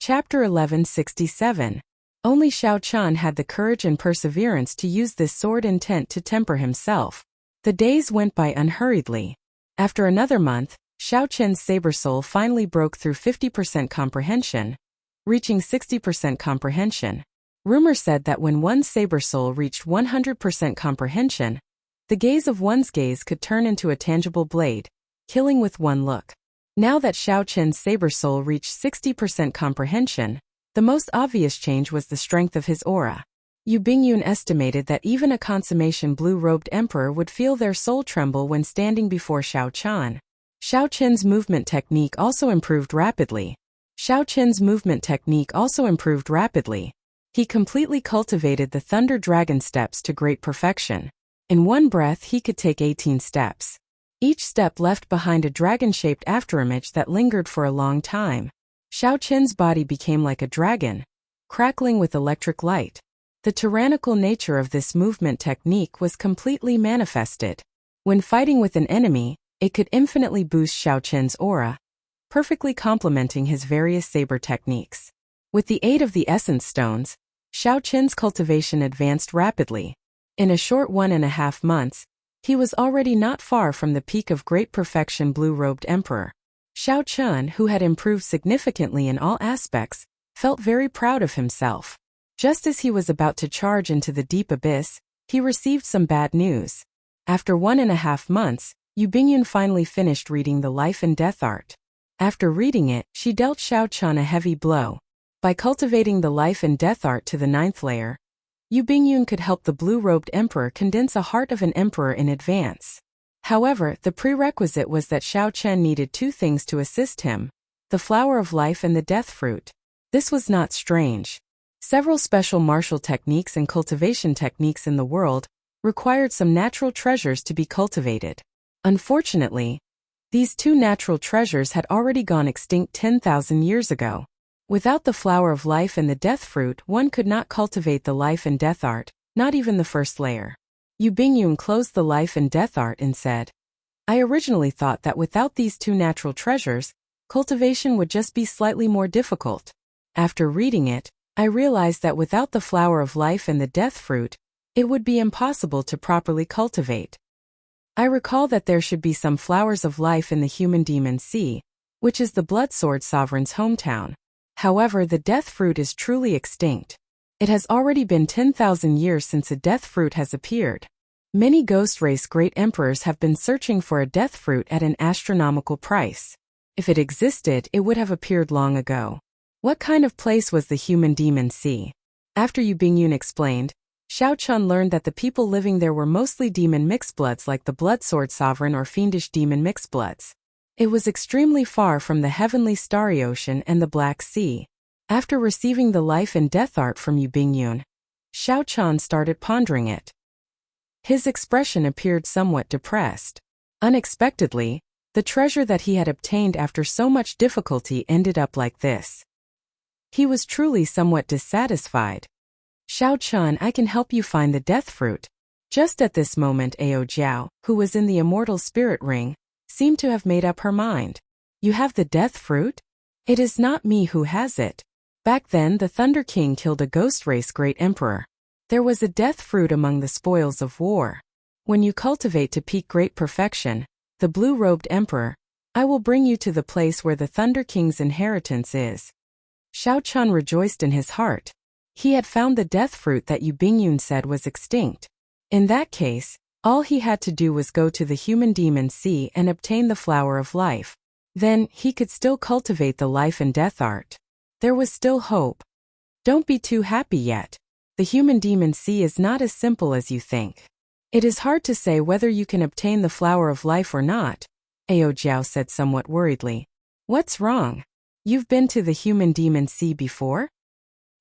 Chapter 1167. Only Xiao Qian had the courage and perseverance to use this sword intent to temper himself. The days went by unhurriedly. After another month, Xiao Qian's saber soul finally broke through 50% comprehension, reaching 60% comprehension. Rumor said that when one's saber soul reached 100% comprehension, the gaze of one's gaze could turn into a tangible blade, killing with one look. Now that Xiao Qian's saber soul reached 60% comprehension, the most obvious change was the strength of his aura. Yu Bingyun estimated that even a consummation blue-robed emperor would feel their soul tremble when standing before Xiao Qian. Xiao Qian's movement technique also improved rapidly. He completely cultivated the Thunder Dragon steps to great perfection. In one breath he could take 18 steps. Each step left behind a dragon-shaped afterimage that lingered for a long time. Xiao Qian's body became like a dragon, crackling with electric light. The tyrannical nature of this movement technique was completely manifested. When fighting with an enemy, it could infinitely boost Xiao Qian's aura, perfectly complementing his various saber techniques. With the aid of the essence stones, Xiao Qian's cultivation advanced rapidly. In a short 1.5 months, he was already not far from the peak of great perfection blue-robed emperor. Xiao Qian, who had improved significantly in all aspects, felt very proud of himself. Just as he was about to charge into the deep abyss, he received some bad news. After 1.5 months, Yu Bingyun finally finished reading The Life and Death Art. After reading it, she dealt Xiao Qian a heavy blow. By cultivating the Life and Death Art to the 9th layer, Yu Bingyun could help the blue-robed emperor condense a heart of an emperor in advance. However, the prerequisite was that Xiao Qian needed 2 things to assist him: the Flower of Life and the Death Fruit. This was not strange. Several special martial techniques and cultivation techniques in the world required some natural treasures to be cultivated. Unfortunately, these 2 natural treasures had already gone extinct 10,000 years ago. Without the Flower of Life and the Death Fruit, one could not cultivate the Life and Death Art, not even the 1st layer. Yu Bingyun closed the Life and Death Art and said, "I originally thought that without these 2 natural treasures, cultivation would just be slightly more difficult. After reading it, I realized that without the Flower of Life and the Death Fruit, it would be impossible to properly cultivate. I recall that there should be some flowers of life in the Human Demon Sea, which is the Blood Sword Sovereign's hometown. However, the Death Fruit is truly extinct. It has already been 10,000 years since a Death Fruit has appeared. Many Ghost Race great emperors have been searching for a Death Fruit at an astronomical price. If it existed, it would have appeared long ago." What kind of place was the Human Demon Sea? After Yu Bingyun explained, Xiao Qian learned that the people living there were mostly demon mixed-bloods like the Blood Sword Sovereign or fiendish demon mixed-bloods. It was extremely far from the heavenly starry ocean and the Black Sea. After receiving the Life and Death Art from Yu Bingyun, Xiao Qian started pondering it. His expression appeared somewhat depressed. Unexpectedly, the treasure that he had obtained after so much difficulty ended up like this. He was truly somewhat dissatisfied. "Xiao Qian, I can help you find the Death Fruit." Just at this moment, Ao Jiao, who was in the Immortal Spirit Ring, seemed to have made up her mind. "You have the Death Fruit? It is not me who has it. Back then the Thunder King killed a Ghost Race great emperor. There was a Death Fruit among the spoils of war. When you cultivate to peak great perfection, the blue-robed emperor, I will bring you to the place where the Thunder King's inheritance is." Xiao Qian rejoiced in his heart. He had found the Death Fruit that Yu Bingyun said was extinct. In that case, all he had to do was go to the Human Demon Sea and obtain the Flower of Life. Then, he could still cultivate the Life and Death Art. There was still hope. Don't be too happy yet. The Human Demon Sea is not as simple as you think. It is hard to say whether you can obtain the Flower of Life or not, Ao Jiao said somewhat worriedly. "What's wrong? You've been to the Human Demon Sea before?"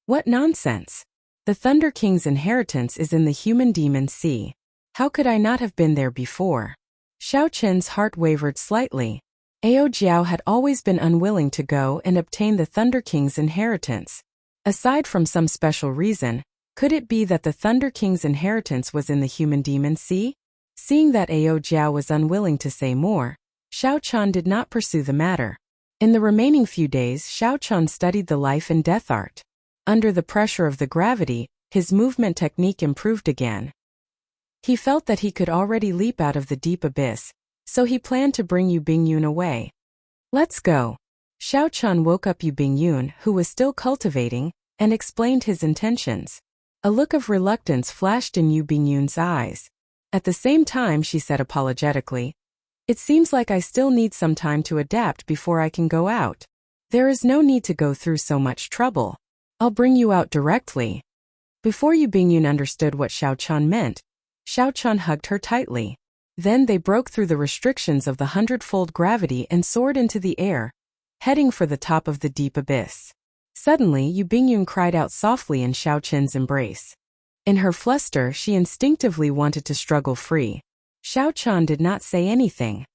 "What nonsense! The Thunder King's inheritance is in the Human Demon Sea. How could I not have been there before?" Xiao Qian's heart wavered slightly. Ao Jiao had always been unwilling to go and obtain the Thunder King's inheritance. Aside from some special reason, could it be that the Thunder King's inheritance was in the Human Demon Sea? Seeing that Ao Jiao was unwilling to say more, Xiao Qian did not pursue the matter. In the remaining few days, Xiao Chun studied the life and death art. Under the pressure of the gravity, his movement technique improved again. He felt that he could already leap out of the deep abyss, so he planned to bring Yu Bingyun away. Let's go. Xiao Chun woke up Yu Bingyun, who was still cultivating, and explained his intentions. A look of reluctance flashed in Yu Bingyun's eyes. At the same time, she said apologetically, "It seems like I still need some time to adapt before I can go out. There is no need to go through so much trouble. I'll bring you out directly." Before Yu Bingyun understood what Xiao Chun meant, Xiao Chun hugged her tightly. Then they broke through the restrictions of the 100-fold gravity and soared into the air, heading for the top of the deep abyss. Suddenly, Yu Bingyun cried out softly in Xiao Chun's embrace. In her fluster, she instinctively wanted to struggle free. Xiao Chun did not say anything.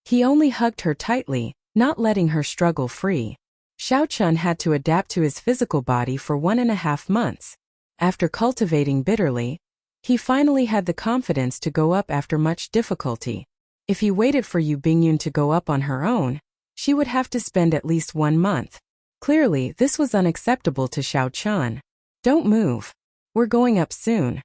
He only hugged her tightly, not letting her struggle free. Xiao Chun had to adapt to his physical body for 1.5 months. After cultivating bitterly, he finally had the confidence to go up after much difficulty. If he waited for Yu Bingyun to go up on her own, she would have to spend at least 1 month. Clearly, this was unacceptable to Xiao Chun. "Don't move. We're going up soon."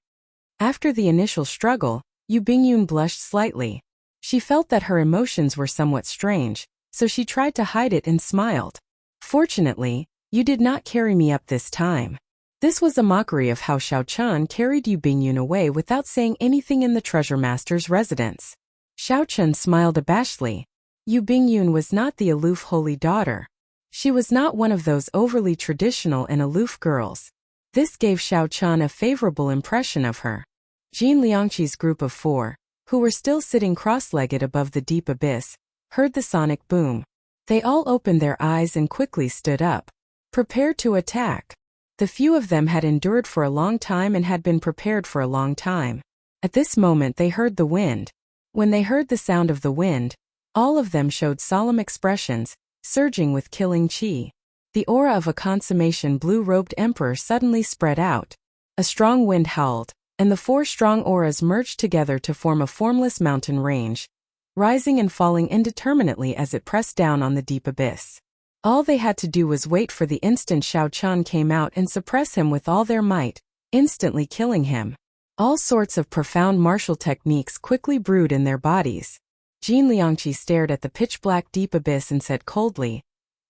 After the initial struggle, Yu Bingyun blushed slightly. She felt that her emotions were somewhat strange, so she tried to hide it and smiled. "Fortunately, you did not carry me up this time." This was a mockery of how Xiao Chun carried Yu Bingyun away without saying anything in the treasure master's residence. Xiao Chun smiled abashedly. Yu Bingyun was not the aloof holy daughter. She was not one of those overly traditional and aloof girls. This gave Xiao Chun a favorable impression of her. Jin Liangqi's group of 4, who were still sitting cross-legged above the deep abyss, heard the sonic boom. They all opened their eyes and quickly stood up, prepared to attack. The few of them had endured for a long time and had been prepared for a long time. At this moment they heard the wind. When they heard the sound of the wind, all of them showed solemn expressions, surging with killing chi. The aura of a consummation blue-robed emperor suddenly spread out. A strong wind howled, and the 4 strong auras merged together to form a formless mountain range, rising and falling indeterminately as it pressed down on the deep abyss. All they had to do was wait for the instant Xiao Chun came out and suppress him with all their might, instantly killing him. All sorts of profound martial techniques quickly brewed in their bodies. Jin Liangqi stared at the pitch-black deep abyss and said coldly,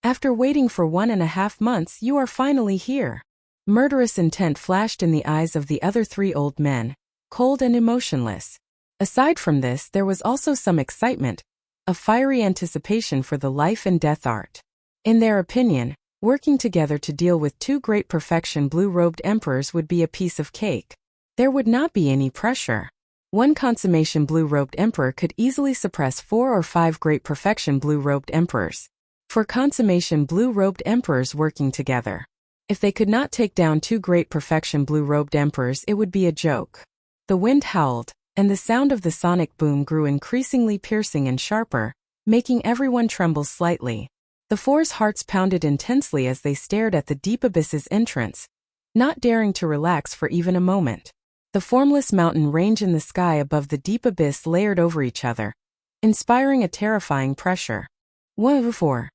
"After waiting for 1.5 months, you are finally here." Murderous intent flashed in the eyes of the other 3 old men, cold and emotionless. Aside from this, there was also some excitement, a fiery anticipation for the life and death art. In their opinion, working together to deal with 2 great perfection blue-robed emperors would be a piece of cake. There would not be any pressure. One consummation blue-robed emperor could easily suppress 4 or 5 great perfection blue-robed emperors. For consummation blue-robed emperors working together, if they could not take down 2 great perfection blue-robed emperors, it would be a joke. The wind howled, and the sound of the sonic boom grew increasingly piercing and sharper, making everyone tremble slightly. The 4's hearts pounded intensely as they stared at the deep abyss's entrance, not daring to relax for even a moment. The formless mountain range in the sky above the deep abyss layered over each other, inspiring a terrifying pressure. 1, 4.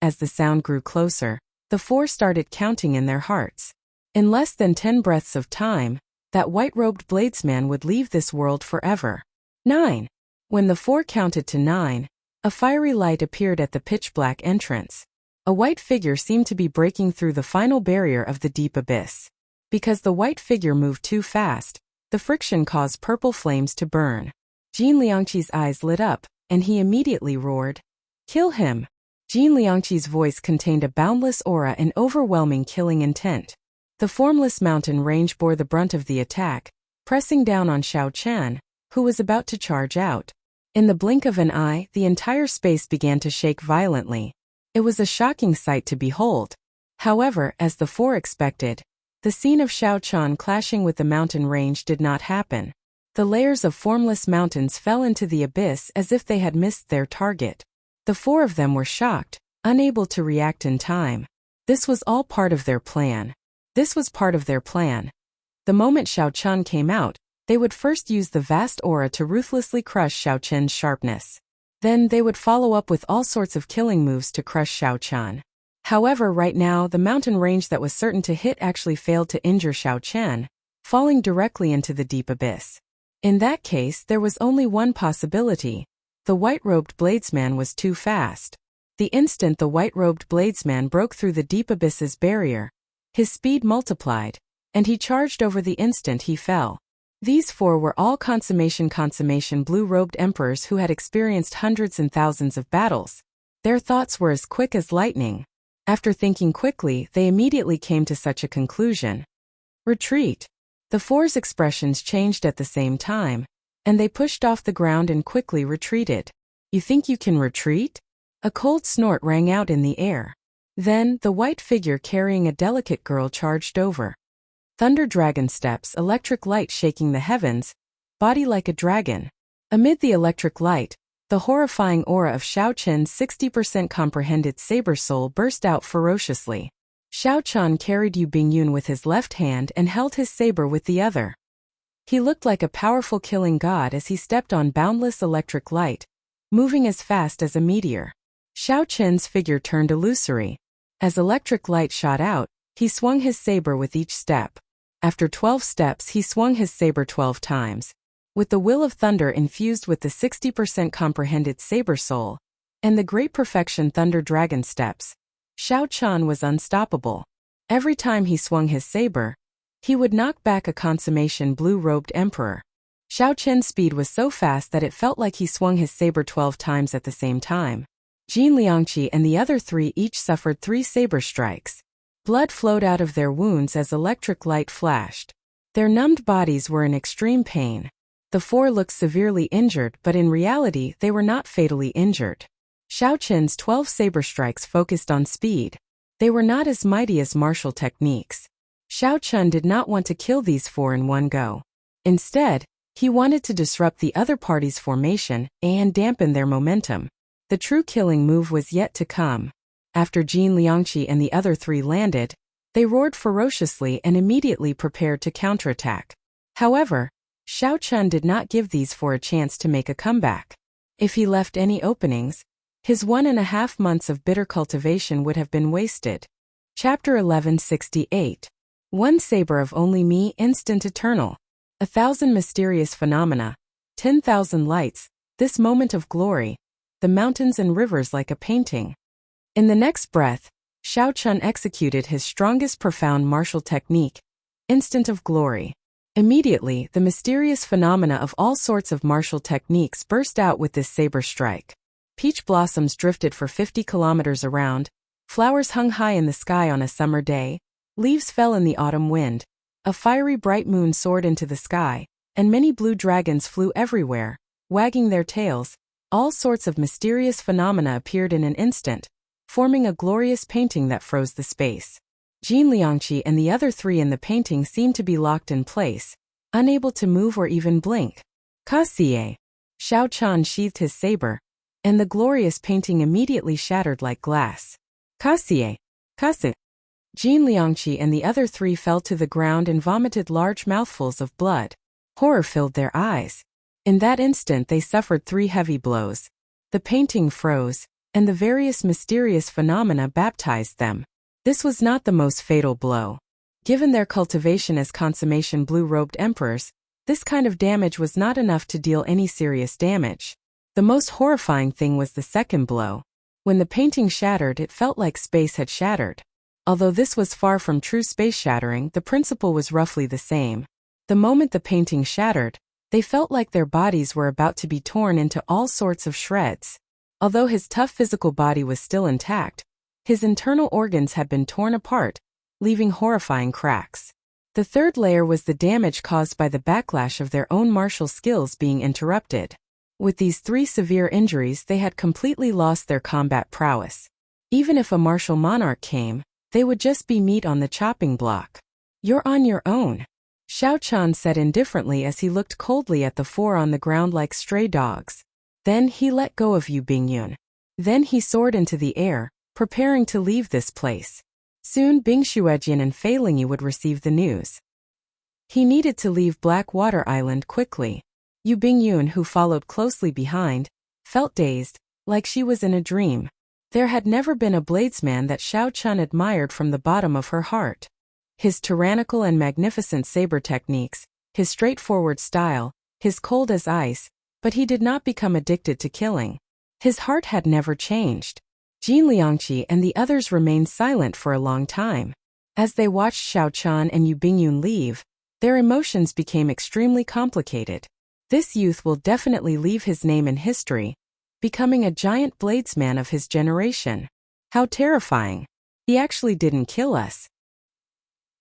As the sound grew closer, the 4 started counting in their hearts. In less than 10 breaths of time, that white-robed bladesman would leave this world forever. 9. When the 4 counted to 9, a fiery light appeared at the pitch-black entrance. A white figure seemed to be breaking through the final barrier of the deep abyss. Because the white figure moved too fast, the friction caused purple flames to burn. Jin Liangqi's eyes lit up, and he immediately roared, "Kill him!" Jin Liangqi's voice contained a boundless aura and overwhelming killing intent. The formless mountain range bore the brunt of the attack, pressing down on Xiao Chun, who was about to charge out. In the blink of an eye, the entire space began to shake violently. It was a shocking sight to behold. However, as the 4 expected, the scene of Xiao Chun clashing with the mountain range did not happen. The layers of formless mountains fell into the abyss as if they had missed their target. The 4 of them were shocked, unable to react in time. This was all part of their plan. The moment Xiao Chun came out, they would first use the vast aura to ruthlessly crush Xiao Chun's sharpness. Then they would follow up with all sorts of killing moves to crush Xiao Chen. However, right now, the mountain range that was certain to hit actually failed to injure Xiao Chen, falling directly into the deep abyss. In that case, there was only one possibility. The white-robed bladesman was too fast. The instant the white-robed bladesman broke through the deep abyss's barrier, his speed multiplied, and he charged over the instant he fell. These four were all consummation blue-robed emperors who had experienced hundreds and thousands of battles. Their thoughts were as quick as lightning. After thinking quickly, they immediately came to such a conclusion. Retreat. The four's expressions changed at the same time, and they pushed off the ground and quickly retreated. You think you can retreat? A cold snort rang out in the air. Then, the white figure carrying a delicate girl charged over. Thunder dragon steps, electric light shaking the heavens, body like a dragon. Amid the electric light, the horrifying aura of Xiao Chen's 60% comprehended saber soul burst out ferociously. Xiao Chen carried Yu Bingyun with his left hand and held his saber with the other. He looked like a powerful killing god as he stepped on boundless electric light, moving as fast as a meteor. Xiao Chen's figure turned illusory. As electric light shot out, he swung his saber with each step. After 12 steps, he swung his saber 12 times. With the will of thunder infused with the 60% comprehended saber soul, and the great perfection thunder dragon steps, Xiao Chen was unstoppable. Every time he swung his saber, he would knock back a consummation blue-robed emperor. Xiao Chen's speed was so fast that it felt like he swung his saber 12 times at the same time. Jin Liangqi and the other three each suffered 3 saber strikes. Blood flowed out of their wounds as electric light flashed. Their numbed bodies were in extreme pain. The 4 looked severely injured, but in reality they were not fatally injured. Xiao Chen's 12 saber strikes focused on speed. They were not as mighty as martial techniques. Xiao Chen did not want to kill these 4 in one go. Instead, he wanted to disrupt the other party's formation and dampen their momentum. The true killing move was yet to come. After Jin Liangqi and the other 3 landed, they roared ferociously and immediately prepared to counterattack. However, Xiao Chen did not give these 4 a chance to make a comeback. If he left any openings, his 1.5 months of bitter cultivation would have been wasted. Chapter 1168. One saber of only me, instant eternal. 1,000 mysterious phenomena. 10,000 lights, this moment of glory. The mountains and rivers like a painting. In the next breath, Xiao Chen executed his strongest profound martial technique, instant of glory. Immediately, the mysterious phenomena of all sorts of martial techniques burst out with this saber strike. Peach blossoms drifted for 50 kilometers around, flowers hung high in the sky on a summer day, leaves fell in the autumn wind, a fiery bright moon soared into the sky, and many blue dragons flew everywhere, wagging their tails. All sorts of mysterious phenomena appeared in an instant, forming a glorious painting that froze the space. Jin Liangqi and the other 3 in the painting seemed to be locked in place, unable to move or even blink. Kasie! Xiao Chen sheathed his saber, and the glorious painting immediately shattered like glass. Kasie! Kasie! Jin Liangqi and the other 3 fell to the ground and vomited large mouthfuls of blood. Horror filled their eyes. In that instant they suffered 3 heavy blows. The painting froze, and the various mysterious phenomena baptized them. This was not the most fatal blow. Given their cultivation as consummation blue-robed emperors, this kind of damage was not enough to deal any serious damage. The most horrifying thing was the second blow. When the painting shattered, it felt like space had shattered. Although this was far from true space shattering, the principle was roughly the same. The moment the painting shattered, they felt like their bodies were about to be torn into all sorts of shreds. Although his tough physical body was still intact, his internal organs had been torn apart, leaving horrifying cracks. The third layer was the damage caused by the backlash of their own martial skills being interrupted. With these 3 severe injuries, they had completely lost their combat prowess. Even if a martial monarch came, they would just be meat on the chopping block. You're on your own, Xiao Chen said indifferently as he looked coldly at the 4 on the ground like stray dogs. Then he let go of Yu Bingyun. Then he soared into the air, preparing to leave this place. Soon Bing Xuejian and Fei Lingyi would receive the news. He needed to leave Blackwater Island quickly. Yu Bingyun, who followed closely behind, felt dazed, like she was in a dream. There had never been a bladesman that Xiao Chun admired from the bottom of her heart. His tyrannical and magnificent saber techniques, his straightforward style, his cold as ice, but he did not become addicted to killing. His heart had never changed. Jin Liangqi and the others remained silent for a long time. As they watched Xiao Chun and Yu Bingyun leave, their emotions became extremely complicated. This youth will definitely leave his name in history, becoming a giant bladesman of his generation. How terrifying. He actually didn't kill us.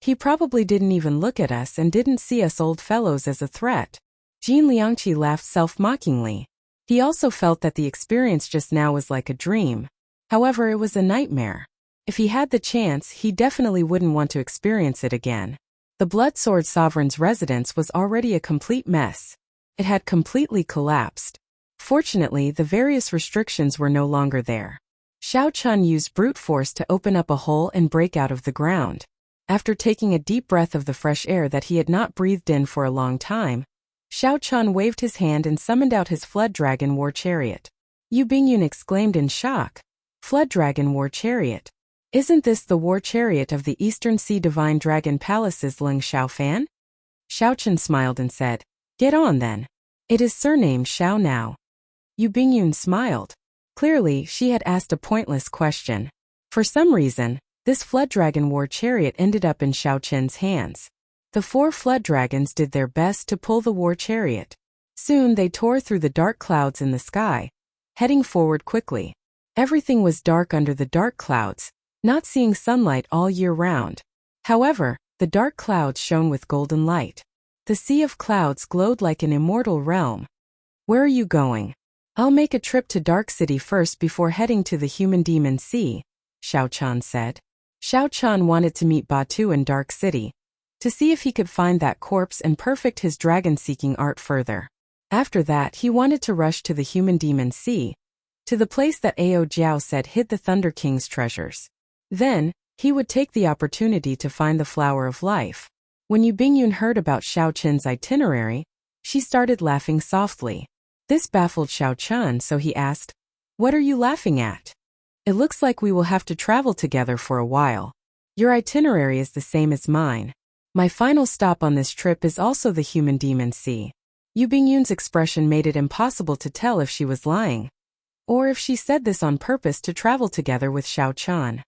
He probably didn't even look at us and didn't see us old fellows as a threat. Jin Liangqi laughed self-mockingly. He also felt that the experience just now was like a dream. However, it was a nightmare. If he had the chance, he definitely wouldn't want to experience it again. The Blood Sword Sovereign's residence was already a complete mess. It had completely collapsed. Fortunately, the various restrictions were no longer there. Xiao Chun used brute force to open up a hole and break out of the ground. After taking a deep breath of the fresh air that he had not breathed in for a long time, Xiao Chun waved his hand and summoned out his Flood Dragon War Chariot. Yu Bingyun exclaimed in shock. Flood Dragon War Chariot. Isn't this the war chariot of the Eastern Sea Divine Dragon Palace's Ling Xiaofan? Xiao Chun smiled and said, "Get on then. It is surnamed Xiao now." Yu Bingyun smiled. Clearly, she had asked a pointless question. For some reason, this Flood Dragon War Chariot ended up in Xiao Chun's hands. The 4 flood dragons did their best to pull the war chariot. Soon they tore through the dark clouds in the sky, heading forward quickly. Everything was dark under the dark clouds, not seeing sunlight all year round. However, the dark clouds shone with golden light. The sea of clouds glowed like an immortal realm. "Where are you going?" "I'll make a trip to Dark City first before heading to the Human Demon Sea," Xiao Chun said. Xiao Chun wanted to meet Batu in Dark City, to see if he could find that corpse and perfect his dragon-seeking art further. After that, he wanted to rush to the Human Demon Sea, to the place that Ao Jiao said hid the Thunder King's treasures. Then, he would take the opportunity to find the Flower of Life. When Yu Bingyun heard about Xiao Chun's itinerary, she started laughing softly. This baffled Xiao Chun, so he asked, "What are you laughing at? It looks like we will have to travel together for a while. Your itinerary is the same as mine. My final stop on this trip is also the Human Demon Sea." Yu Bingyun's expression made it impossible to tell if she was lying, or if she said this on purpose to travel together with Xiao Chun.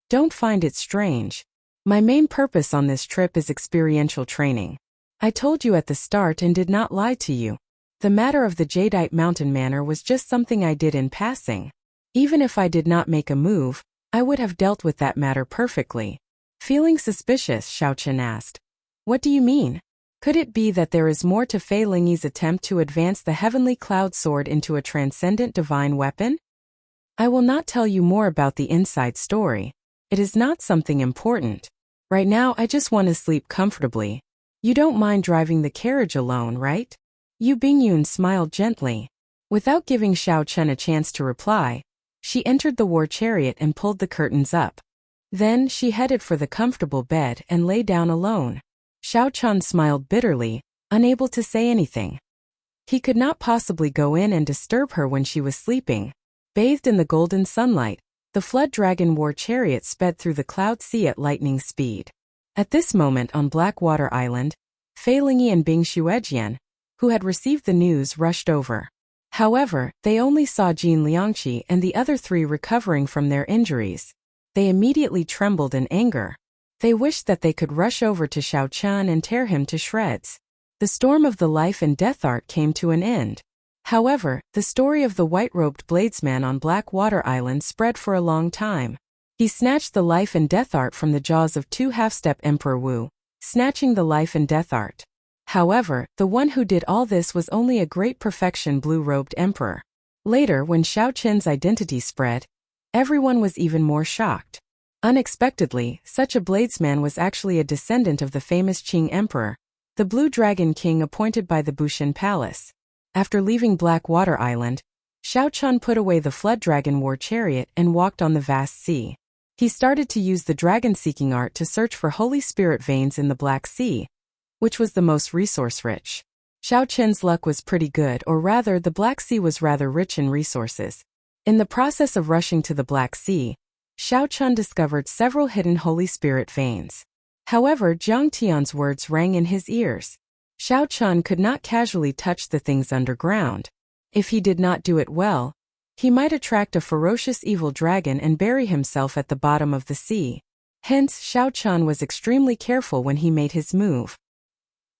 "Don't find it strange. My main purpose on this trip is experiential training. I told you at the start and did not lie to you. The matter of the Jadeite Mountain Manor was just something I did in passing. Even if I did not make a move, I would have dealt with that matter perfectly." Feeling suspicious, Xiao Chun asked, "What do you mean? Could it be that there is more to Fei Lingyi's attempt to advance the heavenly cloud sword into a transcendent divine weapon?" "I will not tell you more about the inside story. It is not something important. Right now I just want to sleep comfortably. You don't mind driving the carriage alone, right?" Yu Bingyun smiled gently. Without giving Xiao Chun a chance to reply, she entered the war chariot and pulled the curtains up. Then she headed for the comfortable bed and lay down alone. Xiao Chun smiled bitterly, unable to say anything. He could not possibly go in and disturb her when she was sleeping. Bathed in the golden sunlight, the Flood Dragon War Chariot sped through the cloud sea at lightning speed. At this moment on Blackwater Island, Fei Lingyi and Bing Xuejian, who had received the news, rushed over. However, they only saw Jin Liangqi and the other 3 recovering from their injuries. They immediately trembled in anger. They wished that they could rush over to Xiao Chun and tear him to shreds. The storm of the life and death art came to an end. However, the story of the white-robed bladesman on Blackwater Island spread for a long time. He snatched the life and death art from the jaws of 2 half-step Emperor Wu, snatching the life and death art. However, the one who did all this was only a great perfection blue-robed emperor. Later, when Xiao Chun's identity spread, everyone was even more shocked. Unexpectedly, such a bladesman was actually a descendant of the famous Qing emperor, the Blue Dragon King appointed by the Bushan Palace. After leaving Blackwater Island, Xiao Chun put away the Flood Dragon War Chariot and walked on the vast sea. He started to use the dragon-seeking art to search for Holy Spirit veins in the Black Sea, which was the most resource-rich. Xiao Chen's luck was pretty good, or rather the Black Sea was rather rich in resources. In the process of rushing to the Black Sea, Xiao Chen discovered several hidden Holy Spirit veins. However, Jiang Tian's words rang in his ears. Xiao Chen could not casually touch the things underground. If he did not do it well, he might attract a ferocious evil dragon and bury himself at the bottom of the sea. Hence, Xiao Chen was extremely careful when he made his move.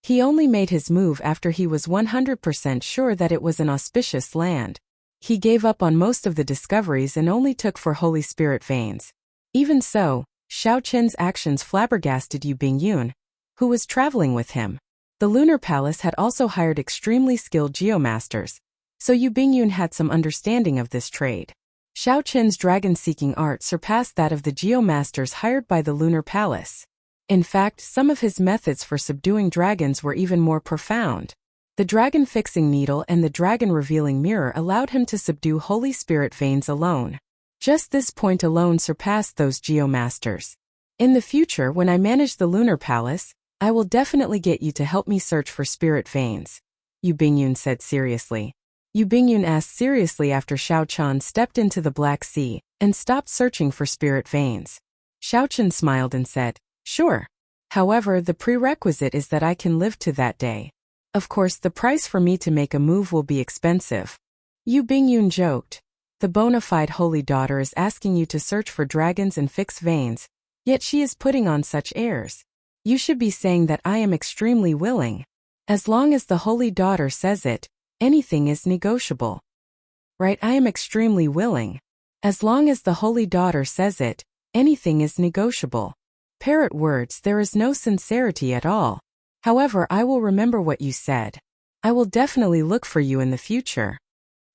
He only made his move after he was 100% sure that it was an auspicious land. He gave up on most of the discoveries and only took for Holy Spirit veins. Even so, Xiao Chen's actions flabbergasted Yu Bingyun, who was traveling with him. The Lunar Palace had also hired extremely skilled geomasters, so Yu Bingyun had some understanding of this trade. Xiao Chen's dragon-seeking art surpassed that of the geomasters hired by the Lunar Palace. In fact, some of his methods for subduing dragons were even more profound. The dragon-fixing needle and the dragon-revealing mirror allowed him to subdue Holy Spirit veins alone. Just this point alone surpassed those geomasters. In the future, when I manage the Lunar Palace, I will definitely get you to help me search for spirit veins, Yu Bingyun said seriously. Yu Bingyun asked seriously after Xiao Chen stepped into the Black Sea and stopped searching for spirit veins. Xiao Chen smiled and said, "Sure. However, the prerequisite is that I can live to that day. Of course, the price for me to make a move will be expensive." Yu Bingyun joked. "The bona fide holy daughter is asking you to search for dragons and fix veins, yet she is putting on such airs. You should be saying that I am extremely willing. As long as the holy daughter says it, anything is negotiable." Right, I am extremely willing. As long as the holy daughter says it, anything is negotiable. Parrot words, there is no sincerity at all. However, I will remember what you said. I will definitely look for you in the future.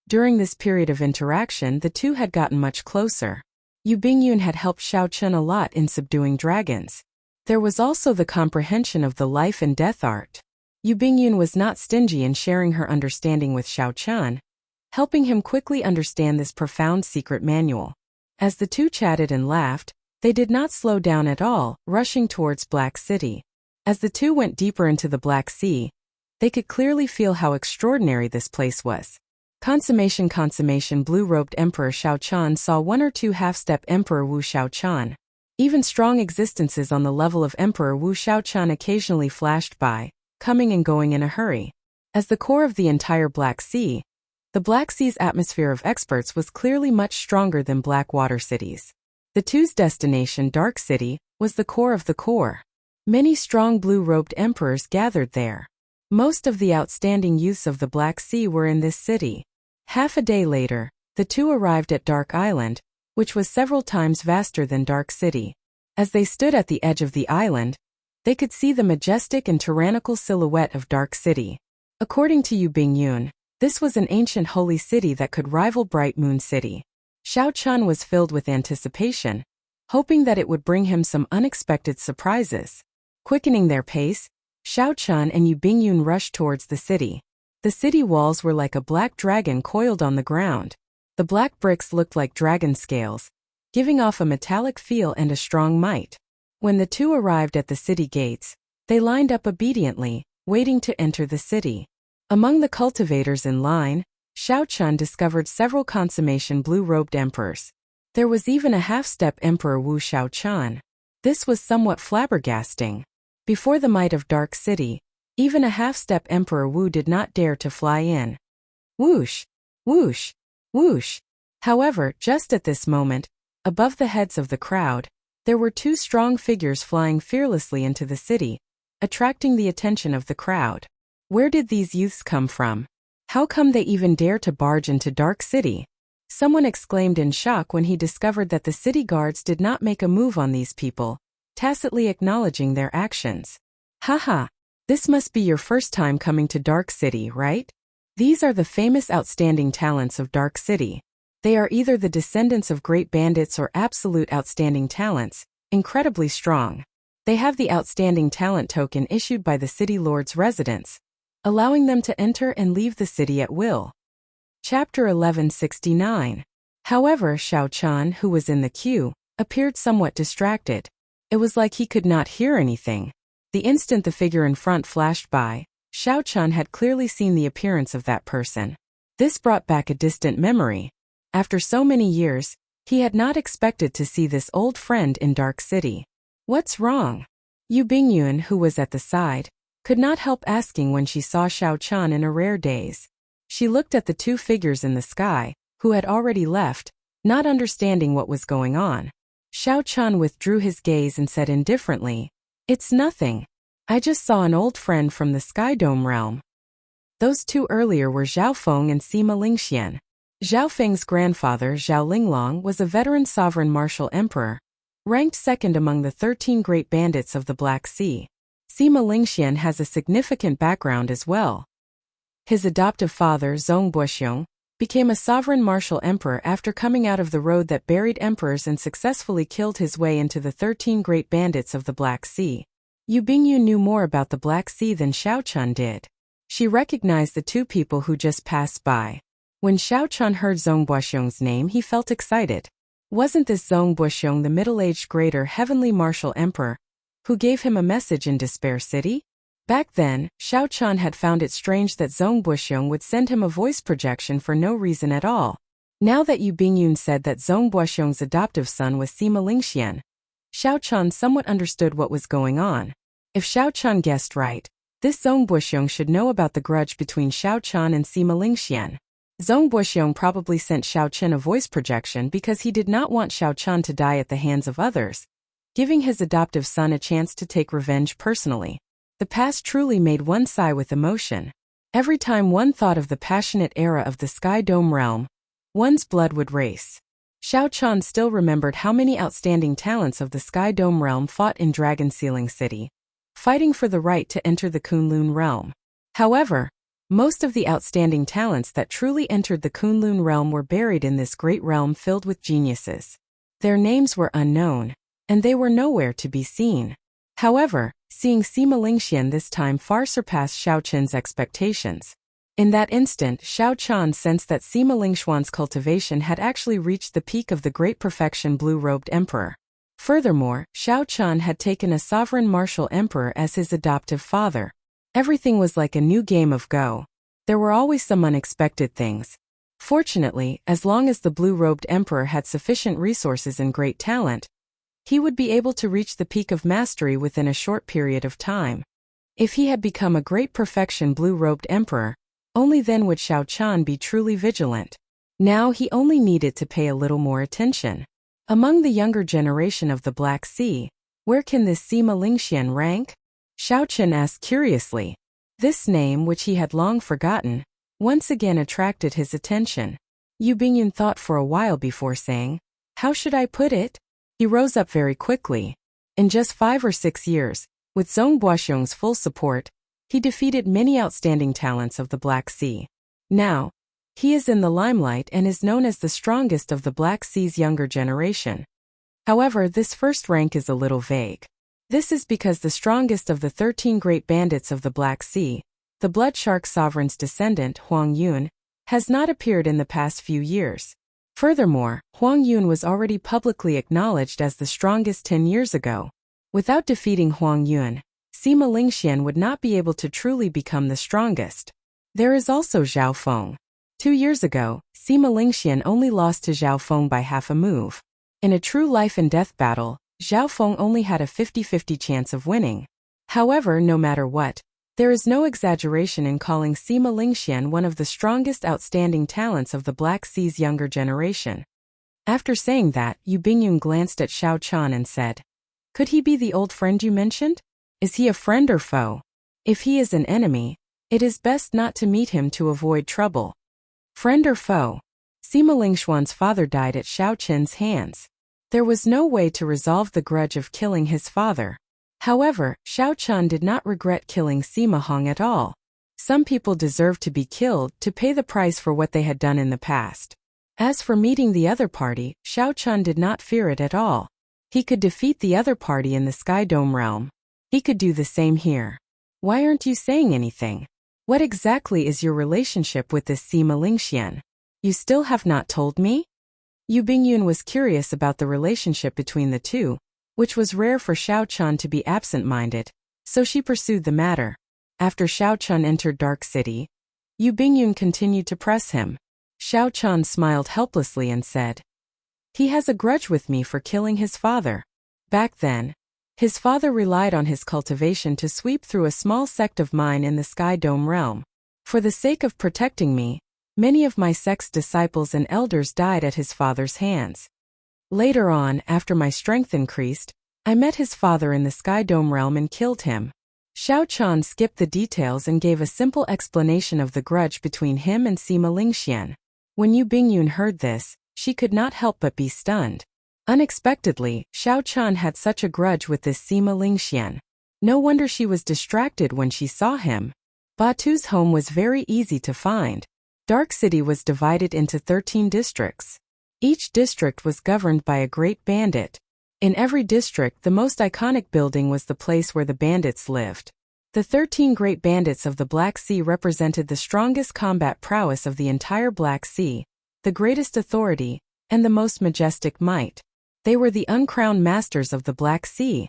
During this period of interaction, the two had gotten much closer. Yu Bingyun had helped Xiao Chen a lot in subduing dragons. There was also the comprehension of the life and death art. Yu Bingyun was not stingy in sharing her understanding with Xiao Chen, helping him quickly understand this profound secret manual. As the two chatted and laughed, they did not slow down at all, rushing towards Black City. As the two went deeper into the Black Sea, they could clearly feel how extraordinary this place was. Consummation. Blue-robed Emperor Xiao Chen saw one or two half-step Emperor Wu Xiao Chen. Even strong existences on the level of Emperor Wu Xiao Chen occasionally flashed by, coming and going in a hurry. As the core of the entire Black Sea, the Black Sea's atmosphere of experts was clearly much stronger than Blackwater cities. The two's destination, Dark City, was the core of the core. Many strong blue-robed emperors gathered there. Most of the outstanding youths of the Black Sea were in this city. Half a day later, the two arrived at Dark Island, which was several times vaster than Dark City. As they stood at the edge of the island, they could see the majestic and tyrannical silhouette of Dark City. According to Yu Bingyun, this was an ancient holy city that could rival Bright Moon City. Xiao Chen was filled with anticipation, hoping that it would bring him some unexpected surprises. Quickening their pace, Xiao Chen and Yu Bingyun rushed towards the city. The city walls were like a black dragon coiled on the ground. The black bricks looked like dragon scales, giving off a metallic feel and a strong might. When the two arrived at the city gates, they lined up obediently, waiting to enter the city. Among the cultivators in line, Xiao Chen discovered several consummation blue-robed emperors. There was even a half-step Emperor Wu Xiao Chen. This was somewhat flabbergasting. Before the might of Dark City, even a half-step Emperor Wu did not dare to fly in. Whoosh! Whoosh! Whoosh! However, just at this moment, above the heads of the crowd, there were two strong figures flying fearlessly into the city, attracting the attention of the crowd. Where did these youths come from? How come they even dare to barge into Dark City? Someone exclaimed in shock when he discovered that the city guards did not make a move on these people, tacitly acknowledging their actions. Haha, this must be your first time coming to Dark City, right? These are the famous outstanding talents of Dark City. They are either the descendants of great bandits or absolute outstanding talents, incredibly strong. They have the outstanding talent token issued by the city lord's residence, allowing them to enter and leave the city at will. Chapter 1169. However, Xiao Chen, who was in the queue, appeared somewhat distracted. It was like he could not hear anything. The instant the figure in front flashed by, Xiao Chun had clearly seen the appearance of that person. This brought back a distant memory. After so many years, he had not expected to see this old friend in Dark City. What's wrong? Yu Bingyun, who was at the side, could not help asking when she saw Xiao Chun in a rare daze. She looked at the two figures in the sky, who had already left, not understanding what was going on. Xiao Chun withdrew his gaze and said indifferently, "It's nothing. I just saw an old friend from the Sky Dome realm." Those two earlier were Zhao Feng and Sima Lingxian. Zhao Feng's grandfather, Zhao Linglong, was a veteran sovereign martial emperor, ranked second among the 13 great bandits of the Black Sea. Sima Lingxian has a significant background as well. His adoptive father, Zhong Buxiong, became a sovereign martial emperor after coming out of the road that buried emperors and successfully killed his way into the 13 great bandits of the Black Sea. Yu Bingyu knew more about the Black Sea than Xiao Chun did. She recognized the two people who just passed by. When Xiao Chun heard Zhong Buxiong's name, he felt excited. Wasn't this Zhong Buxiong the middle-aged greater heavenly martial emperor who gave him a message in Despair City? Back then, Xiao Chun had found it strange that Zhong Buxiong would send him a voice projection for no reason at all. Now that Yu Bingyun said that Zhong Buxiong's adoptive son was Sima Lingxian, Xiao Chun somewhat understood what was going on. If Xiao Chun guessed right, this Zhong Buxiong should know about the grudge between Xiao Chun and Sima Lingxian. Zhong Buxiong probably sent Xiao Chun a voice projection because he did not want Xiao Chun to die at the hands of others, giving his adoptive son a chance to take revenge personally. The past truly made one sigh with emotion. Every time one thought of the passionate era of the Sky Dome realm, one's blood would race. Xiao Chun still remembered how many outstanding talents of the Sky Dome realm fought in Dragon Sealing City, fighting for the right to enter the Kunlun realm. However, most of the outstanding talents that truly entered the Kunlun realm were buried in this great realm filled with geniuses. Their names were unknown, and they were nowhere to be seen. However, seeing Sima Lingxian this time far surpassed Xiao Chun's expectations. In that instant, Xiao Chun sensed that Sima Lingxian's cultivation had actually reached the peak of the great perfection blue-robed emperor. Furthermore, Xiao Chun had taken a sovereign martial emperor as his adoptive father. Everything was like a new game of Go. There were always some unexpected things. Fortunately, as long as the blue-robed emperor had sufficient resources and great talent, he would be able to reach the peak of mastery within a short period of time. If he had become a great perfection blue-robed emperor, only then would Xiao Chun be truly vigilant. Now he only needed to pay a little more attention. Among the younger generation of the Black Sea, where can this Sima Lingxian rank? Xiao Chun asked curiously. This name, which he had long forgotten, once again attracted his attention. Yu Bingyun thought for a while before saying, "How should I put it?" He rose up very quickly. In just 5 or 6 years, with Zhong Buxiong's full support, he defeated many outstanding talents of the Black Sea. Now, he is in the limelight and is known as the strongest of the Black Sea's younger generation. However, this first rank is a little vague. This is because the strongest of the 13 great bandits of the Black Sea, the Blood Shark Sovereign's descendant, Huang Yun, has not appeared in the past few years. Furthermore, Huang Yun was already publicly acknowledged as the strongest 10 years ago. Without defeating Huang Yun, Sima Lingxian would not be able to truly become the strongest. There is also Zhao Feng. 2 years ago, Sima Lingxian only lost to Zhao Feng by half a move. In a true life-and-death battle, Zhao Feng only had a 50-50 chance of winning. However, no matter what, there is no exaggeration in calling Sima Lingxian one of the strongest outstanding talents of the Black Sea's younger generation. After saying that, Yu Bingyun glanced at Xiao Chun and said, "Could he be the old friend you mentioned? Is he a friend or foe? If he is an enemy, it is best not to meet him to avoid trouble." Friend or foe? Sima Lingxian's father died at Xiao Chun's hands. There was no way to resolve the grudge of killing his father. However, Xiao Chun did not regret killing Sima Hong at all. Some people deserved to be killed to pay the price for what they had done in the past. As for meeting the other party, Xiao Chun did not fear it at all. He could defeat the other party in the Sky Dome realm. He could do the same here. Why aren't you saying anything? What exactly is your relationship with this Sima Lingxian? You still have not told me? Yu Bingyun was curious about the relationship between the two, which was rare for Xiao Chun to be absent-minded, so she pursued the matter. After Xiao Chun entered Dark City, Yu Bingyun continued to press him. Xiao Chun smiled helplessly and said, "He has a grudge with me for killing his father. Back then, his father relied on his cultivation to sweep through a small sect of mine in the Sky Dome realm. For the sake of protecting me, many of my sect's disciples and elders died at his father's hands. Later on, after my strength increased, I met his father in the Sky Dome realm and killed him." Xiao Chun skipped the details and gave a simple explanation of the grudge between him and Sima Lingxian. When Yu Bingyun heard this, she could not help but be stunned. Unexpectedly, Xiao Chun had such a grudge with this Sima Lingxian. No wonder she was distracted when she saw him. Batu's home was very easy to find. Dark City was divided into 13 districts. Each district was governed by a great bandit. In every district, the most iconic building was the place where the bandits lived. The 13 great bandits of the Black Sea represented the strongest combat prowess of the entire Black Sea, the greatest authority, and the most majestic might. They were the uncrowned masters of the Black Sea,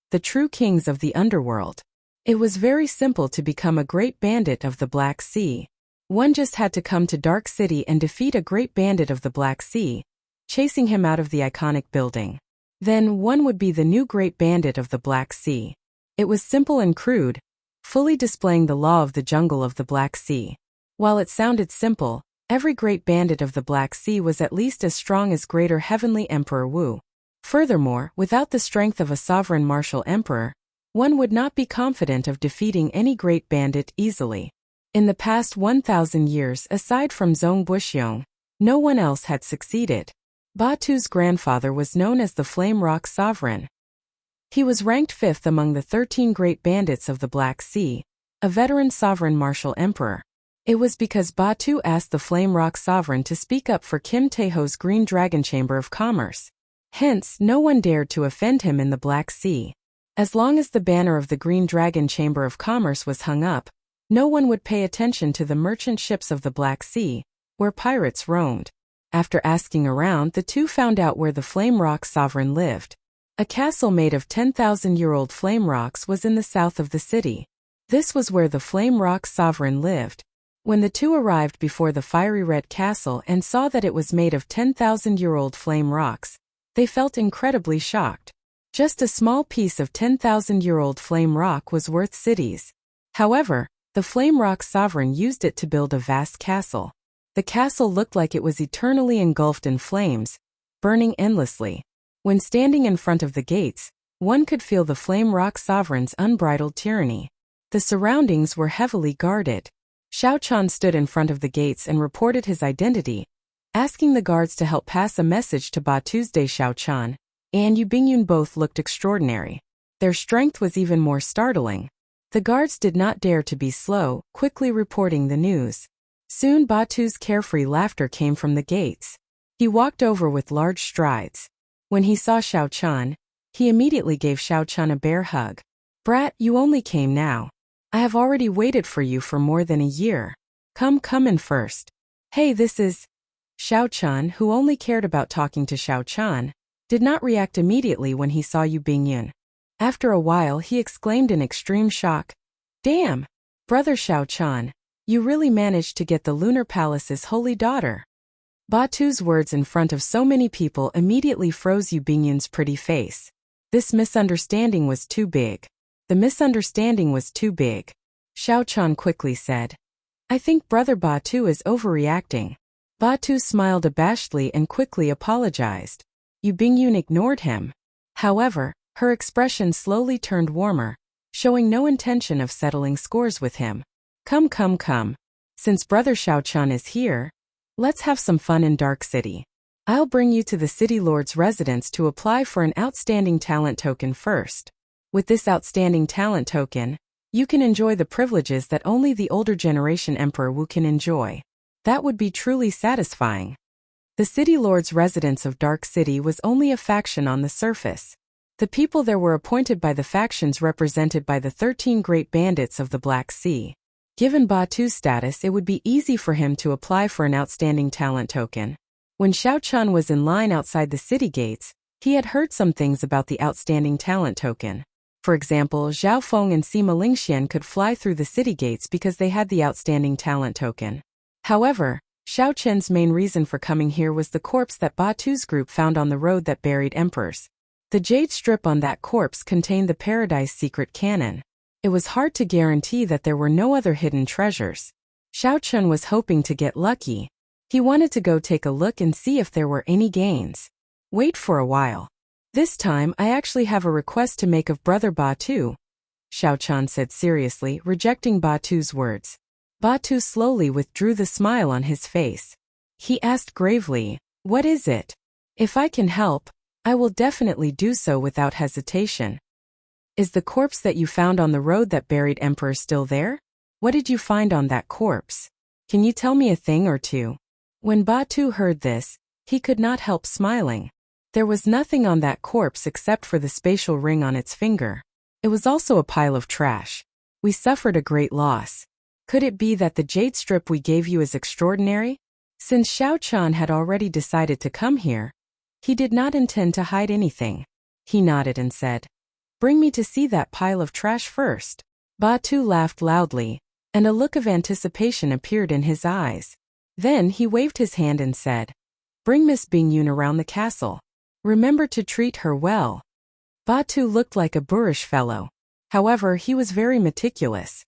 the true kings of the underworld. It was very simple to become a great bandit of the Black Sea. One just had to come to Dark City and defeat a great bandit of the Black Sea, chasing him out of the iconic building. Then one would be the new great bandit of the Black Sea. It was simple and crude, fully displaying the law of the jungle of the Black Sea. While it sounded simple, every great bandit of the Black Sea was at least as strong as Greater Heavenly Emperor Wu. Furthermore, without the strength of a sovereign martial emperor, one would not be confident of defeating any great bandit easily. In the past 1,000 years, aside from Zhong Buxiong, no one else had succeeded. Batu's grandfather was known as the Flame Rock Sovereign. He was ranked 5th among the 13 great bandits of the Black Sea, a veteran sovereign martial emperor. It was because Batu asked the Flame Rock Sovereign to speak up for Kim Taeho's Green Dragon Chamber of Commerce. Hence, no one dared to offend him in the Black Sea. As long as the banner of the Green Dragon Chamber of Commerce was hung up, no one would pay attention to the merchant ships of the Black Sea, where pirates roamed. After asking around, the two found out where the Flame Rock Sovereign lived. A castle made of 10,000-year-old flame rocks was in the south of the city. This was where the Flame Rock Sovereign lived. When the two arrived before the fiery red castle and saw that it was made of 10,000-year-old flame rocks, they felt incredibly shocked. Just a small piece of 10,000-year-old flame rock was worth cities. However, the Flame Rock Sovereign used it to build a vast castle. The castle looked like it was eternally engulfed in flames, burning endlessly. When standing in front of the gates, one could feel the Flame Rock Sovereign's unbridled tyranny. The surroundings were heavily guarded. Xiao Chun stood in front of the gates and reported his identity, asking the guards to help pass a message to Batu's Day. Xiao Chun and Yu Bingyun both looked extraordinary. Their strength was even more startling. The guards did not dare to be slow, quickly reporting the news. Soon Batu's carefree laughter came from the gates. He walked over with large strides. When he saw Xiao Chun, he immediately gave Xiao Chun a bear hug. "Brat, you only came now. I have already waited for you for more than a year. Come in first." "Hey, this is..." Xiao Chun, who only cared about talking to Xiao Chun, did not react immediately when he saw Yu Bingyun. After a while he exclaimed in extreme shock, "Damn! Brother Xiao Chun, you really managed to get the Lunar Palace's holy daughter." Batu's words in front of so many people immediately froze Yu Bingyun's pretty face. This misunderstanding was too big. The misunderstanding was too big. Xiao Chun quickly said, "I think Brother Batu is overreacting." Batu smiled abashedly and quickly apologized. Yu Bingyun ignored him. However, her expression slowly turned warmer, showing no intention of settling scores with him. Come. Since Brother Xiao Chun is here, let's have some fun in Dark City. I'll bring you to the City Lord's residence to apply for an outstanding talent token first. With this outstanding talent token, you can enjoy the privileges that only the older generation Emperor Wu can enjoy. That would be truly satisfying. The City Lord's residence of Dark City was only a faction on the surface. The people there were appointed by the factions represented by the 13 great bandits of the Black Sea. Given Batu's status, it would be easy for him to apply for an outstanding talent token. When Xiao Chun was in line outside the city gates, he had heard some things about the outstanding talent token. For example, Zhao Feng and Sima Lingxian could fly through the city gates because they had the outstanding talent token. However, Xiao Chen's main reason for coming here was the corpse that Batu's group found on the road that buried emperors. The jade strip on that corpse contained the Paradise secret cannon. It was hard to guarantee that there were no other hidden treasures. Xiao Chen was hoping to get lucky. He wanted to go take a look and see if there were any gains. Wait for a while. This time I actually have a request to make of Brother Batu, Xiao Chen said seriously, rejecting Batu's words. Batu slowly withdrew the smile on his face. He asked gravely, "What is it? If I can help, I will definitely do so without hesitation." "Is the corpse that you found on the road that buried Emperor still there? What did you find on that corpse? Can you tell me a thing or two?" When Batu heard this, he could not help smiling. There was nothing on that corpse except for the spatial ring on its finger. It was also a pile of trash. We suffered a great loss. Could it be that the jade strip we gave you is extraordinary? Since Xiao Chen had already decided to come here, he did not intend to hide anything. He nodded and said, "Bring me to see that pile of trash first." Batu laughed loudly, and a look of anticipation appeared in his eyes. Then he waved his hand and said, "Bring Miss Bingyun around the castle. Remember to treat her well." Batu looked like a boorish fellow. However, he was very meticulous.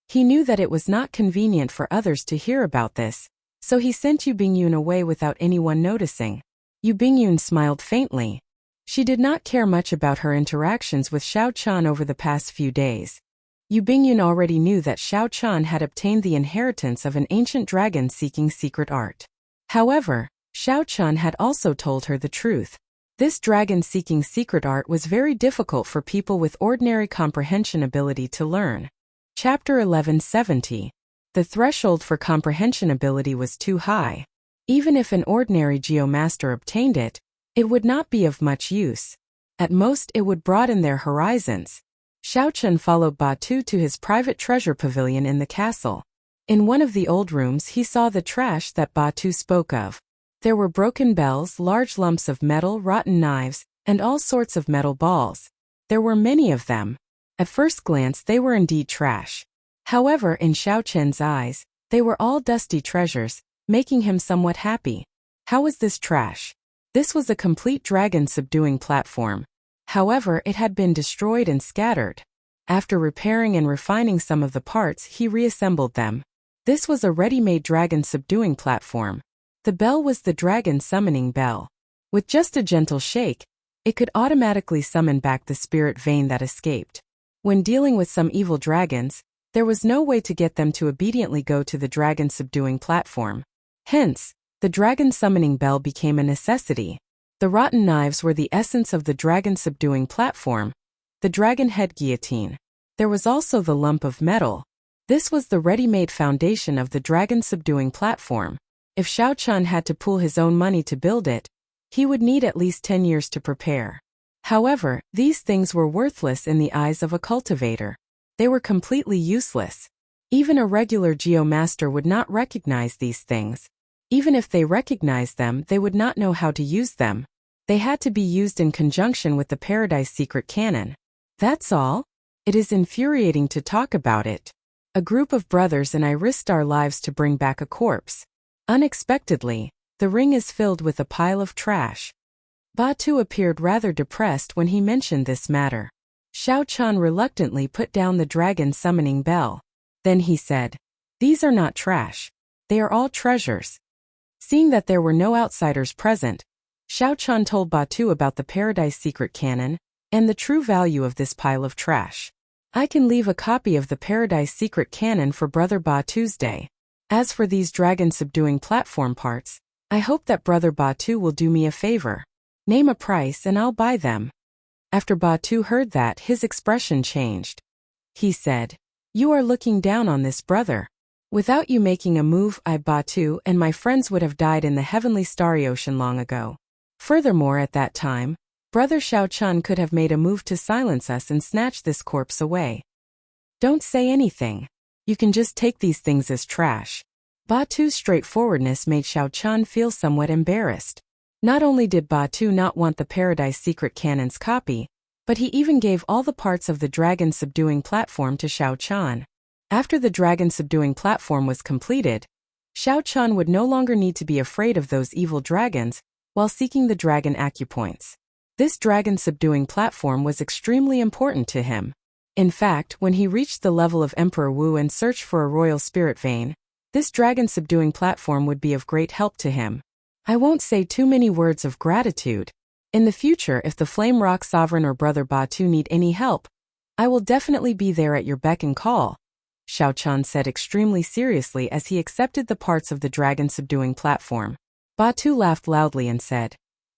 He knew that it was not convenient for others to hear about this, so he sent Yu Bingyun away without anyone noticing. Yu Bingyun smiled faintly. She did not care much about her interactions with Xiao Chen over the past few days. Yu Bingyun already knew that Xiao Chen had obtained the inheritance of an ancient dragon seeking secret art. However, Xiao Chen had also told her the truth. This dragon seeking secret art was very difficult for people with ordinary comprehension ability to learn. Chapter 1170. The threshold for comprehension ability was too high. Even if an ordinary geomaster obtained it, it would not be of much use. At most it would broaden their horizons. Xiao Chen followed Batu to his private treasure pavilion in the castle. In one of the old rooms he saw the trash that Batu spoke of. There were broken bells, large lumps of metal, rotten knives, and all sorts of metal balls. There were many of them. At first glance they were indeed trash. However, in Xiao Chen's eyes, they were all dusty treasures, making him somewhat happy. How was this trash? This was a complete dragon subduing platform. However, it had been destroyed and scattered. After repairing and refining some of the parts, he reassembled them. This was a ready-made dragon subduing platform. The bell was the dragon summoning bell. With just a gentle shake, it could automatically summon back the spirit vein that escaped. When dealing with some evil dragons, there was no way to get them to obediently go to the dragon subduing platform. Hence, the dragon summoning bell became a necessity. The rotten knives were the essence of the dragon subduing platform. The dragon head guillotine. There was also the lump of metal. This was the ready-made foundation of the dragon subduing platform. If Xiao Chen had to pool his own money to build it, he would need at least 10 years to prepare. However, these things were worthless in the eyes of a cultivator. They were completely useless. Even a regular geomaster would not recognize these things. Even if they recognized them, they would not know how to use them. They had to be used in conjunction with the Paradise secret cannon. That's all. It is infuriating to talk about it. A group of brothers and I risked our lives to bring back a corpse. Unexpectedly, the ring is filled with a pile of trash. Batu appeared rather depressed when he mentioned this matter. Xiao Chen reluctantly put down the dragon summoning bell. Then he said, "These are not trash. They are all treasures." Seeing that there were no outsiders present, Xiao Chen told Batu about the Paradise secret cannon and the true value of this pile of trash. "I can leave a copy of the Paradise secret cannon for Brother Batu's day. As for these dragon subduing platform parts, I hope that Brother Batu will do me a favor. Name a price and I'll buy them." After Batu heard that, his expression changed. He said, "You are looking down on this, brother. Without you making a move, I, Batu, and my friends would have died in the heavenly starry ocean long ago. Furthermore, at that time, Brother Xiao Chen could have made a move to silence us and snatch this corpse away. Don't say anything. You can just take these things as trash." Batu's straightforwardness made Xiao Chen feel somewhat embarrassed. Not only did Batu not want the Paradise secret cannon's copy, But he even gave all the parts of the dragon-subduing platform to Xiao Chan. After the dragon-subduing platform was completed, Xiao Chan would no longer need to be afraid of those evil dragons while seeking the dragon acupoints. This dragon-subduing platform was extremely important to him. In fact, when he reached the level of Emperor Wu and searched for a royal spirit vein, this dragon-subduing platform would be of great help to him. I won't say too many words of gratitude. In the future, if the Flame Rock Sovereign or Brother Batu need any help, I will definitely be there at your beck and call, Xiao Chan said extremely seriously as he accepted the parts of the dragon-subduing platform. Batu laughed loudly and said,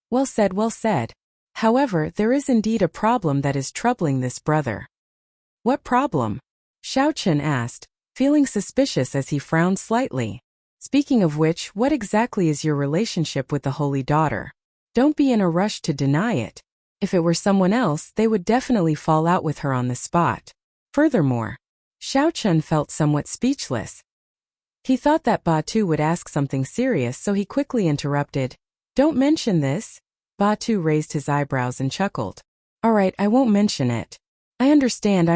"Well said, well said. However, there is indeed a problem that is troubling this brother." "What problem?" Xiao Chan asked, feeling suspicious as he frowned slightly. "Speaking of which, what exactly is your relationship with the Holy Daughter? Don't be in a rush to deny it. If it were someone else, they would definitely fall out with her on the spot." Furthermore, Xiao Chan felt somewhat speechless. He thought that Batu would ask something serious, so he quickly interrupted. "Don't mention this." Batu raised his eyebrows and chuckled. "All right, I won't mention it. I understand.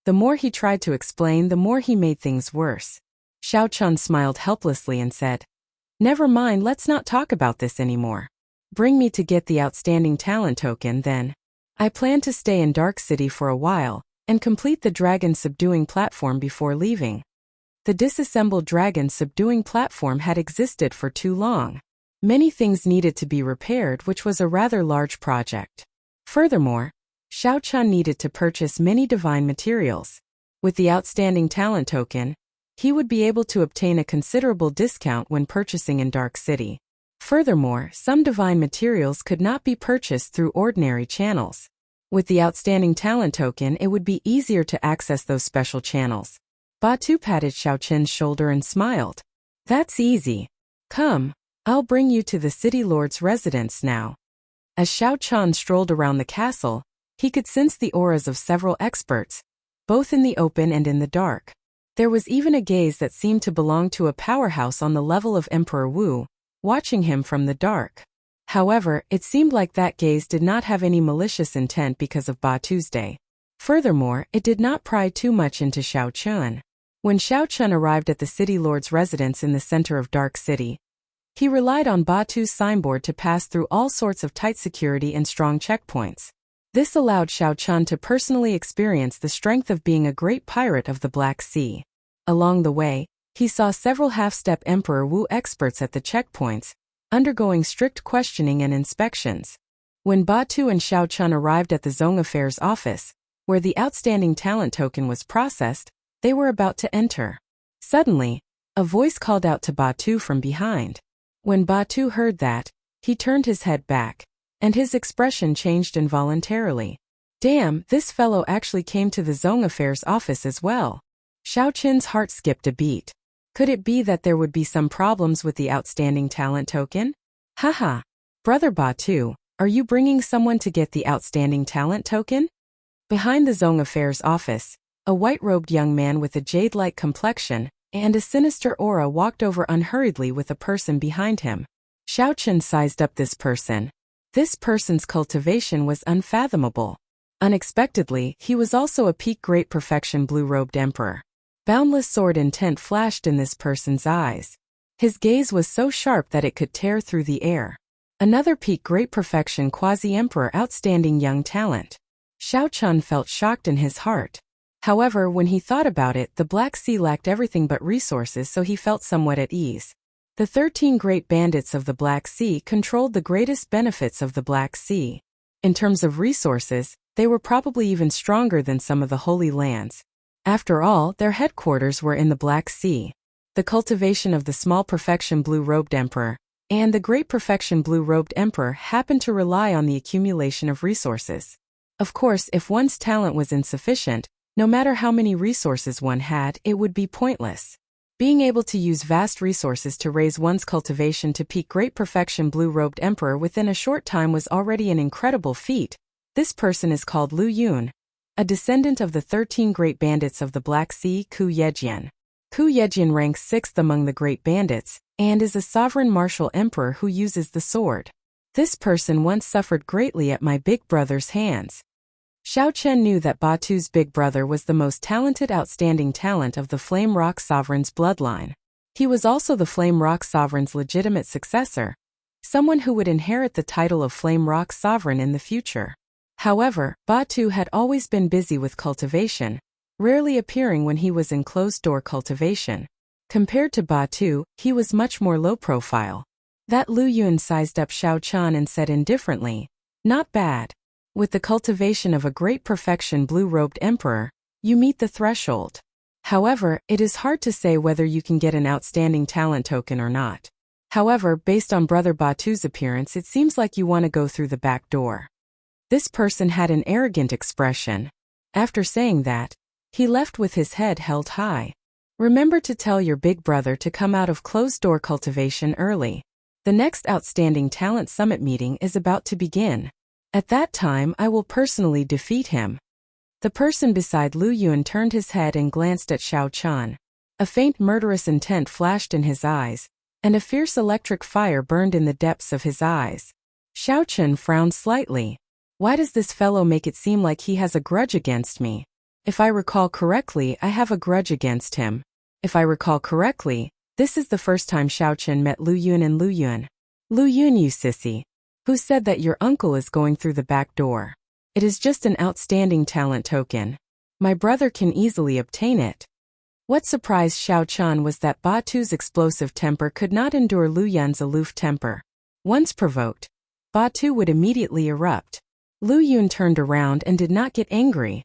The more he tried to explain, the more he made things worse. Xiao Chan smiled helplessly and said, "Never mind, let's not talk about this anymore. Bring me to get the outstanding talent token then. I plan to stay in Dark City for a while and complete the dragon-subduing platform before leaving." The disassembled dragon-subduing platform had existed for too long. Many things needed to be repaired, which was a rather large project. Furthermore, Xiao Chan needed to purchase many divine materials. With the outstanding talent token, he would be able to obtain a considerable discount when purchasing in Dark City. Furthermore, some divine materials could not be purchased through ordinary channels. With the outstanding talent token, it would be easier to access those special channels. Batu patted Xiao Chen's shoulder and smiled. "That's easy. Come, I'll bring you to the city lord's residence now." As Xiao Chan strolled around the castle, he could sense the auras of several experts, both in the open and in the dark. There was even a gaze that seemed to belong to a powerhouse on the level of Emperor Wu, watching him from the dark. However, it seemed like that gaze did not have any malicious intent because of Batu's day. Furthermore, it did not pry too much into Xiao Chan. When Xiao Chan arrived at the city lord's residence in the center of Dark City, he relied on Batu's signboard to pass through all sorts of tight security and strong checkpoints. This allowed Xiao Chan to personally experience the strength of being a great pirate of the Black Sea. Along the way, he saw several half-step Emperor Wu experts at the checkpoints, undergoing strict questioning and inspections. When Batu and Xiao Chan arrived at the Zong Affairs office, where the outstanding talent token was processed, they were about to enter. Suddenly, a voice called out to Batu from behind. When Batu heard that, he turned his head back, and his expression changed involuntarily. Damn, this fellow actually came to the Zong Affairs office as well. Xiao Chen's heart skipped a beat. Could it be that there would be some problems with the outstanding talent token? Haha. Brother Batu, are you bringing someone to get the outstanding talent token? Behind the Zong Affairs office, a white-robed young man with a jade-like complexion and a sinister aura walked over unhurriedly with a person behind him. Xiao Chen sized up this person. This person's cultivation was unfathomable. Unexpectedly, he was also a peak great perfection blue-robed emperor. Boundless sword intent flashed in this person's eyes. His gaze was so sharp that it could tear through the air. Another peak great perfection quasi-emperor outstanding young talent. Xiao Chan felt shocked in his heart. However, when he thought about it, the Black Sea lacked everything but resources, so he felt somewhat at ease. The 13 great bandits of the Black Sea controlled the greatest benefits of the Black Sea. In terms of resources, they were probably even stronger than some of the Holy Lands. After all, their headquarters were in the Black Sea. The cultivation of the small perfection blue-robed emperor and the great perfection blue-robed emperor happened to rely on the accumulation of resources. Of course, if one's talent was insufficient, no matter how many resources one had, it would be pointless. Being able to use vast resources to raise one's cultivation to peak great perfection blue-robed emperor within a short time was already an incredible feat. This person is called Lu Yun, a descendant of the 13 great bandits of the Black Sea, Ku Yejian. Ku Yejian ranks 6th among the great bandits, and is a sovereign martial emperor who uses the sword. This person once suffered greatly at my big brother's hands. Xiao Chen knew that Batu's big brother was the most talented outstanding talent of the Flame Rock Sovereign's bloodline. He was also the Flame Rock Sovereign's legitimate successor, someone who would inherit the title of Flame Rock Sovereign in the future. However, Batu had always been busy with cultivation, rarely appearing when he was in closed-door cultivation. Compared to Batu, he was much more low-profile. That Lu Yun sized up Xiao Chen and said indifferently, "Not bad. With the cultivation of a great perfection blue-robed emperor, you meet the threshold. However, it is hard to say whether you can get an outstanding talent token or not. However, based on Brother Batu's appearance, it seems like you want to go through the back door." This person had an arrogant expression. After saying that, he left with his head held high. Remember to tell your big brother to come out of closed-door cultivation early. The next Outstanding Talent Summit meeting is about to begin. At that time, I will personally defeat him. The person beside Lu Yun turned his head and glanced at Xiao Chen. A faint murderous intent flashed in his eyes, and a fierce electric fire burned in the depths of his eyes. Xiao Chen frowned slightly. Why does this fellow make it seem like he has a grudge against me? If I recall correctly, I have a grudge against him. If I recall correctly, this is the first time Xiao Chen met Lu Yun and Lu Yun. "Lu Yun, you sissy. Who said that your uncle is going through the back door? It is just an outstanding talent token. My brother can easily obtain it." What surprised Xiao Chen was that Batu's explosive temper could not endure Lu Yun's aloof temper. Once provoked, Batu would immediately erupt. Lu Yun turned around and did not get angry.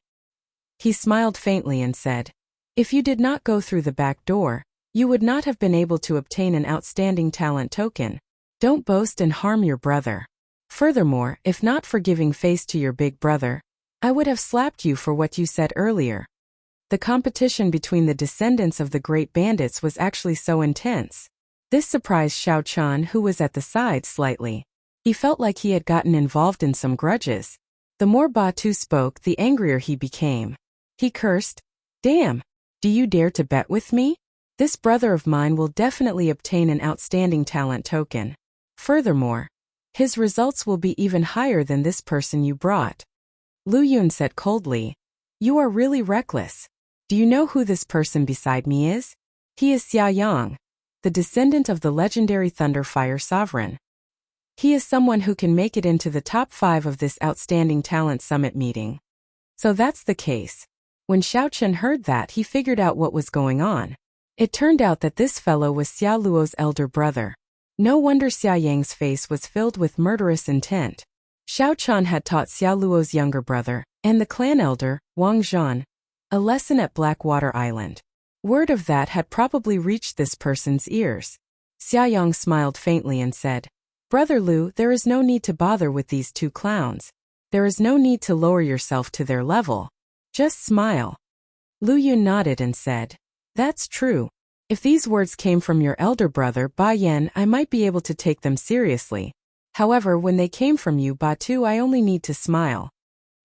He smiled faintly and said, "If you did not go through the back door, you would not have been able to obtain an outstanding talent token. Don't boast and harm your brother. Furthermore, if not for giving face to your big brother, I would have slapped you for what you said earlier." The competition between the descendants of the great bandits was actually so intense. This surprised Xiao Chen, who was at the side slightly. He felt like he had gotten involved in some grudges. The more Batu spoke, the angrier he became. He cursed, "Damn! Do you dare to bet with me? This brother of mine will definitely obtain an outstanding talent token. Furthermore, his results will be even higher than this person you brought." Lu Yun said coldly, "You are really reckless. Do you know who this person beside me is? He is Xia Yang, the descendant of the legendary Thunderfire Sovereign. He is someone who can make it into the top 5 of this Outstanding Talent Summit meeting." So that's the case. When Xiao Chen heard that, he figured out what was going on. It turned out that this fellow was Xia Luo's elder brother. No wonder Xia Yang's face was filled with murderous intent. Xiao Chen had taught Xia Luo's younger brother, and the clan elder, Wang Zhan, a lesson at Blackwater Island. Word of that had probably reached this person's ears. Xia Yang smiled faintly and said, "Brother Lu, there is no need to bother with these two clowns. There is no need to lower yourself to their level. Just smile." Lu Yun nodded and said, "That's true. If these words came from your elder brother, Ba Yan, I might be able to take them seriously. However, when they came from you, Batu, I only need to smile."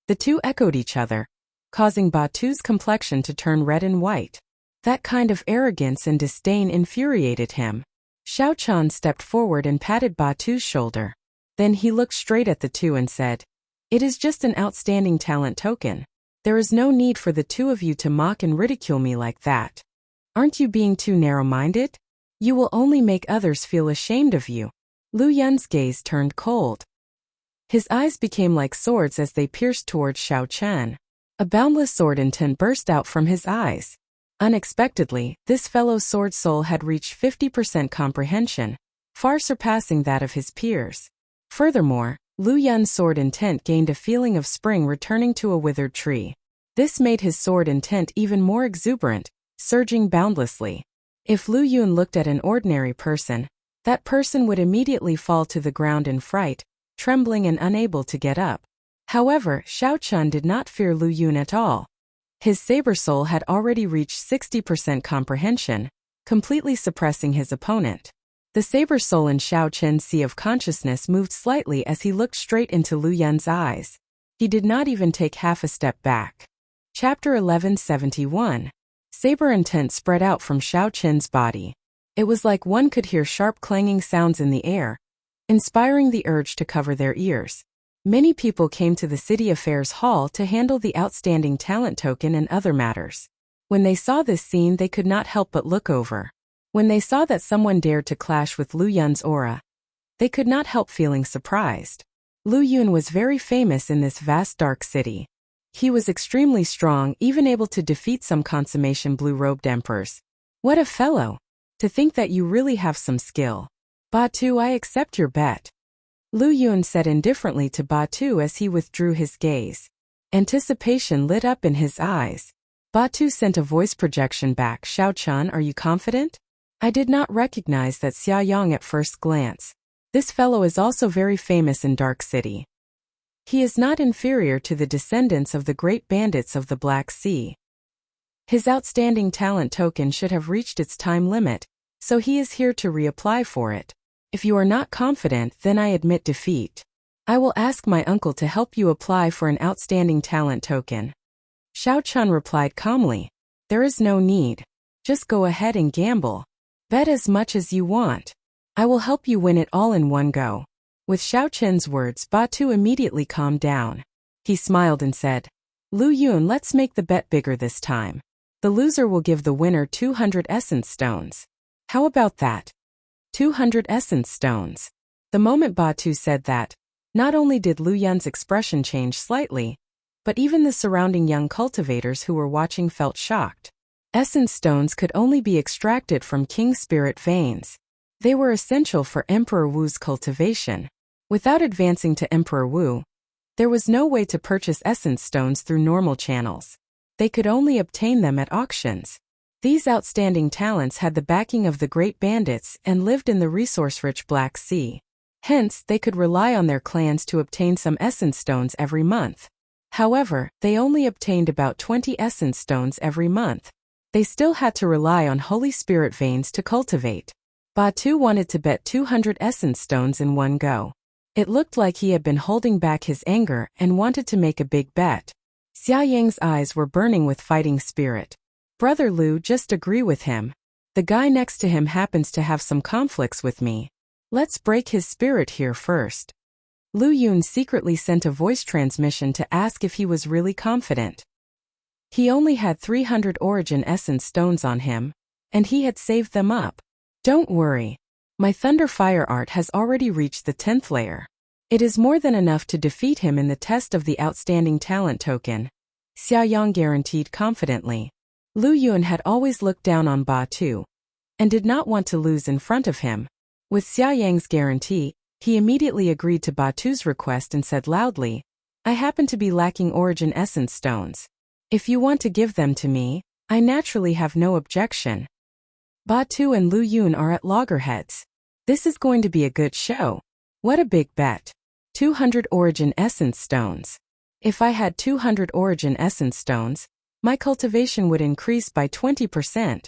The two echoed each other, causing Batu's complexion to turn red and white. That kind of arrogance and disdain infuriated him. Xiao Chen stepped forward and patted Batu's shoulder. Then he looked straight at the two and said, "It is just an outstanding talent token. There is no need for the two of you to mock and ridicule me like that. Aren't you being too narrow-minded? You will only make others feel ashamed of you." Lu Yun's gaze turned cold. His eyes became like swords as they pierced towards Xiao Chen. A boundless sword intent burst out from his eyes. Unexpectedly, this fellow's sword soul had reached 50% comprehension, far surpassing that of his peers. Furthermore, Lu Yun's sword intent gained a feeling of spring returning to a withered tree. This made his sword intent even more exuberant, surging boundlessly. If Lu Yun looked at an ordinary person, that person would immediately fall to the ground in fright, trembling and unable to get up. However, Xiao Chen did not fear Lu Yun at all. His saber soul had already reached 60% comprehension, completely suppressing his opponent. The saber soul in Xiao Chen's sea of consciousness moved slightly as he looked straight into Lu Yun's eyes. He did not even take half a step back. Chapter 1171. Saber intent spread out from Xiao Chen's body. It was like one could hear sharp clanging sounds in the air. inspiring the urge to cover their ears. Many people came to the City Affairs Hall to handle the outstanding talent token and other matters. When they saw this scene, they could not help but look over. When they saw that someone dared to clash with Lu Yun's aura, they could not help feeling surprised. Lu Yun was very famous in this vast dark city. He was extremely strong, even able to defeat some consummation blue-robed emperors. What a fellow! To think that you really have some skill. Batu, I accept your bet. Lu Yun said indifferently to Batu as he withdrew his gaze. Anticipation lit up in his eyes. Batu sent a voice projection back. Xiao-chan, are you confident? I did not recognize that Xia Yang at first glance. This fellow is also very famous in Dark City. He is not inferior to the descendants of the great bandits of the Black Sea. His outstanding talent token should have reached its time limit, so he is here to reapply for it. If you are not confident, then I admit defeat. I will ask my uncle to help you apply for an outstanding talent token. Xiao-chan replied calmly. There is no need. Just go ahead and gamble. Bet as much as you want. I will help you win it all in one go. With Xiao-chan's words, Batu immediately calmed down. He smiled and said, Lu Yun, let's make the bet bigger this time. The loser will give the winner 200 essence stones. How about that? 200 essence stones. The moment Batu said that, not only did Lu Yun's expression change slightly, but even the surrounding young cultivators who were watching felt shocked. Essence stones could only be extracted from King Spirit veins. They were essential for Emperor Wu's cultivation. Without advancing to Emperor Wu, there was no way to purchase essence stones through normal channels. They could only obtain them at auctions. These outstanding talents had the backing of the great bandits and lived in the resource-rich Black Sea. Hence, they could rely on their clans to obtain some essence stones every month. However, they only obtained about 20 essence stones every month. They still had to rely on Holy Spirit veins to cultivate. Batu wanted to bet 200 essence stones in one go. It looked like he had been holding back his anger and wanted to make a big bet. Xia Yang's eyes were burning with fighting spirit. Brother Lu, just agree with him. The guy next to him happens to have some conflicts with me. Let's break his spirit here first. Lu Yun secretly sent a voice transmission to ask if he was really confident. He only had 300 origin essence stones on him, and he had saved them up. Don't worry. My Thunder Fire art has already reached the 10th layer. It is more than enough to defeat him in the test of the outstanding talent token. Xia Yang guaranteed confidently. Lu Yun had always looked down on Batu, and did not want to lose in front of him. With Xia Yang's guarantee, he immediately agreed to Batu's request and said loudly, I happen to be lacking origin essence stones. If you want to give them to me, I naturally have no objection. Batu and Lu Yun are at loggerheads. This is going to be a good show. What a big bet. 200 origin essence stones. If I had 200 origin essence stones, my cultivation would increase by 20%.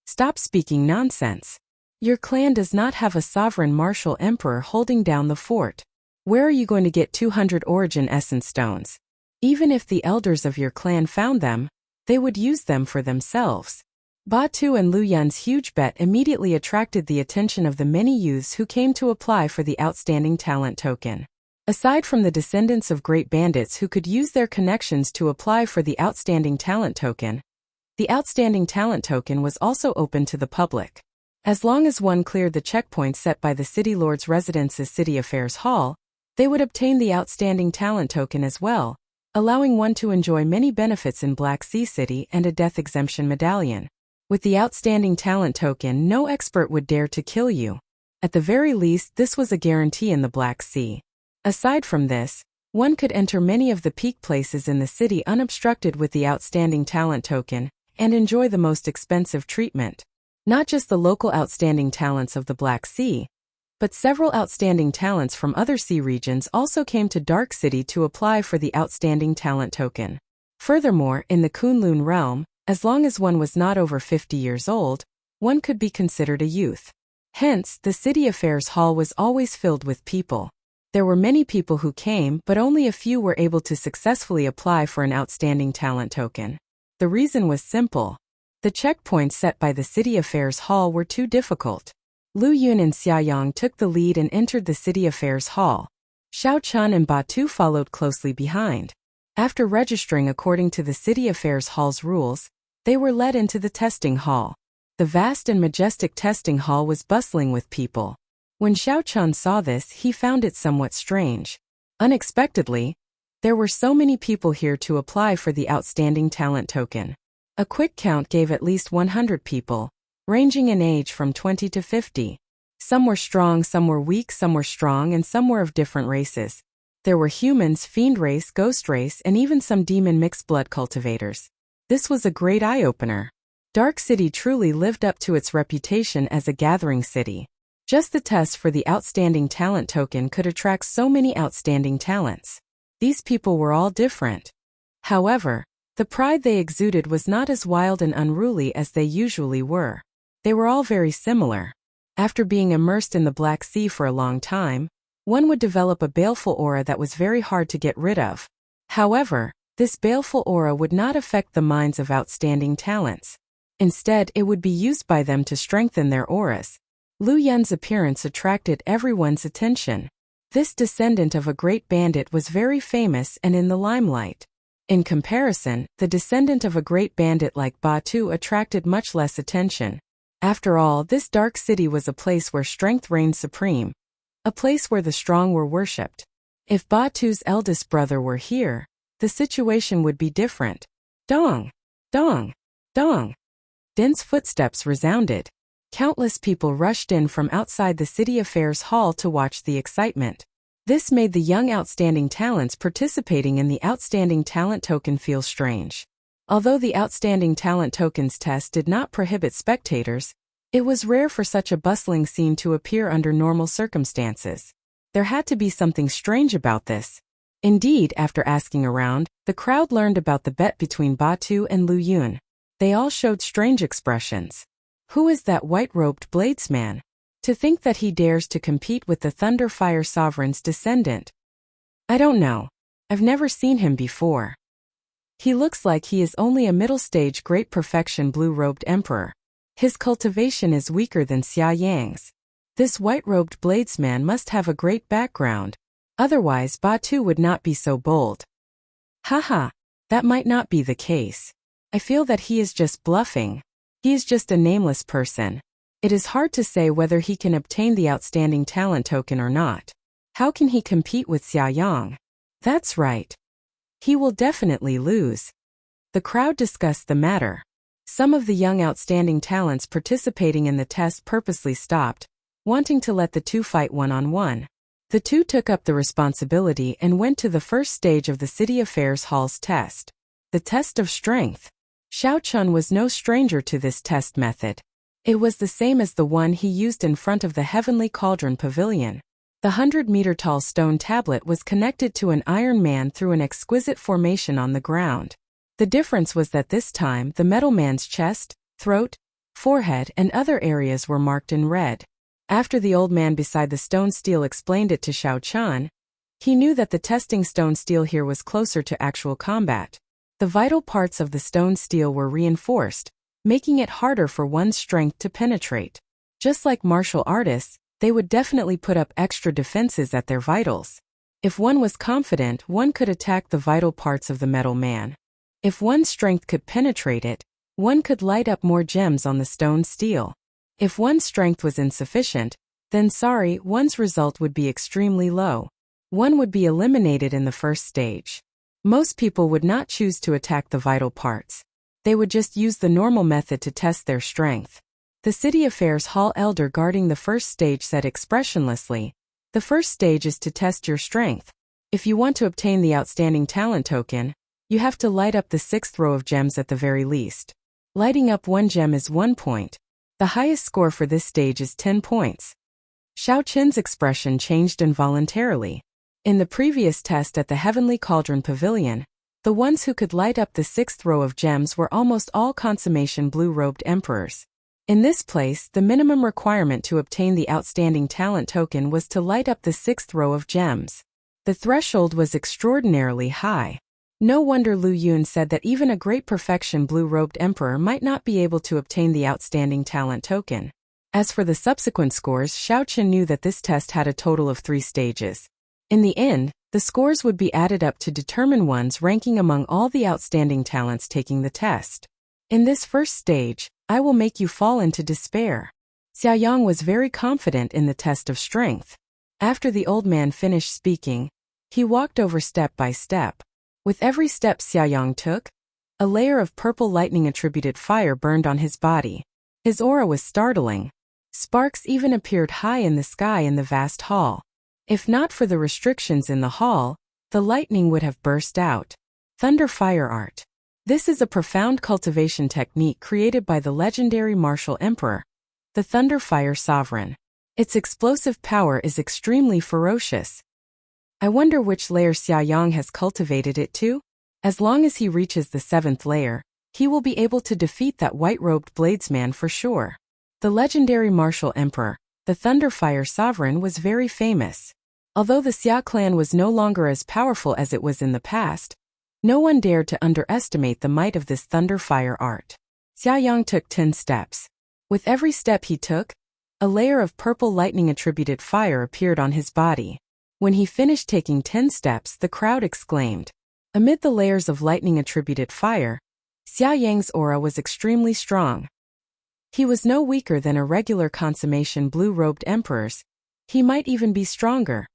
Stop speaking nonsense. Your clan does not have a sovereign martial emperor holding down the fort. Where are you going to get 200 origin essence stones? Even if the elders of your clan found them, they would use them for themselves. Batu and Lu Yun's huge bet immediately attracted the attention of the many youths who came to apply for the outstanding talent token. Aside from the descendants of great bandits who could use their connections to apply for the outstanding talent token, the outstanding talent token was also open to the public. As long as one cleared the checkpoints set by the City Lord's Residence's City Affairs Hall, they would obtain the outstanding talent token as well, allowing one to enjoy many benefits in Black Sea City and a death exemption medallion. With the outstanding talent token, no expert would dare to kill you. At the very least, this was a guarantee in the Black Sea. Aside from this, one could enter many of the peak places in the city unobstructed with the outstanding talent token, and enjoy the most expensive treatment. Not just the local outstanding talents of the Black Sea, but several outstanding talents from other sea regions also came to Dark City to apply for the outstanding talent token. Furthermore, in the Kunlun realm, as long as one was not over 50 years old, one could be considered a youth. Hence, the City Affairs Hall was always filled with people. There were many people who came, but only a few were able to successfully apply for an outstanding talent token. The reason was simple. The checkpoints set by the City Affairs Hall were too difficult. Lu Yun and Xiaoyang took the lead and entered the city affairs hall. Xiao Chun and Ba Tu followed closely behind. After registering according to the city affairs hall's rules, they were led into the testing hall. The vast and majestic testing hall was bustling with people. When Xiao Chun saw this, he found it somewhat strange. Unexpectedly, there were so many people here to apply for the outstanding talent token. A quick count gave at least 100 people, ranging in age from 20 to 50. Some were strong, some were weak, some were strong, and some were of different races. There were humans, fiend race, ghost race, and even some demon mixed blood cultivators. This was a great eye-opener. Dark City truly lived up to its reputation as a gathering city. Just the test for the outstanding talent token could attract so many outstanding talents. These people were all different. However, the pride they exuded was not as wild and unruly as they usually were. They were all very similar. After being immersed in the Black Sea for a long time, one would develop a baleful aura that was very hard to get rid of. However, this baleful aura would not affect the minds of outstanding talents. Instead, it would be used by them to strengthen their auras. Lu Yun's appearance attracted everyone's attention. This descendant of a great bandit was very famous and in the limelight. In comparison, the descendant of a great bandit like Ba Tu attracted much less attention. After all, this dark city was a place where strength reigned supreme. A place where the strong were worshipped. If Ba Tu's eldest brother were here, the situation would be different. Dong! Dong! Dong! Dense footsteps resounded. Countless people rushed in from outside the city affairs hall to watch the excitement. This made the young outstanding talents participating in the outstanding talent token feel strange. Although the outstanding talent tokens test did not prohibit spectators, it was rare for such a bustling scene to appear under normal circumstances. There had to be something strange about this. Indeed, after asking around, the crowd learned about the bet between Ba Tu and Lu Yun. They all showed strange expressions. Who is that white-robed bladesman? To think that he dares to compete with the Thunder Fire Sovereign's descendant. I don't know. I've never seen him before. He looks like he is only a middle-stage great perfection blue-robed emperor. His cultivation is weaker than Xia Yang's. This white-robed bladesman must have a great background. Otherwise Ba Tu would not be so bold. Haha, that might not be the case. I feel that he is just bluffing. He is just a nameless person. It is hard to say whether he can obtain the outstanding talent token or not. How can he compete with Xia Yang? That's right. He will definitely lose. The crowd discussed the matter. Some of the young outstanding talents participating in the test purposely stopped, wanting to let the two fight one-on-one. The two took up the responsibility and went to the first stage of the City Affairs Hall's test. The test of strength. Xiao Chun was no stranger to this test method. It was the same as the one he used in front of the Heavenly Cauldron Pavilion. The 100-meter-tall stone tablet was connected to an Iron Man through an exquisite formation on the ground. The difference was that this time the metal man's chest, throat, forehead, and other areas were marked in red. After the old man beside the stone steel explained it to Xiao Chun, he knew that the testing stone steel here was closer to actual combat. The vital parts of the stone steel were reinforced, making it harder for one's strength to penetrate. Just like martial artists, they would definitely put up extra defenses at their vitals. If one was confident, one could attack the vital parts of the metal man. If one's strength could penetrate it, one could light up more gems on the stone steel. If one's strength was insufficient, then one's result would be extremely low. One would be eliminated in the first stage. Most people would not choose to attack the vital parts. They would just use the normal method to test their strength. The City Affairs Hall elder guarding the first stage said expressionlessly, "The first stage is to test your strength. If you want to obtain the outstanding talent token, you have to light up the 6th row of gems at the very least. Lighting up one gem is 1 point. The highest score for this stage is 10 points. Xiao Chen's expression changed involuntarily. In the previous test at the Heavenly Cauldron Pavilion, the ones who could light up the 6th row of gems were almost all consummation blue-robed emperors. In this place, the minimum requirement to obtain the outstanding talent token was to light up the 6th row of gems. The threshold was extraordinarily high. No wonder Lu Yun said that even a great perfection blue-robed emperor might not be able to obtain the outstanding talent token. As for the subsequent scores, Xiao Chen knew that this test had a total of 3 stages. In the end, the scores would be added up to determine one's ranking among all the outstanding talents taking the test. In this first stage, I will make you fall into despair. Xiaoyang was very confident in the test of strength. After the old man finished speaking, he walked over step by step. With every step Xiaoyang took, a layer of purple lightning-attributed fire burned on his body. His aura was startling. Sparks even appeared high in the sky in the vast hall. If not for the restrictions in the hall, the lightning would have burst out. Thunder Fire Art. This is a profound cultivation technique created by the legendary martial emperor, the Thunder Fire Sovereign. Its explosive power is extremely ferocious. I wonder which layer Xiaoyang has cultivated it to? As long as he reaches the 7th layer, he will be able to defeat that white-robed bladesman for sure. The legendary martial emperor, the Thunder Fire Sovereign, was very famous. Although the Xia clan was no longer as powerful as it was in the past, no one dared to underestimate the might of this Thunder Fire art. Xiaoyang took 10 steps. With every step he took, a layer of purple lightning-attributed fire appeared on his body. When he finished taking 10 steps, the crowd exclaimed. Amid the layers of lightning-attributed fire, Xiaoyang's aura was extremely strong. He was no weaker than a regular consummation blue-robed emperors. He might even be stronger.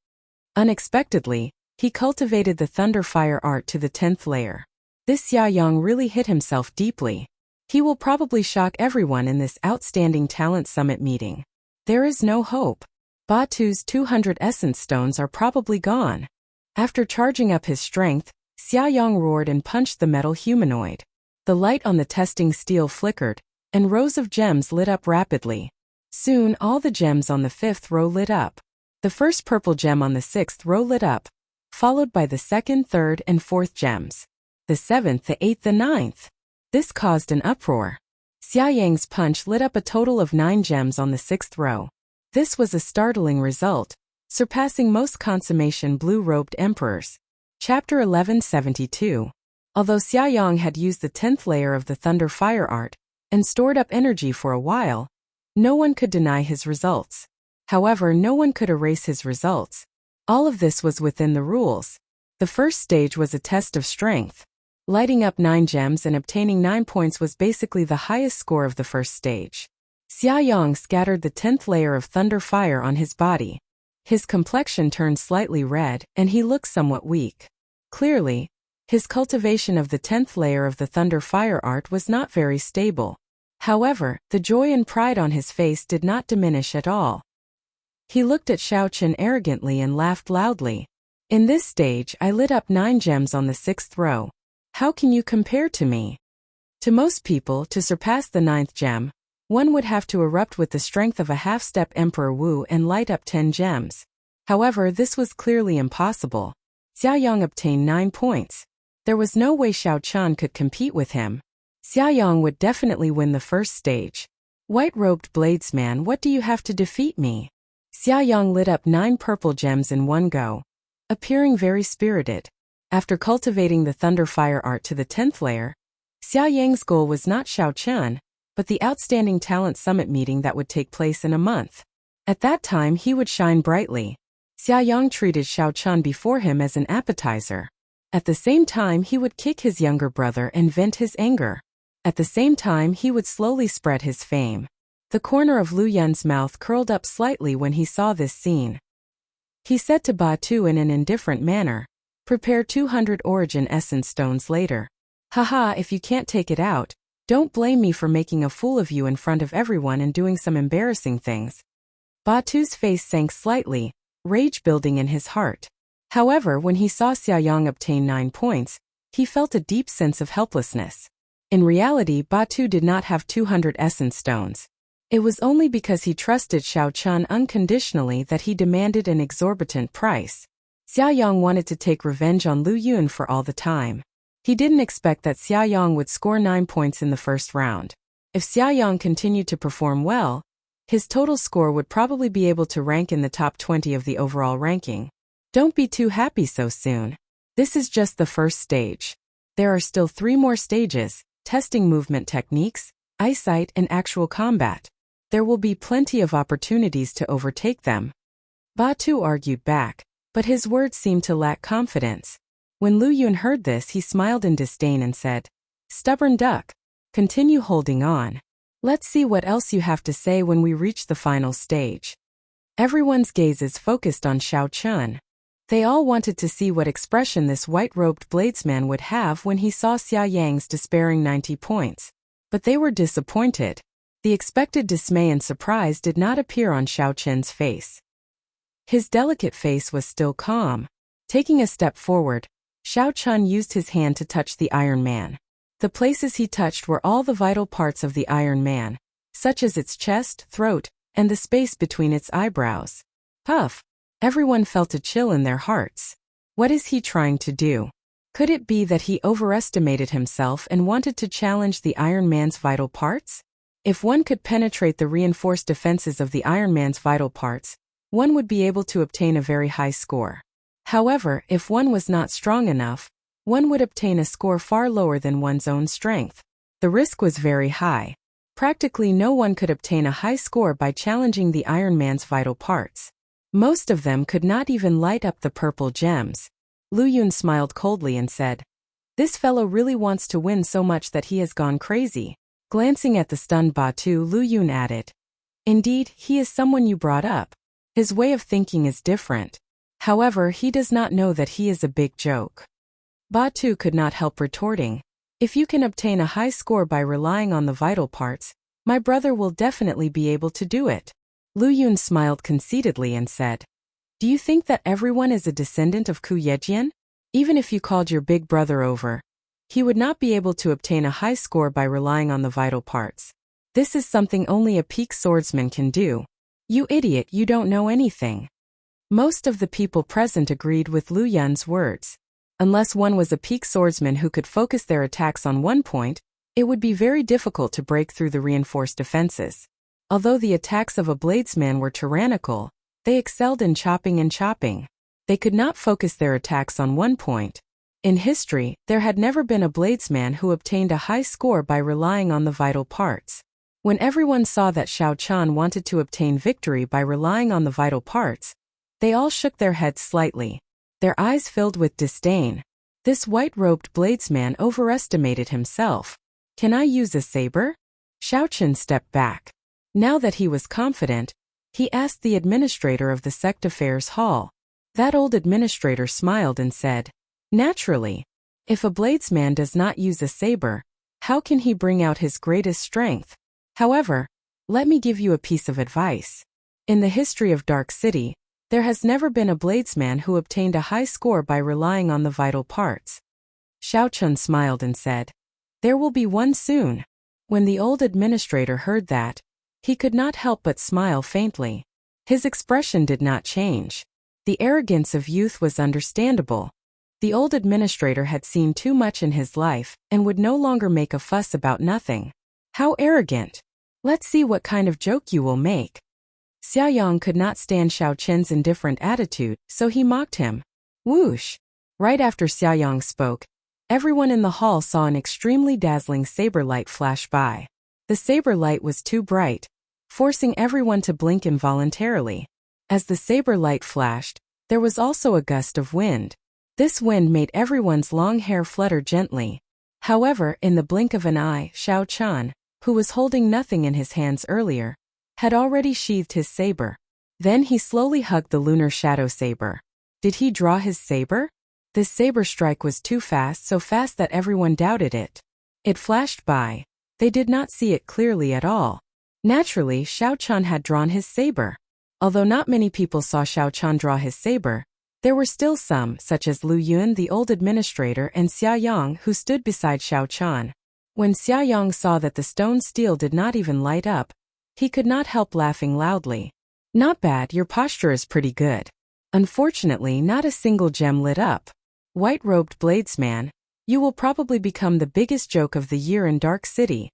Unexpectedly, he cultivated the Thunder Fire art to the 10th layer. This Xiaoyang really hit himself deeply. He will probably shock everyone in this outstanding talent summit meeting. There is no hope. Batu's 200 essence stones are probably gone. After charging up his strength, Xiaoyang roared and punched the metal humanoid. The light on the testing steel flickered, and rows of gems lit up rapidly. Soon all the gems on the 5th row lit up. The first purple gem on the 6th row lit up, followed by the 2nd, 3rd, and 4th gems. The 7th, the 8th, the 9th. This caused an uproar. Xiaoyang's punch lit up a total of 9 gems on the 6th row. This was a startling result, surpassing most consummation blue-robed emperors. Chapter 1172. Although Xiaoyang had used the 10th layer of the Thunder Fire art and stored up energy for a while, no one could deny his results. However, no one could erase his results. All of this was within the rules. The first stage was a test of strength. Lighting up 9 gems and obtaining 9 points was basically the highest score of the first stage. Xiaoyang scattered the 10th layer of Thunder Fire on his body. His complexion turned slightly red, and he looked somewhat weak. Clearly, his cultivation of the 10th layer of the Thunder Fire art was not very stable. However, the joy and pride on his face did not diminish at all. He looked at Xiao Chen arrogantly and laughed loudly. In this stage, I lit up 9 gems on the 6th row. How can you compare to me? To most people, to surpass the 9th gem, one would have to erupt with the strength of a half-step Emperor Wu and light up 10 gems. However, this was clearly impossible. Xiaoyang obtained 9 points. There was no way Xiao Chen could compete with him. Xiaoyang would definitely win the first stage. White-robed bladesman, what do you have to defeat me? Xiaoyang lit up 9 purple gems in one go, appearing very spirited. After cultivating the Thunder Fire art to the 10th layer, Xiaoyang's goal was not Xiao Chen, but the outstanding talent summit meeting that would take place in a month. At that time he would shine brightly. Xiaoyang treated Xiao Chen before him as an appetizer. At the same time he would kick his younger brother and vent his anger. At the same time he would slowly spread his fame. The corner of Lu Yun's mouth curled up slightly when he saw this scene. He said to Batu in an indifferent manner, "Prepare 200 origin essence stones later. Haha, if you can't take it out, don't blame me for making a fool of you in front of everyone and doing some embarrassing things." Batu's face sank slightly, rage building in his heart. However, when he saw Xiaoyang obtain 9 points, he felt a deep sense of helplessness. In reality, Batu did not have 200 essence stones. It was only because he trusted Xiao Chen unconditionally that he demanded an exorbitant price. Xiaoyang wanted to take revenge on Lu Yun for all the time. He didn't expect that Xiaoyang would score 9 points in the first round. If Xiaoyang continued to perform well, his total score would probably be able to rank in the top 20 of the overall ranking. Don't be too happy so soon. This is just the first stage. There are still 3 more stages: testing movement techniques, eyesight, and actual combat. There will be plenty of opportunities to overtake them. Batu argued back, but his words seemed to lack confidence. When Lu Yun heard this, he smiled in disdain and said, "Stubborn duck. Continue holding on. Let's see what else you have to say when we reach the final stage." Everyone's gazes focused on Xiao Chun. They all wanted to see what expression this white-robed bladesman would have when he saw Xia Yang's despairing 90 points. But they were disappointed. The expected dismay and surprise did not appear on Xiao Chun's face. His delicate face was still calm. Taking a step forward, Xiao Chun used his hand to touch the Iron Man. The places he touched were all the vital parts of the Iron Man, such as its chest, throat, and the space between its eyebrows. Puff! Everyone felt a chill in their hearts. What is he trying to do? Could it be that he overestimated himself and wanted to challenge the Iron Man's vital parts? If one could penetrate the reinforced defenses of the Iron Man's vital parts, one would be able to obtain a very high score. However, if one was not strong enough, one would obtain a score far lower than one's own strength. The risk was very high. Practically no one could obtain a high score by challenging the Iron Man's vital parts. Most of them could not even light up the purple gems. Lu Yun smiled coldly and said, "This fellow really wants to win so much that he has gone crazy." Glancing at the stunned Batu, Lu Yun added, "Indeed, he is someone you brought up. His way of thinking is different. However, he does not know that he is a big joke." Batu could not help retorting, "If you can obtain a high score by relying on the vital parts, my brother will definitely be able to do it." Lu Yun smiled conceitedly and said, "Do you think that everyone is a descendant of Ku Yejian? Even if you called your big brother over, he would not be able to obtain a high score by relying on the vital parts. This is something only a peak swordsman can do. You idiot, you don't know anything." Most of the people present agreed with Lu Yun's words. Unless one was a peak swordsman who could focus their attacks on one point, it would be very difficult to break through the reinforced defenses. Although the attacks of a bladesman were tyrannical, they excelled in chopping and chopping. They could not focus their attacks on one point. In history, there had never been a bladesman who obtained a high score by relying on the vital parts. When everyone saw that Xiao Chun wanted to obtain victory by relying on the vital parts, they all shook their heads slightly. Their eyes filled with disdain. This white-robed bladesman overestimated himself. "Can I use a saber?" Xiao Chun stepped back. Now that he was confident, he asked the administrator of the sect affairs hall. That old administrator smiled and said, "Naturally. If a bladesman does not use a saber, how can he bring out his greatest strength? However, let me give you a piece of advice. In the history of Dark City, there has never been a bladesman who obtained a high score by relying on the vital parts." Xiao Chun smiled and said, "There will be one soon." When the old administrator heard that, he could not help but smile faintly. His expression did not change. The arrogance of youth was understandable. The old administrator had seen too much in his life and would no longer make a fuss about nothing. How arrogant! Let's see what kind of joke you will make. Xia Yang could not stand Xiao Chun's indifferent attitude, so he mocked him. Whoosh! Right after Xia Yang spoke, everyone in the hall saw an extremely dazzling saber light flash by. The saber light was too bright, forcing everyone to blink involuntarily. As the saber light flashed, there was also a gust of wind. This wind made everyone's long hair flutter gently. However, in the blink of an eye, Xiao Chun, who was holding nothing in his hands earlier, had already sheathed his saber. Then he slowly hugged the lunar shadow saber. Did he draw his saber? This saber strike was too fast, so fast that everyone doubted it. It flashed by. They did not see it clearly at all. Naturally, Xiao Chun had drawn his saber. Although not many people saw Xiao Chun draw his saber, there were still some, such as Lu Yun, the old administrator, and Xia Yang, who stood beside Xiao Chun. When Xia Yang saw that the stone steel did not even light up, he could not help laughing loudly. "Not bad, your posture is pretty good." Unfortunately, not a single gem lit up. White-robed bladesman, you will probably become the biggest joke of the year in Dark City.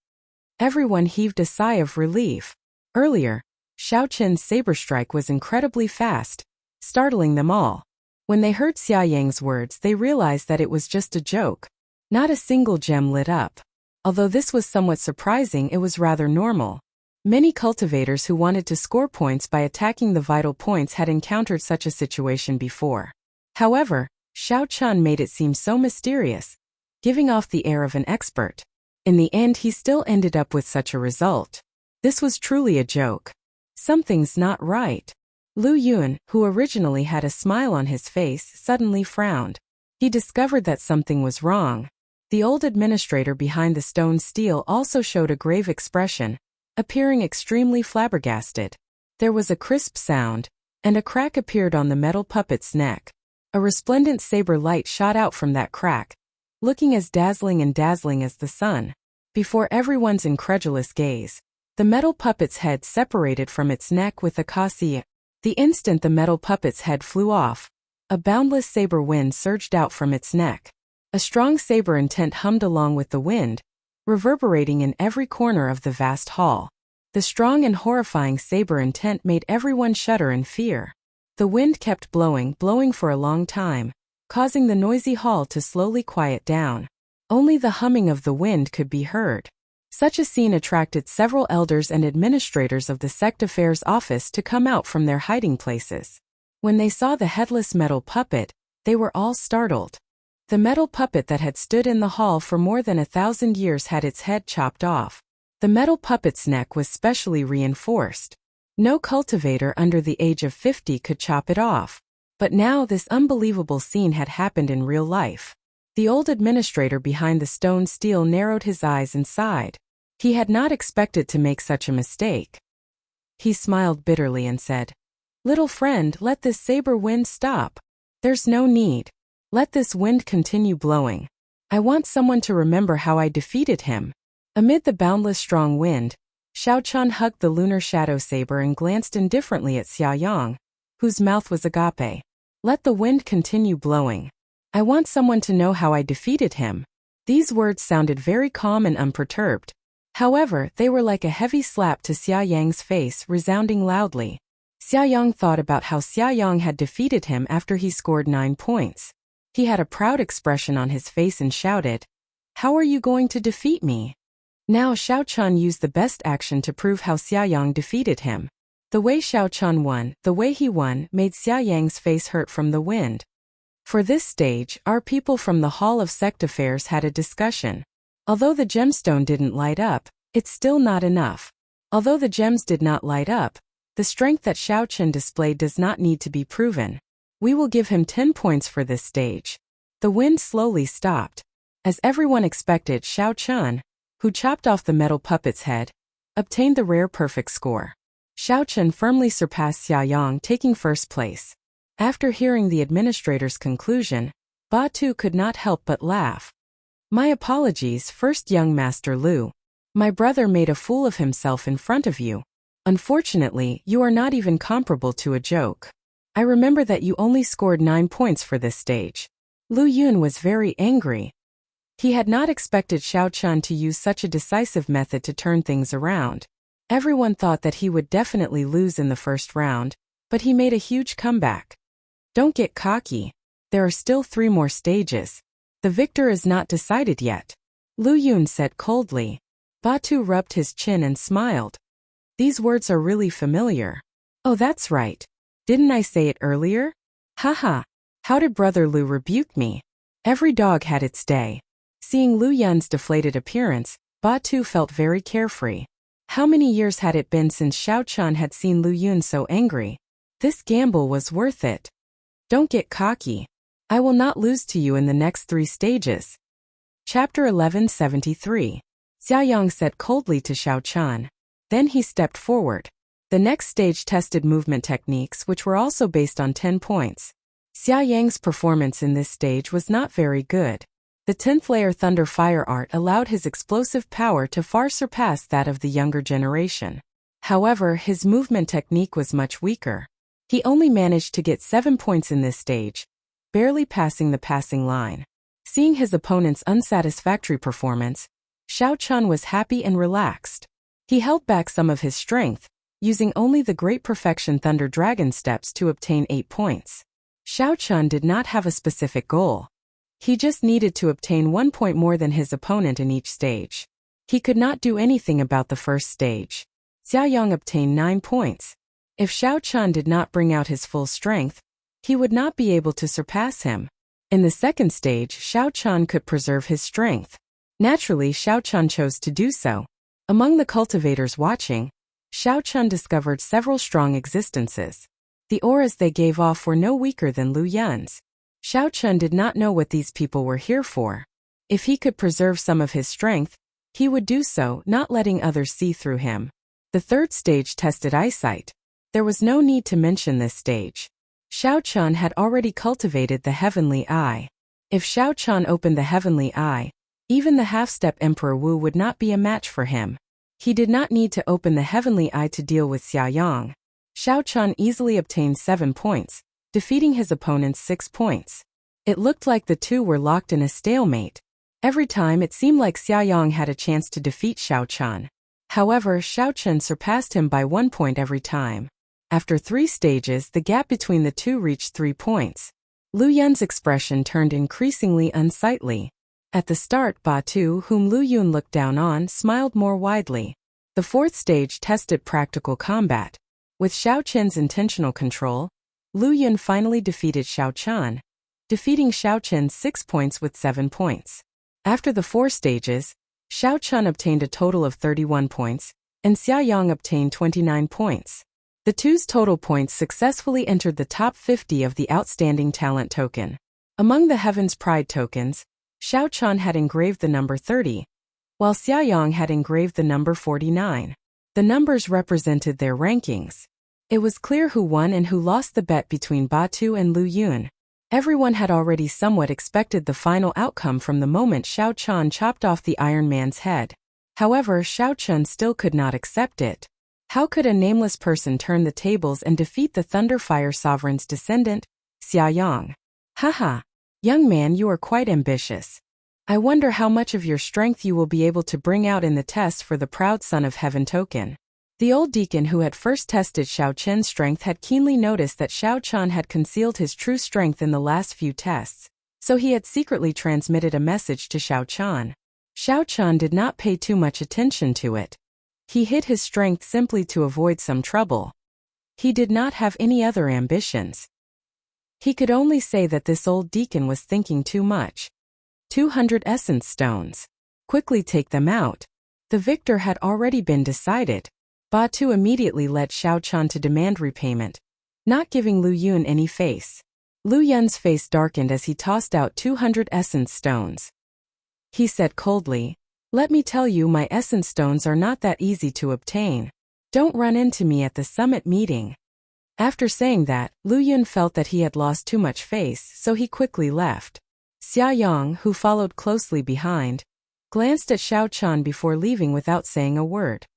Everyone heaved a sigh of relief. Earlier, Xiao Chun's saber strike was incredibly fast, startling them all. When they heard Xia Yang's words, they realized that it was just a joke. Not a single gem lit up. Although this was somewhat surprising, it was rather normal. Many cultivators who wanted to score points by attacking the vital points had encountered such a situation before. However, Xiao Chun made it seem so mysterious, giving off the air of an expert. In the end, he still ended up with such a result. This was truly a joke. Something's not right. Lu Yun, who originally had a smile on his face, suddenly frowned. He discovered that something was wrong. The old administrator behind the stone stele also showed a grave expression, appearing extremely flabbergasted. There was a crisp sound, and a crack appeared on the metal puppet's neck. A resplendent saber light shot out from that crack, looking as dazzling as the sun. Before everyone's incredulous gaze, the metal puppet's head separated from its neck with a cassia. The instant the metal puppet's head flew off, a boundless saber wind surged out from its neck. A strong saber intent hummed along with the wind, reverberating in every corner of the vast hall. The strong and horrifying saber intent made everyone shudder in fear. The wind kept blowing for a long time, causing the noisy hall to slowly quiet down. Only the humming of the wind could be heard. Such a scene attracted several elders and administrators of the sect affairs office to come out from their hiding places. When they saw the headless metal puppet, they were all startled. The metal puppet that had stood in the hall for more than 1,000 years had its head chopped off. The metal puppet's neck was specially reinforced. No cultivator under the age of 50 could chop it off. But now this unbelievable scene had happened in real life. The old administrator behind the stone stele narrowed his eyes and sighed. He had not expected to make such a mistake. He smiled bitterly and said, "Little friend, let this saber wind stop. There's no need. Let this wind continue blowing. I want someone to remember how I defeated him." Amid the boundless strong wind, Xiao Chun hugged the lunar shadow saber and glanced indifferently at Xia Yang, whose mouth was agape. "Let the wind continue blowing. I want someone to know how I defeated him." These words sounded very calm and unperturbed. However, they were like a heavy slap to Xia Yang's face, resounding loudly. Xia Yang thought about how Xia Yang had defeated him after he scored 9 points. He had a proud expression on his face and shouted, "How are you going to defeat me?" Now Xiao Chun used the best action to prove how Xia Yang defeated him. The way Xiao Chun won, the way he won, made Xia Yang's face hurt from the wind. For this stage, our people from the Hall of Sect Affairs had a discussion. Although the gemstone didn't light up, it's still not enough. Although the gems did not light up, the strength that Xiao Chun displayed does not need to be proven. We will give him 10 points for this stage. The wind slowly stopped. As everyone expected, Xiao Chun, who chopped off the metal puppet's head, obtained the rare perfect score. Xiao Chun firmly surpassed Xia Yang, taking first place. After hearing the administrator's conclusion, Ba Tu could not help but laugh. "My apologies, first young Master Lu. My brother made a fool of himself in front of you. Unfortunately, you are not even comparable to a joke. I remember that you only scored 9 points for this stage." Lu Yun was very angry. He had not expected Xiao Chun to use such a decisive method to turn things around. Everyone thought that he would definitely lose in the first round, but he made a huge comeback. "Don't get cocky. There are still 3 more stages. The victor is not decided yet," Lu Yun said coldly. Ba Tu rubbed his chin and smiled. "These words are really familiar. Oh, that's right. Didn't I say it earlier? Haha. How did Brother Lu rebuke me? Every dog had its day." Seeing Lu Yun's deflated appearance, Ba Tu felt very carefree. How many years had it been since Xiao Chun had seen Lu Yun so angry? This gamble was worth it. "Don't get cocky. I will not lose to you in the next 3 stages." Chapter 1173. Xia Yang said coldly to Xiao Chun. Then he stepped forward. The next stage tested movement techniques which were also based on 10 points. Xia Yang's performance in this stage was not very good. The 10th layer Thunder Fire art allowed his explosive power to far surpass that of the younger generation. However, his movement technique was much weaker. He only managed to get 7 points in this stage, barely passing the passing line. Seeing his opponent's unsatisfactory performance, Xiao Chun was happy and relaxed. He held back some of his strength, using only the Great Perfection Thunder Dragon steps to obtain 8 points. Xiao Chun did not have a specific goal. He just needed to obtain 1 point more than his opponent in each stage. He could not do anything about the first stage. Xiaoyang obtained 9 points. If Xiao Chun did not bring out his full strength, he would not be able to surpass him. In the second stage, Xiao Chun could preserve his strength. Naturally, Xiao Chun chose to do so. Among the cultivators watching, Xiao Chun discovered several strong existences. The auras they gave off were no weaker than Lu Yun's. Xiao Chun did not know what these people were here for. If he could preserve some of his strength, he would do so, not letting others see through him. The third stage tested eyesight. There was no need to mention this stage. Xiao Chun had already cultivated the heavenly eye. If Xiao Chun opened the heavenly eye, even the half-step Emperor Wu would not be a match for him. He did not need to open the heavenly eye to deal with Xiaoyang. Xiao Chun easily obtained 7 points, defeating his opponent's 6 points. It looked like the two were locked in a stalemate. Every time it seemed like Xiaoyang had a chance to defeat Xiao Chun. However, Xiao Chun surpassed him by 1 point every time. After 3 stages, the gap between the two reached 3 points. Lu Yun's expression turned increasingly unsightly. At the start, Ba Tu, whom Lu Yun looked down on, smiled more widely. The fourth stage tested practical combat. With Xiao Chen's intentional control, Lu Yun finally defeated Xiao Chun, defeating Xiao Chen's 6 points with 7 points. After the 4 stages, Xiao Chun obtained a total of 31 points, and Xiaoyang obtained 29 points. The two's total points successfully entered the top 50 of the Outstanding Talent token. Among the Heaven's Pride tokens, Xiao Chun had engraved the number 30, while Xiaoyang had engraved the number 49. The numbers represented their rankings. It was clear who won and who lost the bet between Ba Tu and Lu Yun. Everyone had already somewhat expected the final outcome from the moment Xiao Chun chopped off the Iron Man's head. However, Xiao Chun still could not accept it. How could a nameless person turn the tables and defeat the Thunderfire Sovereign's descendant, Xiaoyang? Haha. Young man, you are quite ambitious. I wonder how much of your strength you will be able to bring out in the test for the Proud Son of Heaven token. The old deacon who had first tested Xiao Chen's strength had keenly noticed that Xiao Chun had concealed his true strength in the last few tests, so he had secretly transmitted a message to Xiao Chun. Xiao Chun did not pay too much attention to it. He hid his strength simply to avoid some trouble. He did not have any other ambitions. He could only say that this old deacon was thinking too much. 200 essence stones. Quickly take them out. The victor had already been decided. Ba Tu immediately led Xiao Chun to demand repayment, not giving Lu Yun any face. Lu Yun's face darkened as he tossed out 200 essence stones. He said coldly, "Let me tell you, my essence stones are not that easy to obtain. Don't run into me at the summit meeting." After saying that, Lu Yun felt that he had lost too much face, so he quickly left. Xiaoyang, who followed closely behind, glanced at Xiao Chun before leaving without saying a word.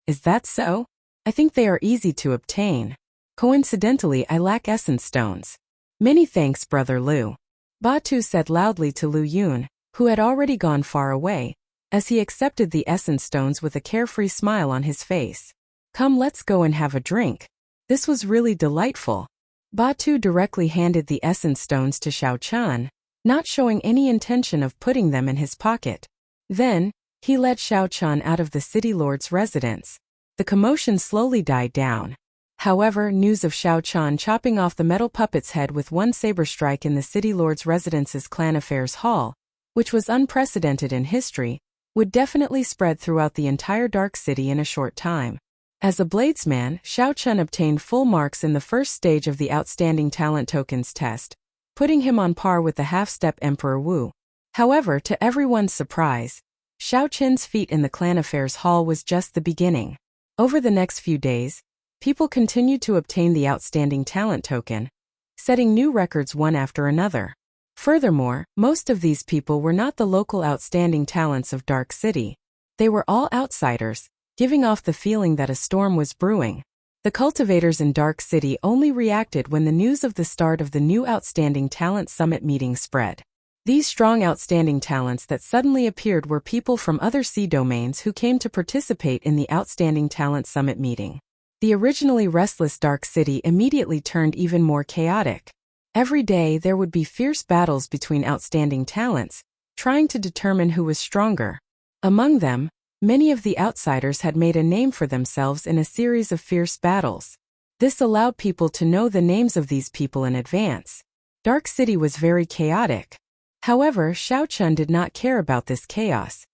"Is that so? I think they are easy to obtain. Coincidentally, I lack essence stones. Many thanks, Brother Lu." Ba Tu said loudly to Lu Yun, who had already gone far away, as he accepted the essence stones with a carefree smile on his face. "Come, let's go and have a drink. This was really delightful." Ba Tu directly handed the essence stones to Xiao Chun, not showing any intention of putting them in his pocket. Then, he led Xiao Chun out of the city lord's residence. The commotion slowly died down. However, news of Xiao Chun chopping off the metal puppet's head with one saber strike in the city lord's residence's clan affairs hall, which was unprecedented in history, would definitely spread throughout the entire Dark City in a short time. As a bladesman, Xiao Chun obtained full marks in the first stage of the Outstanding Talent Tokens test, putting him on par with the half-step Emperor Wu. However, to everyone's surprise, Xiao Chen's feat in the clan affairs hall was just the beginning. Over the next few days, people continued to obtain the Outstanding Talent token, setting new records one after another. Furthermore, most of these people were not the local outstanding talents of Dark City. They were all outsiders, giving off the feeling that a storm was brewing. The cultivators in Dark City only reacted when the news of the start of the new Outstanding Talent Summit meeting spread. These strong outstanding talents that suddenly appeared were people from other sea domains who came to participate in the Outstanding Talent Summit meeting. The originally restless Dark City immediately turned even more chaotic. Every day there would be fierce battles between outstanding talents, trying to determine who was stronger. Among them, Many of the outsiders had made a name for themselves in a series of fierce battles. This allowed people to know the names of these people in advance. Dark City was very chaotic. However, Shao Chun did not care about this chaos.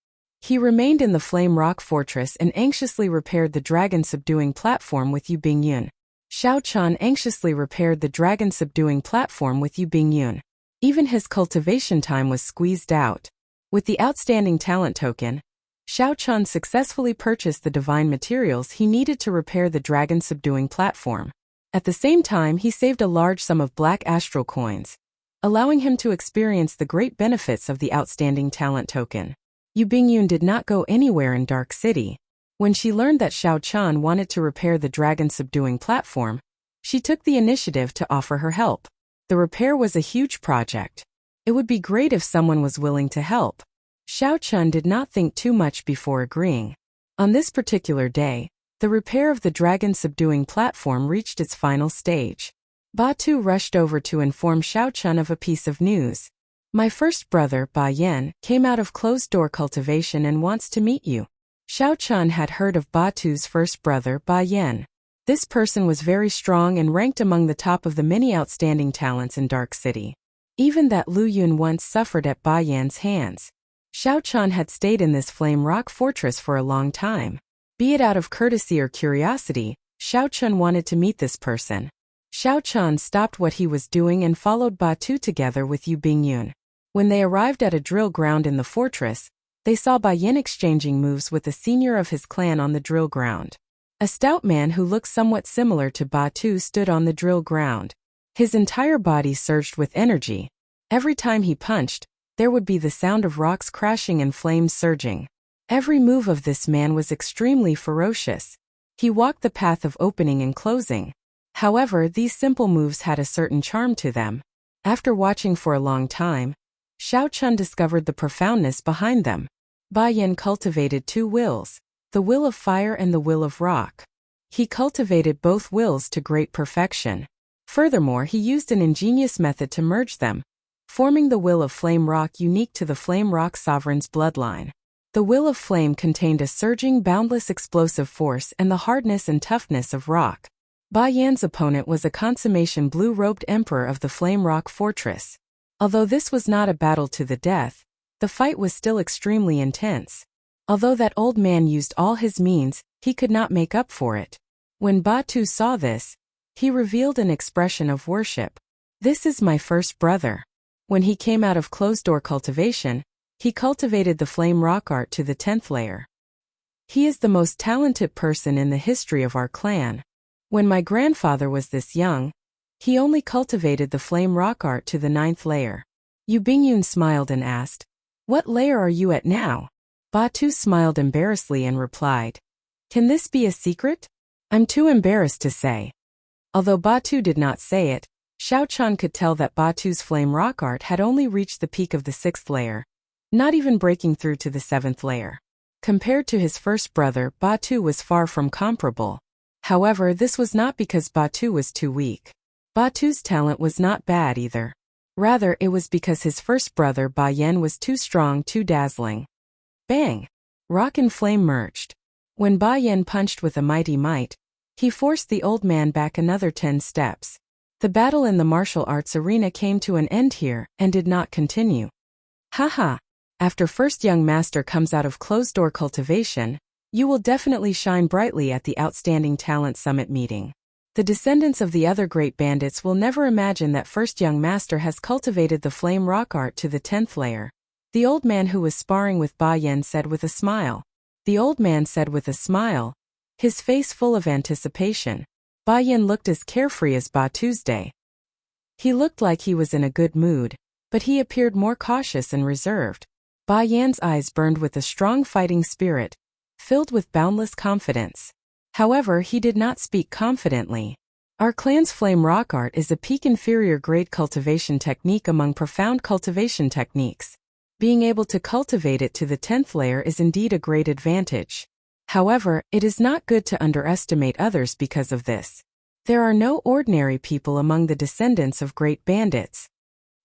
He remained in the Flame Rock Fortress and anxiously repaired the dragon-subduing platform with Yu Bingyun. Shao Chun anxiously repaired the dragon-subduing platform with Yu Bingyun. Even his cultivation time was squeezed out. With the outstanding talent token, Shao Chun successfully purchased the divine materials he needed to repair the dragon-subduing platform. At the same time, he saved a large sum of black astral coins, allowing him to experience the great benefits of the outstanding talent token. Yu Bingyun did not go anywhere in Dark City. When she learned that Shao Chun wanted to repair the dragon-subduing platform, she took the initiative to offer her help. The repair was a huge project. It would be great if someone was willing to help. Shao Chun did not think too much before agreeing. On this particular day, the repair of the dragon-subduing platform reached its final stage. Ba Tu rushed over to inform Shao Chun of a piece of news. My first brother, Ba Yan, came out of closed-door cultivation and wants to meet you. Shao Chun had heard of Ba Tu's first brother, Ba Yan. This person was very strong and ranked among the top of the many outstanding talents in Dark City. Even that Lu Yun once suffered at Ba Yan's hands. Shao Chun had stayed in this Flame Rock Fortress for a long time. Be it out of courtesy or curiosity, Shao Chun wanted to meet this person. Shao Chun stopped what he was doing and followed Ba Tu together with Yu Bingyun. When they arrived at a drill ground in the fortress, they saw Ba Yan exchanging moves with a senior of his clan on the drill ground. A stout man who looked somewhat similar to Ba Tu stood on the drill ground. His entire body surged with energy. Every time he punched, there would be the sound of rocks crashing and flames surging. Every move of this man was extremely ferocious. He walked the path of opening and closing. However, these simple moves had a certain charm to them. After watching for a long time, Shao Chun discovered the profoundness behind them. Ba Yan cultivated two wills, the will of fire and the will of rock. He cultivated both wills to great perfection. Furthermore, he used an ingenious method to merge them, forming the will of flame rock unique to the Flame Rock Sovereign's bloodline. The will of flame contained a surging, boundless explosive force and the hardness and toughness of rock. Ba Yan's opponent was a consummation blue-robed emperor of the Flame Rock Fortress. Although this was not a battle to the death, the fight was still extremely intense. Although that old man used all his means, he could not make up for it. When Ba Tu saw this, he revealed an expression of worship. This is my first brother. When he came out of closed-door cultivation, he cultivated the flame rock art to the 10th layer. He is the most talented person in the history of our clan. When my grandfather was this young, he only cultivated the flame rock art to the 9th layer. Yu Bingyun smiled and asked, "What layer are you at now?" Ba Tu smiled embarrassedly and replied, "Can this be a secret? I'm too embarrassed to say." Although Ba Tu did not say it, Shao Chun could tell that Ba Tu's flame rock art had only reached the peak of the 6th layer, not even breaking through to the 7th layer. Compared to his first brother, Ba Tu was far from comparable. However, this was not because Ba Tu was too weak. Ba Tu's talent was not bad either. Rather, it was because his first brother Ba Yan was too strong, too dazzling. Bang! Rock and flame merged. When Ba Yan punched with a mighty might, he forced the old man back another 10 steps. The battle in the martial arts arena came to an end here and did not continue. Haha! After first young master comes out of closed-door cultivation, you will definitely shine brightly at the Outstanding Talent Summit meeting. The descendants of the other great bandits will never imagine that first young master has cultivated the flame rock art to the 10th layer. The old man who was sparring with Ba Yan said with a smile. The old man said with a smile, his face full of anticipation. Ba Yan looked as carefree as Ba Tuesday. He looked like he was in a good mood, but he appeared more cautious and reserved. Ba Yan's eyes burned with a strong fighting spirit, filled with boundless confidence. However, he did not speak confidently. Our clan's flame rock art is a peak inferior grade cultivation technique among profound cultivation techniques. Being able to cultivate it to the 10th layer is indeed a great advantage. However, it is not good to underestimate others because of this. There are no ordinary people among the descendants of great bandits.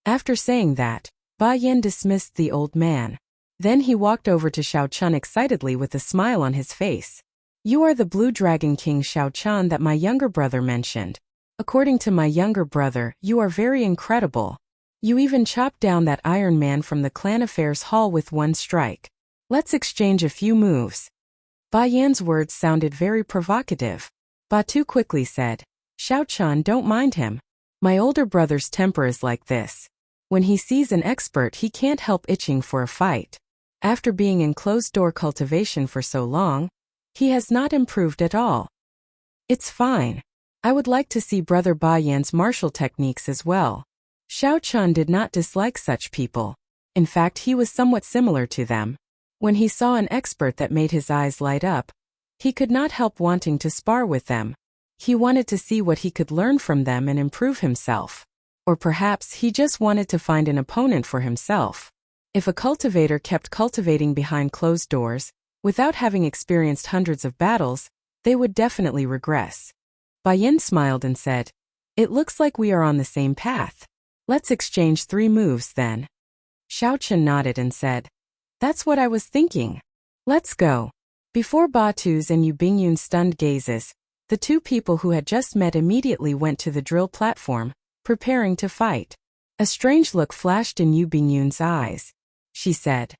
After saying that, Ba Yan dismissed the old man. Then he walked over to Xiao Chun excitedly with a smile on his face. You are the Blue Dragon King Xiao Chun that my younger brother mentioned. According to my younger brother, you are very incredible. You even chopped down that Iron Man from the Clan Affairs Hall with one strike. Let's exchange a few moves. Ba Yan's words sounded very provocative. Batu quickly said, Xiao Chun, don't mind him. My older brother's temper is like this. When he sees an expert, he can't help itching for a fight. After being in closed-door cultivation for so long, he has not improved at all. It's fine. I would like to see Brother Ba Yan's martial techniques as well. Xiao Chun did not dislike such people. In fact, he was somewhat similar to them. When he saw an expert that made his eyes light up, he could not help wanting to spar with them. He wanted to see what he could learn from them and improve himself. Or perhaps he just wanted to find an opponent for himself. If a cultivator kept cultivating behind closed doors, without having experienced hundreds of battles, they would definitely regress. Ba Yan smiled and said, It looks like we are on the same path. Let's exchange 3 moves then. Xiao Chun nodded and said, That's what I was thinking. Let's go. Before Batu's and Yu Bingyun's stunned gazes, the 2 people who had just met immediately went to the drill platform, preparing to fight. A strange look flashed in Yu Bingyun's eyes. She said,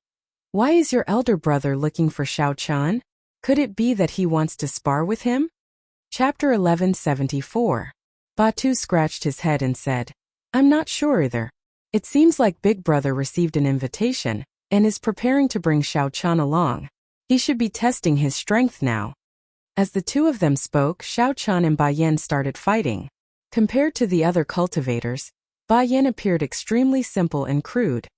Why is your elder brother looking for Xiao Chun? Could it be that he wants to spar with him? Chapter 1174. Batu scratched his head and said, I'm not sure either. It seems like Big Brother received an invitation and is preparing to bring Xiao Chun along. He should be testing his strength now. As the 2 of them spoke, Xiao Chun and Ba Yan started fighting. Compared to the other cultivators, Ba Yan appeared extremely simple and crude.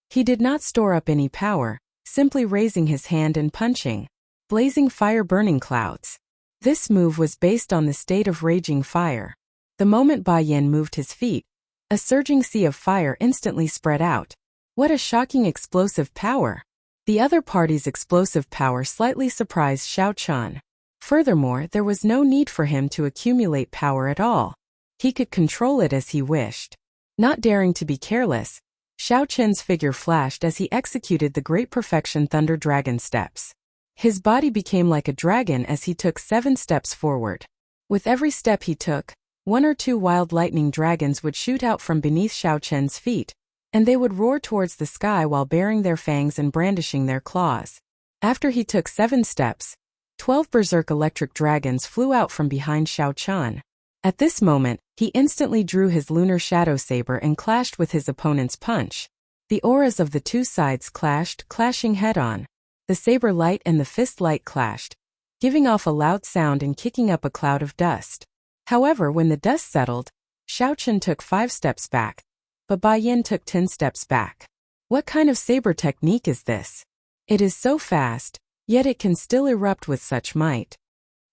He did not store up any power, simply raising his hand and punching. Blazing fire burning clouds. This move was based on the state of raging fire. The moment Ba Yan moved his feet, a surging sea of fire instantly spread out. What a shocking explosive power! The other party's explosive power slightly surprised Xiao Chun. Furthermore, there was no need for him to accumulate power at all. He could control it as he wished. Not daring to be careless, Xiao Chun's figure flashed as he executed the Great Perfection Thunder Dragon steps. His body became like a dragon as he took 7 steps forward. With every step he took, 1 or 2 wild lightning dragons would shoot out from beneath Xiao Chun's feet, and they would roar towards the sky while baring their fangs and brandishing their claws. After he took 7 steps, 12 berserk electric dragons flew out from behind Xiao Chun. At this moment, he instantly drew his lunar shadow saber and clashed with his opponent's punch. The auras of the 2 sides clashed, clashing head-on. The saber light and the fist light clashed, giving off a loud sound and kicking up a cloud of dust. However, when the dust settled, Xiao Chun took 5 steps back, but Ba Yan took 10 steps back. What kind of saber technique is this? It is so fast, yet it can still erupt with such might.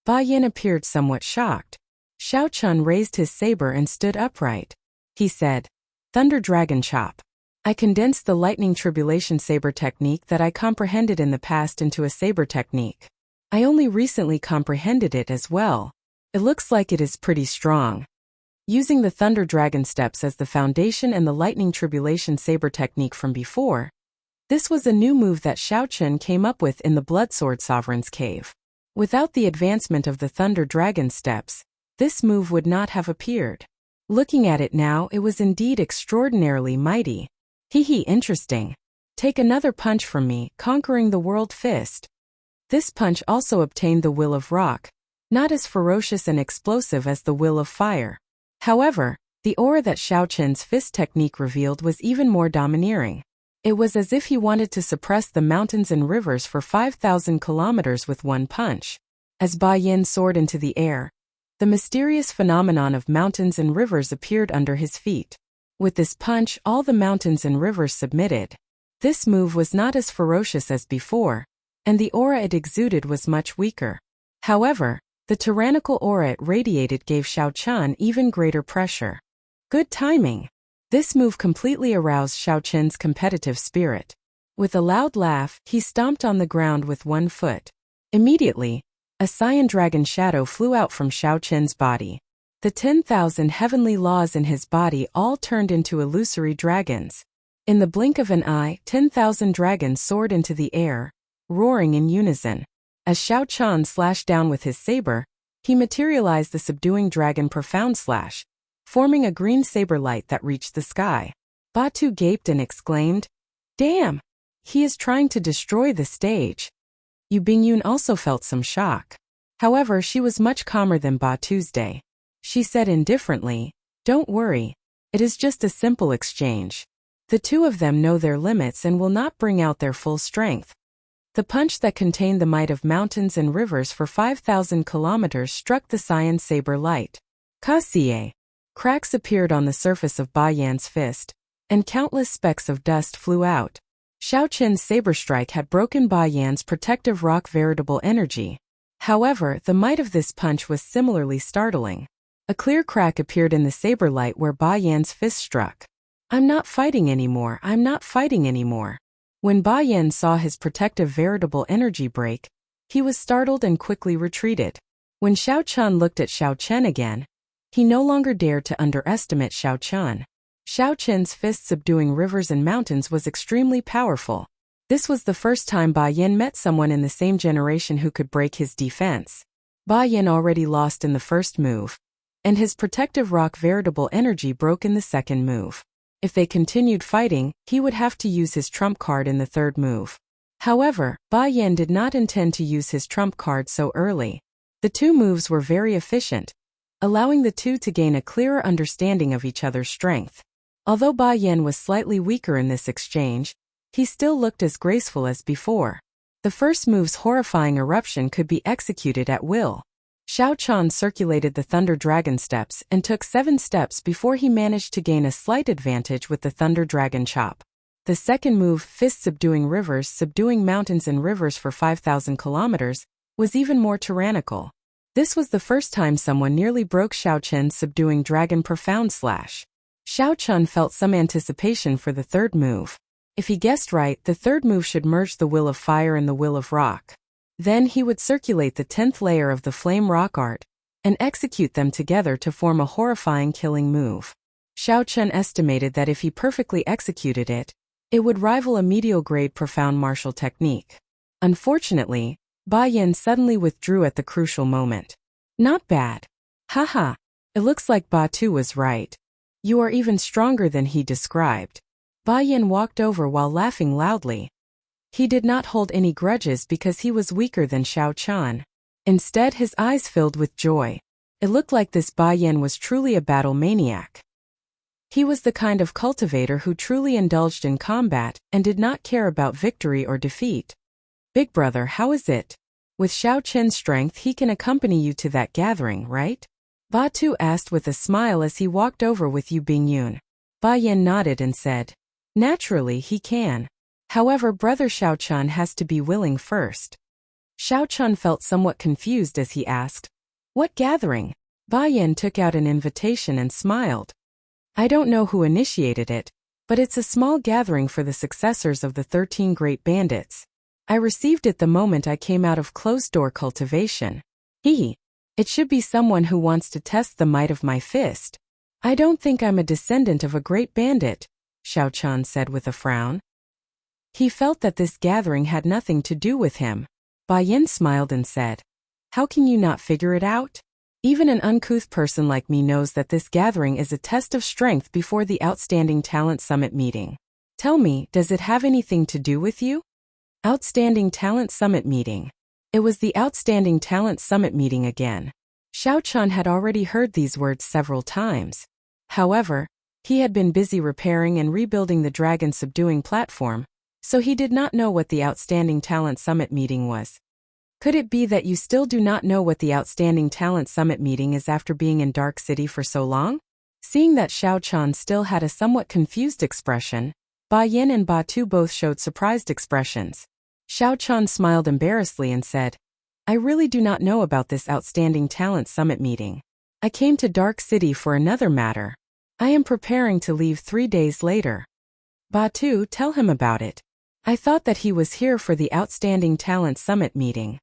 Ba Yan appeared somewhat shocked. Xiao Chun raised his saber and stood upright. He said, Thunder Dragon Chop. I condensed the lightning tribulation saber technique that I comprehended in the past into a saber technique. I only recently comprehended it as well. It looks like it is pretty strong. Using the Thunder Dragon steps as the foundation and the lightning tribulation saber technique from before, this was a new move that Xiao Chun came up with in the Bloodsword Sovereign's cave. Without the advancement of the Thunder Dragon steps, this move would not have appeared. Looking at it now, it was indeed extraordinarily mighty. Interesting. Take another punch from me, conquering the World Fist. This punch also obtained the Will of Rock, not as ferocious and explosive as the Will of Fire. However, the aura that Xiao Chun's fist technique revealed was even more domineering. It was as if he wanted to suppress the mountains and rivers for 5,000 kilometers with one punch. As Ba Yan soared into the air, the mysterious phenomenon of mountains and rivers appeared under his feet. With this punch, all the mountains and rivers submitted. This move was not as ferocious as before, and the aura it exuded was much weaker. However, the tyrannical aura it radiated gave Xiao Chun even greater pressure. Good timing. This move completely aroused Xiao Chun's competitive spirit. With a loud laugh, he stomped on the ground with one foot. Immediately, a cyan dragon shadow flew out from Xiao Chun's body. The 10,000 heavenly laws in his body all turned into illusory dragons. In the blink of an eye, 10,000 dragons soared into the air, roaring in unison. As Xiao Chan slashed down with his saber, he materialized the subduing dragon profound slash, forming a green saber light that reached the sky. Batu gaped and exclaimed, "Damn! He is trying to destroy the stage." Yu Bingyun also felt some shock. However, she was much calmer than Batu's day. She said indifferently, "Don't worry. It is just a simple exchange. The two of them know their limits and will not bring out their full strength." The punch that contained the might of mountains and rivers for 5,000 kilometers struck the cyan saber light. Kasie. Cracks appeared on the surface of Ba Yan's fist, and countless specks of dust flew out. Xiao Qin's saber strike had broken Ba Yan's protective rock veritable energy. However, the might of this punch was similarly startling. A clear crack appeared in the saber light where Ba Yan's fist struck. "I'm not fighting anymore, I'm not fighting anymore." When Ba Yan saw his protective veritable energy break, he was startled and quickly retreated. When Xiao Chan looked at Xiao Chen again, he no longer dared to underestimate Xiao Chen. Xiao Chen's fist subduing rivers and mountains was extremely powerful. This was the first time Ba Yan met someone in the same generation who could break his defense. Ba Yan already lost in the first move, and his protective rock veritable energy broke in the second move. If they continued fighting, he would have to use his trump card in the third move. However, Ba Yan did not intend to use his trump card so early. The two moves were very efficient, allowing the two to gain a clearer understanding of each other's strength. Although Ba Yan was slightly weaker in this exchange, he still looked as graceful as before. The first move's horrifying eruption could be executed at will. Xiao Chan circulated the Thunder Dragon steps and took 7 steps before he managed to gain a slight advantage with the Thunder Dragon chop. The second move, fist subduing rivers, subduing mountains and rivers for 5,000 kilometers, was even more tyrannical. This was the first time someone nearly broke Xiao Chen's subduing dragon profound slash. Xiao Chen felt some anticipation for the third move. If he guessed right, the third move should merge the will of fire and the will of rock. Then he would circulate the 10th layer of the flame rock art and execute them together to form a horrifying killing move. Xiao Chen estimated that if he perfectly executed it, it would rival a medial-grade profound martial technique. Unfortunately, Ba Yan suddenly withdrew at the crucial moment. "Not bad. Haha. It looks like Batu was right. You are even stronger than he described." Ba Yan walked over while laughing loudly. He did not hold any grudges because he was weaker than Xiao Chan. Instead, his eyes filled with joy. It looked like this Ba Yan was truly a battle maniac. He was the kind of cultivator who truly indulged in combat and did not care about victory or defeat. "Big brother, how is it? With Xiao Chen's strength, he can accompany you to that gathering, right?" Batu asked with a smile as he walked over with Yu Bingyun. Ba Yan nodded and said, "Naturally, he can. However, brother Xiao Chan has to be willing first." Xiao Chan felt somewhat confused as he asked, "What gathering?" Ba Yan took out an invitation and smiled. "I don't know who initiated it, but it's a small gathering for the successors of the 13 Great Bandits. I received it the moment I came out of closed-door cultivation. It should be someone who wants to test the might of my fist. I don't think I'm a descendant of a great bandit," Xiao Chan said with a frown. He felt that this gathering had nothing to do with him. Ba Yan smiled and said, "How can you not figure it out? Even an uncouth person like me knows that this gathering is a test of strength before the Outstanding Talent Summit meeting. Tell me, does it have anything to do with you?" Outstanding Talent Summit meeting. It was the Outstanding Talent Summit meeting again. Xiao Chan had already heard these words several times. However, he had been busy repairing and rebuilding the dragon subduing platform, so he did not know what the Outstanding Talent Summit meeting was. Could it be that you still do not know what the Outstanding Talent Summit meeting is after being in Dark City for so long? Seeing that Xiao Chan still had a somewhat confused expression, Ba Yan and Batu both showed surprised expressions. Xiao Chan smiled embarrassedly and said, "I really do not know about this Outstanding Talent Summit meeting. I came to Dark City for another matter. I am preparing to leave 3 days later." "Batu, tell him about it. I thought that he was here for the Outstanding Talent Summit meeting."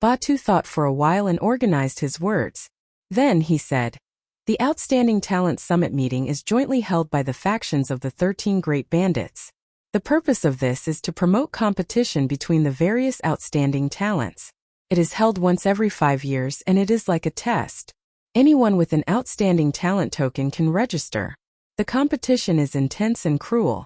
Batu thought for a while and organized his words. Then he said, The Outstanding Talent Summit meeting is jointly held by the factions of the 13 Great Bandits. The purpose of this is to promote competition between the various outstanding talents. It is held once every 5 years and it is like a test. Anyone with an outstanding talent token can register. The competition is intense and cruel.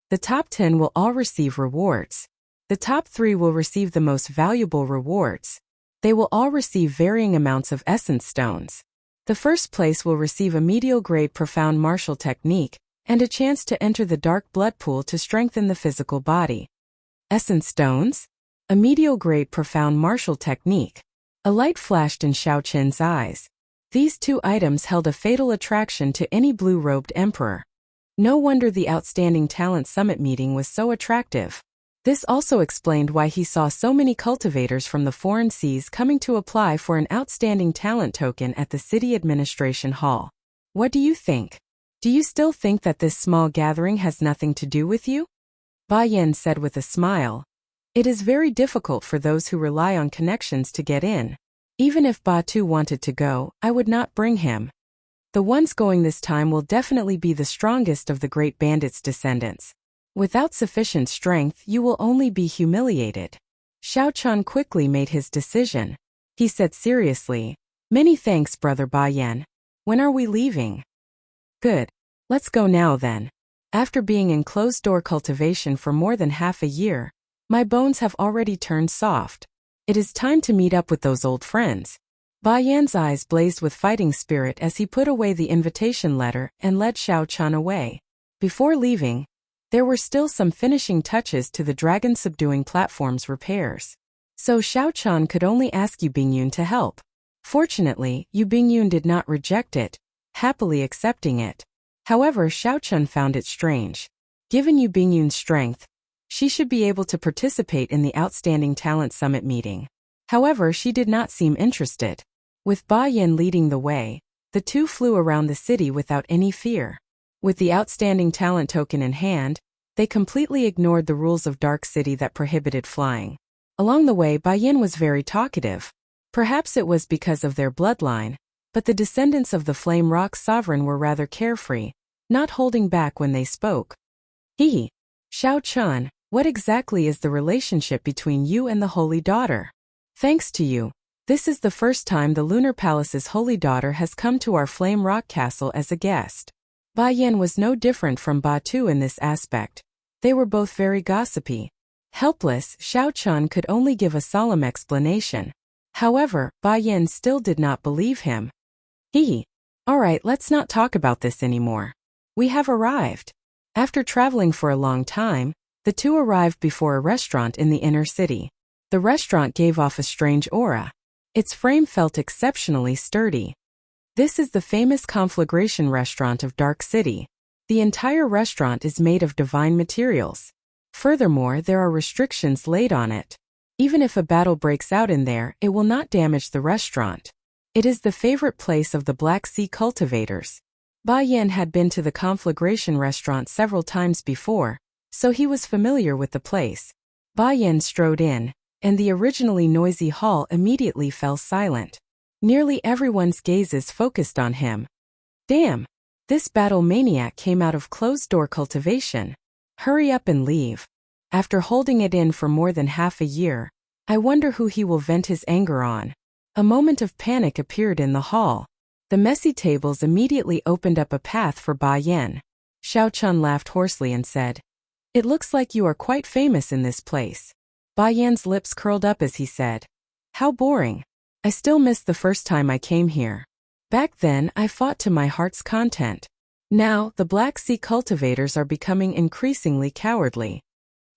The top 10 will all receive rewards. The top 3 will receive the most valuable rewards. They will all receive varying amounts of essence stones. The first place will receive a medial-grade profound martial technique and a chance to enter the dark blood pool to strengthen the physical body. Essence stones? A medial-grade profound martial technique. A light flashed in Xiao Qin's eyes. These 2 items held a fatal attraction to any blue-robed emperor. No wonder the Outstanding Talent Summit meeting was so attractive. This also explained why he saw so many cultivators from the foreign seas coming to apply for an outstanding talent token at the city administration hall. What do you think? Do you still think that this small gathering has nothing to do with you? Ba Yan said with a smile. It is very difficult for those who rely on connections to get in. Even if Ba Tu wanted to go, I would not bring him. The ones going this time will definitely be the strongest of the Great Bandits' descendants. Without sufficient strength, you will only be humiliated. Xiao Chan quickly made his decision. He said seriously, "Many thanks, Brother Ba Yan. When are we leaving?" "Good. Let's go now then. After being in closed-door cultivation for more than half a year, my bones have already turned soft. It is time to meet up with those old friends." Ba Yan's eyes blazed with fighting spirit as he put away the invitation letter and led Xiao Chan away. Before leaving, there were still some finishing touches to the dragon-subduing platform's repairs. So Xiao Chan could only ask Yu Bingyun to help. Fortunately, Yu Bingyun did not reject it, happily accepting it. However, Xiao Chan found it strange. Given Yu Bingyun's strength, she should be able to participate in the Outstanding Talent Summit meeting. However, she did not seem interested. With Ba Yan leading the way, the 2 flew around the city without any fear. With the Outstanding Talent token in hand, they completely ignored the rules of Dark City that prohibited flying. Along the way, Ba Yan was very talkative. Perhaps it was because of their bloodline, but the descendants of the Flame Rock Sovereign were rather carefree, not holding back when they spoke. "He, Xiao Chan, what exactly is the relationship between you and the Holy Daughter? Thanks to you, this is the first time the Lunar Palace's Holy Daughter has come to our Flame Rock Castle as a guest." Ba Yan was no different from Ba Tu in this aspect. They were both very gossipy. Helpless, Xiao Chan could only give a solemn explanation. However, Ba Yan still did not believe him. Alright, let's not talk about this anymore. We have arrived. After traveling for a long time, the 2 arrived before a restaurant in the inner city. The restaurant gave off a strange aura. Its frame felt exceptionally sturdy. This is the famous Conflagration restaurant of Dark City. The entire restaurant is made of divine materials. Furthermore, there are restrictions laid on it. Even if a battle breaks out in there, it will not damage the restaurant. It is the favorite place of the Black Sea cultivators. Ba Yan had been to the Conflagration restaurant several times before, so he was familiar with the place. Ba Yan strode in, and the originally noisy hall immediately fell silent. Nearly everyone's gazes focused on him. Damn! This battle maniac came out of closed-door cultivation. Hurry up and leave. After holding it in for more than half a year, I wonder who he will vent his anger on. A moment of panic appeared in the hall. The messy tables immediately opened up a path for Ba Yan. Xiao Chan laughed hoarsely and said, "It looks like you are quite famous in this place." Ba Yan's lips curled up as he said, "How boring. I still miss the first time I came here. Back then, I fought to my heart's content. Now, the Black Sea cultivators are becoming increasingly cowardly."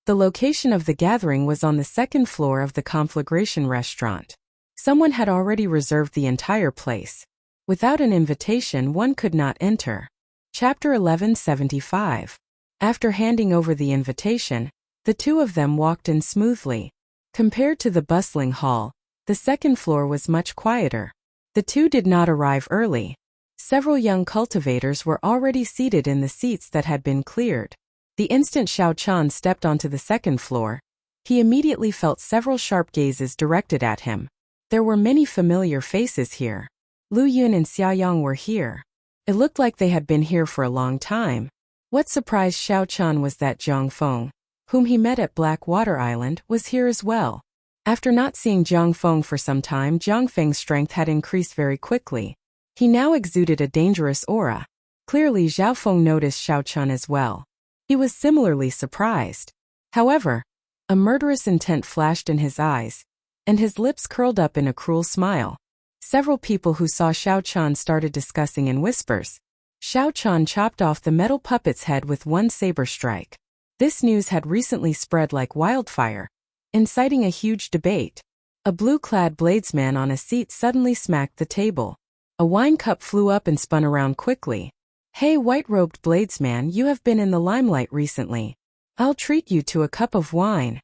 The location of the gathering was on the 2nd floor of the Conflagration restaurant. Someone had already reserved the entire place. Without an invitation, one could not enter. Chapter 1175. After handing over the invitation, the 2 of them walked in smoothly. Compared to the bustling hall, the 2nd floor was much quieter. The 2 did not arrive early. Several young cultivators were already seated in the seats that had been cleared. The instant Xiao Chan stepped onto the 2nd floor, he immediately felt several sharp gazes directed at him. There were many familiar faces here. Lu Yun and Xiaoyang were here. It looked like they had been here for a long time. What surprised Xiao Chan was that Jiang Feng, whom he met at Blackwater Island, was here as well. After not seeing Jiang Feng for some time, Jiang Feng's strength had increased very quickly. He now exuded a dangerous aura. Clearly Xiao Feng noticed Xiao Chan as well. He was similarly surprised. However, a murderous intent flashed in his eyes, and his lips curled up in a cruel smile. Several people who saw Xiao Chan started discussing in whispers. Xiao Chan chopped off the metal puppet's head with one saber strike. This news had recently spread like wildfire, inciting a huge debate. A blue-clad bladesman on a seat suddenly smacked the table. A wine cup flew up and spun around quickly. "Hey, white-robed bladesman, you have been in the limelight recently. I'll treat you to a cup of wine."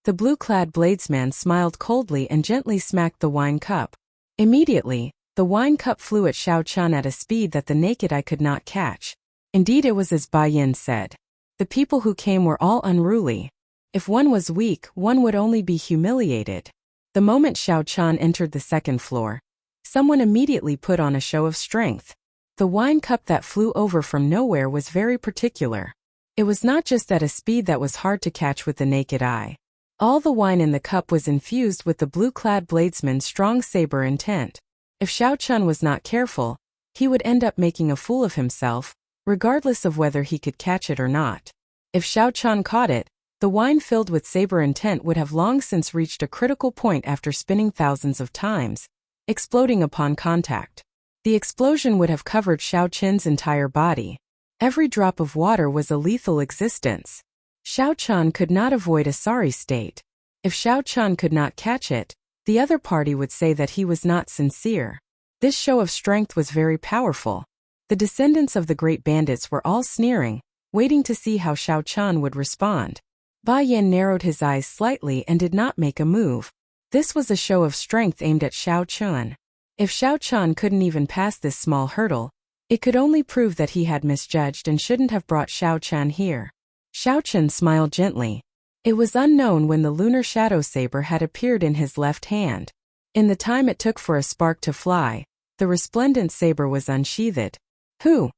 The blue-clad bladesman smiled coldly and gently smacked the wine cup. Immediately, the wine cup flew at Xiao Chan at a speed that the naked eye could not catch. Indeed, it was as Bai Yin said. The people who came were all unruly. If one was weak, one would only be humiliated. The moment Xiao Chan entered the second floor, someone immediately put on a show of strength. The wine cup that flew over from nowhere was very particular. It was not just at a speed that was hard to catch with the naked eye. All the wine in the cup was infused with the blue-clad bladesman's strong saber intent. If Xiao Chan was not careful, he would end up making a fool of himself, regardless of whether he could catch it or not. If Xiao Chan caught it, the wine filled with saber intent would have long since reached a critical point after spinning thousands of times, exploding upon contact. The explosion would have covered Xiao Chen's entire body. Every drop of water was a lethal existence. Xiao Chan could not avoid a sorry state. If Xiao Chan could not catch it, the other party would say that he was not sincere. This show of strength was very powerful. The descendants of the great bandits were all sneering, waiting to see how Xiao Chan would respond. Bai Yin narrowed his eyes slightly and did not make a move. This was a show of strength aimed at Xiao Chan. If Xiao Chan couldn't even pass this small hurdle, it could only prove that he had misjudged and shouldn't have brought Xiao Chan here. Xiao Chan smiled gently. It was unknown when the lunar shadow saber had appeared in his left hand. In the time it took for a spark to fly, the resplendent saber was unsheathed. "Who?"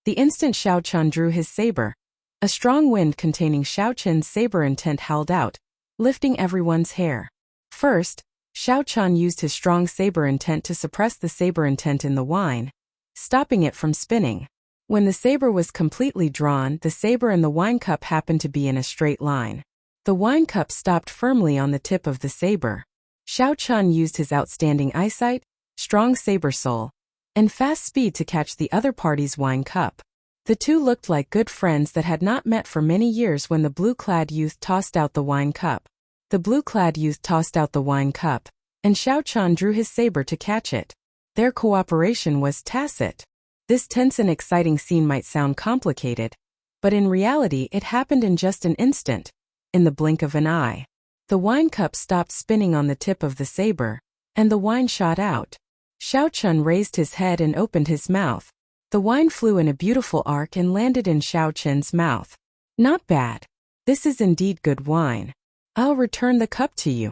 The instant Xiao Chan drew his saber, a strong wind containing Xiao Chen's saber intent howled out, lifting everyone's hair. First, Xiao Chan used his strong saber intent to suppress the saber intent in the wine, stopping it from spinning. When the saber was completely drawn, the saber and the wine cup happened to be in a straight line. The wine cup stopped firmly on the tip of the saber. Xiao Chan used his outstanding eyesight, strong saber soul, and fast speed to catch the other party's wine cup. The two looked like good friends that had not met for many years when the blue-clad youth tossed out the wine cup. The blue-clad youth tossed out the wine cup, and Xiao Chan drew his saber to catch it. Their cooperation was tacit. This tense and exciting scene might sound complicated, but in reality it happened in just an instant. In the blink of an eye, the wine cup stopped spinning on the tip of the saber, and the wine shot out. Xiao Chan raised his head and opened his mouth. The wine flew in a beautiful arc and landed in Xiao Chen's mouth. "Not bad. This is indeed good wine. I'll return the cup to you."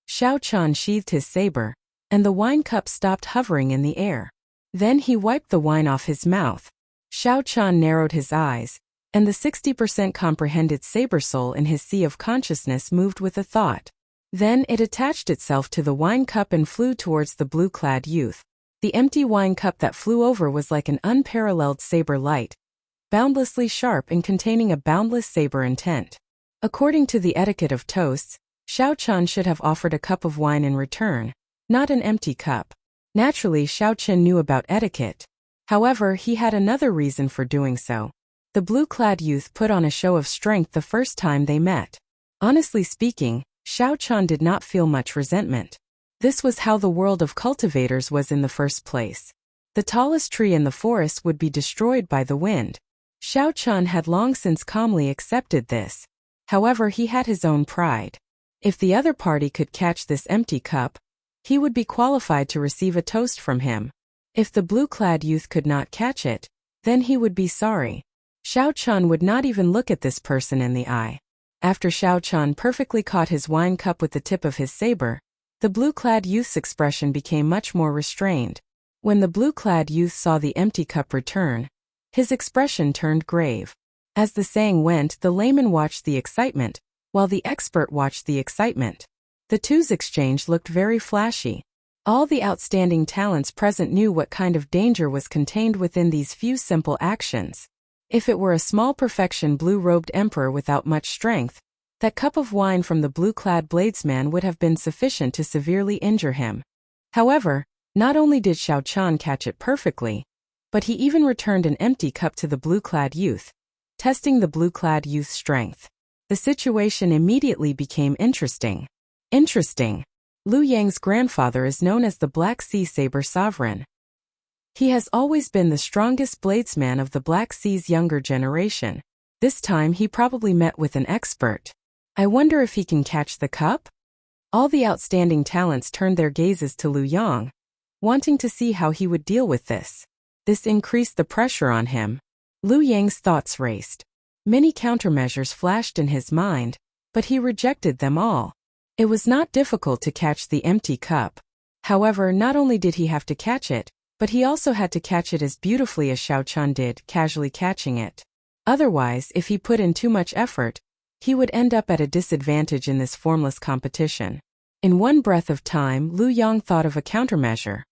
Xiao Chan sheathed his saber, and the wine cup stopped hovering in the air. Then he wiped the wine off his mouth. Xiao Chan narrowed his eyes, and the 60% comprehended saber soul in his sea of consciousness moved with a thought. Then it attached itself to the wine cup and flew towards the blue-clad youth. The empty wine cup that flew over was like an unparalleled saber light, boundlessly sharp and containing a boundless saber intent. According to the etiquette of toasts, Xiao Chan should have offered a cup of wine in return, not an empty cup. Naturally, Xiao Chan knew about etiquette. However, he had another reason for doing so. The blue-clad youth put on a show of strength the first time they met. Honestly speaking, Xiao Chan did not feel much resentment. This was how the world of cultivators was in the first place. The tallest tree in the forest would be destroyed by the wind. Xiao Chan had long since calmly accepted this. However, he had his own pride. If the other party could catch this empty cup, he would be qualified to receive a toast from him. If the blue-clad youth could not catch it, then he would be sorry. Xiao Chan would not even look at this person in the eye. After Xiao Chan perfectly caught his wine cup with the tip of his saber, the blue-clad youth's expression became much more restrained. When the blue-clad youth saw the empty cup return, his expression turned grave. As the saying went, the layman watched the excitement, while the expert watched the excitement. The two's exchange looked very flashy. All the outstanding talents present knew what kind of danger was contained within these few simple actions. If it were a small perfection blue-robed emperor without much strength, that cup of wine from the blue-clad bladesman would have been sufficient to severely injure him. However, not only did Xiao Chan catch it perfectly, but he even returned an empty cup to the blue-clad youth, testing the blue-clad youth's strength. The situation immediately became interesting. Liu Yang's grandfather is known as the Black Sea Saber Sovereign. He has always been the strongest bladesman of the Black Sea's younger generation. This time he probably met with an expert. I wonder if he can catch the cup? All the outstanding talents turned their gazes to Liu Yang, wanting to see how he would deal with this. This increased the pressure on him. Liu Yang's thoughts raced. Many countermeasures flashed in his mind, but he rejected them all. It was not difficult to catch the empty cup. However, not only did he have to catch it, but he also had to catch it as beautifully as Xiao Chan did, casually catching it. Otherwise, if he put in too much effort, he would end up at a disadvantage in this formless competition. In one breath of time, Liu Yang thought of a countermeasure.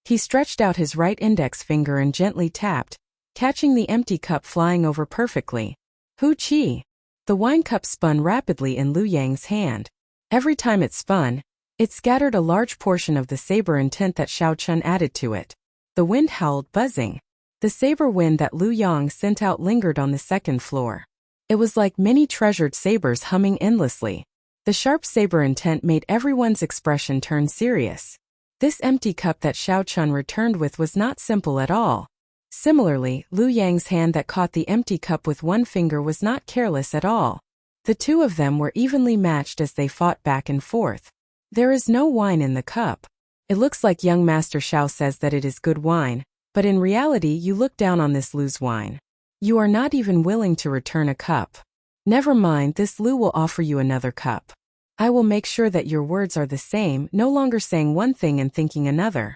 He stretched out his right index finger and gently tapped, catching the empty cup flying over perfectly. Hu Qi! The wine cup spun rapidly in Liu Yang's hand. Every time it spun, it scattered a large portion of the saber intent that Xiao Chan added to it. The wind howled, buzzing. The saber wind that Liu Yang sent out lingered on the second floor. It was like many treasured sabers humming endlessly. The sharp saber intent made everyone's expression turn serious. This empty cup that Xiao Chan returned with was not simple at all. Similarly, Liu Yang's hand that caught the empty cup with one finger was not careless at all. The two of them were evenly matched as they fought back and forth. There is no wine in the cup. It looks like young Master Xiao says that it is good wine, but in reality you look down on this Liu's wine. You are not even willing to return a cup. Never mind, this Liu will offer you another cup. I will make sure that your words are the same, no longer saying one thing and thinking another.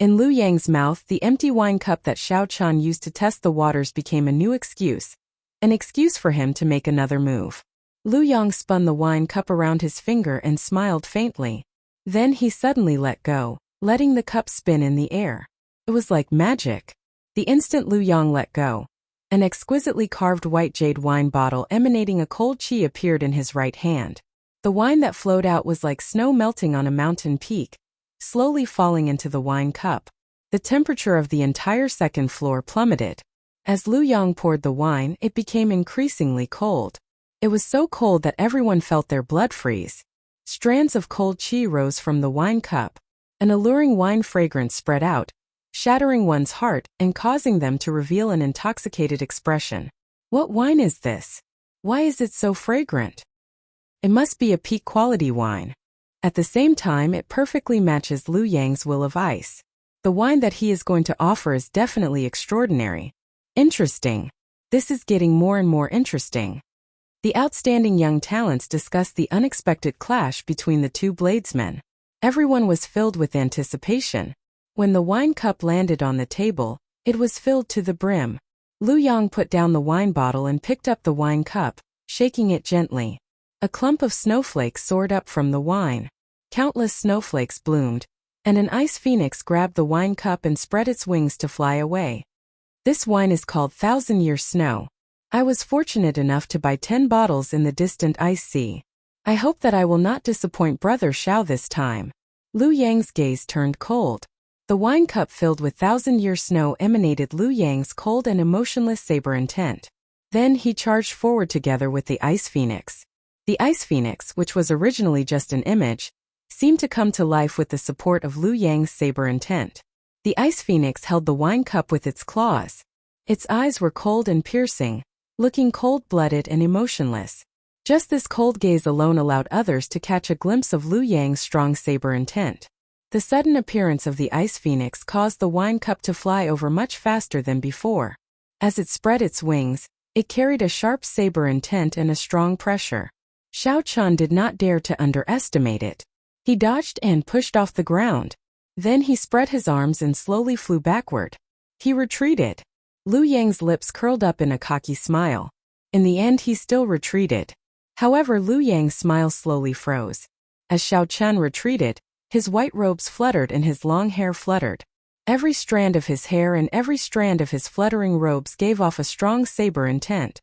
In Liu Yang's mouth, the empty wine cup that Xiao Chan used to test the waters became a new excuse. An excuse for him to make another move. Liu Yang spun the wine cup around his finger and smiled faintly. Then he suddenly let go, letting the cup spin in the air. It was like magic. The instant Liu Yang let go, an exquisitely carved white jade wine bottle emanating a cold qi appeared in his right hand. The wine that flowed out was like snow melting on a mountain peak, slowly falling into the wine cup. The temperature of the entire second floor plummeted. As Liu Yang poured the wine, it became increasingly cold. It was so cold that everyone felt their blood freeze. Strands of cold qi rose from the wine cup. An alluring wine fragrance spread out, shattering one's heart and causing them to reveal an intoxicated expression. What wine is this? Why is it so fragrant? It must be a peak quality wine. At the same time, it perfectly matches Liu Yang's will of ice. The wine that he is going to offer is definitely extraordinary. Interesting. This is getting more and more interesting. The outstanding young talents discussed the unexpected clash between the two bladesmen. Everyone was filled with anticipation. When the wine cup landed on the table, it was filled to the brim. Liu Yang put down the wine bottle and picked up the wine cup, shaking it gently. A clump of snowflakes soared up from the wine. Countless snowflakes bloomed, and an ice phoenix grabbed the wine cup and spread its wings to fly away. This wine is called 1,000-Year Snow. I was fortunate enough to buy 10 bottles in the distant ice sea. I hope that I will not disappoint Brother Xiao this time. Liu Yang's gaze turned cold. The wine cup filled with 1,000-Year Snow emanated Liu Yang's cold and emotionless saber intent. Then he charged forward together with the ice phoenix. The ice phoenix, which was originally just an image, seemed to come to life with the support of Liu Yang's saber intent. The ice phoenix held the wine cup with its claws. Its eyes were cold and piercing, looking cold-blooded and emotionless. Just this cold gaze alone allowed others to catch a glimpse of Liu Yang's strong saber intent. The sudden appearance of the ice phoenix caused the wine cup to fly over much faster than before. As it spread its wings, it carried a sharp saber intent and a strong pressure. Xiao Chan did not dare to underestimate it. He dodged and pushed off the ground. Then he spread his arms and slowly flew backward. He retreated. Liu Yang's lips curled up in a cocky smile. In the end he still retreated. However, Liu Yang's smile slowly froze. As Xiao Chen retreated, his white robes fluttered and his long hair fluttered. Every strand of his hair and every strand of his fluttering robes gave off a strong saber intent.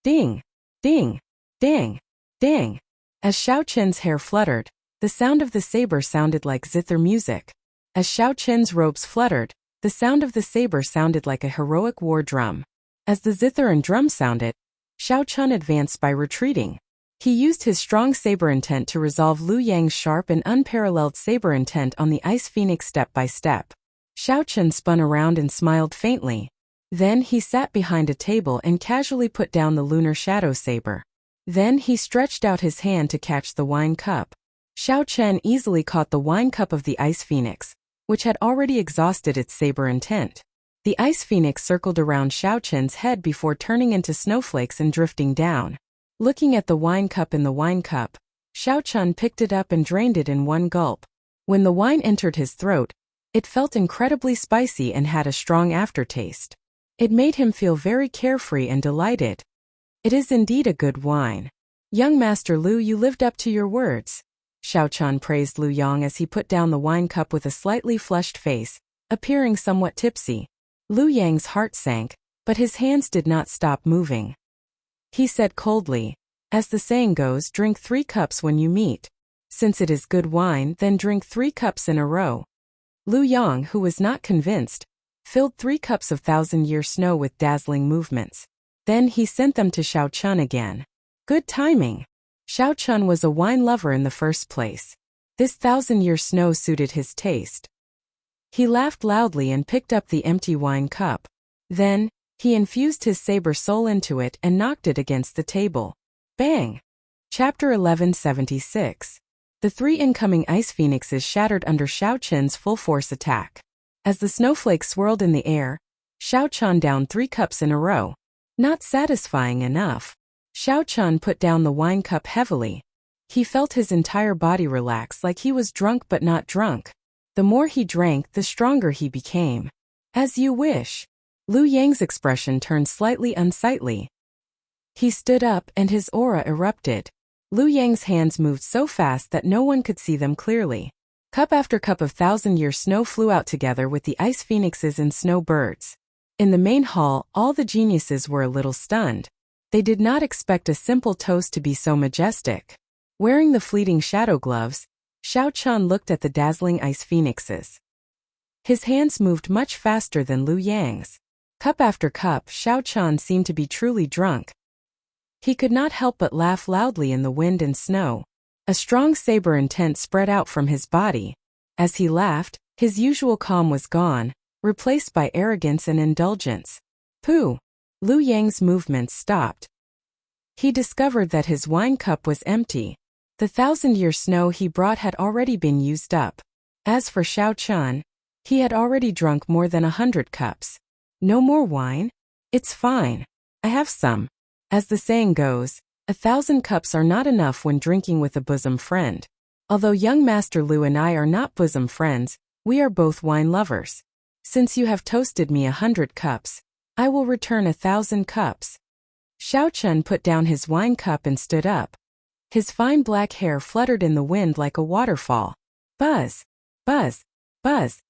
Ding! Ding! Ding! Ding! As Xiao Chen's hair fluttered, the sound of the saber sounded like zither music. As Xiao Chen's robes fluttered, the sound of the saber sounded like a heroic war drum. As the zither and drum sounded, Xiao Chen advanced by retreating. He used his strong saber intent to resolve Liu Yang's sharp and unparalleled saber intent on the Ice Phoenix step by step. Xiao Chen spun around and smiled faintly. Then he sat behind a table and casually put down the lunar shadow saber. Then he stretched out his hand to catch the wine cup. Xiao Chen easily caught the wine cup of the Ice Phoenix, which had already exhausted its saber intent. The Ice Phoenix circled around Xiao Chen's head before turning into snowflakes and drifting down. Looking at the wine cup in the wine cup, Xiao Chen picked it up and drained it in one gulp. When the wine entered his throat, it felt incredibly spicy and had a strong aftertaste. It made him feel very carefree and delighted. It is indeed a good wine. Young Master Liu, you lived up to your words. Xiao Chen praised Liu Yang as he put down the wine cup with a slightly flushed face, appearing somewhat tipsy. Liu Yang's heart sank, but his hands did not stop moving. He said coldly, as the saying goes, drink 3 cups when you meet. Since it is good wine, then drink 3 cups in a row. Liu Yang, who was not convinced, filled 3 cups of 1,000-year snow with dazzling movements. Then he sent them to Xiao Chen again. Good timing. Xiao Chen was a wine lover in the first place. This 1,000-year snow suited his taste. He laughed loudly and picked up the empty wine cup. Then, he infused his saber soul into it and knocked it against the table. Bang! Chapter 1176. The 3 incoming Ice Phoenixes shattered under Xiao Chen's full-force attack. As the snowflakes swirled in the air, Xiao Chen downed 3 cups in a row. Not satisfying enough. Xiao Chen put down the wine cup heavily. He felt his entire body relax like he was drunk but not drunk. The more he drank, the stronger he became. As you wish. Liu Yang's expression turned slightly unsightly. He stood up and his aura erupted. Liu Yang's hands moved so fast that no one could see them clearly. Cup after cup of 1,000-year snow flew out together with the Ice Phoenixes and snow birds. In the main hall, all the geniuses were a little stunned. They did not expect a simple toast to be so majestic. Wearing the fleeting shadow gloves, Xiao Chen looked at the dazzling Ice Phoenixes. His hands moved much faster than Liu Yang's. Cup after cup, Xiao Chen seemed to be truly drunk. He could not help but laugh loudly in the wind and snow. A strong saber intent spread out from his body. As he laughed, his usual calm was gone, replaced by arrogance and indulgence. Pooh! Liu Yang's movements stopped. He discovered that his wine cup was empty. The 1,000-year snow he brought had already been used up. As for Xiao Chen, he had already drunk more than 100 cups. No more wine? It's fine. I have some. As the saying goes, 1,000 cups are not enough when drinking with a bosom friend. Although young Master Liu and I are not bosom friends, we are both wine lovers. Since you have toasted me 100 cups, I will return 1,000 cups. Xiao Chen put down his wine cup and stood up. His fine black hair fluttered in the wind like a waterfall. Buzz! Buzz! Buzz!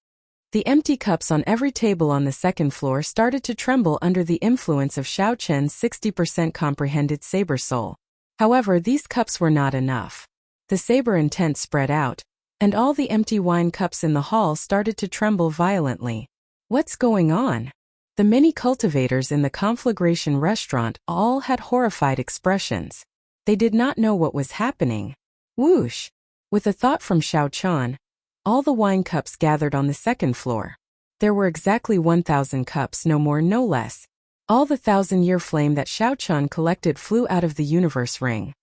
The empty cups on every table on the second floor started to tremble under the influence of Xiao Chen's 60% comprehended saber soul. However, these cups were not enough. The saber intent spread out, and all the empty wine cups in the hall started to tremble violently. What's going on? The many cultivators in the conflagration restaurant all had horrified expressions. They did not know what was happening. Whoosh! With a thought from Xiao Chen, all the wine cups gathered on the second floor. There were exactly 1,000 cups, no more no less. All the 1,000-year flame that Xiao Chen collected flew out of the universe ring.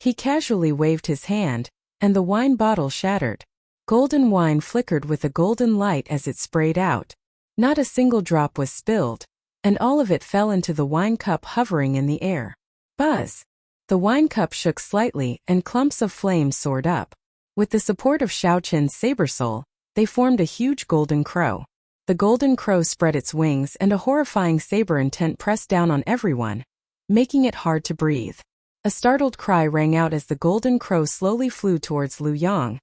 He casually waved his hand, and the wine bottle shattered. Golden wine flickered with a golden light as it sprayed out. Not a single drop was spilled, and all of it fell into the wine cup hovering in the air. Buzz! The wine cup shook slightly and clumps of flame soared up. With the support of Xiao Chen's saber soul, They formed a huge golden crow. The golden crow spread its wings and a horrifying saber intent pressed down on everyone, making it hard to breathe. A startled cry rang out as the golden crow slowly flew towards Lu Yang,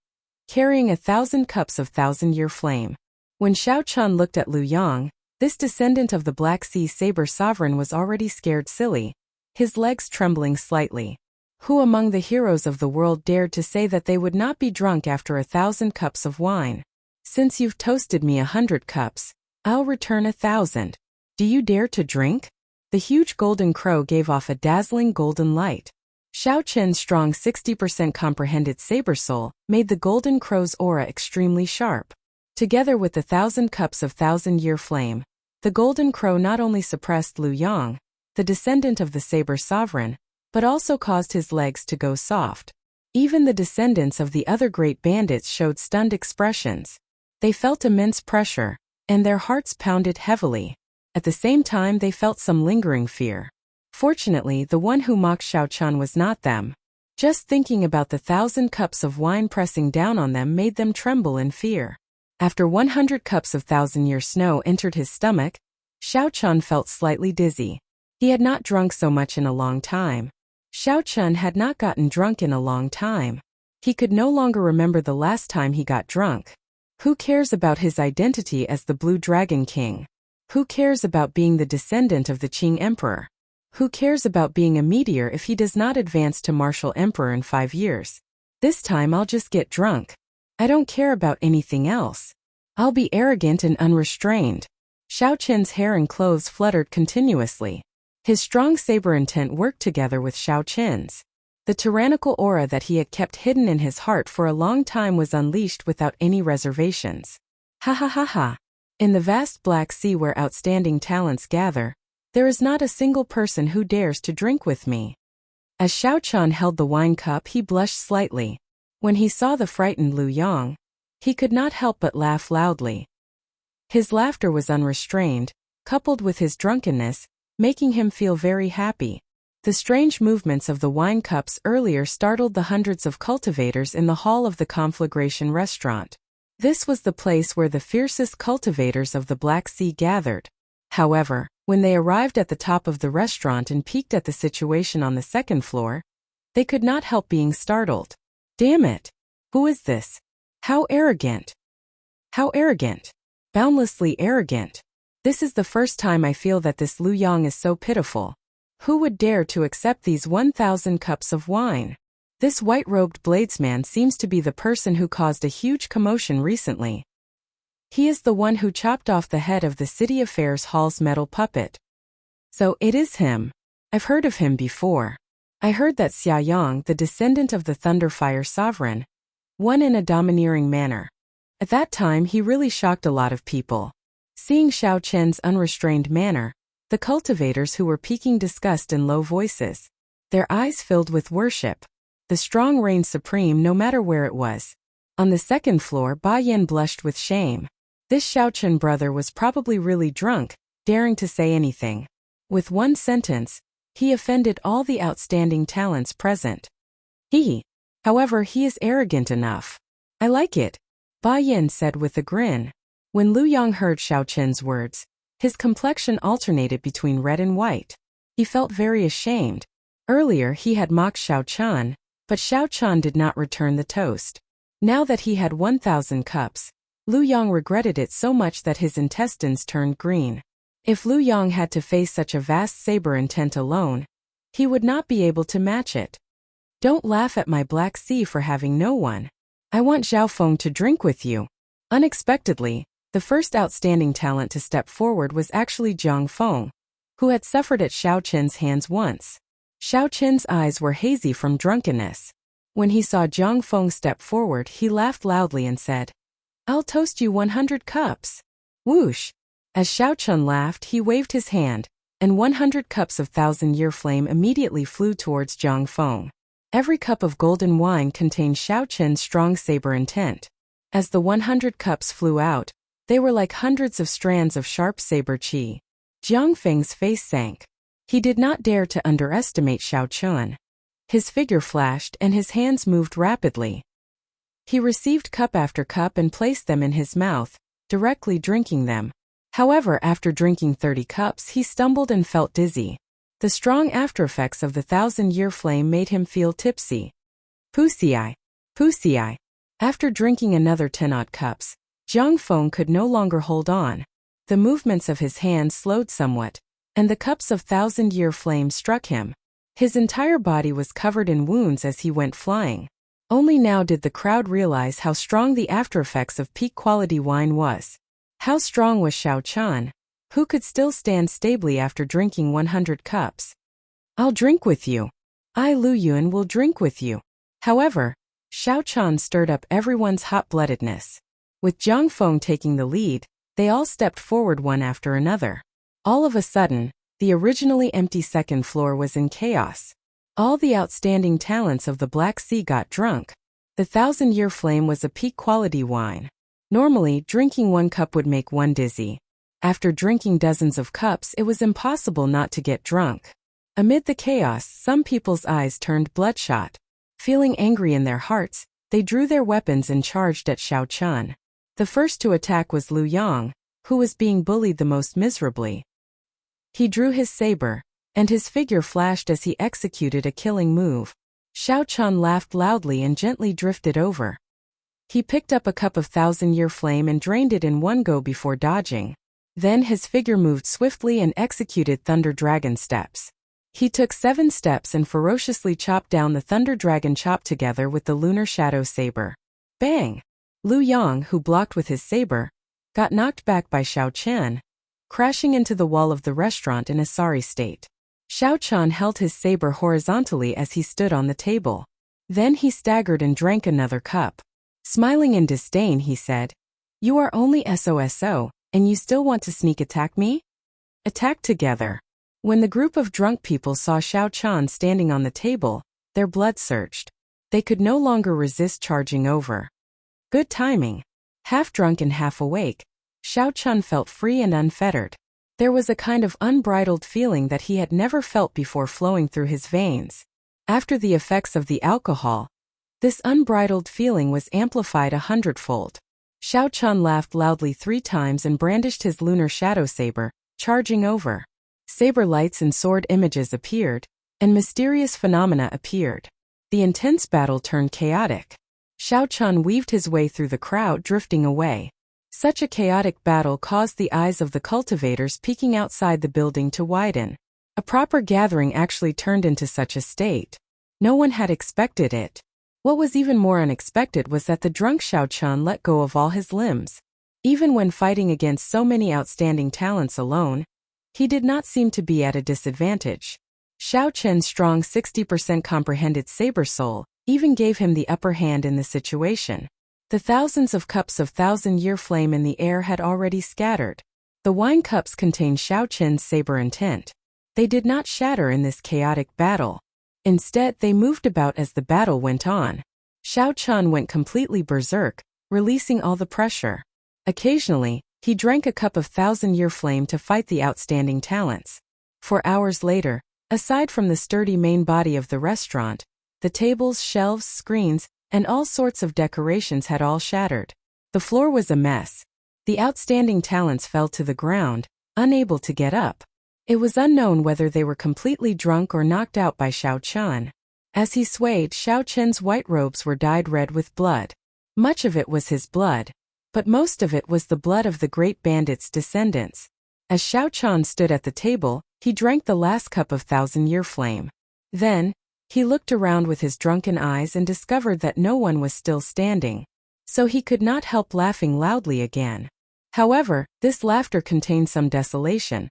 carrying 1,000 cups of thousand-year flame. When Xiao Chun looked at Lu Yang, this descendant of the Black Sea Saber Sovereign was already scared silly, his legs trembling slightly. Who among the heroes of the world dared to say that they would not be drunk after 1,000 cups of wine? Since you've toasted me 100 cups, I'll return 1,000. Do you dare to drink? The huge golden crow gave off a dazzling golden light. Xiao Chen's strong 60% comprehended saber soul made the golden crow's aura extremely sharp. Together with the 1,000 cups of thousand-year flame, the golden crow not only suppressed Lu Yang, the descendant of the Saber Sovereign, but also caused his legs to go soft. Even the descendants of the other great bandits showed stunned expressions. They felt immense pressure, and their hearts pounded heavily. At the same time they felt some lingering fear. Fortunately, the one who mocked Xiao Chun was not them. Just thinking about the 1,000 cups of wine pressing down on them made them tremble in fear. After 100 cups of thousand-year snow entered his stomach, Xiao Chun felt slightly dizzy. He had not drunk so much in a long time. Xiao Chun had not gotten drunk in a long time. He could no longer remember the last time he got drunk. Who cares about his identity as the Blue Dragon King? Who cares about being the descendant of the Qing Emperor? Who cares about being a meteor if he does not advance to Martial Emperor in 5 years? This time I'll just get drunk. I don't care about anything else. I'll be arrogant and unrestrained. Xiao Chen's hair and clothes fluttered continuously. His strong saber intent worked together with Xiao Chen's. The tyrannical aura that he had kept hidden in his heart for a long time was unleashed without any reservations. Ha ha ha ha. In the vast Black Sea where outstanding talents gather, there is not a single person who dares to drink with me. As Xiao Chun held the wine cup, he blushed slightly. When he saw the frightened Lu Yang, he could not help but laugh loudly. His laughter was unrestrained, coupled with his drunkenness, making him feel very happy. The strange movements of the wine cups earlier startled the hundreds of cultivators in the hall of the Conflagration restaurant. This was the place where the fiercest cultivators of the Black Sea gathered. However, when they arrived at the top of the restaurant and peeked at the situation on the second floor, they could not help being startled. Damn it! Who is this? How arrogant! How arrogant! Boundlessly arrogant! This is the first time I feel that this Lu Yang is so pitiful. Who would dare to accept these 1,000 cups of wine? This white-robed bladesman seems to be the person who caused a huge commotion recently. He is the one who chopped off the head of the City Affairs Hall's metal puppet. So it is him. I've heard of him before. I heard that Xia Yang, the descendant of the Thunderfire Sovereign, won in a domineering manner. At that time he really shocked a lot of people. Seeing Xiao Chen's unrestrained manner, the cultivators who were peeking disgust in low voices. Their eyes filled with worship. The strong reigned supreme no matter where it was. On the second floor, Ba Yan blushed with shame. This Xiao Chen brother was probably really drunk, daring to say anything. With one sentence, he offended all the outstanding talents present. However, he is arrogant enough. I like it, Ba Yan said with a grin. When Lu Yang heard Xiao Chen's words, his complexion alternated between red and white. He felt very ashamed. Earlier he had mocked Xiao Chun, but Xiao Chun did not return the toast. Now that he had 1,000 cups, Lu Yang regretted it so much that his intestines turned green. If Lu Yang had to face such a vast saber intent alone, he would not be able to match it. Don't laugh at my Black Sea for having no one. I want Zhao Feng to drink with you. Unexpectedly, the first outstanding talent to step forward was actually Zhang Feng, who had suffered at Xiao Chen's hands once. Xiao Chen's eyes were hazy from drunkenness. When he saw Zhang Feng step forward, he laughed loudly and said, I'll toast you 100 cups. Whoosh! As Xiao Chun laughed, he waved his hand, and 100 cups of thousand-year flame immediately flew towards Zhang Feng. Every cup of golden wine contained Xiao Chen's strong saber intent. As the 100 cups flew out, they were like hundreds of strands of sharp saber qi. Jiang Feng's face sank. He did not dare to underestimate Xiao Chun. His figure flashed and his hands moved rapidly. He received cup after cup and placed them in his mouth, directly drinking them. However, after drinking 30 cups, he stumbled and felt dizzy. The strong aftereffects of the 1,000-year flame made him feel tipsy. Pussy. After drinking another 10-odd cups, Jiang Feng could no longer hold on. The movements of his hands slowed somewhat, and the cups of 1,000-year flame struck him. His entire body was covered in wounds as he went flying. Only now did the crowd realize how strong the aftereffects of peak-quality wine was. How strong was Xiao Chan, who could still stand stably after drinking 100 cups? "I'll drink with you. I, Lu Yuan, will drink with you." However, Xiao Chan stirred up everyone's hot-bloodedness. With Jiang Feng taking the lead, they all stepped forward one after another. All of a sudden, the originally empty second floor was in chaos. All the outstanding talents of the Black Sea got drunk. The 1,000-year flame was a peak-quality wine. Normally, drinking 1 cup would make one dizzy. After drinking dozens of cups, it was impossible not to get drunk. Amid the chaos, some people's eyes turned bloodshot. Feeling angry in their hearts, they drew their weapons and charged at Xiao Chan. The first to attack was Lu Yang, who was being bullied the most miserably. He drew his saber, and his figure flashed as he executed a killing move. Xiao Chan laughed loudly and gently drifted over. He picked up a cup of 1,000-year flame and drained it in one go before dodging. Then his figure moved swiftly and executed Thunder Dragon steps. He took 7 steps and ferociously chopped down the Thunder Dragon chop together with the Lunar Shadow Saber. Bang! Lu Yang, who blocked with his saber, got knocked back by Xiao Chan, crashing into the wall of the restaurant in a sorry state. Xiao Chan held his saber horizontally as he stood on the table. Then he staggered and drank another cup. Smiling in disdain, he said, "You are only SOSO, and you still want to sneak attack me? Attack together." When the group of drunk people saw Xiao Chan standing on the table, their blood surged. They could no longer resist charging over. Good timing. Half drunk and half awake, Xiao Chan felt free and unfettered. There was a kind of unbridled feeling that he had never felt before flowing through his veins. After the effects of the alcohol, this unbridled feeling was amplified 100-fold. Xiao Chan laughed loudly 3 times and brandished his lunar shadow saber, charging over. Saber lights and sword images appeared, and mysterious phenomena appeared. The intense battle turned chaotic. Xiao Chan weaved his way through the crowd, drifting away. Such a chaotic battle caused the eyes of the cultivators peeking outside the building to widen. A proper gathering actually turned into such a state. No one had expected it. What was even more unexpected was that the drunk Xiao Chan let go of all his limbs. Even when fighting against so many outstanding talents alone, he did not seem to be at a disadvantage. Xiao Chen's strong 60% comprehended saber soul even gave him the upper hand in the situation. The thousands of cups of 1,000-year flame in the air had already scattered. The wine cups contained Xiao Chen's saber intent. They did not shatter in this chaotic battle. Instead, they moved about as the battle went on. Xiao Chan went completely berserk, releasing all the pressure. Occasionally, he drank a cup of 1,000-year flame to fight the outstanding talents. For hours later, aside from the sturdy main body of the restaurant, the tables, shelves, screens, and all sorts of decorations had all shattered. The floor was a mess. The outstanding talents fell to the ground, unable to get up. It was unknown whether they were completely drunk or knocked out by Xiao Chan. As he swayed, Xiao Chen's white robes were dyed red with blood. Much of it was his blood, but most of it was the blood of the great bandit's descendants. As Xiao Chan stood at the table, he drank the last cup of 1,000-year flame. Then, he looked around with his drunken eyes and discovered that no one was still standing. So he could not help laughing loudly again. However, this laughter contained some desolation,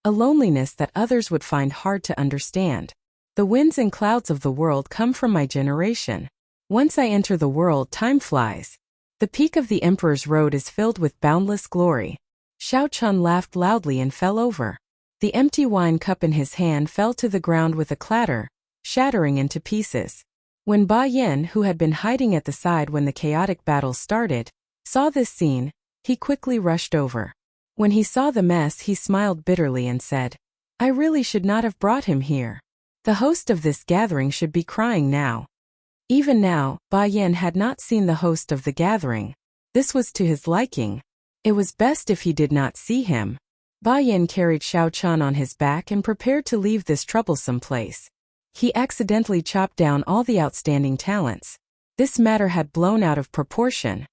a loneliness that others would find hard to understand. The winds and clouds of the world come from my generation. Once I enter the world, time flies. The peak of the Emperor's Road is filled with boundless glory. Xiao Chan laughed loudly and fell over. The empty wine cup in his hand fell to the ground with a clatter, shattering into pieces. When Ba Yin, who had been hiding at the side when the chaotic battle started, saw this scene, he quickly rushed over. When he saw the mess, he smiled bitterly and said, "I really should not have brought him here. The host of this gathering should be crying now." Even now, Ba Yan had not seen the host of the gathering. This was to his liking. It was best if he did not see him. Ba Yan carried Xiao Chan on his back and prepared to leave this troublesome place. He accidentally chopped down all the outstanding talents. This matter had blown out of proportion.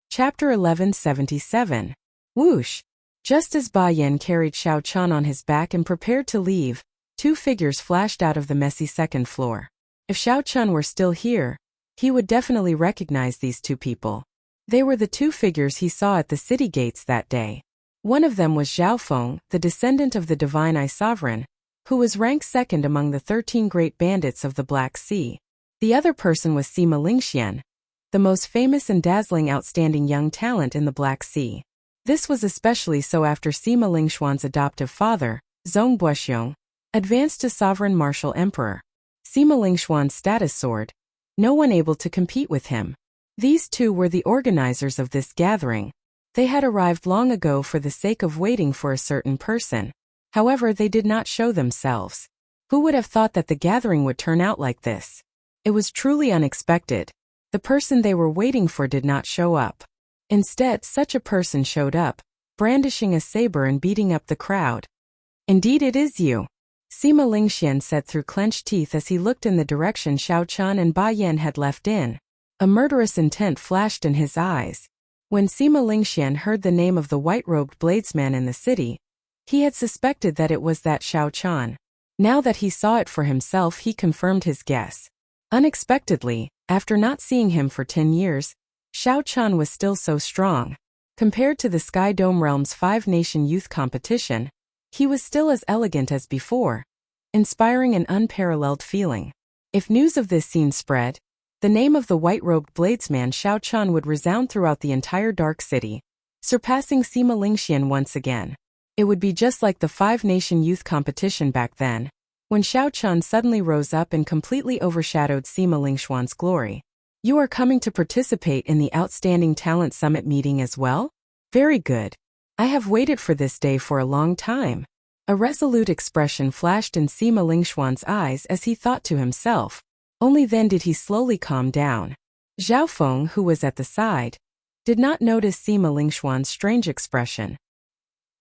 Chapter 1177. Whoosh! Just as Ba Yan carried Xiao Chan on his back and prepared to leave, two figures flashed out of the messy second floor. If Xiao Chan were still here, he would definitely recognize these two people. They were the two figures he saw at the city gates that day. One of them was Zhao Feng, the descendant of the Divine Eye Sovereign, who was ranked second among the 13 great bandits of the Black Sea. The other person was Sima Lingxian, the most famous and dazzling outstanding young talent in the Black Sea. This was especially so after Sima Lingxuan's adoptive father, Zhong Buoxiong, advanced to sovereign martial emperor. Sima Lingxuan's status soared. No one able to compete with him. These two were the organizers of this gathering. They had arrived long ago for the sake of waiting for a certain person. However, they did not show themselves. Who would have thought that the gathering would turn out like this? It was truly unexpected. The person they were waiting for did not show up. Instead, such a person showed up, brandishing a saber and beating up the crowd. Indeed it is you, Sima Lingxian said through clenched teeth as he looked in the direction Xiao Chan and Ba Yan had left in. A murderous intent flashed in his eyes. When Sima Lingxian heard the name of the white-robed bladesman in the city, he had suspected that it was that Xiao Chan. Now that he saw it for himself, he confirmed his guess. Unexpectedly, after not seeing him for 10 years, Xiao Chan was still so strong. Compared to the Sky Dome Realm's 5-nation youth competition, he was still as elegant as before, inspiring an unparalleled feeling. If news of this scene spread, the name of the white-robed bladesman Xiao Chan would resound throughout the entire Dark City, surpassing Sima Lingxian once again. It would be just like the 5-nation youth competition back then, when Xiao Chan suddenly rose up and completely overshadowed Sima Lingxuan's glory. You are coming to participate in the Outstanding Talent Summit meeting as well? Very good. I have waited for this day for a long time. A resolute expression flashed in Sima Lingxuan's eyes as he thought to himself. Only then did he slowly calm down. Zhao Feng, who was at the side, did not notice Sima Lingxuan's strange expression.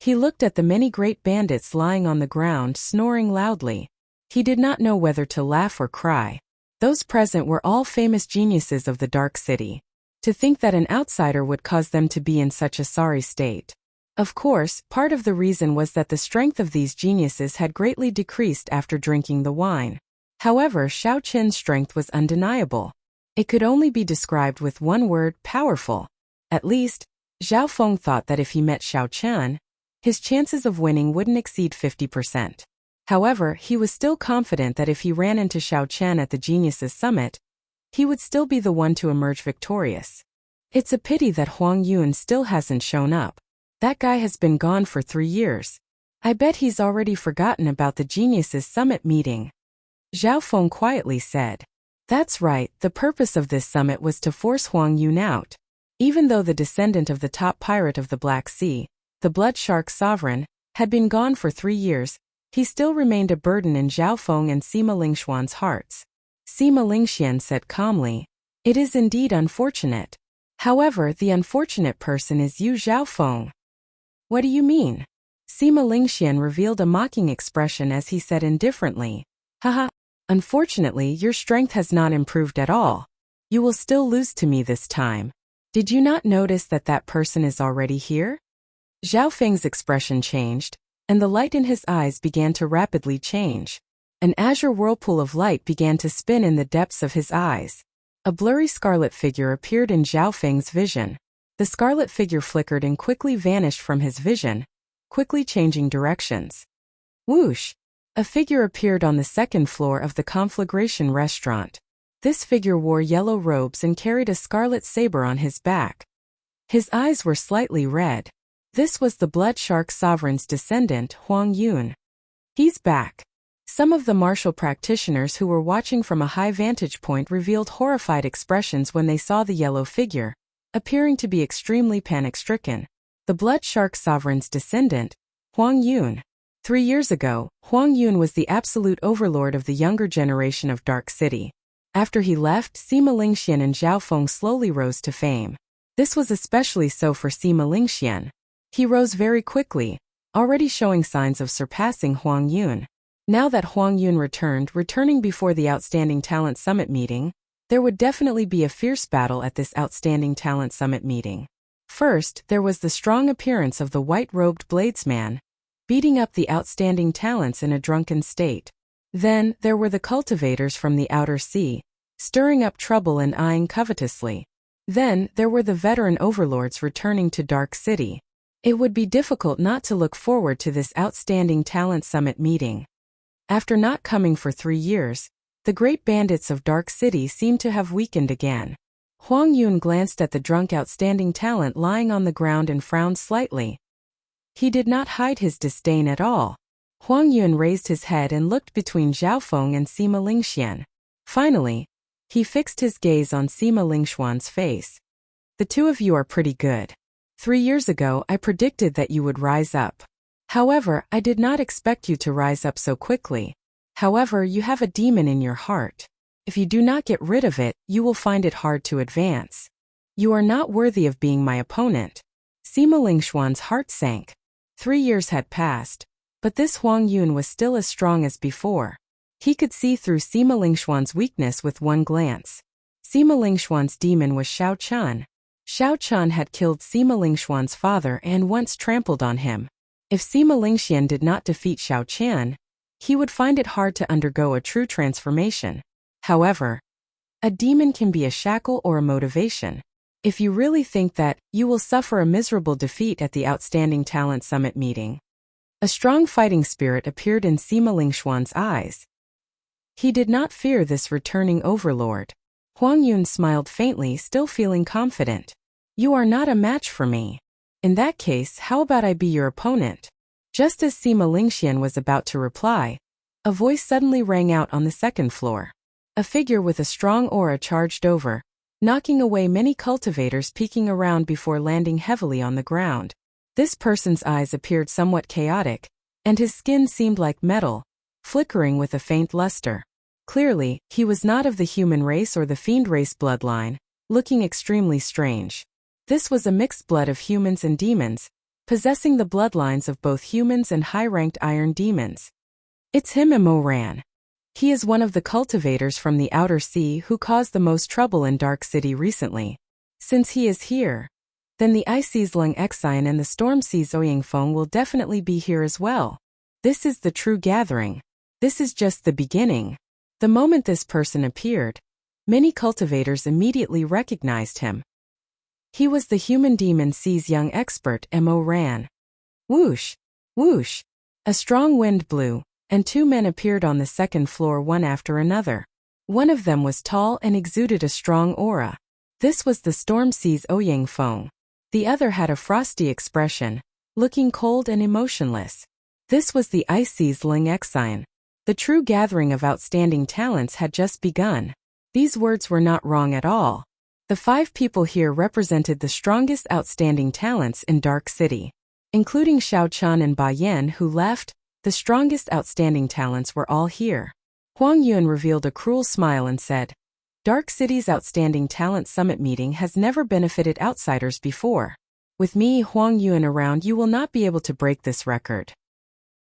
He looked at the many great bandits lying on the ground snoring loudly. He did not know whether to laugh or cry. Those present were all famous geniuses of the Dark City. To think that an outsider would cause them to be in such a sorry state. Of course, part of the reason was that the strength of these geniuses had greatly decreased after drinking the wine. However, Xiao Qin's strength was undeniable. It could only be described with one word: powerful. At least, Zhao Feng thought that if he met Xiao Qian, his chances of winning wouldn't exceed 50%. However, he was still confident that if he ran into Xiao Qian at the Geniuses Summit, he would still be the one to emerge victorious. It's a pity that Huang Yun still hasn't shown up. That guy has been gone for 3 years. I bet he's already forgotten about the Geniuses Summit meeting. Zhao Feng quietly said. That's right, the purpose of this summit was to force Huang Yun out. Even though the descendant of the top pirate of the Black Sea, the Blood Shark Sovereign, had been gone for 3 years, he still remained a burden in Zhao Feng and Sima Lingxuan's hearts. Sima Lingxian said calmly, "It is indeed unfortunate. However, the unfortunate person is you, Zhao Feng." What do you mean? Sima Lingxian revealed a mocking expression as he said indifferently, "Haha, unfortunately your strength has not improved at all. You will still lose to me this time. Did you not notice that that person is already here?" Zhao Feng's expression changed, and the light in his eyes began to rapidly change. An azure whirlpool of light began to spin in the depths of his eyes. A blurry scarlet figure appeared in Zhao Feng's vision. The scarlet figure flickered and quickly vanished from his vision, quickly changing directions. Whoosh! A figure appeared on the second floor of the Conflagration restaurant. This figure wore yellow robes and carried a scarlet saber on his back. His eyes were slightly red. This was the Blood Shark Sovereign's descendant, Huang Yun. He's back. Some of the martial practitioners who were watching from a high vantage point revealed horrified expressions when they saw the yellow figure, appearing to be extremely panic-stricken. The Blood Shark Sovereign's descendant, Huang Yun. 3 years ago, Huang Yun was the absolute overlord of the younger generation of Dark City. After he left, Sima Lingxian and Zhao Feng slowly rose to fame. This was especially so for Sima Lingxian. He rose very quickly, already showing signs of surpassing Huang Yun. Now that Huang Yun returning before the Outstanding Talent Summit meeting, there would definitely be a fierce battle at this Outstanding Talent Summit meeting. First, there was the strong appearance of the white-robed bladesman, beating up the outstanding talents in a drunken state. Then, there were the cultivators from the outer sea, stirring up trouble and eyeing covetously. Then, there were the veteran overlords returning to Dark City. It would be difficult not to look forward to this Outstanding Talent Summit meeting. After not coming for 3 years, the great bandits of Dark City seemed to have weakened again. Huang Yun glanced at the drunk outstanding talent lying on the ground and frowned slightly. He did not hide his disdain at all. Huang Yun raised his head and looked between Zhao Feng and Sima Lingxian. Finally, he fixed his gaze on Sima Lingxuan's face. The two of you are pretty good. 3 years ago I predicted that you would rise up. However, I did not expect you to rise up so quickly. However, you have a demon in your heart. If you do not get rid of it, you will find it hard to advance. You are not worthy of being my opponent. Sima Lingxuan's heart sank. 3 years had passed, but this Huang Yun was still as strong as before. He could see through Sima Lingxuan's weakness with one glance. Sima Lingxuan's demon was Xiao Chun. Xiao Chun had killed Sima Lingxuan's father and once trampled on him. If Sima Lingxian did not defeat Xiao Chun, he would find it hard to undergo a true transformation. However, a demon can be a shackle or a motivation. If you really think that, you will suffer a miserable defeat at the Outstanding Talent Summit meeting. A strong fighting spirit appeared in Sima Lingxuan's eyes. He did not fear this returning overlord. Huang Yun smiled faintly, still feeling confident. You are not a match for me. In that case, how about I be your opponent? Just as Sima Lingxian was about to reply, a voice suddenly rang out on the second floor. A figure with a strong aura charged over, knocking away many cultivators peeking around before landing heavily on the ground. This person's eyes appeared somewhat chaotic, and his skin seemed like metal, flickering with a faint luster. Clearly, he was not of the human race or the fiend race bloodline, looking extremely strange. This was a mixed blood of humans and demons, possessing the bloodlines of both humans and high-ranked iron demons. It's him, Immortal. He is one of the cultivators from the outer sea who caused the most trouble in Dark City recently. Since he is here, then the Ices Lung Exine and the Storm Seas Oyingfeng will definitely be here as well. This is the true gathering. This is just the beginning. The moment this person appeared, many cultivators immediately recognized him. He was the human demon sea's young expert, Immortal. Whoosh! Whoosh! A strong wind blew, and 2 men appeared on the second floor one after another. One of them was tall and exuded a strong aura. This was the Storm Sea's Oyingfeng. The other had a frosty expression, looking cold and emotionless. This was the Ices Lung Exine. The true gathering of outstanding talents had just begun. These words were not wrong at all. The 5 people here represented the strongest outstanding talents in Dark City. Including Xiao Chun and Ba Yan who left, the strongest outstanding talents were all here. Huang Yun revealed a cruel smile and said, Dark City's Outstanding Talent Summit meeting has never benefited outsiders before. With me, Huang Yun, around, you will not be able to break this record.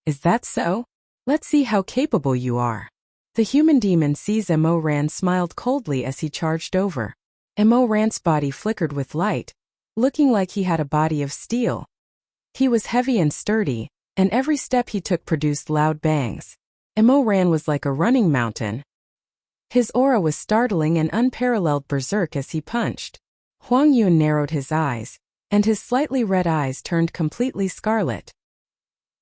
Is that so? Let's see how capable you are. The human demon sees Immortal smiled coldly as he charged over. Immortal's body flickered with light, looking like he had a body of steel. He was heavy and sturdy, and every step he took produced loud bangs. Immortal was like a running mountain. His aura was startling and unparalleled, berserk as he punched. Huang Yun narrowed his eyes, and his slightly red eyes turned completely scarlet.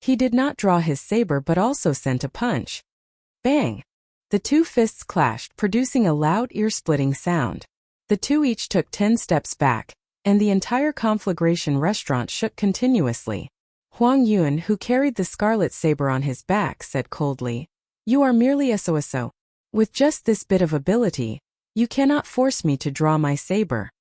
He did not draw his saber but also sent a punch. Bang! The 2 fists clashed, producing a loud, ear-splitting sound. The 2 each took 10 steps back, and the entire conflagration restaurant shook continuously. Huang Yun, who carried the scarlet saber on his back, said coldly, You are merely a so-so. With just this bit of ability, you cannot force me to draw my saber.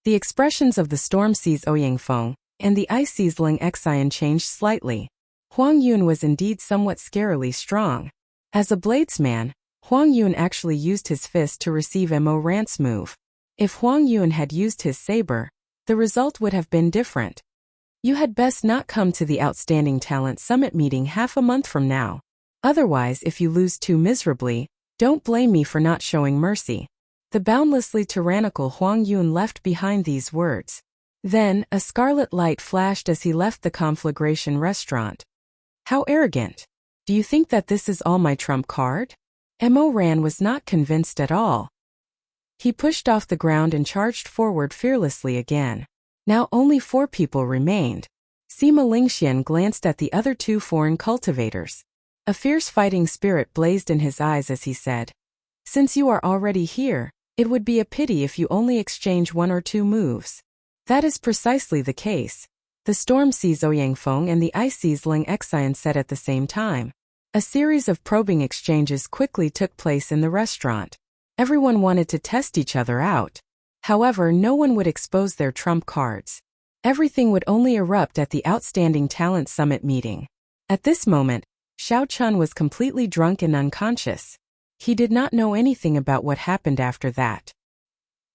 The expressions of the Storm Sea's Oyingfeng and the Ices Lung Exine changed slightly. Huang Yun was indeed somewhat scarily strong. As a bladesman, Huang Yun actually used his fist to receive Mo Rant's move. If Huang Yun had used his saber, the result would have been different. You had best not come to the Outstanding Talent Summit meeting half a month from now. Otherwise, if you lose too miserably, don't blame me for not showing mercy. The boundlessly tyrannical Huang Yun left behind these words. Then, a scarlet light flashed as he left the conflagration restaurant. How arrogant. Do you think that this is all my trump card? Mo Ran was not convinced at all. He pushed off the ground and charged forward fearlessly again. Now only 4 people remained. Sima Lingxian glanced at the other 2 foreign cultivators. A fierce fighting spirit blazed in his eyes as he said, "Since you are already here, it would be a pity if you only exchange 1 or 2 moves." That is precisely the case. The Storm Sea Zhouyangfeng and the Ice Seas Ling Xian said at the same time. A series of probing exchanges quickly took place in the restaurant. Everyone wanted to test each other out. However, no one would expose their trump cards. Everything would only erupt at the Outstanding Talent Summit meeting. At this moment, Xiao Chun was completely drunk and unconscious. He did not know anything about what happened after that.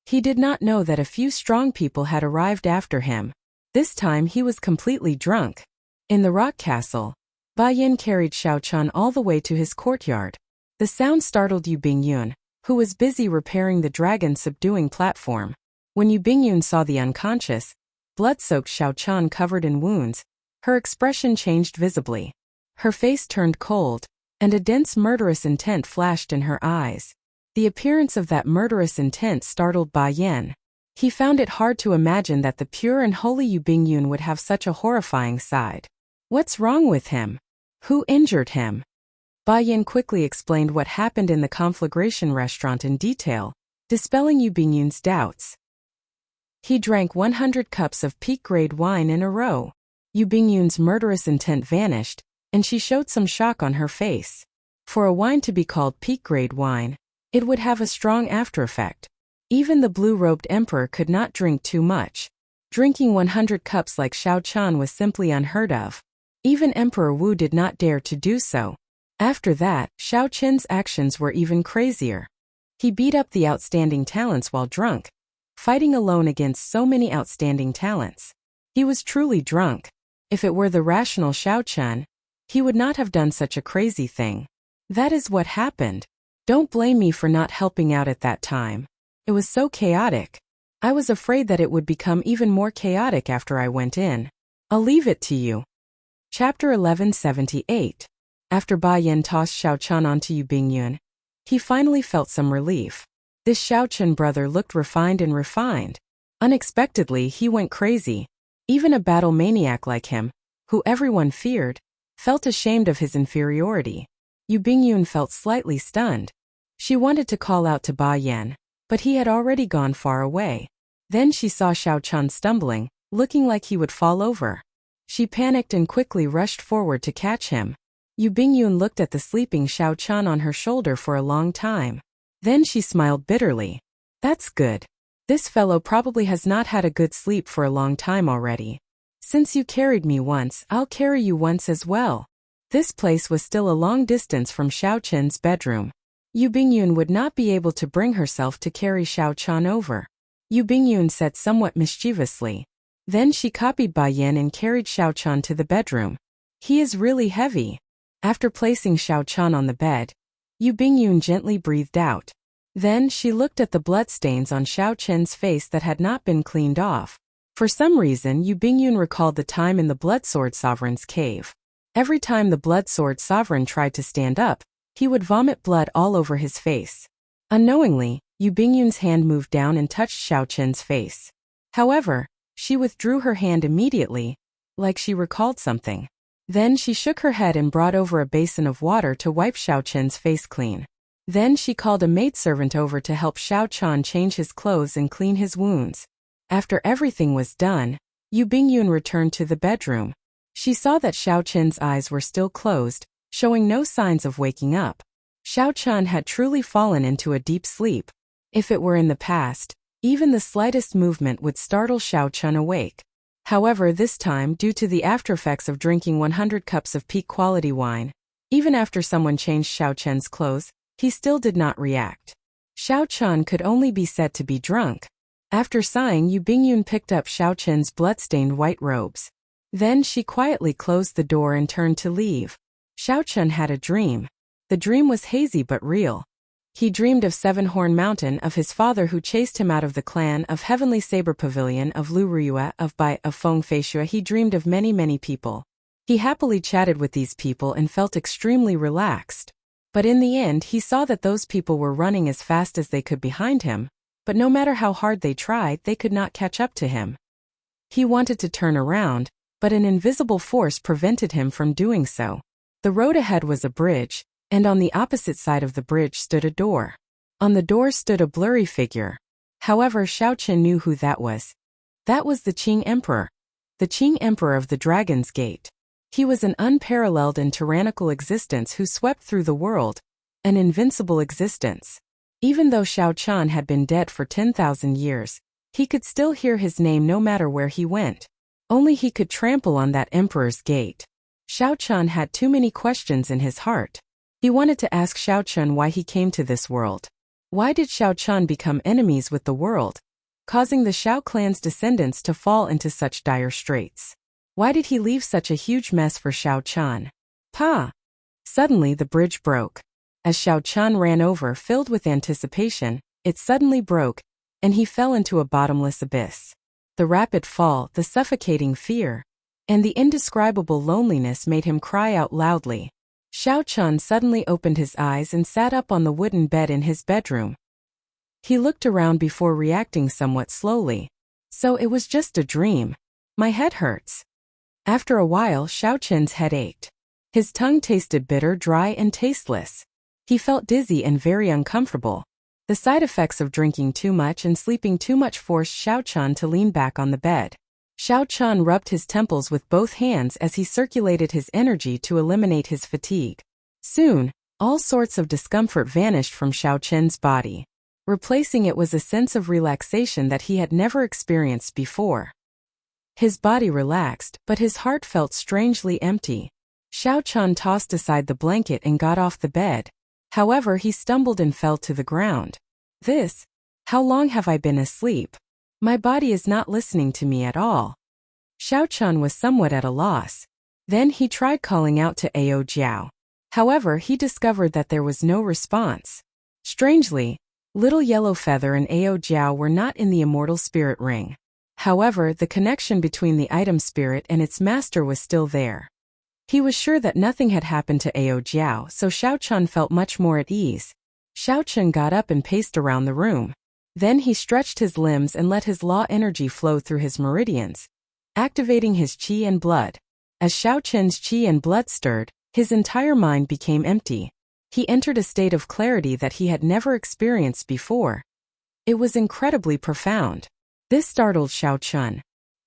He did not know that a few strong people had arrived after him. This time he was completely drunk. In the rock castle, Ba Yin carried Xiao Chun all the way to his courtyard. The sound startled Yu Bingyun, who was busy repairing the dragon-subduing platform. When Yu Bingyun saw the unconscious, blood-soaked Xiao Chun covered in wounds, her expression changed visibly. Her face turned cold, and a dense murderous intent flashed in her eyes. The appearance of that murderous intent startled Ba Yin. He found it hard to imagine that the pure and holy Yu Bingyun would have such a horrifying side. What's wrong with him? Who injured him? Ba Yin quickly explained what happened in the conflagration restaurant in detail, dispelling Yu Bingyun's doubts. He drank 100 cups of peak-grade wine in a row. Yu Bingyun's murderous intent vanished, and she showed some shock on her face. For a wine to be called peak-grade wine, it would have a strong after-effect. Even the blue-robed emperor could not drink too much. Drinking 100 cups like Xiao Chun was simply unheard of. Even Emperor Wu did not dare to do so. After that, Xiao Qin's actions were even crazier. He beat up the outstanding talents while drunk, fighting alone against so many outstanding talents. He was truly drunk. If it were the rational Xiao Chun, he would not have done such a crazy thing. That is what happened. Don't blame me for not helping out at that time. It was so chaotic. I was afraid that it would become even more chaotic after I went in. I'll leave it to you. Chapter 1178. After Ba Yin tossed Xiao Chun onto Yu Bingyun, he finally felt some relief. This Xiao Chun brother looked refined and refined. Unexpectedly, he went crazy. Even a battle maniac like him, who everyone feared, felt ashamed of his inferiority. Yu Bingyun felt slightly stunned. She wanted to call out to Ba Yin, but he had already gone far away. Then she saw Xiao Chun stumbling, looking like he would fall over. She panicked and quickly rushed forward to catch him. Yu Bingyun looked at the sleeping Xiao Chun on her shoulder for a long time. Then she smiled bitterly. That's good. This fellow probably has not had a good sleep for a long time already. Since you carried me once, I'll carry you once as well. This place was still a long distance from Xiao Chen's bedroom. Yu Bingyun would not be able to bring herself to carry Xiao Chun over. Yu Bingyun said somewhat mischievously. Then she copied Ba Yin and carried Xiao Chun to the bedroom. He is really heavy. After placing Xiao Chun on the bed, Yu Bingyun gently breathed out. Then she looked at the bloodstains on Xiao Chen's face that had not been cleaned off. For some reason, Yu Bingyun recalled the time in the Bloodsword Sovereign's cave. Every time the Bloodsword Sovereign tried to stand up, he would vomit blood all over his face. Unknowingly, Yu Bingyun's hand moved down and touched Xiao Chen's face. However, she withdrew her hand immediately, like she recalled something. Then she shook her head and brought over a basin of water to wipe Xiao Chen's face clean. Then she called a maidservant over to help Xiao Chun change his clothes and clean his wounds. After everything was done, Yu Bingyun returned to the bedroom. She saw that Xiao Chen's eyes were still closed, showing no signs of waking up. Xiao Chun had truly fallen into a deep sleep. If it were in the past, even the slightest movement would startle Xiao Chun awake. However, this time, due to the aftereffects of drinking 100 cups of peak quality wine, even after someone changed Xiao Chen's clothes, He still did not react. Xiao Chen could only be said to be drunk. After sighing, Yu Bingyun picked up Xiao Chen's blood-stained white robes. Then she quietly closed the door and turned to leave. Xiao Chen had a dream. The dream was hazy but real. He dreamed of Seven-Horn Mountain, of his father who chased him out of the clan, of Heavenly Saber Pavilion, of Lu Ruyue, of Bai, of Feng Feishue. He dreamed of many people. He happily chatted with these people and felt extremely relaxed. But in the end he saw that those people were running as fast as they could behind him, but no matter how hard they tried, they could not catch up to him. He wanted to turn around, but an invisible force prevented him from doing so. The road ahead was a bridge, and on the opposite side of the bridge stood a door. On the door stood a blurry figure. However, Xiao Chen knew who that was. That was the Qing Emperor. The Qing Emperor of the Dragon's Gate. He was an unparalleled and tyrannical existence who swept through the world, an invincible existence. Even though Xiao Chen had been dead for 10,000 years, he could still hear his name no matter where he went. Only he could trample on that emperor's gate. Xiao Chen had too many questions in his heart. He wanted to ask Xiao Chen why he came to this world. Why did Xiao Chen become enemies with the world, causing the Xiao clan's descendants to fall into such dire straits? Why did he leave such a huge mess for Xiao Chen? Pa! Suddenly the bridge broke. As Xiao Chen ran over, filled with anticipation, it suddenly broke, and he fell into a bottomless abyss. The rapid fall, the suffocating fear, and the indescribable loneliness made him cry out loudly. Xiao Chen suddenly opened his eyes and sat up on the wooden bed in his bedroom. He looked around before reacting somewhat slowly. So it was just a dream. My head hurts. After a while, Xiao Chen's head ached. His tongue tasted bitter, dry, and tasteless. He felt dizzy and very uncomfortable. The side effects of drinking too much and sleeping too much forced Xiao Chen to lean back on the bed. Xiao Chen rubbed his temples with both hands as he circulated his energy to eliminate his fatigue. Soon, all sorts of discomfort vanished from Xiao Chen's body. Replacing it was a sense of relaxation that he had never experienced before. His body relaxed, but his heart felt strangely empty. Xiao Chen tossed aside the blanket and got off the bed. However, he stumbled and fell to the ground. How long have I been asleep? My body is not listening to me at all. Xiao Chen was somewhat at a loss. Then he tried calling out to Ao Jiao. However, he discovered that there was no response. Strangely, Little Yellow Feather and Ao Jiao were not in the Immortal Spirit Ring. However, the connection between the item spirit and its master was still there. He was sure that nothing had happened to Ao Jiao, so Xiao Chen felt much more at ease. Xiao Chen got up and paced around the room. Then he stretched his limbs and let his law energy flow through his meridians, activating his qi and blood. As Xiao Chen's qi and blood stirred, his entire mind became empty. He entered a state of clarity that he had never experienced before. It was incredibly profound. This startled Xiao Chen.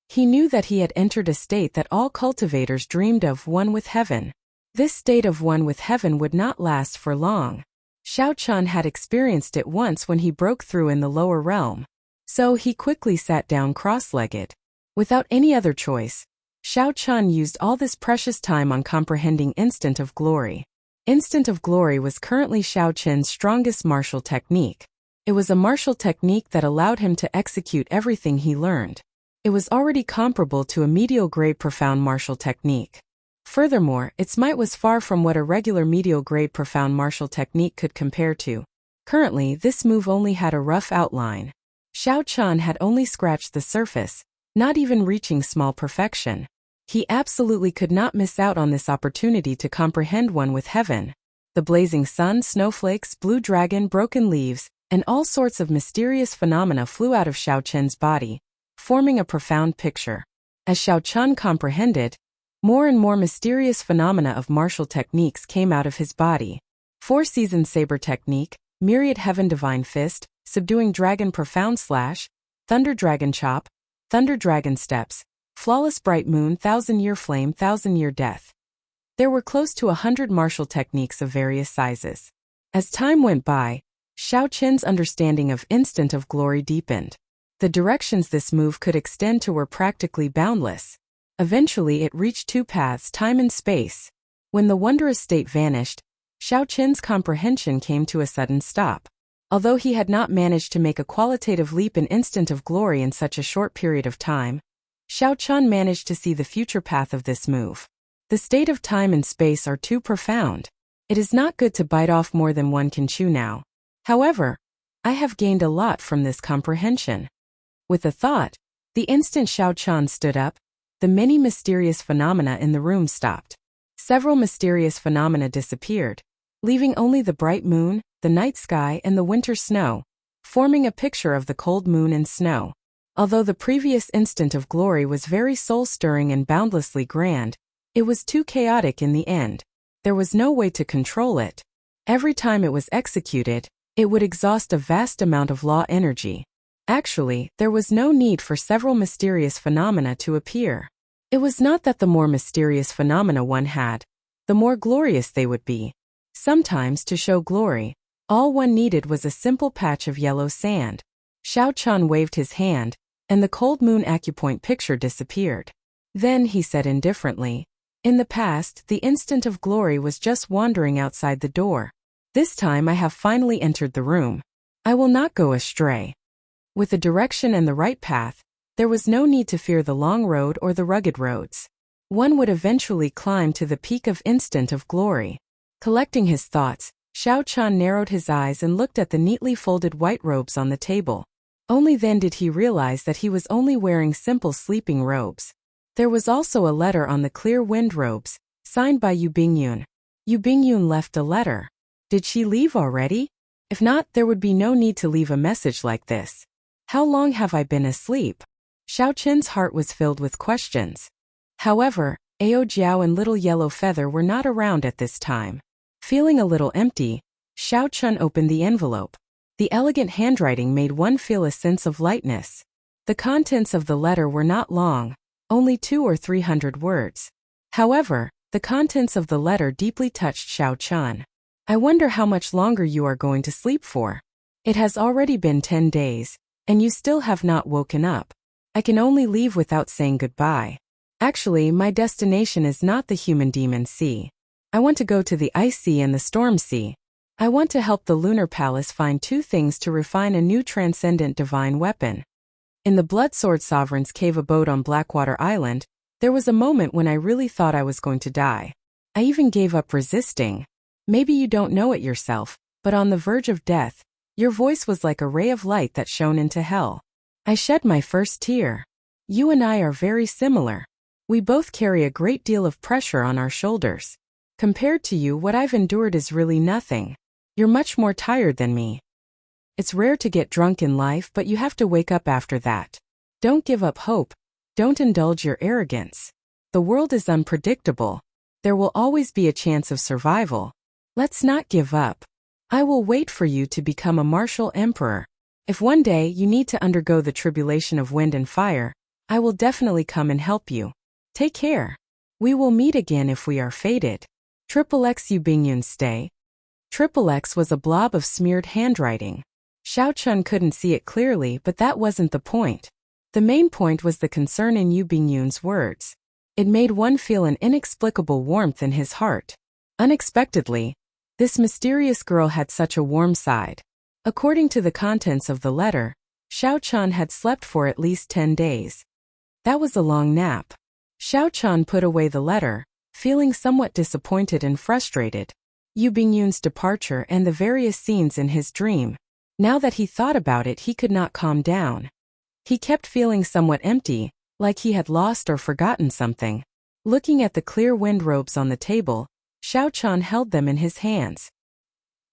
He knew that he had entered a state that all cultivators dreamed of, one with heaven. This state of one with heaven would not last for long. Xiao Chen had experienced it once when he broke through in the lower realm. So he quickly sat down cross-legged. Without any other choice, Xiao Chen used all this precious time on comprehending Instant of Glory. Instant of Glory was currently Xiao Chen's strongest martial technique. It was a martial technique that allowed him to execute everything he learned. It was already comparable to a medial-grade profound martial technique. Furthermore, its might was far from what a regular medial-grade profound martial technique could compare to. Currently, this move only had a rough outline. Xiao Chen had only scratched the surface, not even reaching small perfection. He absolutely could not miss out on this opportunity to comprehend one with heaven. The blazing sun, snowflakes, blue dragon, broken leaves, and all sorts of mysterious phenomena flew out of Xiao Chen's body, forming a profound picture. As Xiao Chen comprehended, more and more mysterious phenomena of martial techniques came out of his body. Four-season saber technique, myriad heaven divine fist, subduing dragon profound slash, thunder dragon chop, thunder dragon steps, flawless bright moon, thousand-year flame, thousand-year death. There were close to 100 martial techniques of various sizes. As time went by, Xiao Chen's understanding of Instant of Glory deepened. The directions this move could extend to were practically boundless. Eventually it reached two paths, time and space. When the wondrous state vanished, Xiao Qin's comprehension came to a sudden stop. Although he had not managed to make a qualitative leap in instant of glory in such a short period of time, Xiao Qin managed to see the future path of this move. The state of time and space are too profound. It is not good to bite off more than one can chew now. However, I have gained a lot from this comprehension. With a thought, the instant Xiao Qin stood up, the many mysterious phenomena in the room stopped. Several mysterious phenomena disappeared, leaving only the bright moon, the night sky and the winter snow, forming a picture of the cold moon and snow. Although the previous instant of glory was very soul-stirring and boundlessly grand, it was too chaotic in the end. There was no way to control it. Every time it was executed, it would exhaust a vast amount of law energy. Actually, there was no need for several mysterious phenomena to appear. It was not that the more mysterious phenomena one had, the more glorious they would be. Sometimes, to show glory, all one needed was a simple patch of yellow sand. Xiao Qin waved his hand, and the cold moon acupoint picture disappeared. Then he said indifferently, "In the past, the instant of glory was just wandering outside the door. This time I have finally entered the room. I will not go astray." With the direction and the right path, there was no need to fear the long road or the rugged roads. One would eventually climb to the peak of instant of glory. Collecting his thoughts, Xiao Qin narrowed his eyes and looked at the neatly folded white robes on the table. Only then did he realize that he was only wearing simple sleeping robes. There was also a letter on the clear wind robes, signed by Yu Bingyun. Yu Bingyun left a letter. Did she leave already? If not, there would be no need to leave a message like this. How long have I been asleep? Xiao Qin's heart was filled with questions. However, Ao Jiao and Little Yellow Feather were not around at this time. Feeling a little empty, Xiao Qin opened the envelope. The elegant handwriting made one feel a sense of lightness. The contents of the letter were not long, only 200 or 300 words. However, the contents of the letter deeply touched Xiao Qin. I wonder how much longer you are going to sleep for. It has already been 10 days, and you still have not woken up. I can only leave without saying goodbye. Actually, my destination is not the human demon sea. I want to go to the ice sea and the storm sea. I want to help the lunar palace find 2 things to refine a new transcendent divine weapon. In the Bloodsword Sovereign's cave abode on Blackwater Island, there was a moment when I really thought I was going to die. I even gave up resisting. Maybe you don't know it yourself, but on the verge of death, your voice was like a ray of light that shone into hell. I shed my first tear. You and I are very similar. We both carry a great deal of pressure on our shoulders. Compared to you, what I've endured is really nothing. You're much more tired than me. It's rare to get drunk in life, but you have to wake up after that. Don't give up hope. Don't indulge your arrogance. The world is unpredictable. There will always be a chance of survival. Let's not give up. I will wait for you to become a martial emperor. If one day you need to undergo the tribulation of wind and fire, I will definitely come and help you. Take care. We will meet again if we are fated. XXX Yu Bingyun stay. XXX was a blob of smeared handwriting. Xiao Qin couldn't see it clearly, but that wasn't the point. The main point was the concern in Yu Bingyun's words. It made one feel an inexplicable warmth in his heart. Unexpectedly, this mysterious girl had such a warm side. According to the contents of the letter, Xiao Qin had slept for at least 10 days. That was a long nap. Xiao Qin put away the letter, feeling somewhat disappointed and frustrated. Yu Bingyun's departure and the various scenes in his dream. Now that he thought about it, he could not calm down. He kept feeling somewhat empty, like he had lost or forgotten something. Looking at the clear wind robes on the table, Xiao Qin held them in his hands.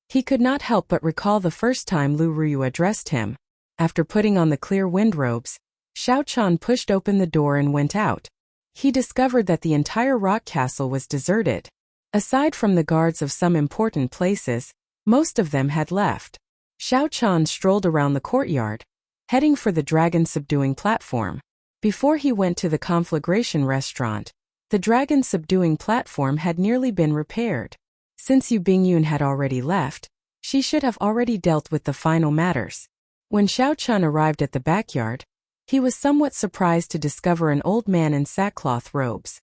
He could not help but recall the first time Lu Ruyu addressed him. After putting on the clear wind robes, Xiao Qin pushed open the door and went out. He discovered that the entire rock castle was deserted. Aside from the guards of some important places, most of them had left. Xiao Qin strolled around the courtyard, heading for the dragon-subduing platform. Before he went to the conflagration restaurant, the dragon-subduing platform had nearly been repaired. Since Yu Bingyun had already left, she should have already dealt with the final matters. When Xiao Qin arrived at the backyard, he was somewhat surprised to discover an old man in sackcloth robes.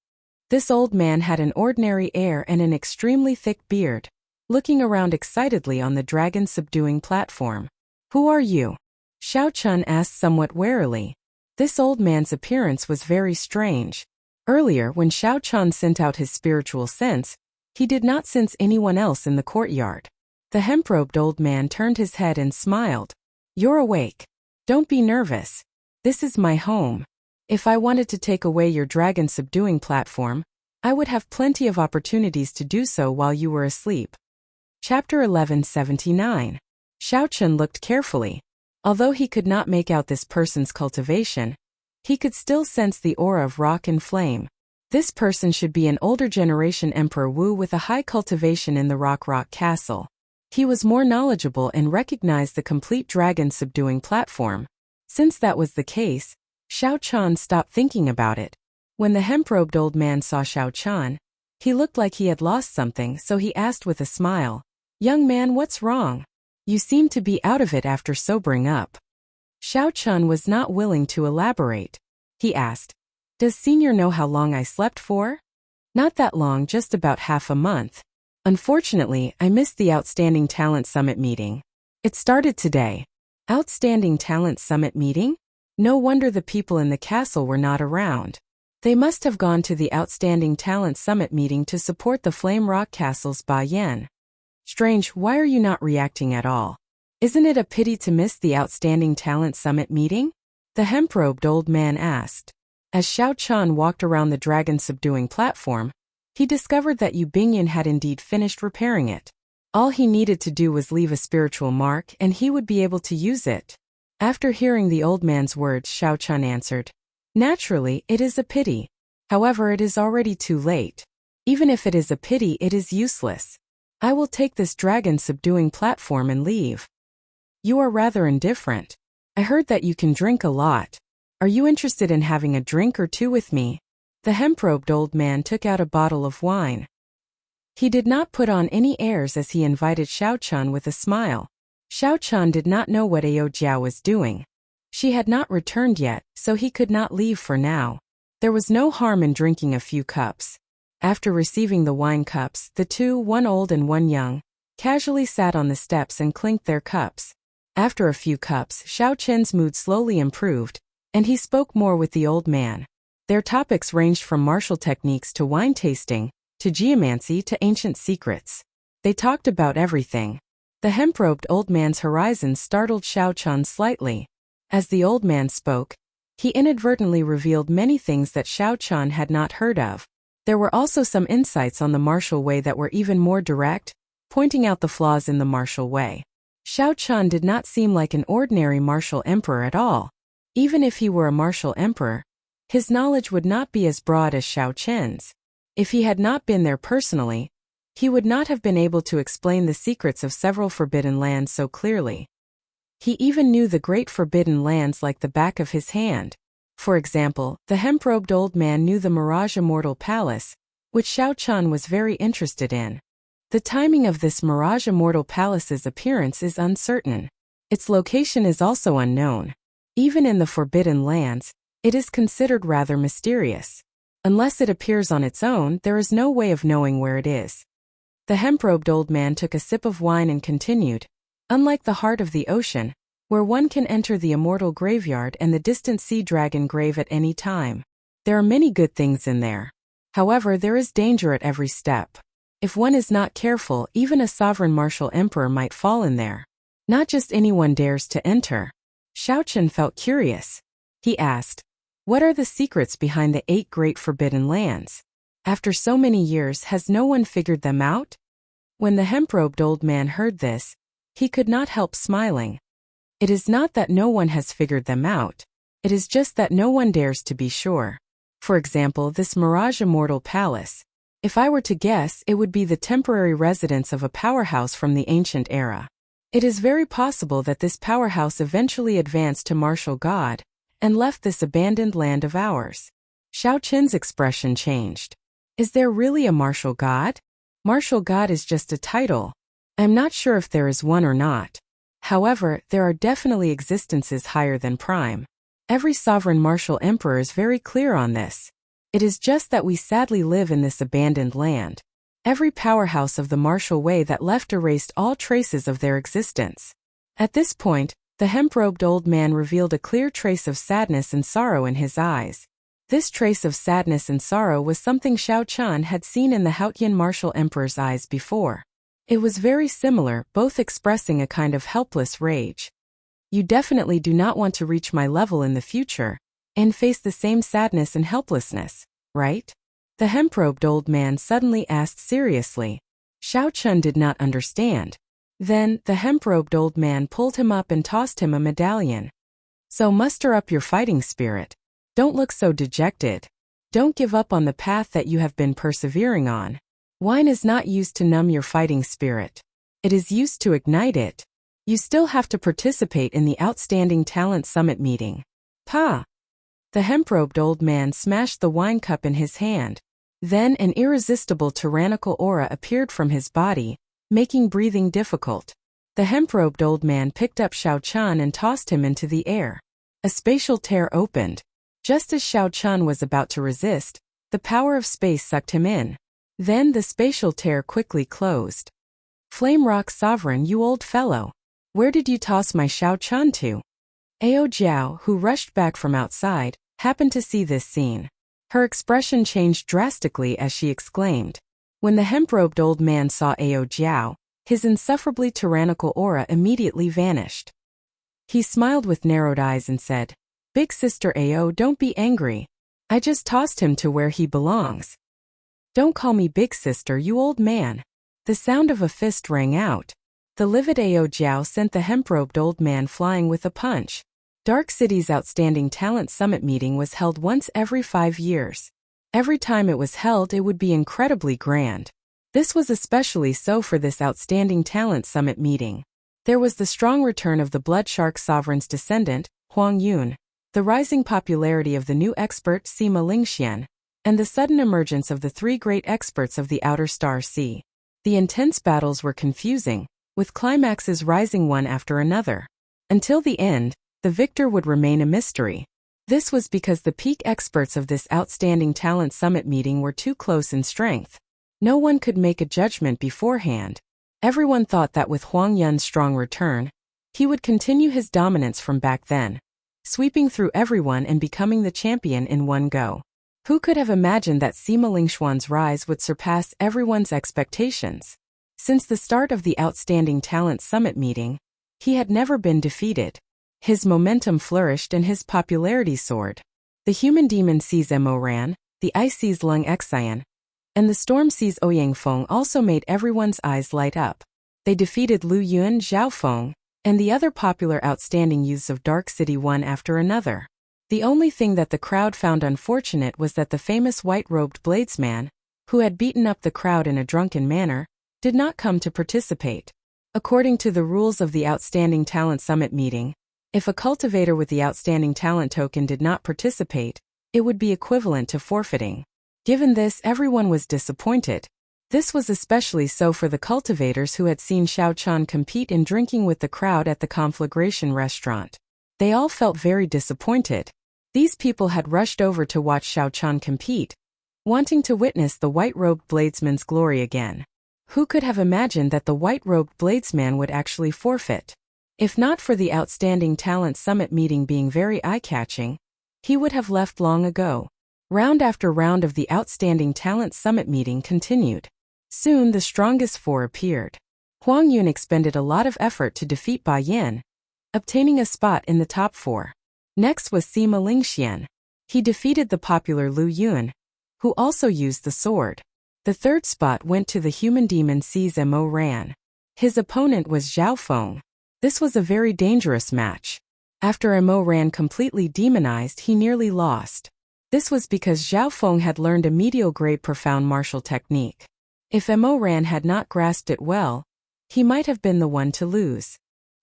This old man had an ordinary air and an extremely thick beard. looking around excitedly on the dragon-subduing platform. "Who are you?" Xiao Chun asked somewhat warily. This old man's appearance was very strange. Earlier, when Xiao Chun sent out his spiritual sense, he did not sense anyone else in the courtyard. The hemp-robed old man turned his head and smiled. "You're awake. Don't be nervous. This is my home. If I wanted to take away your dragon-subduing platform, I would have plenty of opportunities to do so while you were asleep." Chapter 1179. Xiao Chun looked carefully. Although he could not make out this person's cultivation, he could still sense the aura of rock and flame. This person should be an older generation Emperor Wu with a high cultivation in the Rock Castle. He was more knowledgeable and recognized the complete dragon-subduing platform. Since that was the case, Xiao Chun stopped thinking about it. When the hemp-robed old man saw Xiao Chun, he looked like he had lost something, so he asked with a smile, "Young man, what's wrong? You seem to be out of it after sobering up." Xiao Chun was not willing to elaborate. He asked, "Does Senior know how long I slept for?" "Not that long, just about half a month. Unfortunately, I missed the Outstanding Talent Summit meeting. It started today." Outstanding Talent Summit meeting? No wonder the people in the castle were not around. They must have gone to the Outstanding Talent Summit meeting to support the Flame Rock Castle's Ba Yan. Strange, why are you not reacting at all? Isn't it a pity to miss the Outstanding Talent Summit meeting? The hemp-robed old man asked. As Xiao Chun walked around the dragon-subduing platform, he discovered that Yu Bingyan had indeed finished repairing it. All he needed to do was leave a spiritual mark and he would be able to use it. After hearing the old man's words, Xiao Chun answered, "Naturally, it is a pity. However, it is already too late. Even if it is a pity, it is useless. I will take this dragon-subduing platform and leave." "You are rather indifferent. I heard that you can drink a lot. Are you interested in having a drink or two with me?" The hemp-robed old man took out a bottle of wine. He did not put on any airs as he invited Xiao Chun with a smile. Xiao Chun did not know what Ao Jiao was doing. She had not returned yet, so he could not leave for now. There was no harm in drinking a few cups. After receiving the wine cups, the two, one old and one young, casually sat on the steps and clinked their cups. After a few cups, Xiao Chun's mood slowly improved, and he spoke more with the old man. Their topics ranged from martial techniques to wine tasting, to geomancy to ancient secrets. They talked about everything. The hemp-robed old man's horizon startled Xiao Chun slightly. As the old man spoke, he inadvertently revealed many things that Xiao Chun had not heard of. There were also some insights on the martial way that were even more direct, pointing out the flaws in the martial way. Xiao Chun did not seem like an ordinary martial emperor at all. Even if he were a martial emperor, his knowledge would not be as broad as Xiao Chen's. If he had not been there personally, he would not have been able to explain the secrets of several forbidden lands so clearly. He even knew the great forbidden lands like the back of his hand. For example, the hemp-robed old man knew the Mirage Immortal Palace, which Xiao Chun was very interested in. The timing of this Mirage Immortal Palace's appearance is uncertain. Its location is also unknown. Even in the forbidden lands, it is considered rather mysterious. Unless it appears on its own, there is no way of knowing where it is. The hemp-robed old man took a sip of wine and continued, "Unlike the heart of the ocean, where one can enter the immortal graveyard and the distant sea dragon grave at any time, there are many good things in there. However, there is danger at every step. If one is not careful, even a sovereign martial emperor might fall in there. Not just anyone dares to enter." Xiao Chun felt curious. He asked, "What are the secrets behind the 8 great forbidden lands? After so many years, has no one figured them out?" When the hemp-robed old man heard this, he could not help smiling. It is not that no one has figured them out. It is just that no one dares to be sure. For example, this Mirage Immortal Palace. If I were to guess, it would be the temporary residence of a powerhouse from the ancient era. It is very possible that this powerhouse eventually advanced to martial god, and left this abandoned land of ours. Xiao Chun's expression changed. Is there really a martial god? Martial god is just a title. I'm not sure if there is one or not. However, there are definitely existences higher than prime. Every sovereign martial emperor is very clear on this. It is just that we sadly live in this abandoned land. every powerhouse of the martial way that left erased all traces of their existence. At this point, the hemp-robed old man revealed a clear trace of sadness and sorrow in his eyes. This trace of sadness and sorrow was something Xiao Chun had seen in the Haotian martial emperor's eyes before. It was very similar, both expressing a kind of helpless rage. You definitely do not want to reach my level in the future and face the same sadness and helplessness, right? The hemp-robed old man suddenly asked seriously. Xiao Chun did not understand. Then, the hemp-robed old man pulled him up and tossed him a medallion. So muster up your fighting spirit. Don't look so dejected. Don't give up on the path that you have been persevering on. Wine is not used to numb your fighting spirit. It is used to ignite it. You still have to participate in the Outstanding Talent Summit meeting. Pa! The hemp-robed old man smashed the wine cup in his hand. Then an irresistible tyrannical aura appeared from his body, making breathing difficult. The hemp-robed old man picked up Xiao Chun and tossed him into the air. A spatial tear opened. Just as Xiao Chun was about to resist, the power of space sucked him in. Then the spatial tear quickly closed. Flame Rock Sovereign, you old fellow. Where did you toss my Xiao Chun to? Ao Jiao, who rushed back from outside, happened to see this scene. Her expression changed drastically as she exclaimed. When the hemp-robed old man saw Ao Jiao, his insufferably tyrannical aura immediately vanished. He smiled with narrowed eyes and said, Big Sister Ao, don't be angry. I just tossed him to where he belongs. Don't call me Big Sister, you old man. The sound of a fist rang out. The livid Ao Jiao sent the hemp-robed old man flying with a punch. Dark City's Outstanding Talent Summit meeting was held once every 5 years. Every time it was held, it would be incredibly grand. This was especially so for this Outstanding Talent Summit meeting. There was the strong return of the Blood Shark Sovereign's descendant, Huang Yun, the rising popularity of the new expert Sima Lingxian, and the sudden emergence of the 3 great experts of the Outer Star Sea. The intense battles were confusing, with climaxes rising one after another. Until the end, the victor would remain a mystery. This was because the peak experts of this Outstanding Talent Summit meeting were too close in strength. No one could make a judgment beforehand. Everyone thought that with Huang Yun's strong return, he would continue his dominance from back then, sweeping through everyone and becoming the champion in one go. Who could have imagined that Sima Lingxuan's rise would surpass everyone's expectations? Since the start of the Outstanding Talent Summit meeting, he had never been defeated. His momentum flourished and his popularity soared. The human demon Sea's Mo Ran, the ice sea's Lung Xian, and the storm sea's Ouyang Feng also made everyone's eyes light up. They defeated Lu Yun, Zhao Feng, and the other popular outstanding youths of Dark City one after another. The only thing that the crowd found unfortunate was that the famous white-robed bladesman, who had beaten up the crowd in a drunken manner, did not come to participate. According to the rules of the Outstanding Talent Summit meeting, if a cultivator with the Outstanding Talent token did not participate, it would be equivalent to forfeiting. Given this, everyone was disappointed. This was especially so for the cultivators who had seen Xiao Chun compete in drinking with the crowd at the Conflagration restaurant. They all felt very disappointed. These people had rushed over to watch Xiao Chun compete, wanting to witness the white-robed bladesman's glory again. Who could have imagined that the white-robed bladesman would actually forfeit? If not for the Outstanding Talent Summit meeting being very eye-catching, he would have left long ago. Round after round of the Outstanding Talent Summit meeting continued. Soon the strongest 4 appeared. Huang Yun expended a lot of effort to defeat Ba Yin, obtaining a spot in the top 4. Next was Sima Lingxian. He defeated the popular Lu Yun, who also used the sword. The 3rd spot went to the human demon Sea's Mo Ran. His opponent was Zhao Feng. This was a very dangerous match. After Mo Ran completely demonized, he nearly lost. This was because Zhao Feng had learned a medial-grade profound martial technique. If Mo Ran had not grasped it well, he might have been the one to lose.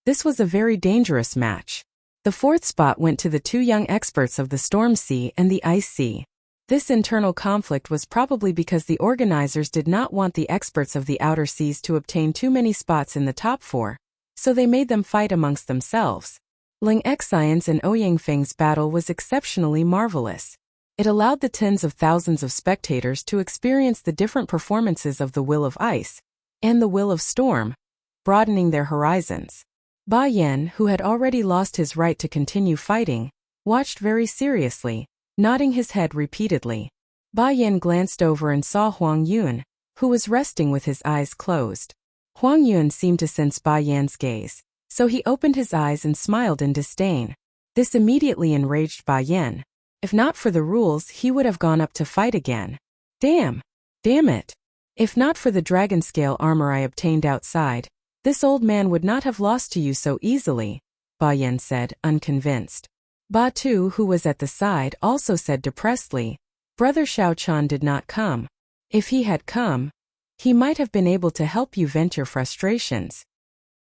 This was a very dangerous match. The 4th spot went to the 2 young experts of the Storm Sea and the Ice Sea. This internal conflict was probably because the organizers did not want the experts of the outer seas to obtain too many spots in the top 4, so they made them fight amongst themselves. Ling Xian's and Ouyang Feng's battle was exceptionally marvelous. It allowed the tens of thousands of spectators to experience the different performances of the Will of Ice and the Will of Storm, broadening their horizons. Ba Yan, who had already lost his right to continue fighting, watched very seriously, nodding his head repeatedly. Ba Yan glanced over and saw Huang Yun, who was resting with his eyes closed. Huang Yun seemed to sense Ba Yan's gaze, so he opened his eyes and smiled in disdain. This immediately enraged Ba Yan. If not for the rules, he would have gone up to fight again. Damn it. If not for the dragon scale armor I obtained outside, this old man would not have lost to you so easily, Ba Yan said, unconvinced. Ba Tu, who was at the side, also said depressedly, Brother Xiao Chan did not come. If he had come, he might have been able to help you vent your frustrations.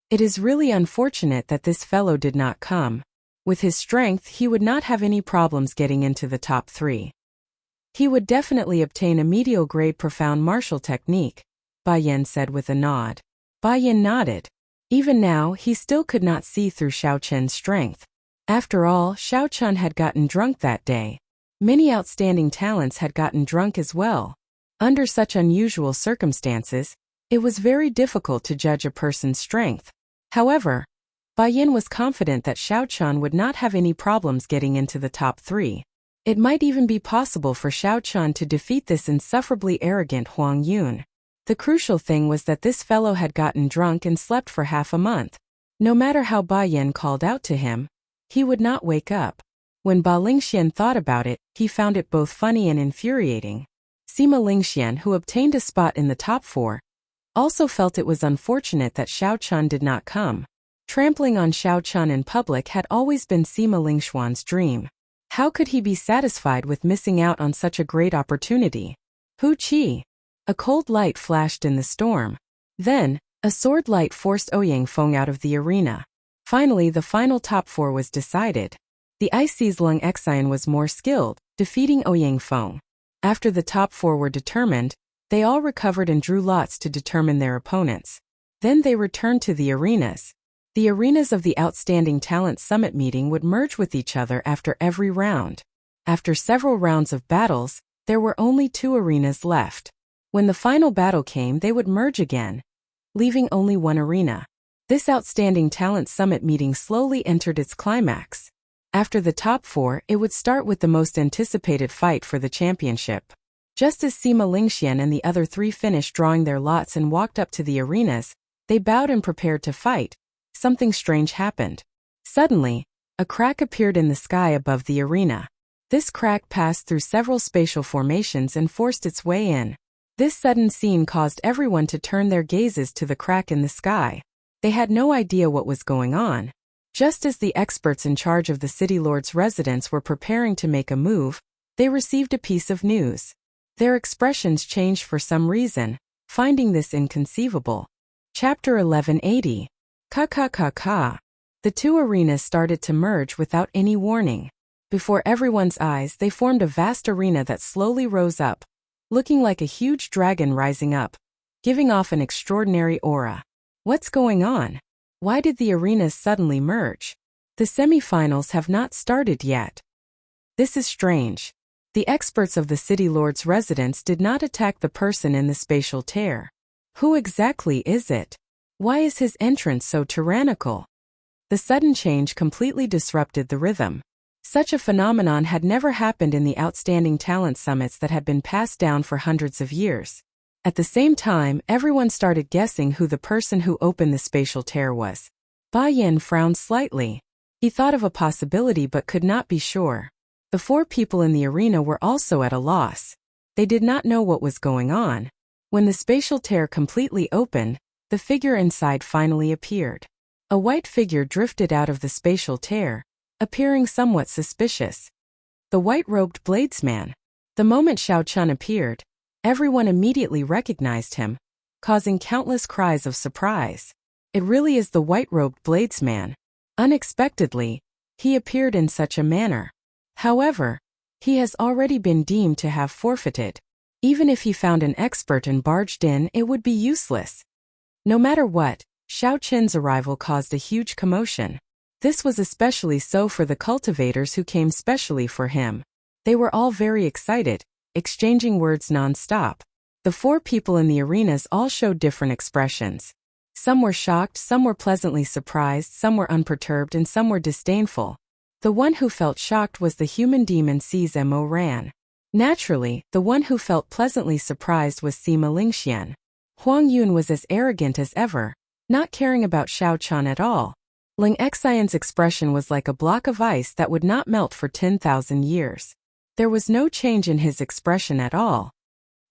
It is really unfortunate that this fellow did not come. With his strength, he would not have any problems getting into the top 3. He would definitely obtain a medial-grade profound martial technique, Ba Yan said with a nod. Ba Yan nodded. Even now, he still could not see through Xiao Chen's strength. After all, Xiao Chen had gotten drunk that day. Many outstanding talents had gotten drunk as well. Under such unusual circumstances, it was very difficult to judge a person's strength. However, Ba Yan was confident that Xiao Chen would not have any problems getting into the top 3. It might even be possible for Xiao Chen to defeat this insufferably arrogant Huang Yun. The crucial thing was that this fellow had gotten drunk and slept for half a month. No matter how Ba Yan called out to him, he would not wake up. When Ba Lingxian thought about it, he found it both funny and infuriating. Sima Lingxian, who obtained a spot in the top 4, also felt it was unfortunate that Xiao Chen did not come. Trampling on Xiao Chen in public had always been Sima Lingxuan's dream. How could he be satisfied with missing out on such a great opportunity? Hu Qi. A cold light flashed in the storm. Then, a sword light forced Ouyang Feng out of the arena. Finally, the final top 4 was decided. The Ices Lung Xian was more skilled, defeating Ouyang Feng. After the top 4 were determined, they all recovered and drew lots to determine their opponents. Then they returned to the arenas. The arenas of the Outstanding Talent Summit meeting would merge with each other after every round. After several rounds of battles, there were only 2 arenas left. When the final battle came, they would merge again, leaving only 1 arena. This Outstanding Talent Summit meeting slowly entered its climax. After the top 4, it would start with the most anticipated fight for the championship. Just as Sima Lingxian and the other 3 finished drawing their lots and walked up to the arenas, they bowed and prepared to fight. Something strange happened. Suddenly, a crack appeared in the sky above the arena. This crack passed through several spatial formations and forced its way in. This sudden scene caused everyone to turn their gazes to the crack in the sky. They had no idea what was going on. Just as the experts in charge of the city lord's residence were preparing to make a move, they received a piece of news. Their expressions changed for some reason, finding this inconceivable. Chapter 1180. Ka. The 2 arenas started to merge without any warning. Before everyone's eyes, they formed a vast arena that slowly rose up, looking like a huge dragon rising up, giving off an extraordinary aura. What's going on? Why did the arenas suddenly merge? The semi-finals have not started yet. This is strange. The experts of the city lord's residence did not attack the person in the spatial tear. Who exactly is it? Why is his entrance so tyrannical? The sudden change completely disrupted the rhythm. Such a phenomenon had never happened in the Outstanding Talent Summits that had been passed down for hundreds of years. At the same time, everyone started guessing who the person who opened the spatial tear was. Ba Yan frowned slightly. He thought of a possibility but could not be sure. The 4 people in the arena were also at a loss. They did not know what was going on. When the spatial tear completely opened, the figure inside finally appeared. A white figure drifted out of the spatial tear, appearing somewhat suspicious. The white-robed bladesman. The moment Xiao Chen appeared, everyone immediately recognized him, causing countless cries of surprise. It really is the white-robed bladesman. Unexpectedly, he appeared in such a manner. However, he has already been deemed to have forfeited. Even if he found an expert and barged in, it would be useless. No matter what, Xiao Chen's arrival caused a huge commotion. This was especially so for the cultivators who came specially for him. They were all very excited, exchanging words non-stop. The 4 people in the arenas all showed different expressions. Some were shocked, some were pleasantly surprised, some were unperturbed, and some were disdainful. The one who felt shocked was the human demon Simo Ran. Naturally, the one who felt pleasantly surprised was Sima Lingxian. Huang Yun was as arrogant as ever, not caring about Xiao Chan at all. Ling Xian's expression was like a block of ice that would not melt for 10,000 years. There was no change in his expression at all.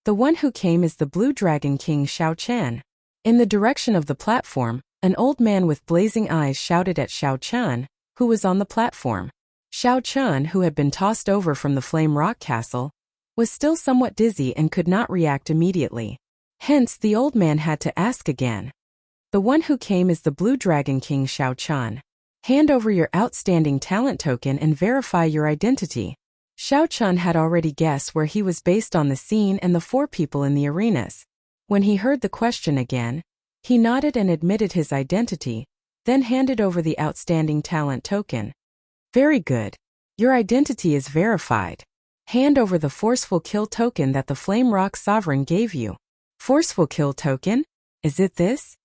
The one who came is the Blue Dragon King Xiao Chen. In the direction of the platform, an old man with blazing eyes shouted at Xiao Chen, who was on the platform. Xiao Chen, who had been tossed over from the Flame Rock Castle, was still somewhat dizzy and could not react immediately. Hence, the old man had to ask again. The one who came is the Blue Dragon King Xiao Chen. Hand over your outstanding talent token and verify your identity. Xiao Chen had already guessed where he was based on the scene and the 4 people in the arenas. When he heard the question again, he nodded and admitted his identity, then handed over the outstanding talent token. Very good. Your identity is verified. Hand over the forceful kill token that the Flame Rock Sovereign gave you. Forceful kill token? Is it this?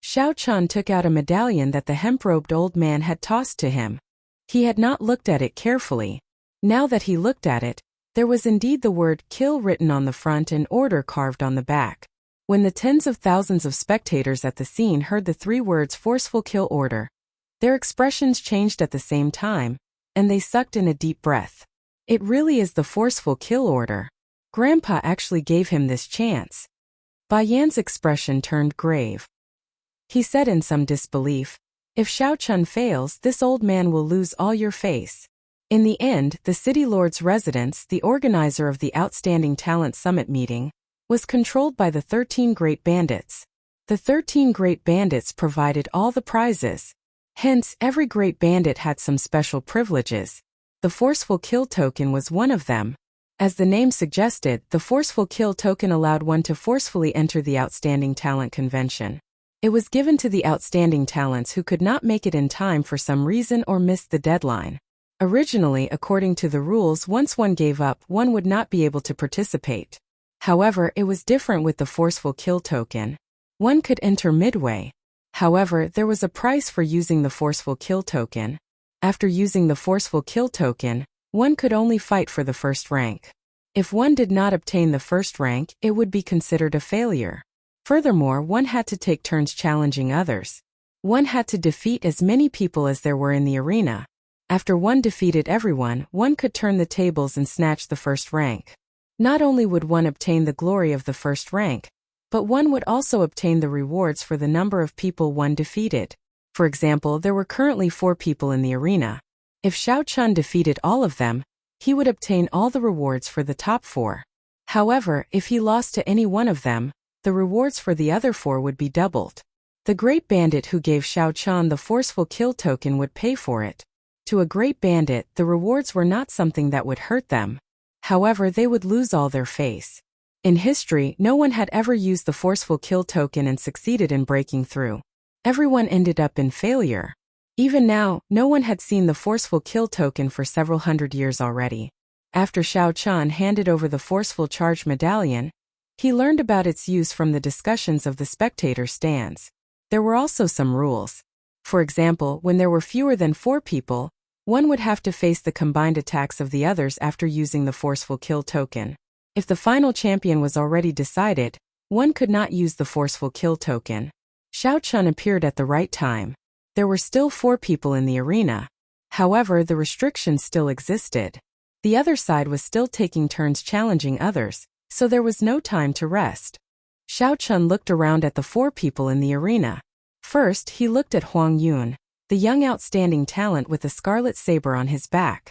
Xiao Chen took out a medallion that the hemp-robed old man had tossed to him. He had not looked at it carefully. Now that he looked at it, there was indeed the word kill written on the front and order carved on the back. When the tens of thousands of spectators at the scene heard the 3 words forceful kill order, their expressions changed at the same time, and they sucked in a deep breath. It really is the forceful kill order. Grandpa actually gave him this chance. Bai Yan's expression turned grave. He said in some disbelief, if Xiao Chen fails, this old man will lose all your face. In the end, the City Lord's residence, the organizer of the Outstanding Talent Summit meeting, was controlled by the 13 Great Bandits. The 13 Great Bandits provided all the prizes. Hence, every Great Bandit had some special privileges. The Forceful Kill Token was one of them. As the name suggested, the Forceful Kill Token allowed one to forcefully enter the Outstanding Talent Convention. It was given to the outstanding talents who could not make it in time for some reason or missed the deadline. Originally, according to the rules, once one gave up, one would not be able to participate. However, it was different with the Forceful Kill Token. One could enter midway. However, there was a price for using the Forceful Kill Token. After using the Forceful Kill Token, one could only fight for the first rank. If one did not obtain the first rank, it would be considered a failure. Furthermore, one had to take turns challenging others. One had to defeat as many people as there were in the arena. After one defeated everyone, one could turn the tables and snatch the first rank. Not only would one obtain the glory of the first rank, but one would also obtain the rewards for the number of people one defeated. For example, there were currently 4 people in the arena. If Xiao Chen defeated all of them, he would obtain all the rewards for the top 4. However, if he lost to any one of them, the rewards for the other 4 would be doubled. The Great Bandit who gave Xiao Chen the Forceful Kill Token would pay for it. To a Great Bandit, the rewards were not something that would hurt them. However, they would lose all their face. In history, no one had ever used the Forceful Kill Token and succeeded in breaking through. Everyone ended up in failure. Even now, no one had seen the Forceful Kill Token for several hundred years already. After Xiao Chen handed over the Forceful Charge Medallion, he learned about its use from the discussions of the spectator stands. There were also some rules. For example, when there were fewer than 4 people, one would have to face the combined attacks of the others after using the Forceful Kill Token. If the final champion was already decided, one could not use the Forceful Kill Token. Xiao Chen appeared at the right time. There were still 4 people in the arena. However, the restrictions still existed. The other side was still taking turns challenging others, so there was no time to rest. Xiao Chen looked around at the 4 people in the arena. First, he looked at Huang Yun, the young outstanding talent with a scarlet saber on his back.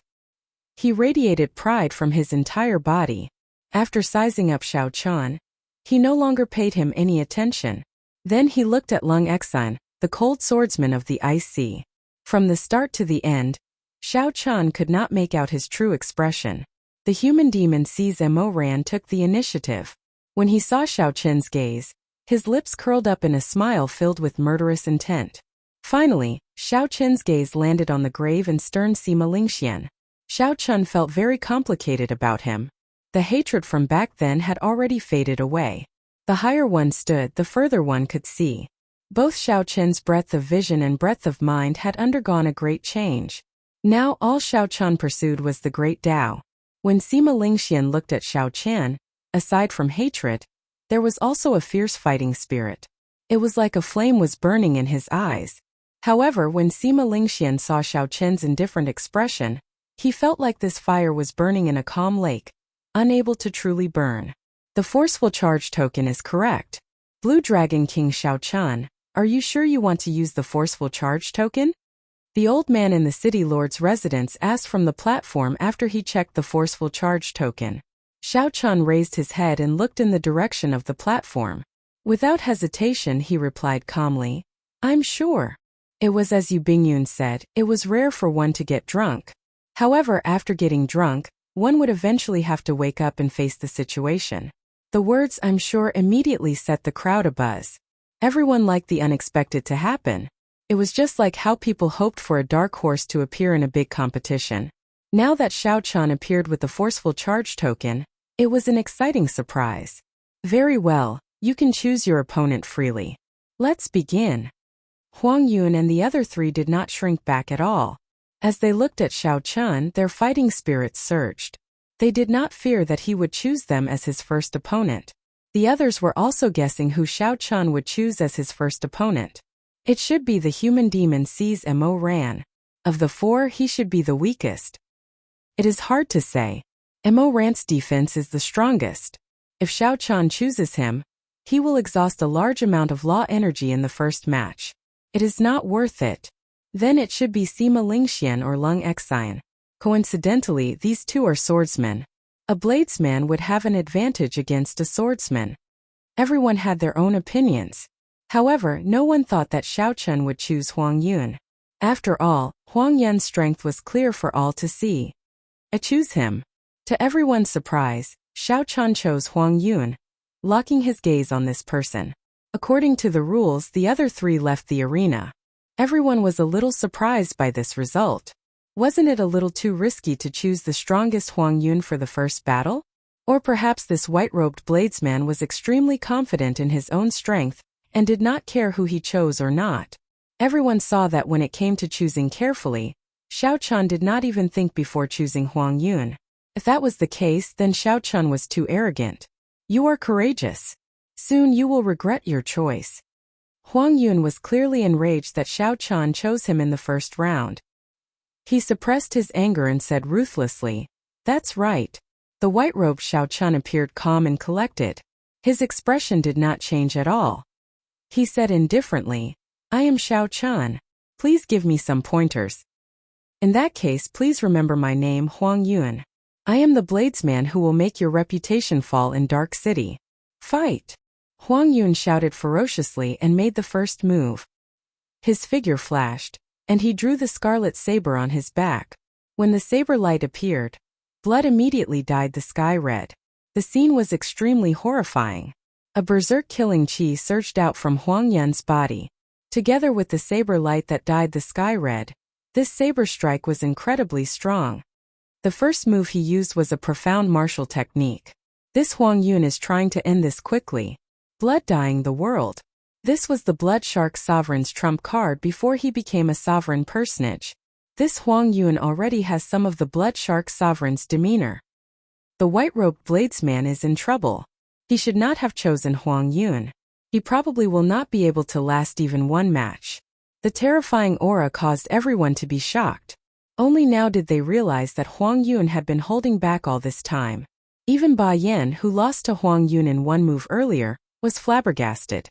He radiated pride from his entire body. After sizing up Xiao Chen, he no longer paid him any attention. Then he looked at Lung Exan, the cold swordsman of the Ice Sea. From the start to the end, Xiao Chen could not make out his true expression. The human demon Simo Ran took the initiative. When he saw Xiao Chen's gaze, his lips curled up in a smile filled with murderous intent. Finally, Xiao Chen's gaze landed on the grave and stern Sima Lingxian. Xiao Chun felt very complicated about him. The hatred from back then had already faded away. The higher one stood, the further one could see. Both Xiao Chun's breadth of vision and breadth of mind had undergone a great change. Now all Xiao Chun pursued was the great Tao. When Sima Lingxian looked at Xiao Chun, aside from hatred, there was also a fierce fighting spirit. It was like a flame was burning in his eyes. However, when Sima Lingxian saw Xiao Chun's indifferent expression, he felt like this fire was burning in a calm lake, unable to truly burn. The forceful charge token is correct. Blue Dragon King Xiao Chun, are you sure you want to use the forceful charge token? The old man in the city lord's residence asked from the platform after he checked the forceful charge token. Xiao Chun raised his head and looked in the direction of the platform. Without hesitation he replied calmly, I'm sure. It was as Yu Bingyun said, it was rare for one to get drunk. However, after getting drunk, one would eventually have to wake up and face the situation. The words I'm sure immediately set the crowd abuzz. Everyone liked the unexpected to happen. It was just like how people hoped for a dark horse to appear in a big competition. Now that Xiao Chun appeared with the forceful charge token, it was an exciting surprise. Very well, you can choose your opponent freely. Let's begin. Huang Yun and the other three did not shrink back at all. As they looked at Xiao Chun, their fighting spirits surged. They did not fear that he would choose them as his first opponent. The others were also guessing who Xiao Chun would choose as his first opponent. It should be the human demon Sees Mo Ran. Of the four, he should be the weakest. It is hard to say. Mo Ran's defense is the strongest. If Xiao Chun chooses him, he will exhaust a large amount of law energy in the first match. It is not worth it. Then it should be Sima Lingxian or Lung Xian. Coincidentally, these two are swordsmen. A bladesman would have an advantage against a swordsman. Everyone had their own opinions. However, no one thought that Xiao Chun would choose Huang Yun. After all, Huang Yun's strength was clear for all to see. I choose him. To everyone's surprise, Xiao Chun chose Huang Yun, locking his gaze on this person. According to the rules, the other three left the arena. Everyone was a little surprised by this result. Wasn't it a little too risky to choose the strongest Huang Yun for the first battle? Or perhaps this white-robed bladesman was extremely confident in his own strength and did not care who he chose or not. Everyone saw that when it came to choosing carefully, Xiao Chun did not even think before choosing Huang Yun. If that was the case, then Xiao Chun was too arrogant. You are courageous. Soon you will regret your choice. Huang Yun was clearly enraged that Xiao Chun chose him in the first round. He suppressed his anger and said ruthlessly, That's right. The white-robed Xiao Chun appeared calm and collected. His expression did not change at all. He said indifferently, I am Xiao Chun. Please give me some pointers. In that case, please remember my name, Huang Yun. I am the bladesman who will make your reputation fall in Dark City. Fight! Huang Yun shouted ferociously and made the first move. His figure flashed, and he drew the scarlet saber on his back. When the saber light appeared, blood immediately dyed the sky red. The scene was extremely horrifying. A berserk killing chi surged out from Huang Yun's body. Together with the saber light that dyed the sky red, this saber strike was incredibly strong. The first move he used was a profound martial technique. This Huang Yun is trying to end this quickly. Blood dyeing the world. This was the Blood Shark Sovereign's trump card before he became a sovereign personage. This Huang Yun already has some of the Blood Shark Sovereign's demeanor. The white-robed bladesman is in trouble. He should not have chosen Huang Yun. He probably will not be able to last even one match. The terrifying aura caused everyone to be shocked. Only now did they realize that Huang Yun had been holding back all this time. Even Ba Yan, who lost to Huang Yun in one move earlier, was flabbergasted.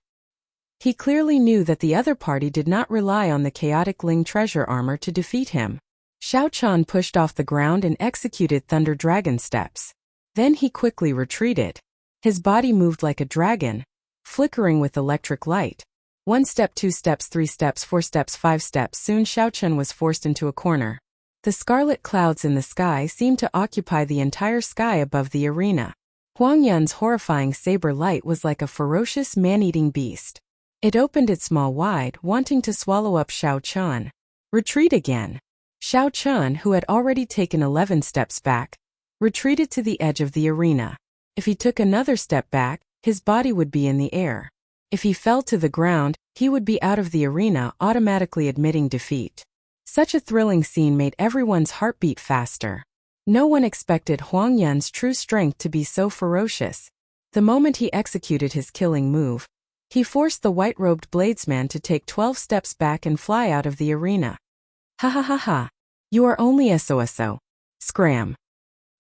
He clearly knew that the other party did not rely on the chaotic Ling treasure armor to defeat him. Xiao Chun pushed off the ground and executed Thunder Dragon steps. Then he quickly retreated. His body moved like a dragon, flickering with electric light. 1 step, 2 steps, 3 steps, 4 steps, 5 steps. Soon Xiao Chun was forced into a corner. The scarlet clouds in the sky seemed to occupy the entire sky above the arena. Huang Yun's horrifying saber light was like a ferocious man-eating beast. It opened its maw wide, wanting to swallow up Xiao Chun. Retreat again. Xiao Chun, who had already taken 11 steps back, retreated to the edge of the arena. If he took another step back, his body would be in the air. If he fell to the ground, he would be out of the arena, automatically admitting defeat. Such a thrilling scene made everyone's heart beat faster. No one expected Huang Yun's true strength to be so ferocious. The moment he executed his killing move, he forced the white-robed bladesman to take 12 steps back and fly out of the arena. Ha ha ha ha. You are only SOSO. Scram.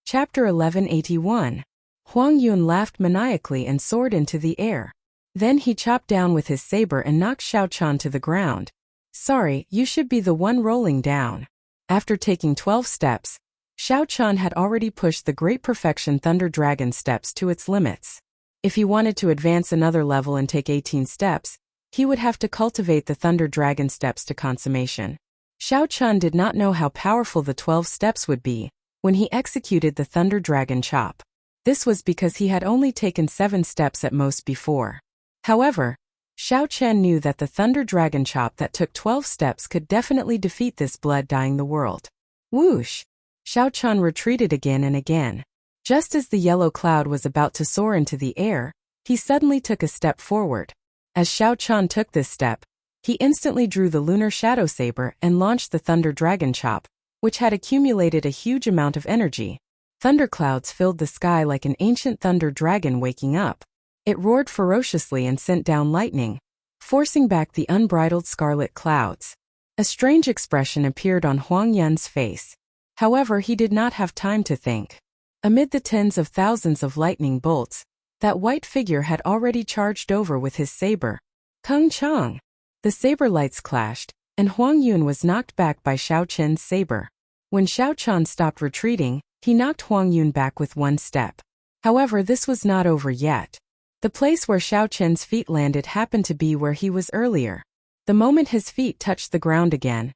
Chapter 1181. Huang Yun laughed maniacally and soared into the air. Then he chopped down with his saber and knocked Xiao Chun to the ground. Sorry, you should be the one rolling down. After taking 12 steps, Xiao Chun had already pushed the Great Perfection Thunder Dragon steps to its limits. If he wanted to advance another level and take 18 steps, he would have to cultivate the Thunder Dragon steps to consummation. Xiao Chun did not know how powerful the 12 steps would be when he executed the Thunder Dragon chop. This was because he had only taken 7 steps at most before. However, Xiao Chen knew that the Thunder Dragon chop that took 12 steps could definitely defeat this blood-dyeing the world. Whoosh! Xiao Chun retreated again and again. Just as the yellow cloud was about to soar into the air, he suddenly took a step forward. As Xiao Chun took this step, he instantly drew the Lunar Shadow Saber and launched the Thunder Dragon chop, which had accumulated a huge amount of energy. Thunderclouds filled the sky like an ancient thunder dragon waking up. It roared ferociously and sent down lightning, forcing back the unbridled scarlet clouds. A strange expression appeared on Huang Yun's face. However, he did not have time to think. Amid the tens of thousands of lightning bolts, that white figure had already charged over with his saber. Kung Chang! The saber lights clashed, and Huang Yun was knocked back by Xiao Chen's saber. When Xiao Chun stopped retreating, he knocked Huang Yun back with one step. However, this was not over yet. The place where Xiao Chen's feet landed happened to be where he was earlier. The moment his feet touched the ground again,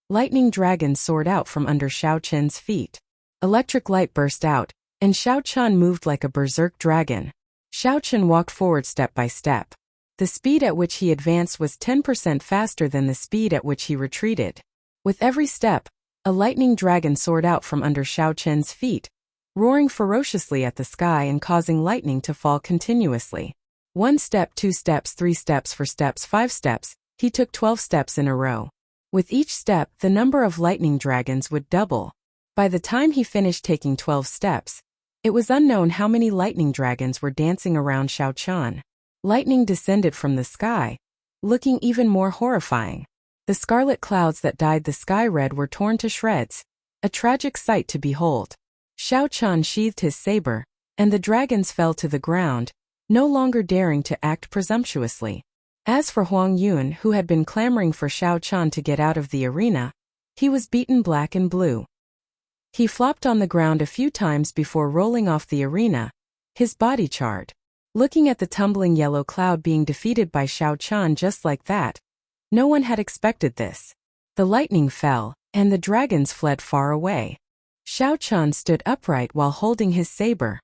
lightning dragons soared out from under Xiao Chen's feet. Electric light burst out, and Xiao Chun moved like a berserk dragon. Xiao Chun walked forward step by step. The speed at which he advanced was 10% faster than the speed at which he retreated. With every step, a lightning dragon soared out from under Xiao Chen's feet, roaring ferociously at the sky and causing lightning to fall continuously. 1 step, 2 steps, 3 steps, 4 steps, 5 steps, he took 12 steps in a row. With each step, the number of lightning dragons would double. By the time he finished taking 12 steps, it was unknown how many lightning dragons were dancing around Xiao Chun. Lightning descended from the sky, looking even more horrifying. The scarlet clouds that dyed the sky red were torn to shreds, a tragic sight to behold. Xiao Chun sheathed his saber, and the dragons fell to the ground, no longer daring to act presumptuously. As for Huang Yun, who had been clamoring for Xiao Chun to get out of the arena, he was beaten black and blue. He flopped on the ground a few times before rolling off the arena, his body charred. Looking at the tumbling yellow cloud being defeated by Xiao Chun just like that, no one had expected this. The lightning fell, and the dragons fled far away. Xiao Chun stood upright while holding his saber.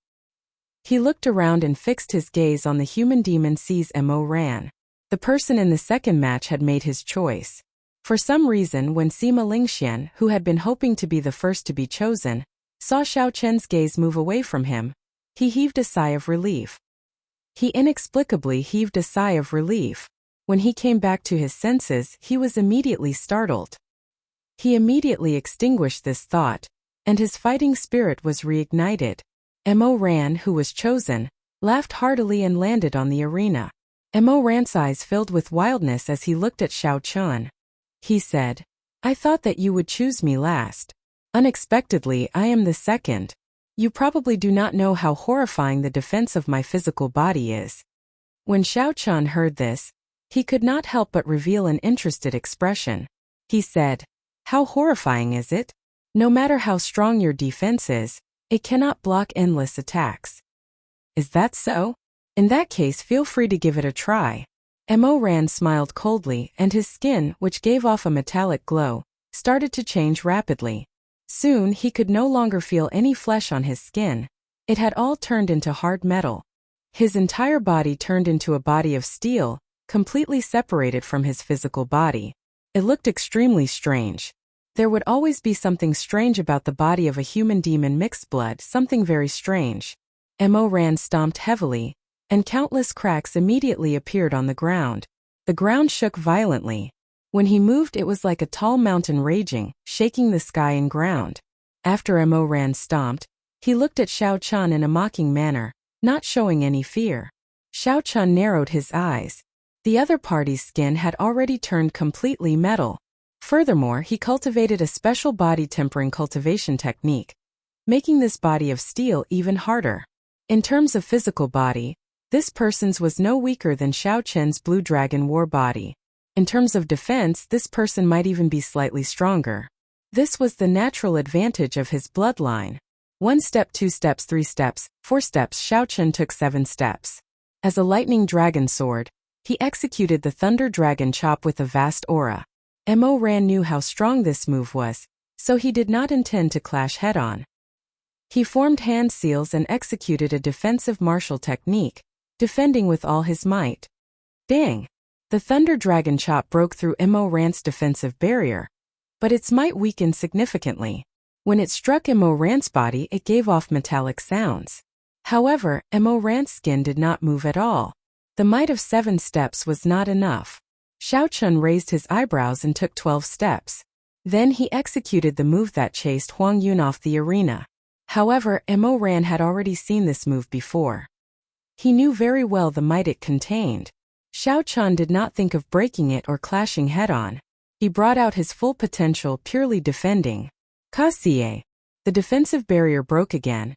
He looked around and fixed his gaze on the human demon Sima Ran. The person in the second match had made his choice. For some reason, when Sima Lingxian, who had been hoping to be the first to be chosen, saw Xiao Chen's gaze move away from him, he heaved a sigh of relief. He inexplicably heaved a sigh of relief. When he came back to his senses, he was immediately startled. He immediately extinguished this thought, and his fighting spirit was reignited. Mo Ran, who was chosen, laughed heartily and landed on the arena. Mo Ran's eyes filled with wildness as he looked at Xiao Chun. He said, "I thought that you would choose me last. Unexpectedly, I am the second. You probably do not know how horrifying the defense of my physical body is." When Xiao Chun heard this, he could not help but reveal an interested expression. He said, "How horrifying is it? No matter how strong your defense is, it cannot block endless attacks." "Is that so? In that case, feel free to give it a try." Mo Ran smiled coldly, and his skin, which gave off a metallic glow, started to change rapidly. Soon he could no longer feel any flesh on his skin. It had all turned into hard metal. His entire body turned into a body of steel, completely separated from his physical body. It looked extremely strange. There would always be something strange about the body of a human-demon mixed blood, something very strange. Mo Ran stomped heavily, and countless cracks immediately appeared on the ground. The ground shook violently. When he moved, it was like a tall mountain raging, shaking the sky and ground. After Mo Ran stomped, he looked at Xiao Chun in a mocking manner, not showing any fear. Xiao Chun narrowed his eyes. The other party's skin had already turned completely metal. Furthermore, he cultivated a special body tempering cultivation technique, making this body of steel even harder. In terms of physical body, this person's was no weaker than Xiao Chen's Blue Dragon War body. In terms of defense, this person might even be slightly stronger. This was the natural advantage of his bloodline. 1 step, 2 steps, 3 steps, 4 steps. Xiao Chen took 7 steps. As a lightning dragon sword, he executed the Thunder Dragon Chop with a vast aura. Mo Ran knew how strong this move was, so he did not intend to clash head-on. He formed hand seals and executed a defensive martial technique, defending with all his might. Dang! The Thunder Dragon Chop broke through Mo Ran's defensive barrier, but its might weakened significantly. When it struck Mo Ran's body, it gave off metallic sounds. However, Mo Ran's skin did not move at all. The might of 7 steps was not enough. Xiao Chun raised his eyebrows and took 12 steps. Then he executed the move that chased Huang Yun off the arena. However, Mo Ran had already seen this move before. He knew very well the might it contained. Xiao Chun did not think of breaking it or clashing head-on. He brought out his full potential, purely defending. Kasie! The defensive barrier broke again,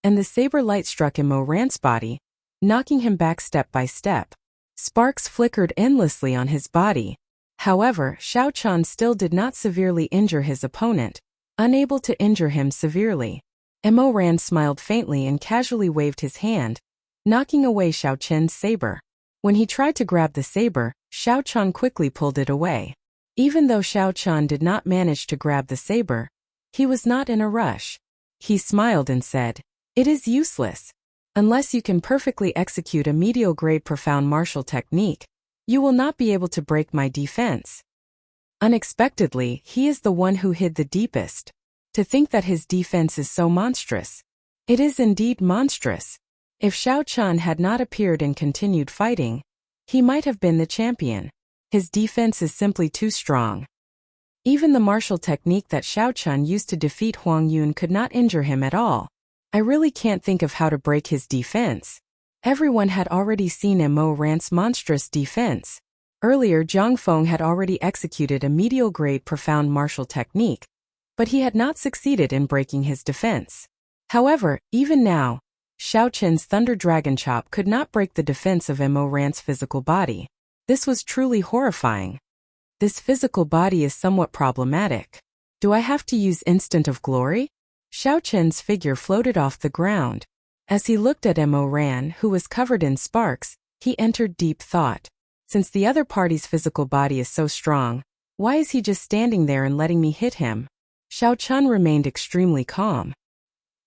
and the saber light struck Mo Ran's body, knocking him back step by step. Sparks flickered endlessly on his body. However, Xiao Chun still did not severely injure his opponent, unable to injure him severely. Mo Ran smiled faintly and casually waved his hand, knocking away Xiao Chen's saber. When he tried to grab the saber, Xiao Chun quickly pulled it away. Even though Xiao Chun did not manage to grab the saber, he was not in a rush. He smiled and said, "It is useless. Unless you can perfectly execute a medial-grade profound martial technique, you will not be able to break my defense." Unexpectedly, he is the one who hid the deepest. To think that his defense is so monstrous. It is indeed monstrous. If Xiao Chun had not appeared and continued fighting, he might have been the champion. His defense is simply too strong. Even the martial technique that Xiao Chun used to defeat Huang Yun could not injure him at all. I really can't think of how to break his defense. Everyone had already seen Mo Ran's monstrous defense. Earlier, Zhang Feng had already executed a medial-grade profound martial technique, but he had not succeeded in breaking his defense. However, even now, Xiao Chen's Thunder Dragon Chop could not break the defense of Mo Ran's physical body. This was truly horrifying. This physical body is somewhat problematic. Do I have to use Instant of Glory? Xiao Chen's figure floated off the ground. As he looked at Mo Ran, who was covered in sparks, he entered deep thought. Since the other party's physical body is so strong, why is he just standing there and letting me hit him? Xiao Chun remained extremely calm.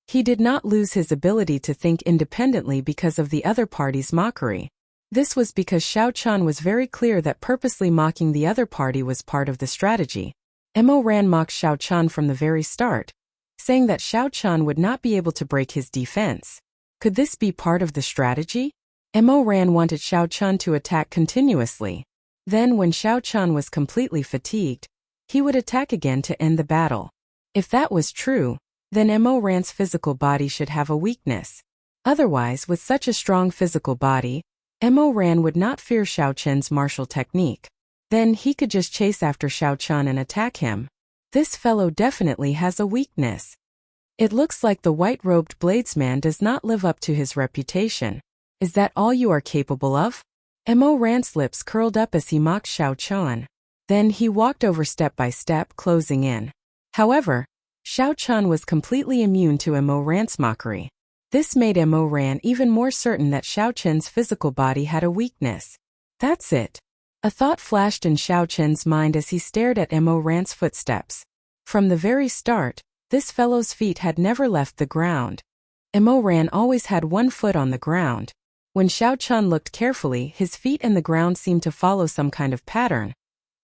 He did not lose his ability to think independently because of the other party's mockery. This was because Xiao Chun was very clear that purposely mocking the other party was part of the strategy. Mo Ran mocked Xiao Chun from the very start, saying that Xiao Chun would not be able to break his defense. Could this be part of the strategy? Mo Ran wanted Xiao Chun to attack continuously. Then when Xiao Chun was completely fatigued, he would attack again to end the battle. If that was true, then Mo Ran's physical body should have a weakness. Otherwise, with such a strong physical body, Mo Ran would not fear Xiao Chen's martial technique. Then he could just chase after Xiao Chun and attack him. This fellow definitely has a weakness. It looks like the white-robed bladesman does not live up to his reputation. Is that all you are capable of? Mo Ran's lips curled up as he mocked Xiao Chun. Then he walked over step by step, closing in. However, Xiao Chun was completely immune to Mo Ran's mockery. This made Mo Ran even more certain that Xiao Chen's physical body had a weakness. That's it. A thought flashed in Xiao Chen's mind as he stared at Mo Ran's footsteps. From the very start, this fellow's feet had never left the ground. Mo Ran always had one foot on the ground. When Xiao Chun looked carefully, his feet and the ground seemed to follow some kind of pattern.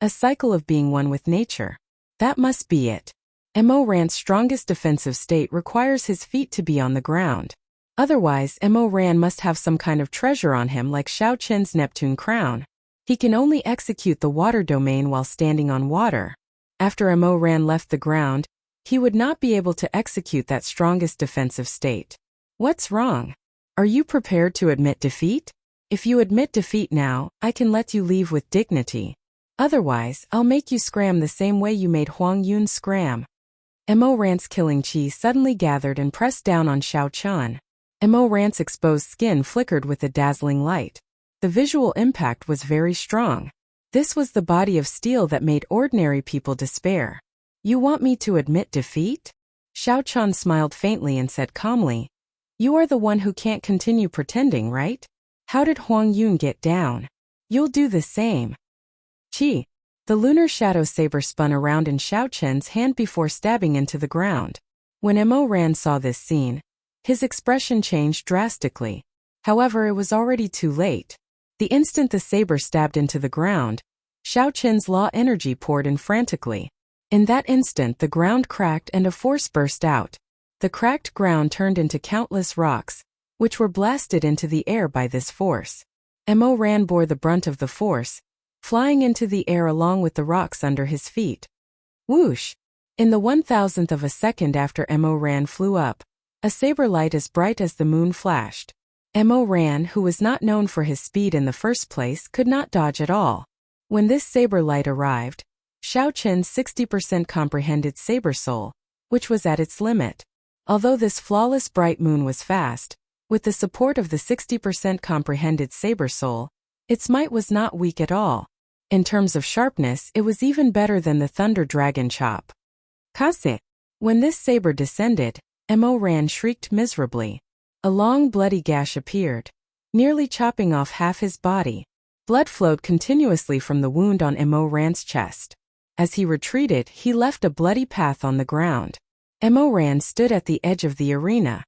A cycle of being one with nature. That must be it. Mo Ran's strongest defensive state requires his feet to be on the ground. Otherwise, Mo Ran must have some kind of treasure on him like Shao Qin's Neptune crown. He can only execute the water domain while standing on water. After Mo Ran left the ground, he would not be able to execute that strongest defensive state. What's wrong? Are you prepared to admit defeat? If you admit defeat now, I can let you leave with dignity. Otherwise, I'll make you scram the same way you made Huang Yun scram. Mo Ran's killing chi suddenly gathered and pressed down on Shao Chun. Mo Ran's exposed skin flickered with a dazzling light. The visual impact was very strong. This was the body of steel that made ordinary people despair. You want me to admit defeat? Shao Chun smiled faintly and said calmly, You are the one who can't continue pretending, right? How did Huang Yun get down? You'll do the same. Chi. The lunar shadow saber spun around in Shao Chun's hand before stabbing into the ground. When Mo Ran saw this scene, his expression changed drastically. However, it was already too late. The instant the saber stabbed into the ground, Shao Chun's law energy poured in frantically. In that instant the ground cracked and a force burst out. The cracked ground turned into countless rocks, which were blasted into the air by this force. Mo Ran bore the brunt of the force, flying into the air along with the rocks under his feet. Whoosh! In the 1,000th of a second after Mo Ran flew up, a saber light as bright as the moon flashed. Mo Ran, who was not known for his speed in the first place, could not dodge at all. When this saber light arrived, Shao Chun's 60% comprehended saber soul, which was at its limit. Although this flawless bright moon was fast, with the support of the 60% comprehended saber soul, its might was not weak at all. In terms of sharpness, it was even better than the Thunder Dragon chop. Kase! When this saber descended, Mo Ran shrieked miserably. A long bloody gash appeared, nearly chopping off half his body. Blood flowed continuously from the wound on Mo Ran's chest. As he retreated, he left a bloody path on the ground. Mo Ran stood at the edge of the arena.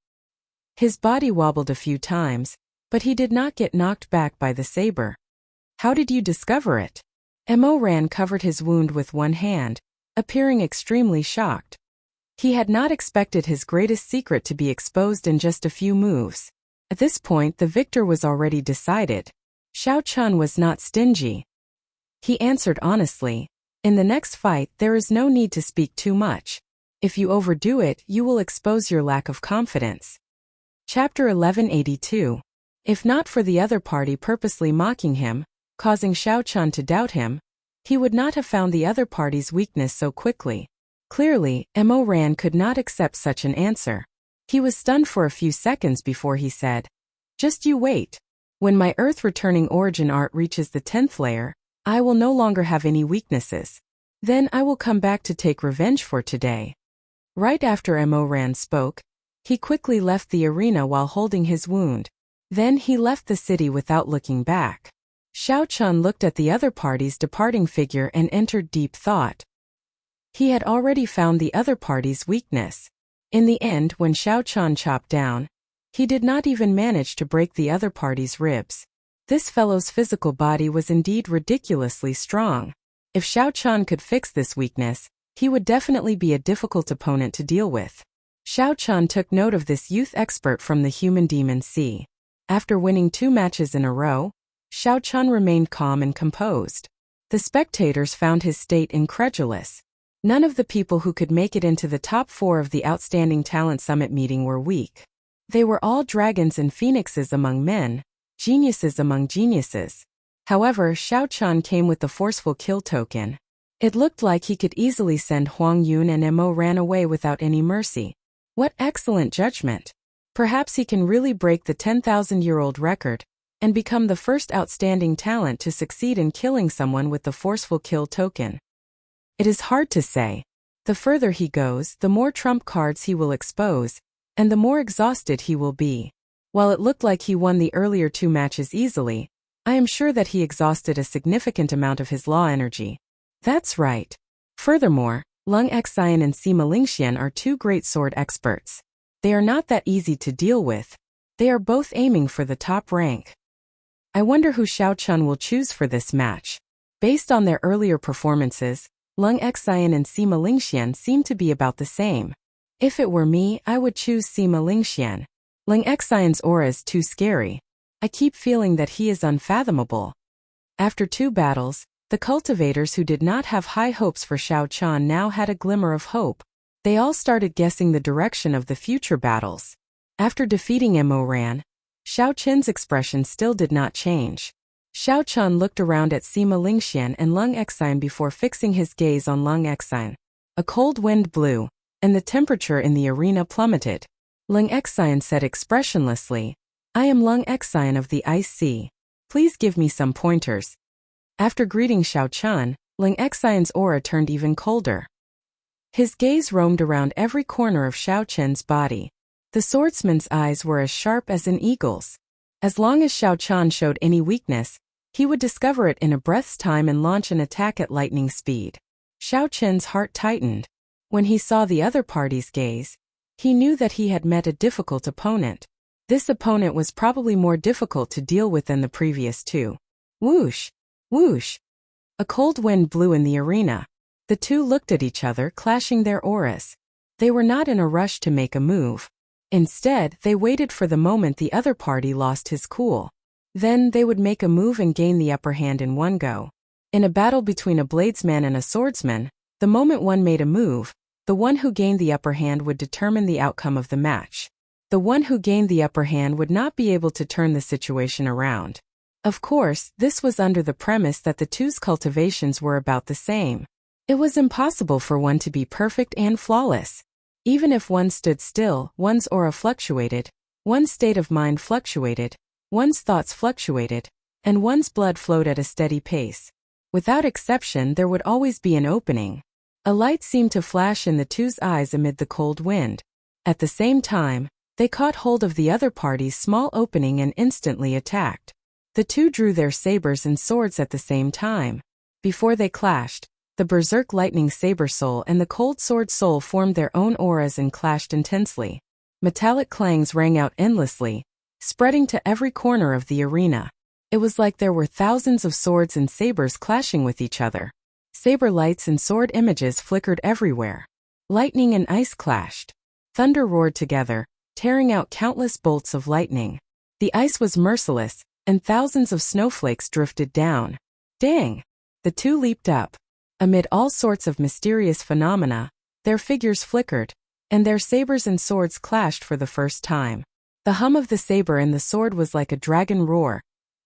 His body wobbled a few times, but he did not get knocked back by the saber. How did you discover it? Mo Ran covered his wound with one hand, appearing extremely shocked. He had not expected his greatest secret to be exposed in just a few moves. At this point the victor was already decided. Shao Chun was not stingy. He answered honestly, In the next fight there is no need to speak too much. If you overdo it, you will expose your lack of confidence. Chapter 1182. If not for the other party purposely mocking him, causing Shao Chun to doubt him, he would not have found the other party's weakness so quickly. Clearly, Mo Ran could not accept such an answer. He was stunned for a few seconds before he said, Just you wait. When my Earth-returning origin art reaches the 10th layer, I will no longer have any weaknesses. Then I will come back to take revenge for today. Right after Mo Ran spoke, he quickly left the arena while holding his wound. Then he left the city without looking back. Shao Chun looked at the other party's departing figure and entered deep thought. He had already found the other party's weakness. In the end, when Shao Chun chopped down, he did not even manage to break the other party's ribs. This fellow's physical body was indeed ridiculously strong. If Shao Chun could fix this weakness, he would definitely be a difficult opponent to deal with. Shao Chun took note of this youth expert from the human demon sea. After winning 2 matches in a row, Shao Chun remained calm and composed. The spectators found his state incredulous. None of the people who could make it into the top 4 of the Outstanding Talent Summit meeting were weak. They were all dragons and phoenixes among men, geniuses among geniuses. However, Shao Chun came with the forceful kill token. It looked like he could easily send Huang Yun and Mo Ran away without any mercy. What excellent judgment! Perhaps he can really break the 10,000-year-old record and become the first outstanding talent to succeed in killing someone with the forceful kill token. It is hard to say. The further he goes, the more trump cards he will expose, and the more exhausted he will be. While it looked like he won the earlier 2 matches easily, I am sure that he exhausted a significant amount of his law energy. That's right. Furthermore, Lung Xian and Sima Lingxian are 2 great sword experts. They are not that easy to deal with. They are both aiming for the top rank. I wonder who Shao Chun will choose for this match. Based on their earlier performances, Lung Xian and Sima Lingxian seemed to be about the same. If it were me, I would choose Sima Lingxian. Lung Xian's aura is too scary. I keep feeling that he is unfathomable. After 2 battles, the cultivators who did not have high hopes for Xiao Qian now had a glimmer of hope. They all started guessing the direction of the future battles. After defeating Imoran, Xiao Qian's expression still did not change. Xiao Qian looked around at Sima Lingxian and Lung Xian before fixing his gaze on Lung Xian. A cold wind blew, and the temperature in the arena plummeted. Lung Xian said expressionlessly, "I am Lung Xian of the Ice Sea. Please give me some pointers." After greeting Xiao Qian, Lung Xian's aura turned even colder. His gaze roamed around every corner of Xiao Qian's body. The swordsman's eyes were as sharp as an eagle's. As long as Xiao Qian showed any weakness, he would discover it in a breath's time and launch an attack at lightning speed. Xiao Qian's heart tightened. When he saw the other party's gaze, he knew that he had met a difficult opponent. This opponent was probably more difficult to deal with than the previous 2. Whoosh! Whoosh! A cold wind blew in the arena. The 2 looked at each other, clashing their auras. They were not in a rush to make a move. Instead, they waited for the moment the other party lost his cool. Then, they would make a move and gain the upper hand in one go. In a battle between a bladesman and a swordsman, the moment one made a move, the one who gained the upper hand would determine the outcome of the match. The one who gained the upper hand would not be able to turn the situation around. Of course, this was under the premise that the 2's cultivations were about the same. It was impossible for one to be perfect and flawless. Even if one stood still, one's aura fluctuated, one's state of mind fluctuated, one's thoughts fluctuated, and one's blood flowed at a steady pace. Without exception, there would always be an opening. A light seemed to flash in the 2's eyes amid the cold wind. At the same time, they caught hold of the other party's small opening and instantly attacked. The 2 drew their sabers and swords at the same time. Before they clashed, the Berserk Lightning Saber Soul and the Cold Sword Soul formed their own auras and clashed intensely. Metallic clangs rang out endlessly, spreading to every corner of the arena. It was like there were thousands of swords and sabers clashing with each other. Saber lights and sword images flickered everywhere. Lightning and ice clashed. Thunder roared together, tearing out countless bolts of lightning. The ice was merciless, and thousands of snowflakes drifted down. Dang! The 2 leaped up. Amid all sorts of mysterious phenomena, their figures flickered, and their sabers and swords clashed for the first time. The hum of the saber and the sword was like a dragon roar,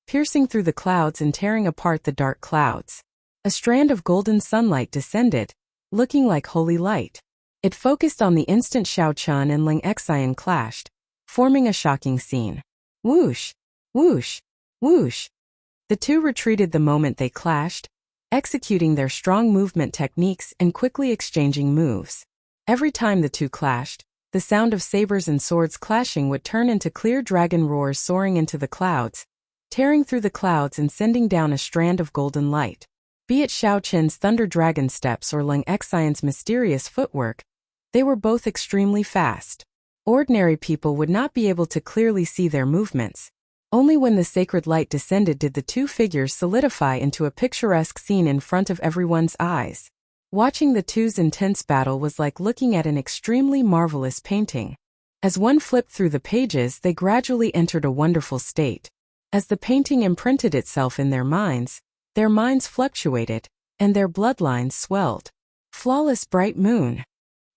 piercing through the clouds and tearing apart the dark clouds. A strand of golden sunlight descended, looking like holy light. It focused on the instant Xiao Qian and Lung Xian clashed, forming a shocking scene. Whoosh! Whoosh! Whoosh! The 2 retreated the moment they clashed, executing their strong movement techniques and quickly exchanging moves. Every time the 2 clashed, the sound of sabers and swords clashing would turn into clear dragon roars soaring into the clouds, tearing through the clouds and sending down a strand of golden light. Be it Xiao Qian's thunder dragon steps or Lung Xian's mysterious footwork, they were both extremely fast. Ordinary people would not be able to clearly see their movements. Only when the sacred light descended did the 2 figures solidify into a picturesque scene in front of everyone's eyes. Watching the 2's intense battle was like looking at an extremely marvelous painting. As one flipped through the pages, they gradually entered a wonderful state. As the painting imprinted itself in their minds fluctuated, and their bloodlines swelled. Flawless bright moon.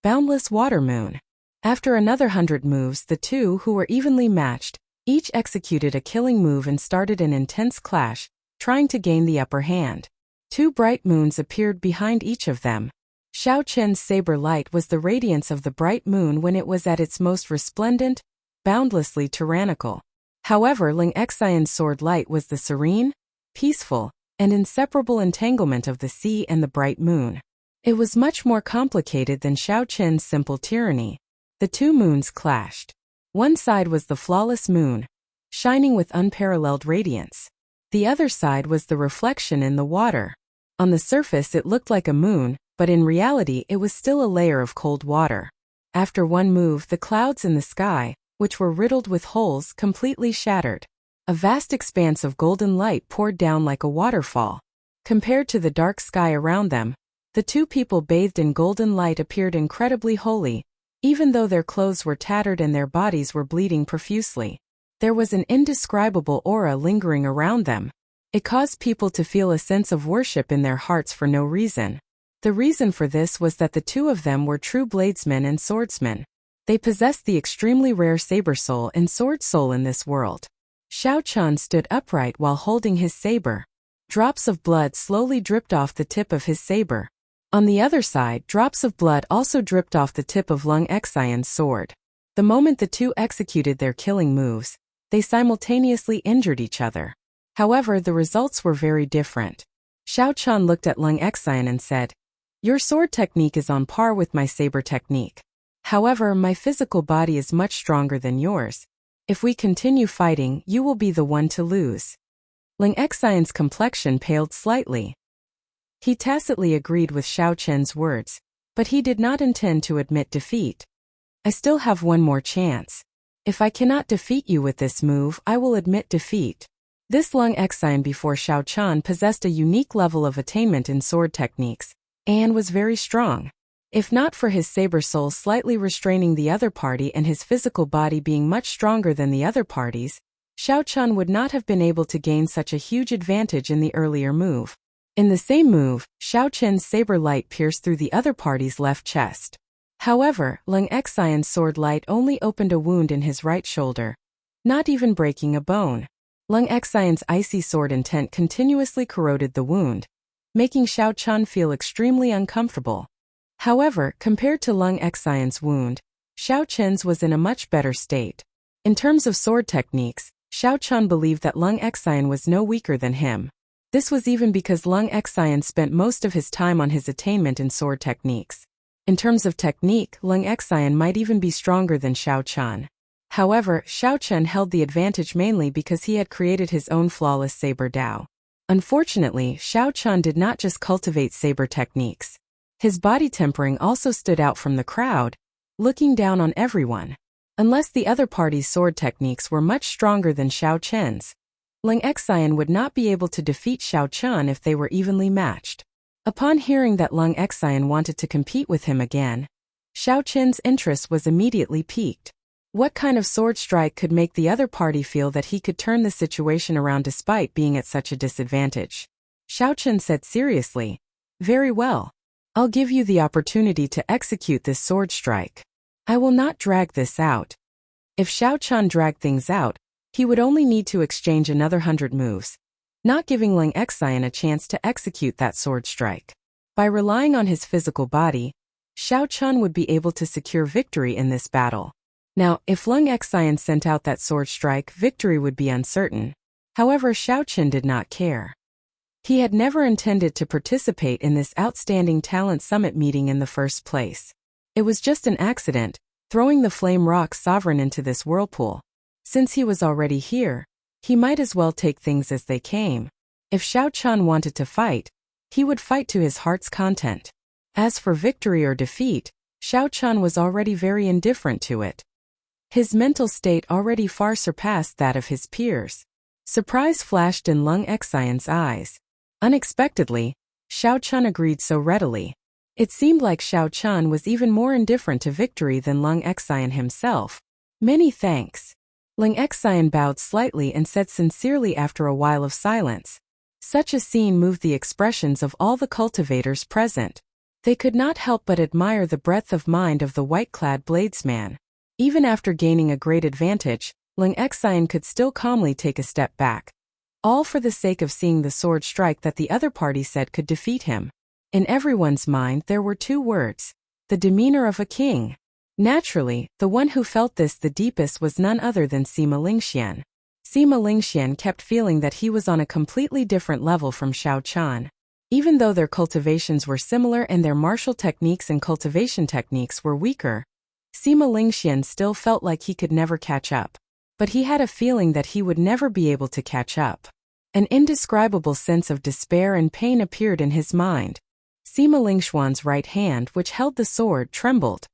Boundless water moon. After another 100 moves, the 2 who were evenly matched, each executed a killing move and started an intense clash, trying to gain the upper hand. 2 bright moons appeared behind each of them. Xiao Qian's saber light was the radiance of the bright moon when it was at its most resplendent, boundlessly tyrannical. However, Lung Xian's sword light was the serene, peaceful, and inseparable entanglement of the sea and the bright moon. It was much more complicated than Xiao Qian's simple tyranny. The 2 moons clashed. One side was the flawless moon, shining with unparalleled radiance. The other side was the reflection in the water. On the surface it looked like a moon, but in reality it was still a layer of cold water. After one move, the clouds in the sky, which were riddled with holes, completely shattered. A vast expanse of golden light poured down like a waterfall. Compared to the dark sky around them, The two people bathed in golden light appeared incredibly holy, even though their clothes were tattered and their bodies were bleeding profusely. There was an indescribable aura lingering around them. It caused people to feel a sense of worship in their hearts for no reason. The reason for this was that the two of them were true bladesmen and swordsmen. They possessed the extremely rare saber soul and sword soul in this world. Xiao Chun stood upright while holding his saber. Drops of blood slowly dripped off the tip of his saber. On the other side, drops of blood also dripped off the tip of Lung Xian's sword. The moment the two executed their killing moves, they simultaneously injured each other. However, the results were very different. Xiao Chun looked at Lung Xian and said, "Your sword technique is on par with my saber technique. However, my physical body is much stronger than yours. If we continue fighting, you will be the one to lose." Lung Xian's complexion paled slightly. He tacitly agreed with Xiao Chen's words, but he did not intend to admit defeat. "I still have one more chance. If I cannot defeat you with this move, I will admit defeat." This Lung Xian before Xiao Chun possessed a unique level of attainment in sword techniques, and was very strong. If not for his saber soul slightly restraining the other party and his physical body being much stronger than the other parties, Xiao Chun would not have been able to gain such a huge advantage in the earlier move. In the same move, Xiao Chen's saber light pierced through the other party's left chest. However, Lung Xian's sword light only opened a wound in his right shoulder, not even breaking a bone. Lung Xian's icy sword intent continuously corroded the wound, making Xiao Chun feel extremely uncomfortable. However, compared to Lung Xian's wound, Xiao Chen's was in a much better state. In terms of sword techniques, Xiao Chun believed that Lung Xian was no weaker than him. This was even because Lung Xian spent most of his time on his attainment in sword techniques. In terms of technique, Lung Xian might even be stronger than Xiao Chun. However, Xiao Chun held the advantage mainly because he had created his own flawless saber Dao. Unfortunately, Xiao Chun did not just cultivate saber techniques. His body tempering also stood out from the crowd, looking down on everyone. Unless the other party's sword techniques were much stronger than Xiao Chen's, Lung Xian would not be able to defeat Xiao Chun if they were evenly matched. Upon hearing that Lung Xian wanted to compete with him again, Xiao Chen's interest was immediately piqued. What kind of sword strike could make the other party feel that he could turn the situation around despite being at such a disadvantage? Xiao Chen said seriously, "Very well. I'll give you the opportunity to execute this sword strike. I will not drag this out." If Xiao Chun dragged things out, he would only need to exchange another 100 moves, not giving Lung Xian a chance to execute that sword strike. By relying on his physical body, Xiao Chun would be able to secure victory in this battle. Now, if Lung Xian sent out that sword strike, victory would be uncertain. However, Xiao Chun did not care. He had never intended to participate in this outstanding talent summit meeting in the first place. It was just an accident, throwing the flame rock sovereign into this whirlpool. Since he was already here, he might as well take things as they came. If Xiao Chun wanted to fight, he would fight to his heart's content. As for victory or defeat, Xiao Chun was already very indifferent to it. His mental state already far surpassed that of his peers. Surprise flashed in Lung Xian's eyes. Unexpectedly, Xiao Chun agreed so readily. It seemed like Xiao Chun was even more indifferent to victory than Lung Xian himself. "Many thanks." Lung Xian bowed slightly and said sincerely after a while of silence. Such a scene moved the expressions of all the cultivators present. They could not help but admire the breadth of mind of the white-clad bladesman. Even after gaining a great advantage, Lung Xian could still calmly take a step back. All for the sake of seeing the sword strike that the other party said could defeat him. In everyone's mind there were two words: the demeanor of a king. Naturally, the one who felt this the deepest was none other than Sima Lingxian. Sima Lingxian kept feeling that he was on a completely different level from Xiao Chun. Even though their cultivations were similar and their martial techniques and cultivation techniques were weaker, Sima Lingxian still felt like he could never catch up. But he had a feeling that he would never be able to catch up. An indescribable sense of despair and pain appeared in his mind. Sima Lingxian's right hand, which held the sword, trembled.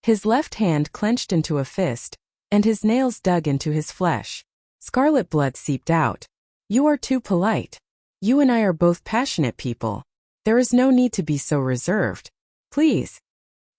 His left hand clenched into a fist, and his nails dug into his flesh. Scarlet blood seeped out. "You are too polite. You and I are both passionate people. There is no need to be so reserved. Please.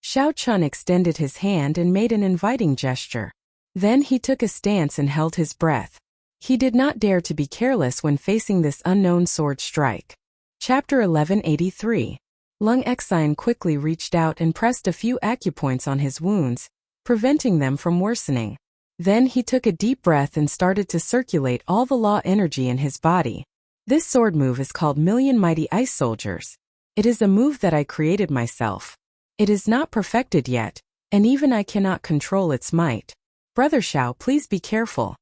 Xiao Chun extended his hand and made an inviting gesture. Then he took a stance and held his breath. He did not dare to be careless when facing this unknown sword strike. Chapter 1183. Lung Exine quickly reached out and pressed a few acupoints on his wounds, preventing them from worsening. Then he took a deep breath and started to circulate all the law energy in his body. This sword move is called Million Mighty Ice Soldiers. It is a move that I created myself. It is not perfected yet, and even I cannot control its might. Brother Xiao, please be careful.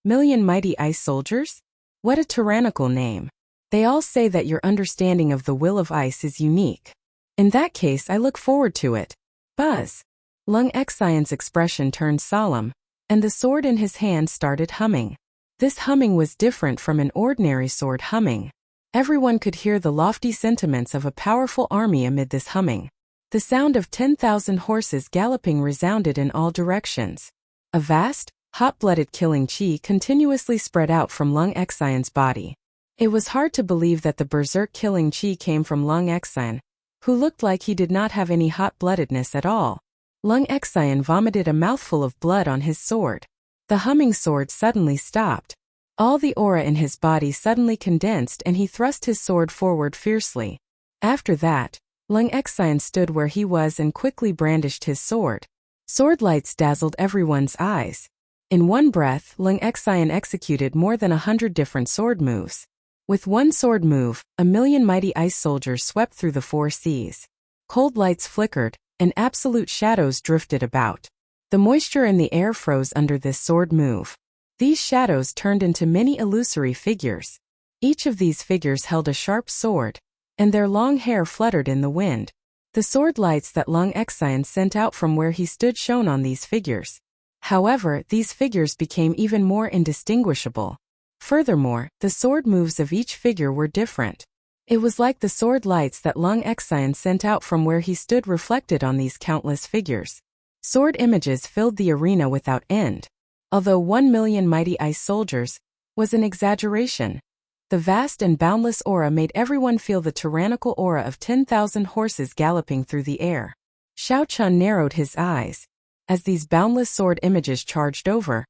Million Mighty Ice Soldiers? What a tyrannical name. They all say that your understanding of the will of ice is unique. In that case, I look forward to it. Buzz. Lung Exine's expression turned solemn, and the sword in his hand started humming. This humming was different from an ordinary sword humming. Everyone could hear the lofty sentiments of a powerful army amid this humming. The sound of 10,000 horses galloping resounded in all directions. A vast, hot-blooded killing chi continuously spread out from Lung Exine's body. It was hard to believe that the berserk killing chi came from Lung Exine, who looked like he did not have any hot-bloodedness at all. Lung Exine vomited a mouthful of blood on his sword. The humming sword suddenly stopped. All the aura in his body suddenly condensed and he thrust his sword forward fiercely. After that, Lung Exine stood where he was and quickly brandished his sword. Sword lights dazzled everyone's eyes. In one breath, Lung Exine executed more than 100 different sword moves. With one sword move, a million mighty ice soldiers swept through the four seas. Cold lights flickered, and absolute shadows drifted about. The moisture in the air froze under this sword move. These shadows turned into many illusory figures. Each of these figures held a sharp sword, and their long hair fluttered in the wind. The sword lights that Lung Exine sent out from where he stood shone on these figures. However, these figures became even more indistinguishable. Furthermore, the sword moves of each figure were different. It was like the sword lights that Lung Exine sent out from where he stood reflected on these countless figures. Sword images filled the arena without end. Although 1 million mighty ice soldiers was an exaggeration, the vast and boundless aura made everyone feel the tyrannical aura of 10,000 horses galloping through the air. Xiao Chun narrowed his eyes. As these boundless sword images charged over,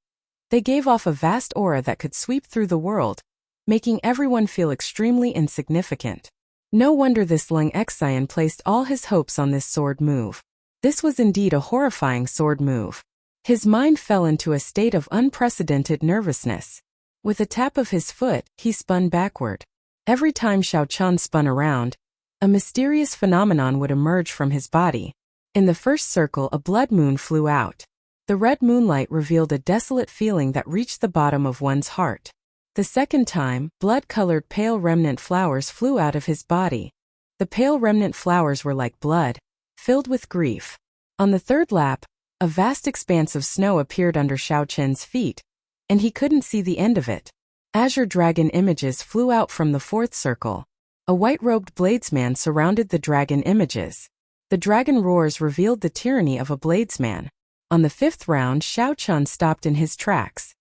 they gave off a vast aura that could sweep through the world, making everyone feel extremely insignificant. No wonder this Lung Exine placed all his hopes on this sword move. This was indeed a horrifying sword move. His mind fell into a state of unprecedented nervousness. With a tap of his foot, he spun backward. Every time Xiao Chun spun around, a mysterious phenomenon would emerge from his body. In the first circle, a blood moon flew out. The red moonlight revealed a desolate feeling that reached the bottom of one's heart. The second time, blood-colored pale remnant flowers flew out of his body. The pale remnant flowers were like blood, filled with grief. On the third lap, a vast expanse of snow appeared under Xiao Chun's feet, and he couldn't see the end of it. Azure dragon images flew out from the fourth circle. A white-robed bladesman surrounded the dragon images. The dragon roars revealed the tyranny of a bladesman. On the fifth round, Xiao Chun stopped in his tracks.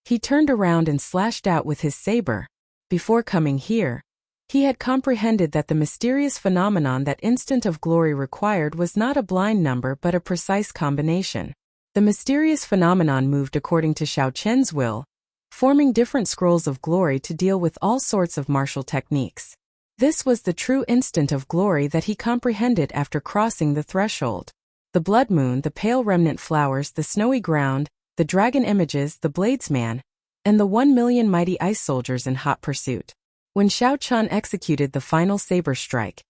He turned around and slashed out with his saber. Before coming here, he had comprehended that the mysterious phenomenon that instant of glory required was not a blind number but a precise combination. The mysterious phenomenon moved according to Xiao Chen's will, forming different scrolls of glory to deal with all sorts of martial techniques. This was the true instant of glory that he comprehended after crossing the threshold. The blood moon, the pale remnant flowers, the snowy ground, the dragon images, the bladesman, and the 1 million mighty ice soldiers in hot pursuit. When Xiao Chun executed the final saber strike,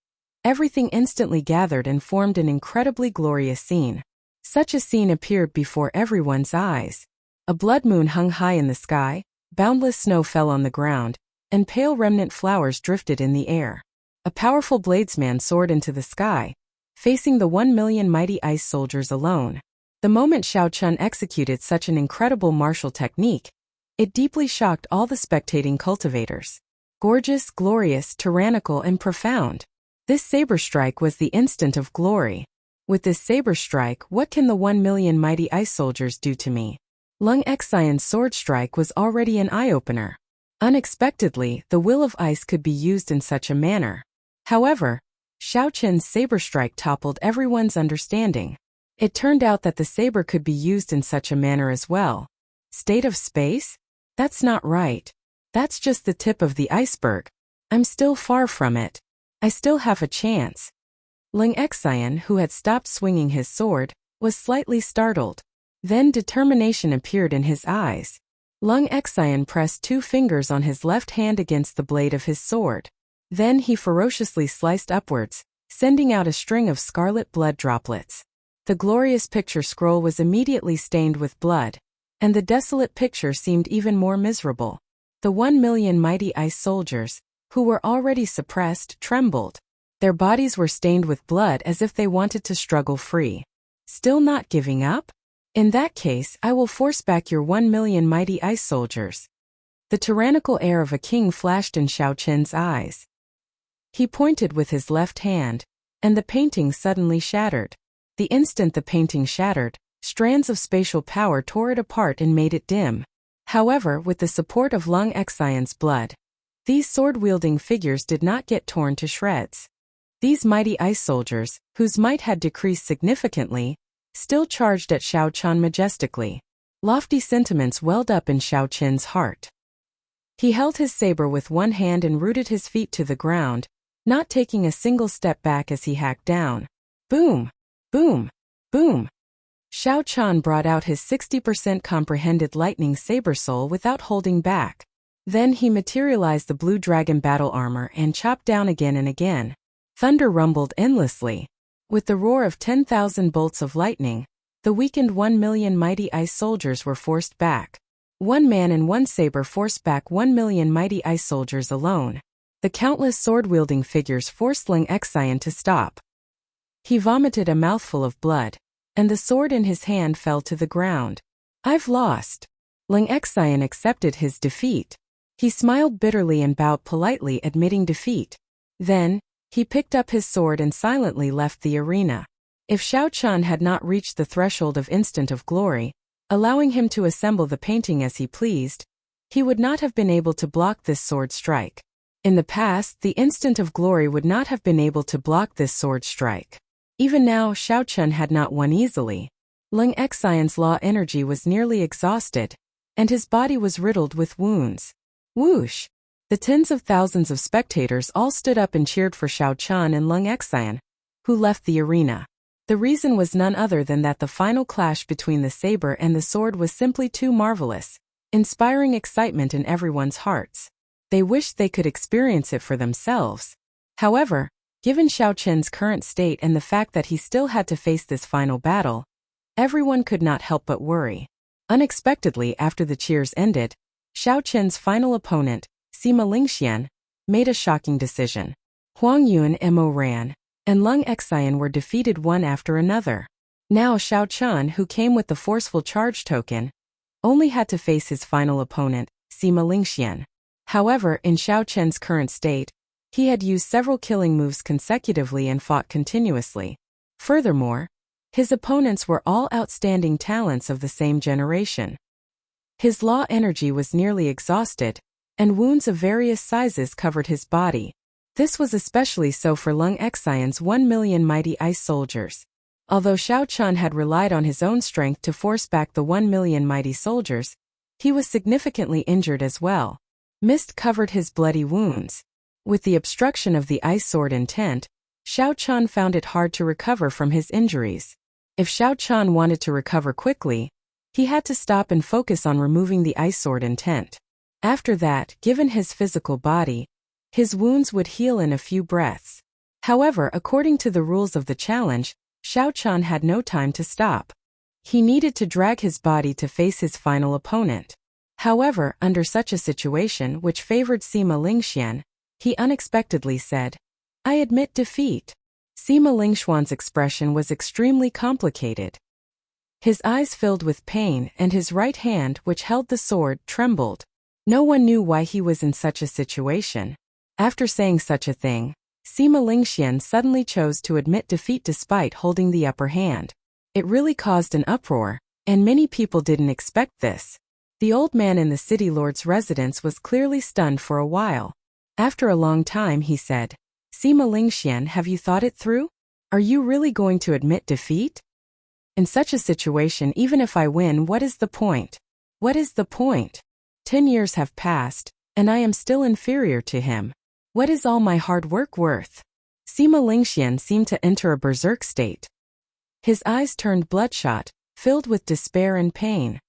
everything instantly gathered and formed an incredibly glorious scene. Such a scene appeared before everyone's eyes. A blood moon hung high in the sky, boundless snow fell on the ground, and pale remnant flowers drifted in the air. A powerful bladesman soared into the sky, facing the 1 million mighty ice soldiers alone. The moment Xiao Chun executed such an incredible martial technique, it deeply shocked all the spectating cultivators. Gorgeous, glorious, tyrannical, and profound. This saber strike was the instant of glory. With this saber strike, what can the 1 million mighty ice soldiers do to me? Lung Exine's sword strike was already an eye-opener. Unexpectedly, the will of ice could be used in such a manner. However, Xiao Qin's saber strike toppled everyone's understanding. It turned out that the saber could be used in such a manner as well. State of space? That's not right. That's just the tip of the iceberg. I'm still far from it. I still have a chance. Ling Xian, who had stopped swinging his sword, was slightly startled. Then determination appeared in his eyes. Ling Xian pressed 2 fingers on his left hand against the blade of his sword. Then he ferociously sliced upwards, sending out a string of scarlet blood droplets. The glorious picture scroll was immediately stained with blood, and the desolate picture seemed even more miserable. The 1,000,000 mighty ice soldiers, who were already suppressed, trembled. Their bodies were stained with blood as if they wanted to struggle free. Still not giving up? In that case, I will force back your 1,000,000 mighty ice soldiers. The tyrannical air of a king flashed in Xiao Qin's eyes. He pointed with his left hand, and the painting suddenly shattered. The instant the painting shattered, strands of spatial power tore it apart and made it dim. However, with the support of Ling Xian's blood, these sword-wielding figures did not get torn to shreds. These mighty ice soldiers, whose might had decreased significantly, still charged at Xiao Qin majestically. Lofty sentiments welled up in Xiao Qin's heart. He held his saber with one hand and rooted his feet to the ground, not taking a single step back as he hacked down. Boom! Boom! Boom! Xiao Qin brought out his 60% comprehended lightning saber soul without holding back. Then he materialized the blue dragon battle armor and chopped down again and again. Thunder rumbled endlessly. With the roar of 10,000 bolts of lightning, the weakened 1,000,000 mighty ice soldiers were forced back. One man and one saber forced back 1,000,000 mighty ice soldiers alone. The countless sword-wielding figures forced Ling Xian to stop. He vomited a mouthful of blood, and the sword in his hand fell to the ground. I've lost. Ling Xian accepted his defeat. He smiled bitterly and bowed politely, admitting defeat. Then, he picked up his sword and silently left the arena. If Xiao Qin had not reached the threshold of instant of glory, allowing him to assemble the painting as he pleased, he would not have been able to block this sword strike. In the past, the instant of glory would not have been able to block this sword strike. Even now, Xiao Qin had not won easily. Ling Xian's law energy was nearly exhausted, and his body was riddled with wounds. Whoosh! The tens of thousands of spectators all stood up and cheered for Xiao Qin and Ling Xian, who left the arena. The reason was none other than that the final clash between the saber and the sword was simply too marvelous, inspiring excitement in everyone's hearts. They wished they could experience it for themselves. However, given Xiao Qin's current state and the fact that he still had to face this final battle, everyone could not help but worry. After the cheers ended, Xiao Qin's final opponent, Sima Lingxian, made a shocking decision. Huang Yuan and Mo Ran, and Ling Xian were defeated one after another. Now Xiao Qin, who came with the forceful charge token, only had to face his final opponent, Sima Lingxian. However, in Xiao Qin's current state, he had used several killing moves consecutively and fought continuously. Furthermore, his opponents were all outstanding talents of the same generation. His law energy was nearly exhausted, and wounds of various sizes covered his body. This was especially so for Ling Xian's 1,000,000 mighty ice soldiers. Although Xiao Qin had relied on his own strength to force back the 1,000,000 mighty soldiers, he was significantly injured as well. Mist covered his bloody wounds. With the obstruction of the ice sword intent, Xiao Qin found it hard to recover from his injuries. If Xiao Qin wanted to recover quickly, he had to stop and focus on removing the ice sword intent. After that, given his physical body, his wounds would heal in a few breaths. However, according to the rules of the challenge, Xiao Qin had no time to stop. He needed to drag his body to face his final opponent. However, under such a situation which favored Sima Lingxian, he unexpectedly said, "I admit defeat." Sima Lingxian's expression was extremely complicated. His eyes filled with pain and his right hand, which held the sword, trembled. No one knew why he was in such a situation. After saying such a thing, Sima Lingxian suddenly chose to admit defeat despite holding the upper hand. It really caused an uproar, and many people didn't expect this. The old man in the city lord's residence was clearly stunned for a while. After a long time he said, Sima Lingxian, have you thought it through? Are you really going to admit defeat? In such a situation, even if I win, what is the point? What is the point? 10 years have passed, and I am still inferior to him. What is all my hard work worth? Sima Lingxian seemed to enter a berserk state. His eyes turned bloodshot, filled with despair and pain.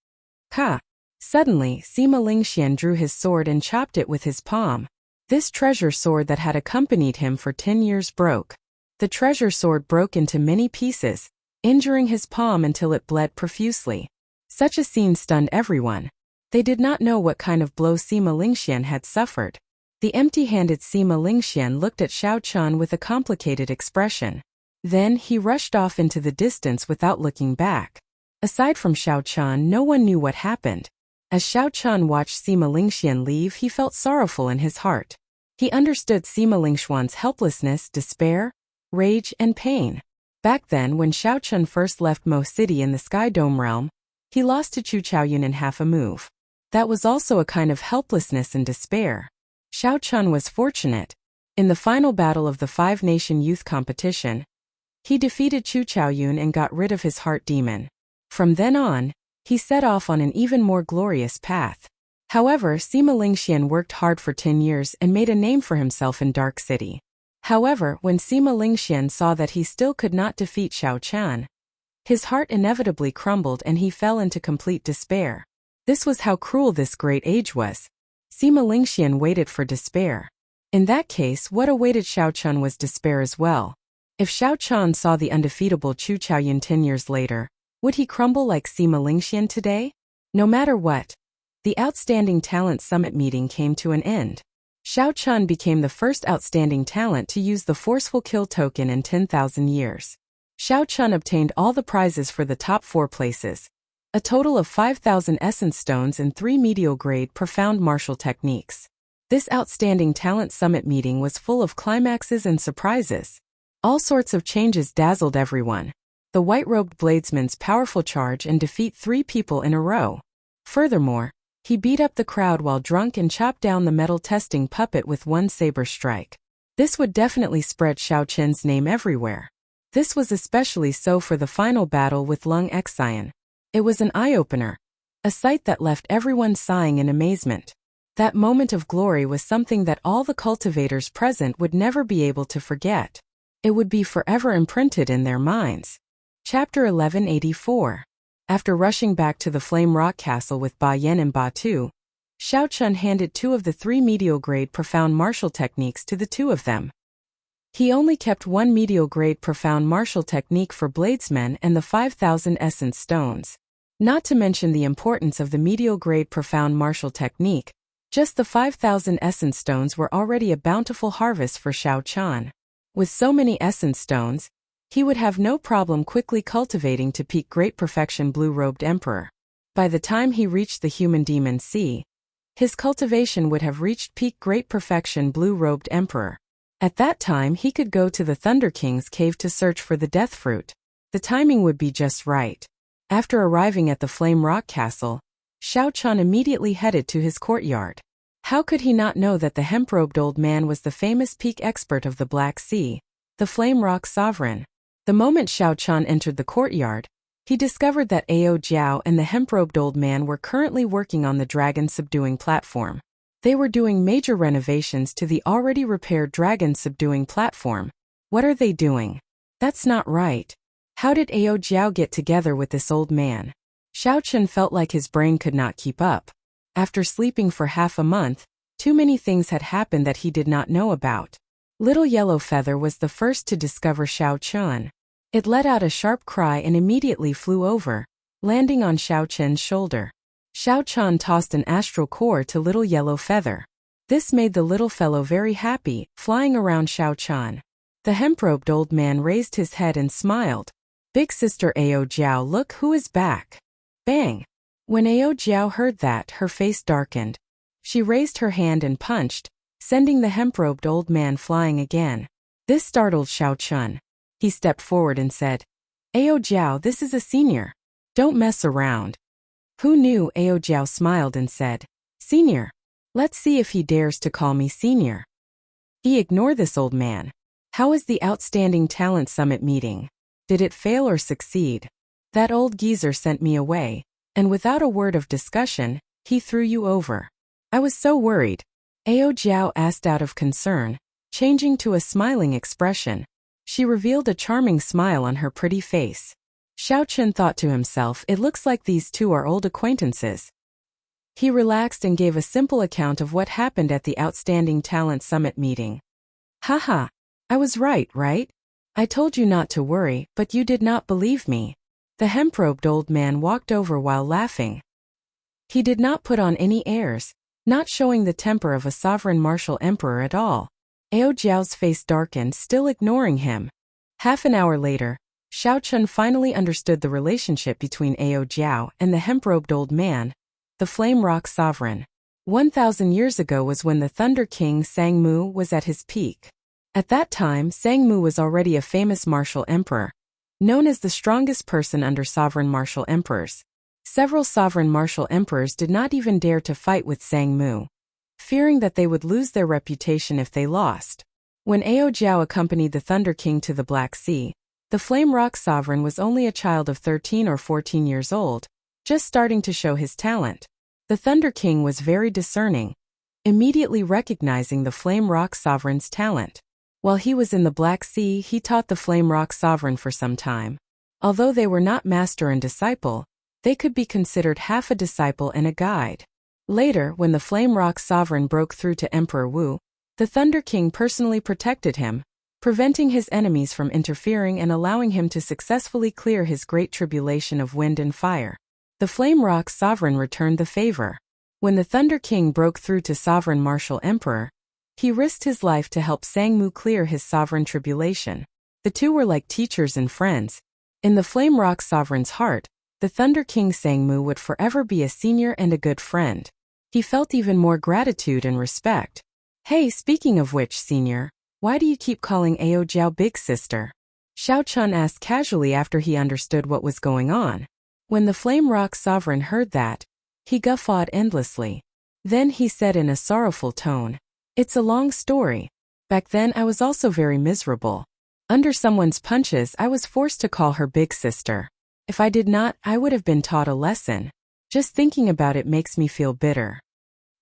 Ha! Suddenly, Sima Lingxian drew his sword and chopped it with his palm. This treasure sword that had accompanied him for 10 years broke. The treasure sword broke into many pieces, injuring his palm until it bled profusely. Such a scene stunned everyone. They did not know what kind of blow Sima Lingxian had suffered. The empty-handed Sima Lingxian looked at Xiao Chun with a complicated expression. Then he rushed off into the distance without looking back. Aside from Xiao Chun, no one knew what happened. As Xiao Chun watched Sima Lingxian leave, he felt sorrowful in his heart. He understood Sima Lingxian's helplessness, despair, rage, and pain. Back then, when Xiao Chun first left Mo City in the Sky Dome realm, he lost to Chu Chaoyun in half a move. That was also a kind of helplessness and despair. Xiao Chun was fortunate. In the final battle of the Five-Nation Youth Competition, he defeated Chu Chaoyun and got rid of his heart demon. From then on, he set off on an even more glorious path. However, Sima Lingxian worked hard for 10 years and made a name for himself in Dark City. However, when Sima Lingxian saw that he still could not defeat Xiao Chun, his heart inevitably crumbled and he fell into complete despair. This was how cruel this great age was. Sima Lingxian waited for despair. In that case, what awaited Xiao Chun was despair as well. If Xiao Chun saw the undefeatable Chu Chaoyun 10 years later, would he crumble like Sima Lingxian today? No matter what, the Outstanding Talent Summit meeting came to an end. Xiao Chun became the first outstanding talent to use the forceful kill token in 10,000 years. Xiao Chun obtained all the prizes for the top 4 places, a total of 5,000 essence stones and 3 medial-grade profound martial techniques. This Outstanding Talent Summit meeting was full of climaxes and surprises. All sorts of changes dazzled everyone. The white-robed bladesman's powerful charge and defeat 3 people in a row. Furthermore, he beat up the crowd while drunk and chopped down the metal testing puppet with one saber strike. This would definitely spread Xiao Chun's name everywhere. This was especially so for the final battle with Lung Xian. It was an eye-opener, a sight that left everyone sighing in amazement. That moment of glory was something that all the cultivators present would never be able to forget. It would be forever imprinted in their minds. Chapter 1184. After rushing back to the Flame Rock Castle with Ba Yan and Ba Tu, Xiao Chun handed 2 of the 3 medial-grade profound martial techniques to the 2 of them. He only kept 1 medial-grade profound martial technique for bladesmen and the 5,000 essence stones. Not to mention the importance of the medial-grade profound martial technique, just the 5,000 essence stones were already a bountiful harvest for Xiao Chun. With so many essence stones, he would have no problem quickly cultivating to peak Great Perfection Blue-Robed Emperor. By the time he reached the Human Demon Sea, his cultivation would have reached peak Great Perfection Blue-Robed Emperor. At that time he could go to the Thunder King's cave to search for the Death Fruit. The timing would be just right. After arriving at the Flame Rock Castle, Xiao Chun immediately headed to his courtyard. How could he not know that the hemp-robed old man was the famous peak expert of the Black Sea, the Flame Rock Sovereign? The moment Xiao Chun entered the courtyard, he discovered that Ao Jiao and the hemp-robed old man were currently working on the dragon-subduing platform. They were doing major renovations to the already repaired dragon-subduing platform. What are they doing? That's not right. How did Ao Jiao get together with this old man? Xiao Chun felt like his brain could not keep up. After sleeping for half a month, too many things had happened that he did not know about. Little Yellow Feather was the first to discover Xiao Chun. It let out a sharp cry and immediately flew over, landing on Xiao Chun's shoulder. Xiao Chun tossed an astral core to Little Yellow Feather. This made the little fellow very happy, flying around Xiao Chun. The hemp-robed old man raised his head and smiled. Big sister Ao Jiao, look who is back. Bang! When Ao Jiao heard that, her face darkened. She raised her hand and punched, sending the hemp-robed old man flying again. This startled Xiao Chun. He stepped forward and said, Ao Jiao, this is a senior. Don't mess around. Who knew? Ao Jiao smiled and said, Senior. Let's see if he dares to call me senior. Ignore this old man. How was the Outstanding Talent Summit meeting? Did it fail or succeed? That old geezer sent me away, and without a word of discussion, he threw you over. I was so worried. Ao Jiao asked out of concern, changing to a smiling expression. She revealed a charming smile on her pretty face. Xiao Chun thought to himself, it looks like these two are old acquaintances. He relaxed and gave a simple account of what happened at the Outstanding Talent Summit meeting. Haha, I was right? I told you not to worry, but you did not believe me. The hemp-robed old man walked over while laughing. He did not put on any airs, not showing the temper of a sovereign martial emperor at all. Ao Jiao's face darkened, still ignoring him. Half an hour later, Xiao Chun finally understood the relationship between Ao Jiao and the hemp-robed old man, the Flame Rock Sovereign. 1,000 years ago was when the Thunder King Sang Mu was at his peak. At that time, Sang Mu was already a famous martial emperor, known as the strongest person under sovereign martial emperors. Several sovereign martial emperors did not even dare to fight with Sang Mu, fearing that they would lose their reputation if they lost. When Ao Jiao accompanied the Thunder King to the Black Sea, the Flame Rock Sovereign was only a child of 13 or 14 years old, just starting to show his talent. The Thunder King was very discerning, immediately recognizing the Flame Rock Sovereign's talent. While he was in the Black Sea, he taught the Flame Rock Sovereign for some time. Although they were not master and disciple, they could be considered half a disciple and a guide. Later, when the Flame Rock Sovereign broke through to Emperor Wu, the Thunder King personally protected him, preventing his enemies from interfering and allowing him to successfully clear his great tribulation of wind and fire. The Flame Rock Sovereign returned the favor. When the Thunder King broke through to Sovereign Martial Emperor, he risked his life to help Sang Mu clear his sovereign tribulation. The two were like teachers and friends. In the Flame Rock Sovereign's heart, the Thunder King Sang Mu would forever be a senior and a good friend. He felt even more gratitude and respect. Hey, speaking of which, senior, why do you keep calling Ao Jiao big sister? Xiao Chun asked casually after he understood what was going on. When the Flame Rock Sovereign heard that, he guffawed endlessly. Then he said in a sorrowful tone, it's a long story. Back then I was also very miserable. Under someone's punches I was forced to call her big sister. If I did not, I would have been taught a lesson. Just thinking about it makes me feel bitter.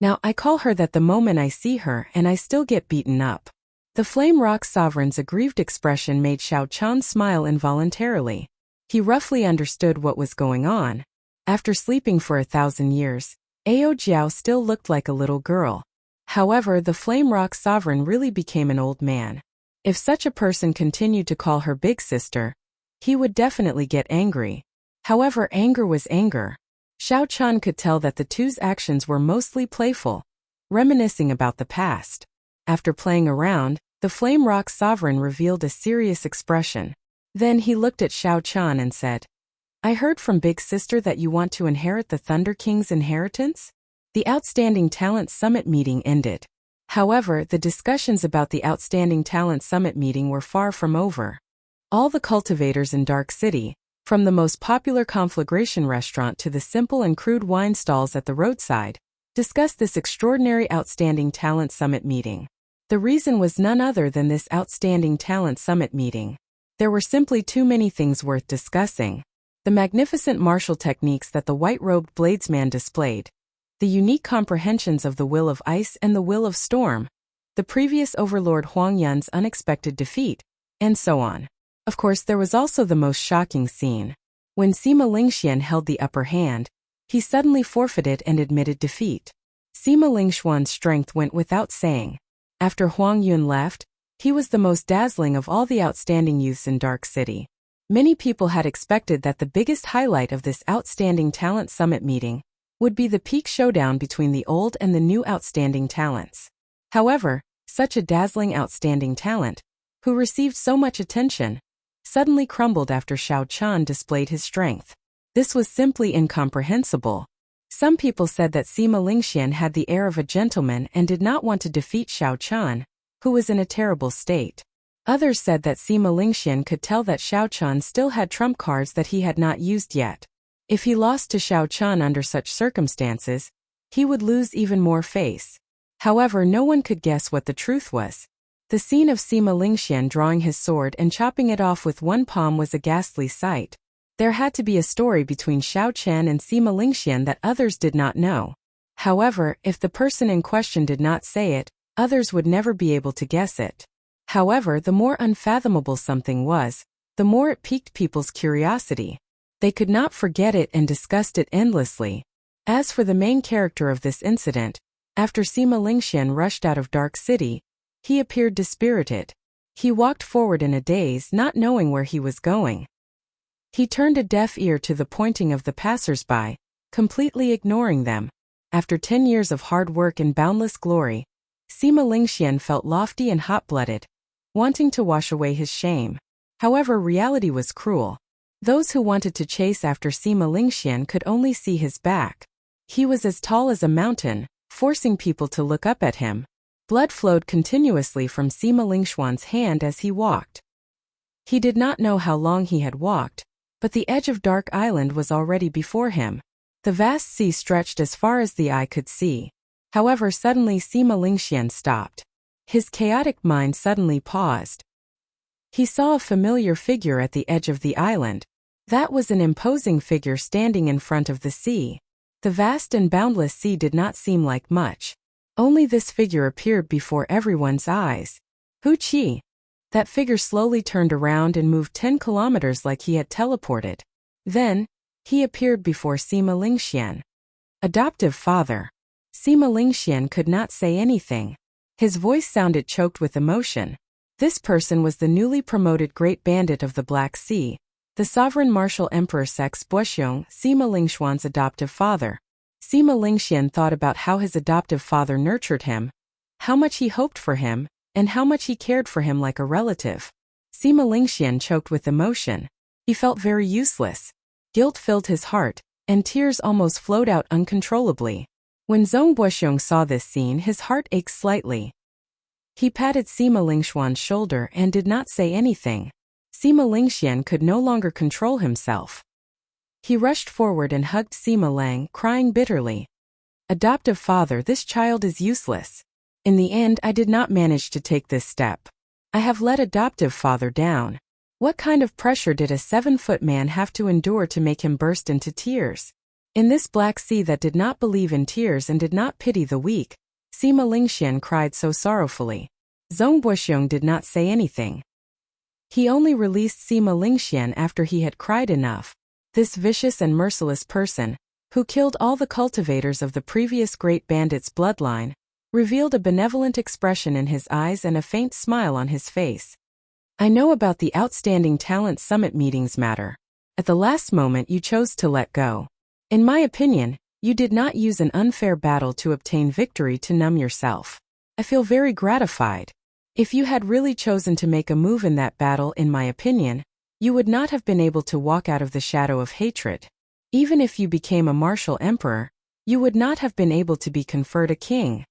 Now I call her that the moment I see her and I still get beaten up. The Flame Rock Sovereign's aggrieved expression made Xiao Chun smile involuntarily. He roughly understood what was going on. After sleeping for 1,000 years, Ao Jiao still looked like a little girl. However, the Flame Rock Sovereign really became an old man. If such a person continued to call her big sister, he would definitely get angry. However, anger was anger. Xiao Chun could tell that the two's actions were mostly playful, reminiscing about the past. After playing around, the Flame Rock Sovereign revealed a serious expression. Then he looked at Xiao Chun and said, I heard from Big Sister that you want to inherit the Thunder King's inheritance? The Outstanding Talent Summit meeting ended. However, the discussions about the Outstanding Talent Summit meeting were far from over. All the cultivators in Dark City, from the most popular conflagration restaurant to the simple and crude wine stalls at the roadside, discussed this extraordinary Outstanding Talent Summit meeting. The reason was none other than this Outstanding Talent Summit meeting. There were simply too many things worth discussing. The magnificent martial techniques that the white-robed bladesman displayed, the unique comprehensions of the will of ice and the will of storm, the previous overlord Huang Yun's unexpected defeat, and so on. Of course, there was also the most shocking scene. When Sima Lingxian held the upper hand, he suddenly forfeited and admitted defeat. Sima Lingxuan's strength went without saying. After Huang Yun left, he was the most dazzling of all the outstanding youths in Dark City. Many people had expected that the biggest highlight of this Outstanding Talent Summit meeting would be the peak showdown between the old and the new outstanding talents. However, such a dazzling outstanding talent, who received so much attention, suddenly crumbled after Xiao Chun displayed his strength. This was simply incomprehensible. Some people said that Sima Lingxian had the air of a gentleman and did not want to defeat Xiao Chun, who was in a terrible state. Others said that Sima Lingxian could tell that Xiao Chun still had trump cards that he had not used yet. If he lost to Xiao Chun under such circumstances, he would lose even more face. However, no one could guess what the truth was. The scene of Sima Lingxian drawing his sword and chopping it off with one palm was a ghastly sight. There had to be a story between Xiao Chen and Sima Lingxian that others did not know. However, if the person in question did not say it, others would never be able to guess it. However, the more unfathomable something was, the more it piqued people's curiosity. They could not forget it and discussed it endlessly. As for the main character of this incident, after Sima Lingxian rushed out of Dark City, he appeared dispirited. He walked forward in a daze, not knowing where he was going. He turned a deaf ear to the pointing of the passers-by, completely ignoring them. After 10 years of hard work and boundless glory, Sima Lingxian felt lofty and hot-blooded, wanting to wash away his shame. However, reality was cruel. Those who wanted to chase after Sima Lingxian could only see his back. He was as tall as a mountain, forcing people to look up at him. Blood flowed continuously from Sima Lingxian's hand as he walked. He did not know how long he had walked, but the edge of Dark Island was already before him. The vast sea stretched as far as the eye could see. However, suddenly Sima Lingxian stopped. His chaotic mind suddenly paused. He saw a familiar figure at the edge of the island. That was an imposing figure standing in front of the sea. The vast and boundless sea did not seem like much. Only this figure appeared before everyone's eyes. Hu Qi. That figure slowly turned around and moved 10 kilometers like he had teleported. Then, he appeared before Sima Lingxian. Adoptive father. Sima Lingxian could not say anything. His voice sounded choked with emotion. This person was the newly promoted Great Bandit of the Black Sea, the sovereign martial emperor Sex Buxiong, Sima Lingxian's adoptive father. Sima Lingxian thought about how his adoptive father nurtured him, how much he hoped for him, and how much he cared for him like a relative. Sima Lingxian choked with emotion. He felt very useless. Guilt filled his heart, and tears almost flowed out uncontrollably. When Zhong Buxiong saw this scene, his heart ached slightly. He patted Sima Lingxian's shoulder and did not say anything. Sima Lingxian could no longer control himself. He rushed forward and hugged Sima Lang, crying bitterly. Adoptive father, this child is useless. In the end, I did not manage to take this step. I have let adoptive father down. What kind of pressure did a 7-foot man have to endure to make him burst into tears? In this black sea that did not believe in tears and did not pity the weak, Sima Lingxian cried so sorrowfully. Zhong Buxiong did not say anything. He only released Sima Lingxian after he had cried enough. This vicious and merciless person, who killed all the cultivators of the previous Great Bandit's bloodline, revealed a benevolent expression in his eyes and a faint smile on his face. I know about the Outstanding Talent Summit meetings matter. At the last moment you chose to let go. In my opinion, you did not use an unfair battle to obtain victory to numb yourself. I feel very gratified. If you had really chosen to make a move in that battle, in my opinion, you would not have been able to walk out of the shadow of hatred. Even if you became a martial emperor, you would not have been able to be conferred a king.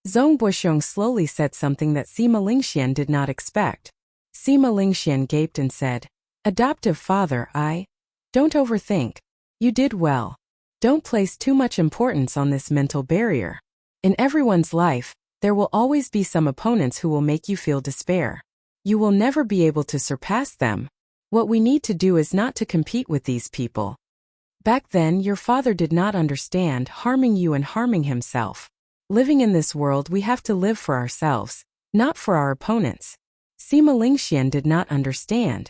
Zhong Buxiong slowly said something that Sima Lingxian did not expect. Sima Lingxian gaped and said, Adoptive father, don't overthink. You did well. Don't place too much importance on this mental barrier. In everyone's life, there will always be some opponents who will make you feel despair. You will never be able to surpass them. What we need to do is not to compete with these people. Back then, your father did not understand, harming you and harming himself. Living in this world, we have to live for ourselves, not for our opponents. Sima Lingxian did not understand.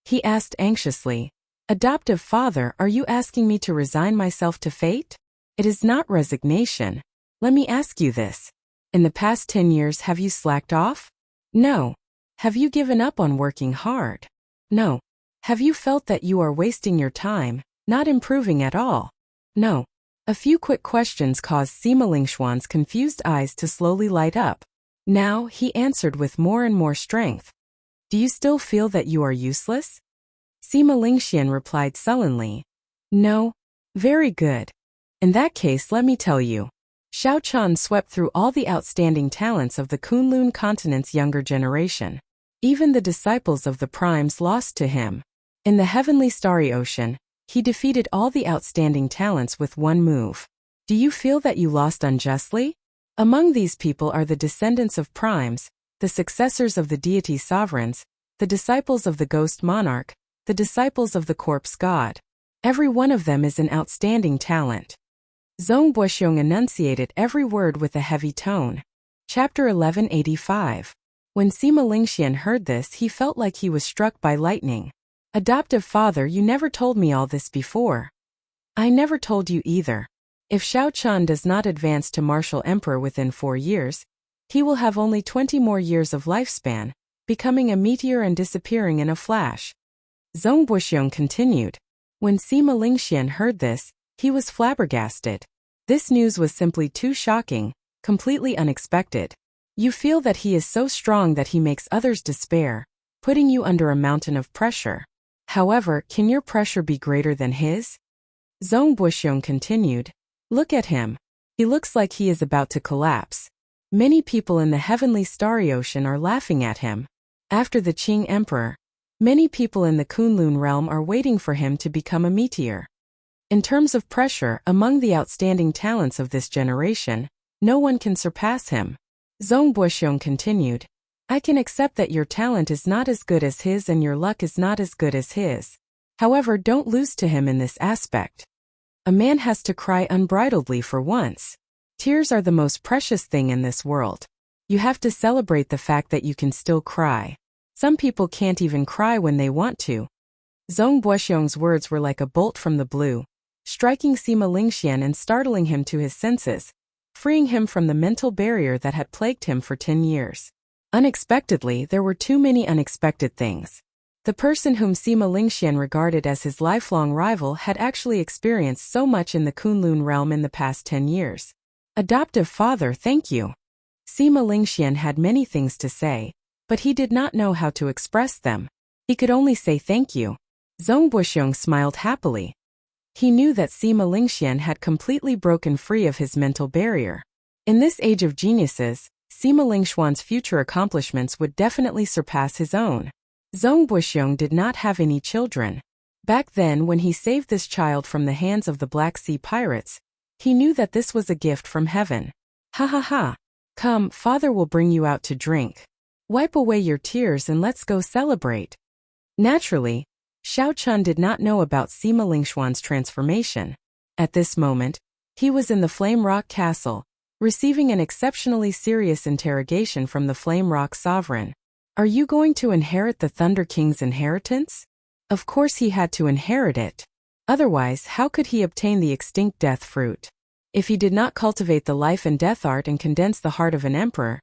He asked anxiously, Adoptive father, are you asking me to resign myself to fate? It is not resignation. Let me ask you this. In the past 10 years, have you slacked off? No. Have you given up on working hard? No. Have you felt that you are wasting your time, not improving at all? No. A few quick questions caused Sima Lingxian's confused eyes to slowly light up. Now, he answered with more and more strength. Do you still feel that you are useless? Sima Lingxian replied sullenly. No. Very good. In that case, let me tell you. Xiao Chen swept through all the outstanding talents of the Kunlun continent's younger generation. Even the disciples of the primes lost to him. In the heavenly starry ocean, he defeated all the outstanding talents with one move. Do you feel that you lost unjustly? Among these people are the descendants of primes, the successors of the deity sovereigns, the disciples of the ghost monarch, the disciples of the corpse god. Every one of them is an outstanding talent. Zhong Buoxiong enunciated every word with a heavy tone. Chapter 1185. When Sima Lingxian heard this, he felt like he was struck by lightning. Adoptive father, you never told me all this before. I never told you either. If Shao Chun does not advance to martial emperor within 4 years, he will have only 20 more years of lifespan, becoming a meteor and disappearing in a flash. Zhong Buoxiong continued. When Sima Lingxian heard this, he was flabbergasted. This news was simply too shocking, completely unexpected. You feel that he is so strong that he makes others despair, putting you under a mountain of pressure. However, can your pressure be greater than his? Zhong Buoxiong continued. Look at him. He looks like he is about to collapse. Many people in the heavenly starry ocean are laughing at him. After the Qing emperor, many people in the Kunlun realm are waiting for him to become a meteor. In terms of pressure, among the outstanding talents of this generation, no one can surpass him. Zhong Buoxiong continued. I can accept that your talent is not as good as his and your luck is not as good as his. However, don't lose to him in this aspect. A man has to cry unbridledly for once. Tears are the most precious thing in this world. You have to celebrate the fact that you can still cry. Some people can't even cry when they want to. Zhong Buoxiong's words were like a bolt from the blue, striking Sima Lingxian and startling him to his senses, freeing him from the mental barrier that had plagued him for 10 years. Unexpectedly, there were too many unexpected things. The person whom Sima Lingxian regarded as his lifelong rival had actually experienced so much in the Kunlun realm in the past 10 years. Adoptive father, thank you. Sima Lingxian had many things to say, but he did not know how to express them. He could only say thank you. Zhong Buoxiong smiled happily. He knew that Sima Lingxian had completely broken free of his mental barrier. In this age of geniuses, Sima Lingxian's future accomplishments would definitely surpass his own. Zhong Buoxiong did not have any children. Back then, when he saved this child from the hands of the Black Sea pirates, he knew that this was a gift from heaven. Ha ha ha. Come, father will bring you out to drink. Wipe away your tears and let's go celebrate. Naturally, Shao Chun did not know about Sima Lingxian's transformation. At this moment, he was in the Flame Rock Castle, receiving an exceptionally serious interrogation from the Flame Rock Sovereign. Are you going to inherit the Thunder King's inheritance? Of course he had to inherit it. Otherwise, how could he obtain the extinct death fruit? If he did not cultivate the life and death art and condense the heart of an emperor,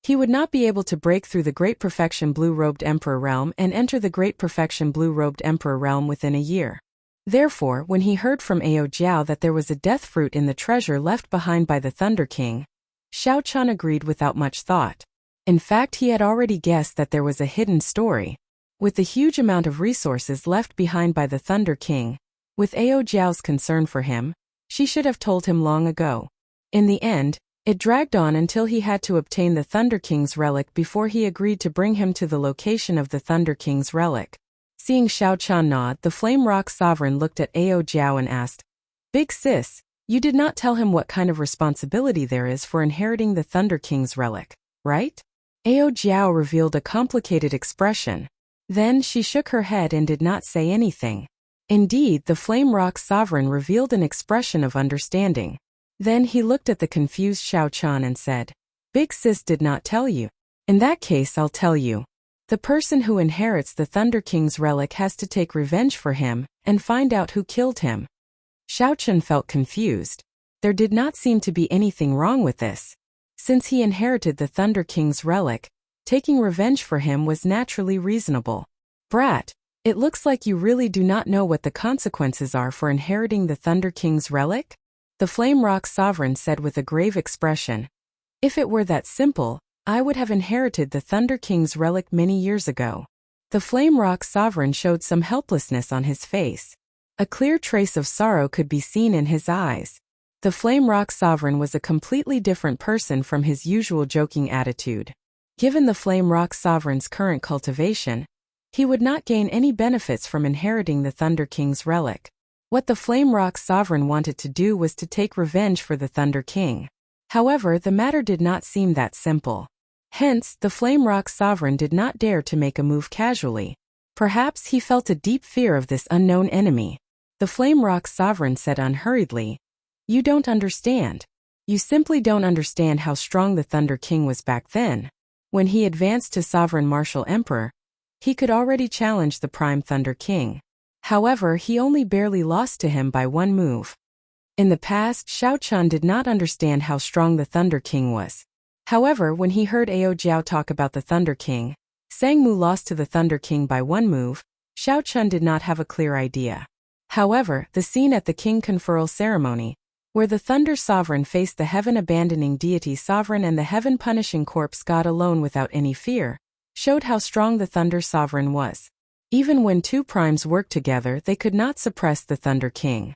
he would not be able to break through the Great Perfection Blue-Robed Emperor realm and enter the Great Perfection Blue-Robed Emperor realm within a year. Therefore, when he heard from Ao Jiao that there was a death fruit in the treasure left behind by the Thunder King, Shao Chun agreed without much thought. In fact, he had already guessed that there was a hidden story. With the huge amount of resources left behind by the Thunder King, with Ao Jiao's concern for him, she should have told him long ago. In the end, it dragged on until he had to obtain the Thunder King's relic before he agreed to bring him to the location of the Thunder King's relic. Seeing Shao Chun nod, the Flame Rock Sovereign looked at Ao Jiao and asked, Big sis, you did not tell him what kind of responsibility there is for inheriting the Thunder King's relic, right? Ao Jiao revealed a complicated expression. Then she shook her head and did not say anything. Indeed, the Flame Rock Sovereign revealed an expression of understanding. Then he looked at the confused Shao Chun and said, Big sis did not tell you. In that case, I'll tell you. The person who inherits the Thunder King's relic has to take revenge for him and find out who killed him. Shao Chun felt confused. There did not seem to be anything wrong with this. Since he inherited the Thunder King's relic, taking revenge for him was naturally reasonable. Brat, it looks like you really do not know what the consequences are for inheriting the Thunder King's relic? The Flame Rock Sovereign said with a grave expression. If it were that simple, I would have inherited the Thunder King's relic many years ago. The Flame Rock Sovereign showed some helplessness on his face. A clear trace of sorrow could be seen in his eyes. The Flame Rock Sovereign was a completely different person from his usual joking attitude. Given the Flame Rock Sovereign's current cultivation, he would not gain any benefits from inheriting the Thunder King's relic. What the Flame Rock Sovereign wanted to do was to take revenge for the Thunder King. However, the matter did not seem that simple. Hence, the Flame Rock's sovereign did not dare to make a move casually. Perhaps he felt a deep fear of this unknown enemy. The Flame Rock's sovereign said unhurriedly, "You don't understand. You simply don't understand how strong the Thunder King was back then. When he advanced to Sovereign Martial Emperor, he could already challenge the Prime Thunder King. However, he only barely lost to him by one move." In the past, Xiao Chun did not understand how strong the Thunder King was. However, when he heard Ao Jiao talk about the Thunder King, Sang Mu lost to the Thunder King by one move, Xiao Chun did not have a clear idea. However, the scene at the King Conferral Ceremony, where the Thunder Sovereign faced the Heaven-abandoning Deity Sovereign and the Heaven-punishing Corpse God alone without any fear, showed how strong the Thunder Sovereign was. Even when two primes worked together, they could not suppress the Thunder King.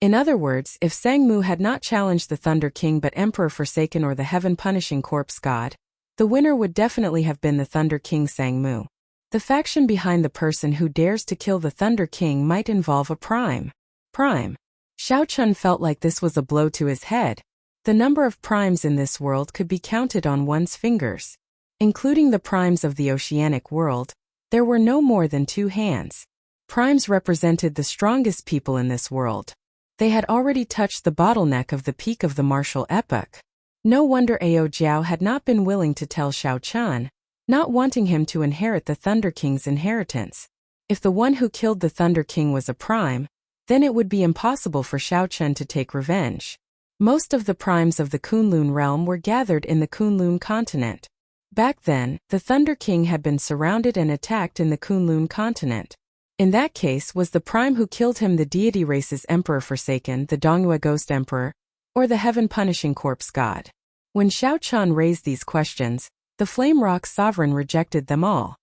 In other words, if Sang Mu had not challenged the Thunder King but Emperor Forsaken or the Heaven-punishing Corpse God, the winner would definitely have been the Thunder King Sang Mu. The faction behind the person who dares to kill the Thunder King might involve a prime. Xiao Chun felt like this was a blow to his head. The number of primes in this world could be counted on one's fingers. Including the primes of the oceanic world, there were no more than 2 hands. Primes represented the strongest people in this world. They had already touched the bottleneck of the peak of the martial epoch. No wonder Ao Jiao had not been willing to tell Xiao Chun, not wanting him to inherit the Thunder King's inheritance. If the one who killed the Thunder King was a prime, then it would be impossible for Xiao Chun to take revenge. Most of the primes of the Kunlun realm were gathered in the Kunlun continent. Back then, the Thunder King had been surrounded and attacked in the Kunlun continent. In that case, was the prime who killed him the deity race's Emperor Forsaken, the Dongyue Ghost Emperor, or the Heaven-punishing Corpse God? When Xiao Chun raised these questions, the Flame Rock Sovereign rejected them all.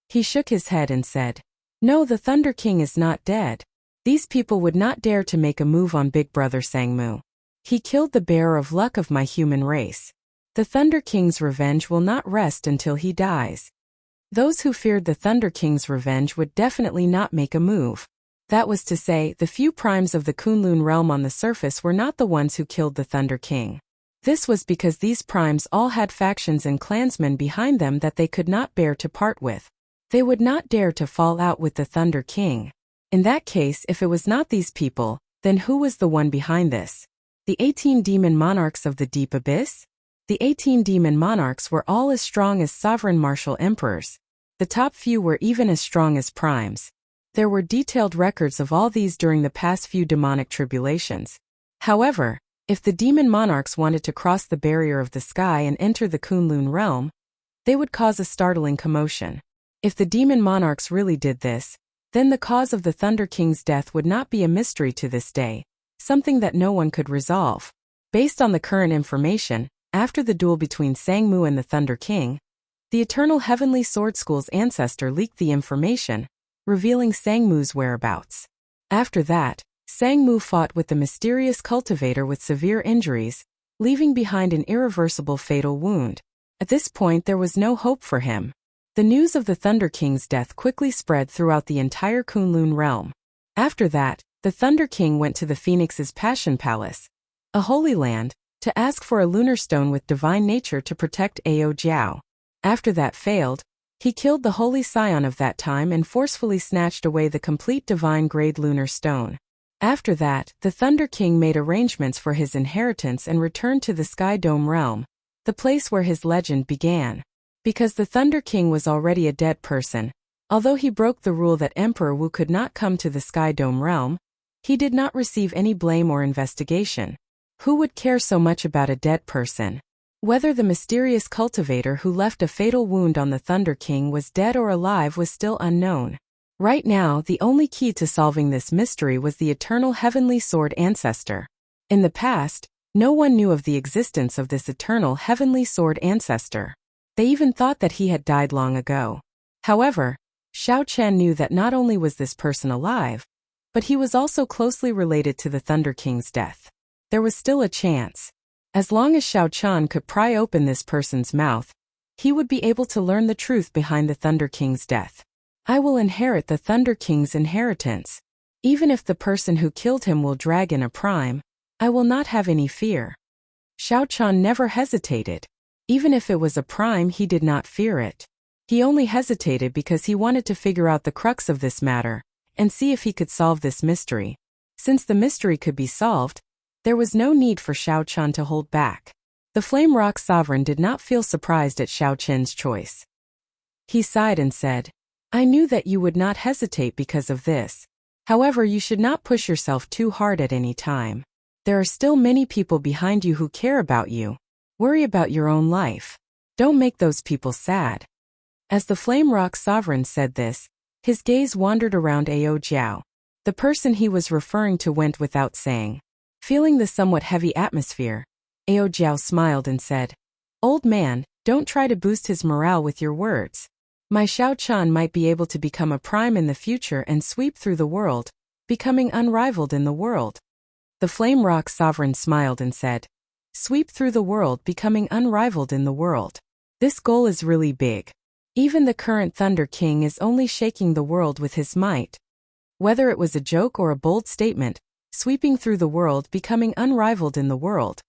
He shook his head and said, "No, the Thunder King is not dead. These people would not dare to make a move on Big Brother Sang Mu. He killed the bearer of luck of my human race. The Thunder King's revenge will not rest until he dies." Those who feared the Thunder King's revenge would definitely not make a move. That was to say, the few primes of the Kunlun realm on the surface were not the ones who killed the Thunder King. This was because these primes all had factions and clansmen behind them that they could not bear to part with. They would not dare to fall out with the Thunder King. In that case, if it was not these people, then who was the one behind this? The 18 demon monarchs of the deep abyss? The 18 demon monarchs were all as strong as sovereign martial emperors. The top few were even as strong as primes. There were detailed records of all these during the past few demonic tribulations. However, if the demon monarchs wanted to cross the barrier of the sky and enter the Kunlun realm, they would cause a startling commotion. If the demon monarchs really did this, then the cause of the Thunder King's death would not be a mystery to this day, something that no one could resolve. Based on the current information, after the duel between Sang Mu and the Thunder King, the Eternal Heavenly Sword School's ancestor leaked the information, revealing Sang Mu's whereabouts. After that, Sang Mu fought with the mysterious cultivator with severe injuries, leaving behind an irreversible fatal wound. At this point there was no hope for him. The news of the Thunder King's death quickly spread throughout the entire Kunlun realm. After that, the Thunder King went to the Phoenix's Passion Palace, a holy land, to ask for a lunar stone with divine nature to protect Ao Jiao. After that failed, he killed the holy scion of that time and forcefully snatched away the complete divine-grade lunar stone. After that, the Thunder King made arrangements for his inheritance and returned to the Sky Dome realm, the place where his legend began. Because the Thunder King was already a dead person, although he broke the rule that Emperor Wu could not come to the Sky Dome realm, he did not receive any blame or investigation. Who would care so much about a dead person? Whether the mysterious cultivator who left a fatal wound on the Thunder King was dead or alive was still unknown. Right now, the only key to solving this mystery was the Eternal Heavenly Sword ancestor. In the past, no one knew of the existence of this Eternal Heavenly Sword ancestor. They even thought that he had died long ago. However, Xiao Chun knew that not only was this person alive, but he was also closely related to the Thunder King's death. There was still a chance. As long as Xiao Chun could pry open this person's mouth, he would be able to learn the truth behind the Thunder King's death. I will inherit the Thunder King's inheritance. Even if the person who killed him will drag in a prime, I will not have any fear. Xiao Chun never hesitated. Even if it was a prime, he did not fear it. He only hesitated because he wanted to figure out the crux of this matter and see if he could solve this mystery. Since the mystery could be solved, there was no need for Xiao Qian to hold back. The Flame Rock Sovereign did not feel surprised at Xiao Qian's choice. He sighed and said, "I knew that you would not hesitate because of this. However, you should not push yourself too hard at any time. There are still many people behind you who care about you. Worry about your own life. Don't make those people sad." As the Flame Rock Sovereign said this, his gaze wandered around Ao Jiao. The person he was referring to went without saying. Feeling the somewhat heavy atmosphere, Ao Jiao smiled and said, "Old man, don't try to boost his morale with your words. My Xiao Qian might be able to become a prime in the future and sweep through the world, becoming unrivaled in the world." The Flame Rock Sovereign smiled and said, "Sweep through the world, becoming unrivaled in the world. This goal is really big. Even the current Thunder King is only shaking the world with his might." Whether it was a joke or a bold statement, sweeping through the world, becoming unrivaled in the world,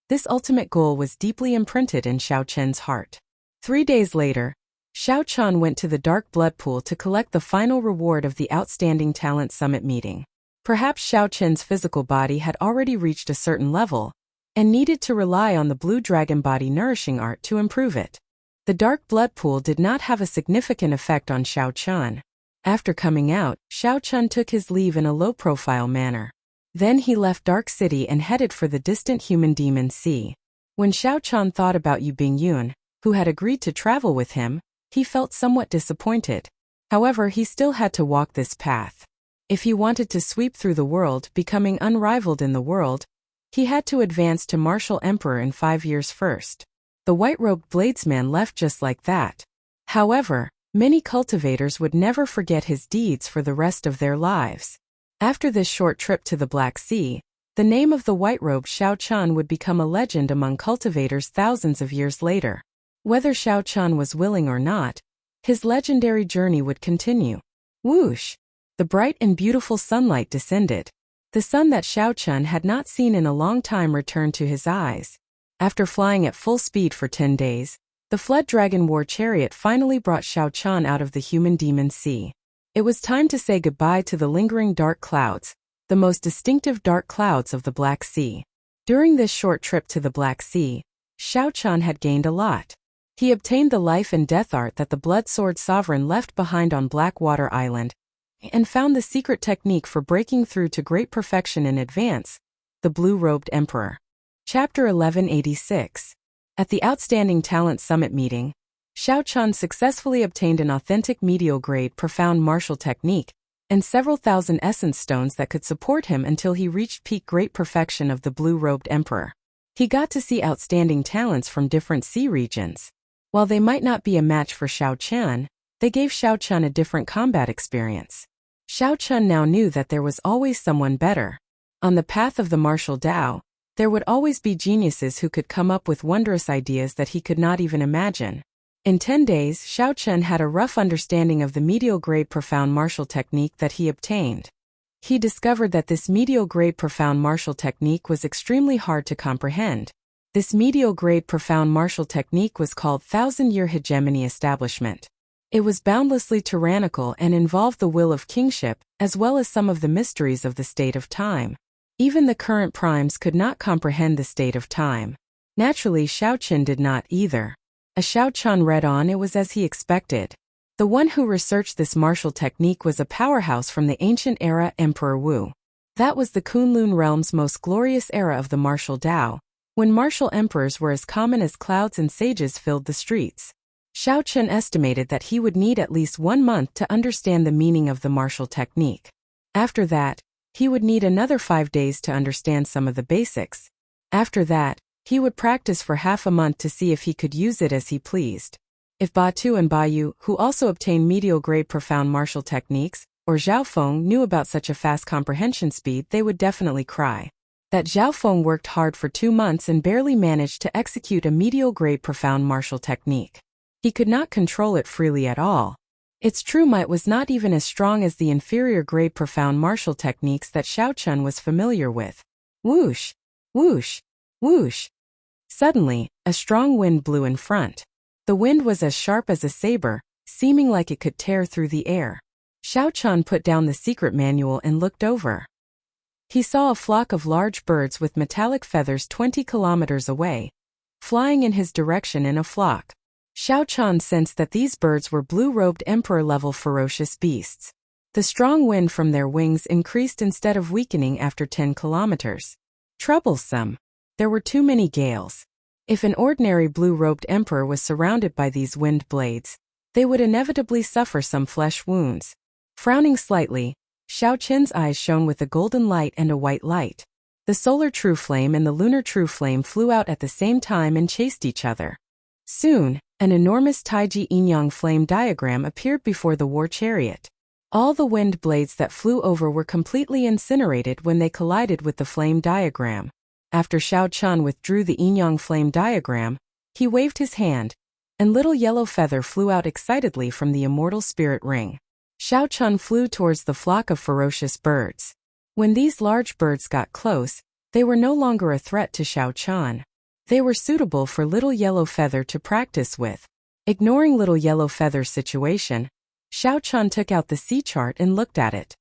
this ultimate goal was deeply imprinted in Xiao Qian's heart. 3 days later, Xiao Qian went to the Dark Blood Pool to collect the final reward of the Outstanding Talent Summit meeting. Perhaps Xiao Qian's physical body had already reached a certain level, and needed to rely on the Blue Dragon Body Nourishing Art to improve it. The Dark Blood Pool did not have a significant effect on Xiao Qian. After coming out, Xiao Qian took his leave in a low-profile manner. Then he left Dark City and headed for the distant Human Demon Sea. When Xiao Qian thought about Yu Bingyun, who had agreed to travel with him, he felt somewhat disappointed. However, he still had to walk this path. If he wanted to sweep through the world, becoming unrivaled in the world, he had to advance to Martial Emperor in 5 years first. The white-robed bladesman left just like that. However, many cultivators would never forget his deeds for the rest of their lives. After this short trip to the Black Sea, the name of the white-robed Xiao Qian would become a legend among cultivators thousands of years later. Whether Xiao Qian was willing or not, his legendary journey would continue. Whoosh! The bright and beautiful sunlight descended. The sun that Xiao Qian had not seen in a long time returned to his eyes. After flying at full speed for 10 days, the Flood Dragon War Chariot finally brought Xiao Qian out of the Human Demon Sea. It was time to say goodbye to the lingering dark clouds, the most distinctive dark clouds of the Black Sea. During this short trip to the Black Sea, Xiao Qian had gained a lot. He obtained the life and death art that the Blood Sword Sovereign left behind on Blackwater Island, and found the secret technique for breaking through to great perfection in advance, the Blue-Robed Emperor. Chapter 1186. At the Outstanding Talent Summit meeting, Xiao Qian successfully obtained an authentic medial-grade profound martial technique and several thousand essence stones that could support him until he reached peak great perfection of the Blue-Robed Emperor. He got to see outstanding talents from different sea regions. While they might not be a match for Xiao Qian, they gave Xiao Qian a different combat experience. Xiao Qian now knew that there was always someone better. On the path of the martial Tao, there would always be geniuses who could come up with wondrous ideas that he could not even imagine. In 10 days, Xiao Qian had a rough understanding of the medial-grade profound martial technique that he obtained. He discovered that this medial-grade profound martial technique was extremely hard to comprehend. This medial-grade profound martial technique was called Thousand-Year Hegemony Establishment. It was boundlessly tyrannical and involved the will of kingship, as well as some of the mysteries of the state of time. Even the current primes could not comprehend the state of time. Naturally, Xiao Qian did not either. As Xiao Qian read on, it was as he expected. The one who researched this martial technique was a powerhouse from the ancient era, Emperor Wu. That was the Kunlun realm's most glorious era of the martial Tao, when martial emperors were as common as clouds and sages filled the streets. Xiao Qian estimated that he would need at least 1 month to understand the meaning of the martial technique. After that, he would need another 5 days to understand some of the basics. After that, he would practice for half a month to see if he could use it as he pleased. If Ba Tu and Ba Yu, who also obtained medial-grade profound martial techniques, or Zhao Feng knew about such a fast comprehension speed, they would definitely cry. That Zhao Feng worked hard for 2 months and barely managed to execute a medial-grade profound martial technique. He could not control it freely at all. Its true might was not even as strong as the inferior-grade profound martial techniques that Xiao Qian was familiar with. Whoosh! Whoosh! Whoosh! Suddenly, a strong wind blew in front. The wind was as sharp as a saber, seeming like it could tear through the air. Xiao Chun put down the secret manual and looked over. He saw a flock of large birds with metallic feathers 20 kilometers away, flying in his direction in a flock. Xiao Chun sensed that these birds were blue-robed emperor-level ferocious beasts. The strong wind from their wings increased instead of weakening after 10 kilometers. Troublesome. There were too many gales. If an ordinary blue-robed emperor was surrounded by these wind blades, they would inevitably suffer some flesh wounds. Frowning slightly, Xiao Qin's eyes shone with a golden light and a white light. The solar true flame and the lunar true flame flew out at the same time and chased each other. Soon, an enormous Taiji yin-yang flame diagram appeared before the war chariot. All the wind blades that flew over were completely incinerated when they collided with the flame diagram. After Xiao Chun withdrew the yin-yang flame diagram, he waved his hand, and little yellow feather flew out excitedly from the immortal spirit ring. Xiao Chun flew towards the flock of ferocious birds. When these large birds got close, they were no longer a threat to Xiao Chun. They were suitable for Little Yellow Feather to practice with. Ignoring Little Yellow Feather's situation, Xiao Chun took out the sea chart and looked at it.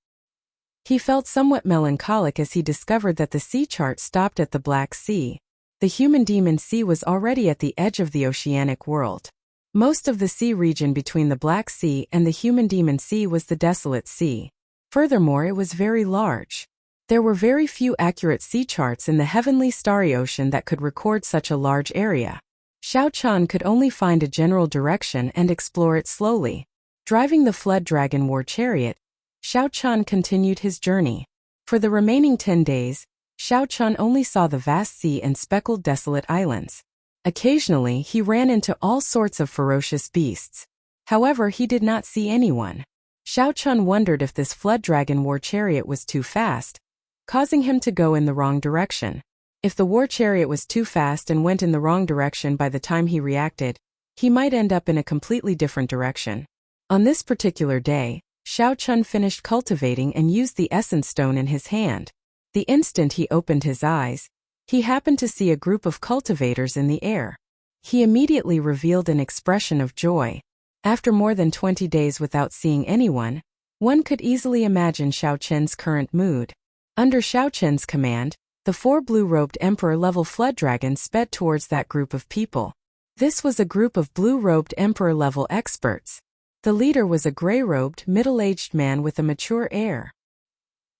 He felt somewhat melancholic as he discovered that the sea chart stopped at the Black Sea. The human demon sea was already at the edge of the oceanic world. Most of the sea region between the Black Sea and the human demon sea was the Desolate Sea. Furthermore, it was very large. There were very few accurate sea charts in the heavenly starry ocean that could record such a large area. Xiao Chun could only find a general direction and explore it slowly. Driving the Flood Dragon War Chariot, Xiao Chun continued his journey. For the remaining 10 days, Xiao Chun only saw the vast sea and speckled desolate islands. Occasionally, he ran into all sorts of ferocious beasts. However, he did not see anyone. Xiao Chun wondered if this Flood Dragon War Chariot was too fast, causing him to go in the wrong direction. If the war chariot was too fast and went in the wrong direction by the time he reacted, he might end up in a completely different direction. On this particular day, Xiao Chun finished cultivating and used the essence stone in his hand. The instant he opened his eyes, he happened to see a group of cultivators in the air. He immediately revealed an expression of joy. After more than 20 days without seeing anyone, one could easily imagine Xiao Chen's current mood. Under Xiao Chen's command, the 4 blue-robed emperor-level flood dragons sped towards that group of people. This was a group of blue-robed emperor-level experts. The leader was a gray-robed, middle-aged man with a mature air.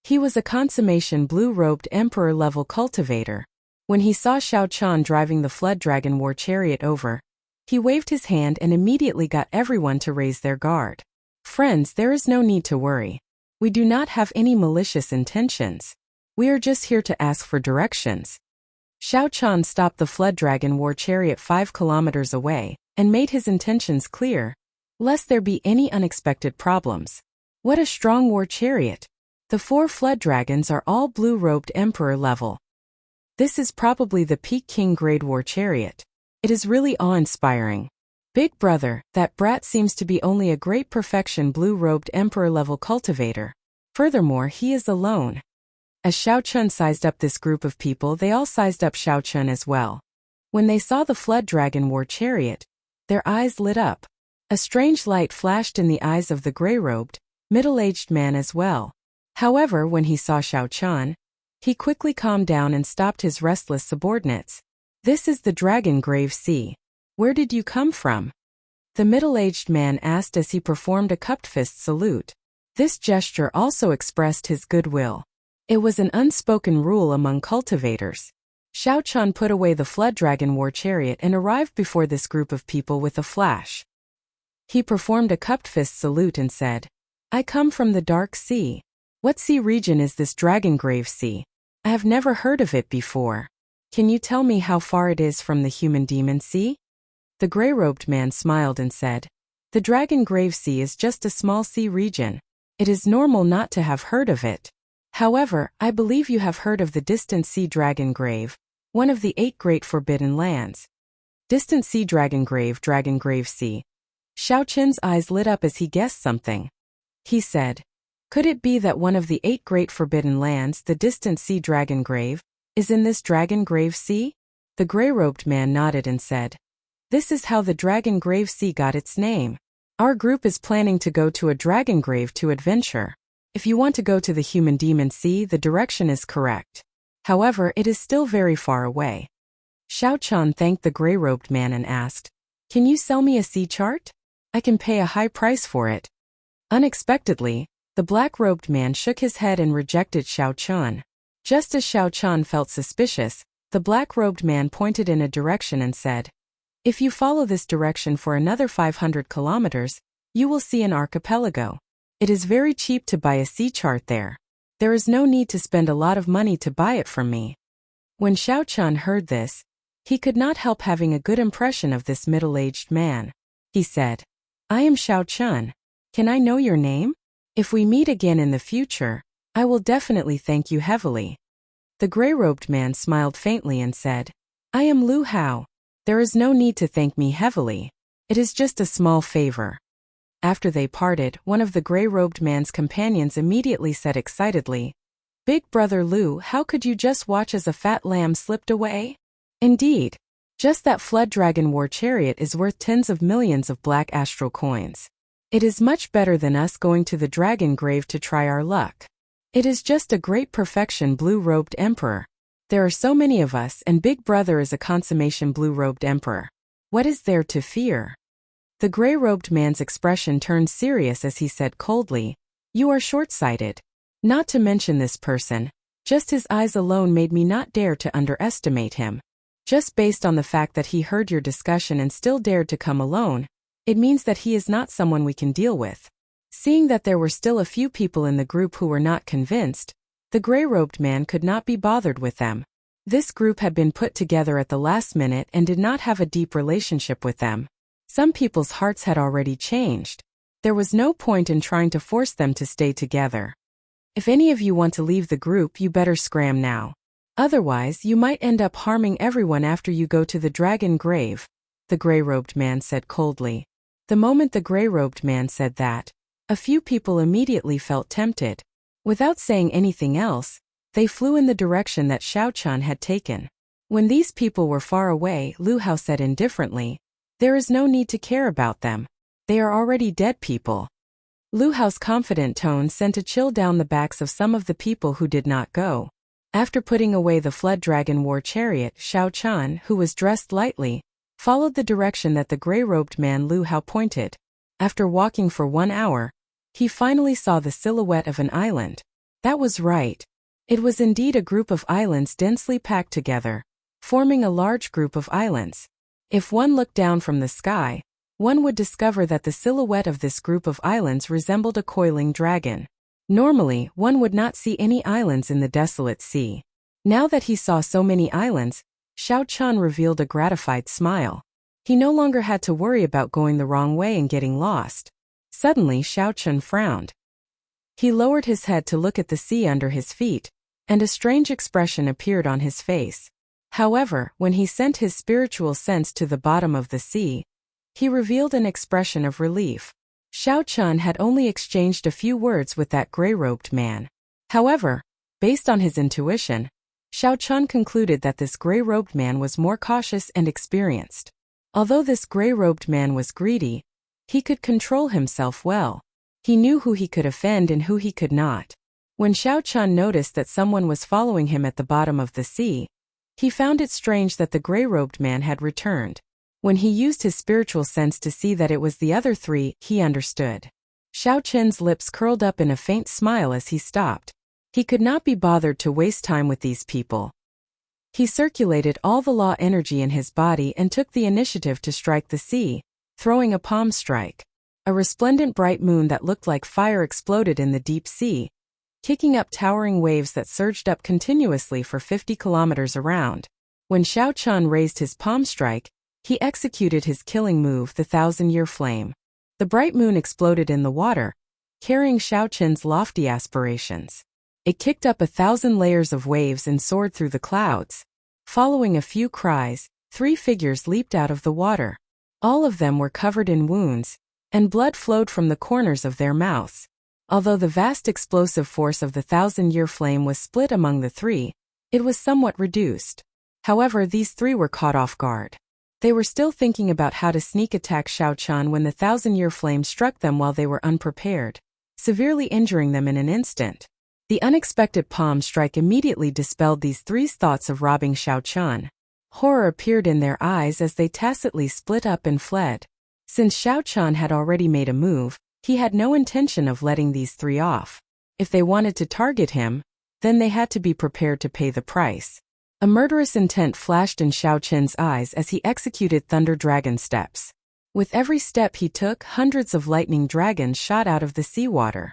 He was a consummation blue-robed emperor-level cultivator. When he saw Xiao Chun driving the Flood Dragon War Chariot over, he waved his hand and immediately got everyone to raise their guard. Friends, there is no need to worry. We do not have any malicious intentions. We are just here to ask for directions. Xiao Chun stopped the Flood Dragon War Chariot 5 kilometers away and made his intentions clear, lest there be any unexpected problems. What a strong war chariot! The 4 flood dragons are all blue-robed emperor level. This is probably the peak king grade war chariot. It is really awe-inspiring. Big brother, that brat seems to be only a great perfection blue-robed emperor-level cultivator. Furthermore, he is alone. As Xiao Chun sized up this group of people, they all sized up Xiao Chun as well. When they saw the Flood Dragon War Chariot, their eyes lit up. A strange light flashed in the eyes of the gray-robed, middle-aged man as well. However, when he saw Xiao Chun, he quickly calmed down and stopped his restless subordinates. This is the Dragon Grave Sea. Where did you come from? The middle-aged man asked as he performed a cupped fist salute. This gesture also expressed his goodwill. It was an unspoken rule among cultivators. Xiao Chun put away the Flood Dragon War Chariot and arrived before this group of people with a flash. He performed a cupped fist salute and said, "I come from the Dark Sea. What sea region is this Dragon Grave Sea? I have never heard of it before. Can you tell me how far it is from the Human Demon Sea?" The gray-robed man smiled and said, "The Dragon Grave Sea is just a small sea region. It is normal not to have heard of it. However, I believe you have heard of the Distant Sea Dragon Grave, one of the 8 great forbidden lands." Distant Sea Dragon Grave Sea. Xiao Chen's eyes lit up as he guessed something. He said, "Could it be that one of the 8 great forbidden lands, the Distant Sea Dragon Grave, is in this Dragon Grave Sea?" The gray-robed man nodded and said, "This is how the Dragon Grave Sea got its name. Our group is planning to go to a dragon grave to adventure. If you want to go to the Human Demon Sea, the direction is correct. However, it is still very far away." Xiao Chan thanked the gray-robed man and asked, "Can you sell me a sea chart? I can pay a high price for it." Unexpectedly, the black-robed man shook his head and rejected Xiao Chan. Just as Xiao Chan felt suspicious, the black-robed man pointed in a direction and said, "If you follow this direction for another 500 kilometers, you will see an archipelago. It is very cheap to buy a sea chart there. There is no need to spend a lot of money to buy it from me." When Xiao Chan heard this, he could not help having a good impression of this middle-aged man. He said, "I am Xiao Chan. Can I know your name? If we meet again in the future, I will definitely thank you heavily." The gray-robed man smiled faintly and said, "I am Lu Hao. There is no need to thank me heavily. It is just a small favor." After they parted, one of the gray-robed man's companions immediately said excitedly, "Big brother Lu, how could you just watch as a fat lamb slipped away? Indeed, just that flood dragon war chariot is worth tens of millions of black astral coins. It is much better than us going to the dragon grave to try our luck. It is just a great perfection, blue-robed emperor. There are so many of us, and Big Brother is a consummation blue-robed emperor. What is there to fear?" The gray-robed man's expression turned serious as he said coldly, "You are short-sighted. Not to mention this person, just his eyes alone made me not dare to underestimate him. Just based on the fact that he heard your discussion and still dared to come alone, it means that he is not someone we can deal with." Seeing that there were still a few people in the group who were not convinced, the gray-robed man could not be bothered with them. This group had been put together at the last minute and did not have a deep relationship with them. Some people's hearts had already changed. There was no point in trying to force them to stay together. "If any of you want to leave the group, you better scram now. Otherwise, you might end up harming everyone after you go to the dragon grave," the gray-robed man said coldly. The moment the gray-robed man said that, a few people immediately felt tempted. Without saying anything else, they flew in the direction that Xiao Chan had taken. When these people were far away, Lu Hao said indifferently, "There is no need to care about them. They are already dead people." Lu Hao's confident tone sent a chill down the backs of some of the people who did not go. After putting away the flood dragon war chariot, Xiao Chan, who was dressed lightly, followed the direction that the gray-robed man Lu Hao pointed. After walking for 1 hour, he finally saw the silhouette of an island. That was right. It was indeed a group of islands densely packed together, forming a large group of islands. If one looked down from the sky, one would discover that the silhouette of this group of islands resembled a coiling dragon. Normally, one would not see any islands in the desolate sea. Now that he saw so many islands, Xiao Chan revealed a gratified smile. He no longer had to worry about going the wrong way and getting lost. Suddenly, Xiao Chan frowned. He lowered his head to look at the sea under his feet, and a strange expression appeared on his face. However, when he sent his spiritual sense to the bottom of the sea, he revealed an expression of relief. Xiao Chan had only exchanged a few words with that gray-robed man. However, based on his intuition, Xiao Chan concluded that this gray-robed man was more cautious and experienced. Although this gray-robed man was greedy, he could control himself well. He knew who he could offend and who he could not. When Xiao Chan noticed that someone was following him at the bottom of the sea, he found it strange that the gray-robed man had returned. When he used his spiritual sense to see that it was the other three, he understood. Xiao Chen's lips curled up in a faint smile as he stopped. He could not be bothered to waste time with these people. He circulated all the law energy in his body and took the initiative to strike the sea, throwing a palm strike. A resplendent bright moon that looked like fire exploded in the deep sea, kicking up towering waves that surged up continuously for 50 kilometers around. When Xiao Chan raised his palm strike, he executed his killing move, the 1,000-year flame. The bright moon exploded in the water, carrying Xiao Chen's lofty aspirations. It kicked up 1,000 layers of waves and soared through the clouds. Following a few cries, 3 figures leaped out of the water. All of them were covered in wounds, and blood flowed from the corners of their mouths. Although the vast explosive force of the 1,000-year flame was split among the 3, it was somewhat reduced. However, these three were caught off guard. They were still thinking about how to sneak attack Xiao Chun when the thousand-year flame struck them while they were unprepared, severely injuring them in an instant. The unexpected palm strike immediately dispelled these three's thoughts of robbing Xiao Chun. Horror appeared in their eyes as they tacitly split up and fled. Since Xiao Chun had already made a move, he had no intention of letting these three off. If they wanted to target him, then they had to be prepared to pay the price. A murderous intent flashed in Xiao Chun's eyes as he executed Thunder Dragon steps. With every step he took, hundreds of lightning dragons shot out of the seawater.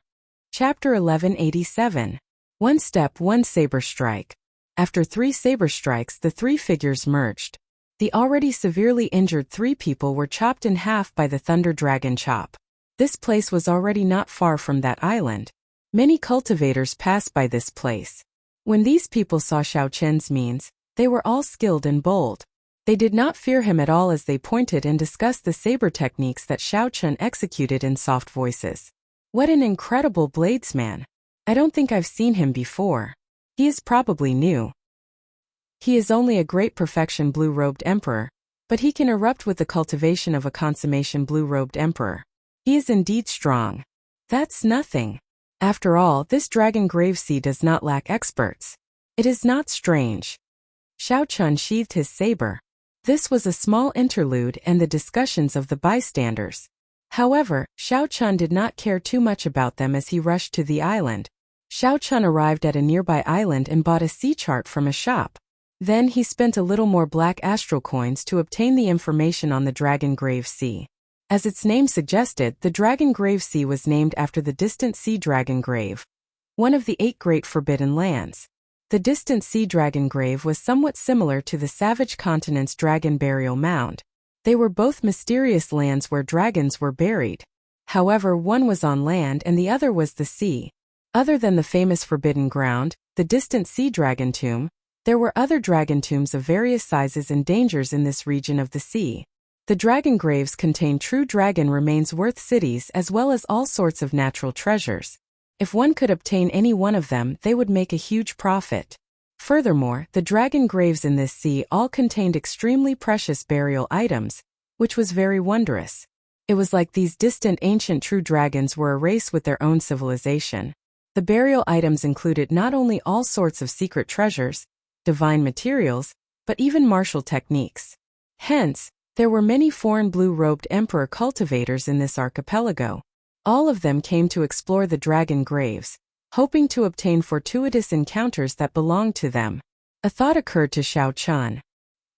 Chapter 1187. One step, one saber strike. After 3 saber strikes, the 3 figures merged. The already severely injured 3 people were chopped in half by the Thunder Dragon chop. This place was already not far from that island. Many cultivators passed by this place. When these people saw Xiao Chun's means, they were all skilled and bold. They did not fear him at all as they pointed and discussed the saber techniques that Xiao Chun executed in soft voices. What an incredible bladesman! I don't think I've seen him before. He is probably new. He is only a great perfection blue-robed emperor, but he can erupt with the cultivation of a consummation blue-robed emperor. He is indeed strong. That's nothing. After all, this dragon grave sea does not lack experts. It is not strange. Xiao Chun sheathed his saber. This was a small interlude and the discussions of the bystanders. However, Xiao Chun did not care too much about them as he rushed to the island. Xiao Chun arrived at a nearby island and bought a sea chart from a shop. Then he spent a little more black astral coins to obtain the information on the Dragon Grave Sea. As its name suggested, the Dragon Grave Sea was named after the distant sea dragon grave, one of the 8 great forbidden lands. The distant sea dragon grave was somewhat similar to the savage continent's dragon burial mound. They were both mysterious lands where dragons were buried. However, one was on land and the other was the sea. Other than the famous forbidden ground, the distant sea dragon tomb, there were other dragon tombs of various sizes and dangers in this region of the sea. The dragon graves contain true dragon remains worth cities as well as all sorts of natural treasures. If one could obtain any one of them, they would make a huge profit. Furthermore, the dragon graves in this sea all contained extremely precious burial items, which was very wondrous. It was like these distant ancient true dragons were a race with their own civilization. The burial items included not only all sorts of secret treasures, divine materials, but even martial techniques. Hence, there were many foreign blue-robed emperor cultivators in this archipelago. All of them came to explore the dragon graves, hoping to obtain fortuitous encounters that belonged to them. A thought occurred to Xiao Chun.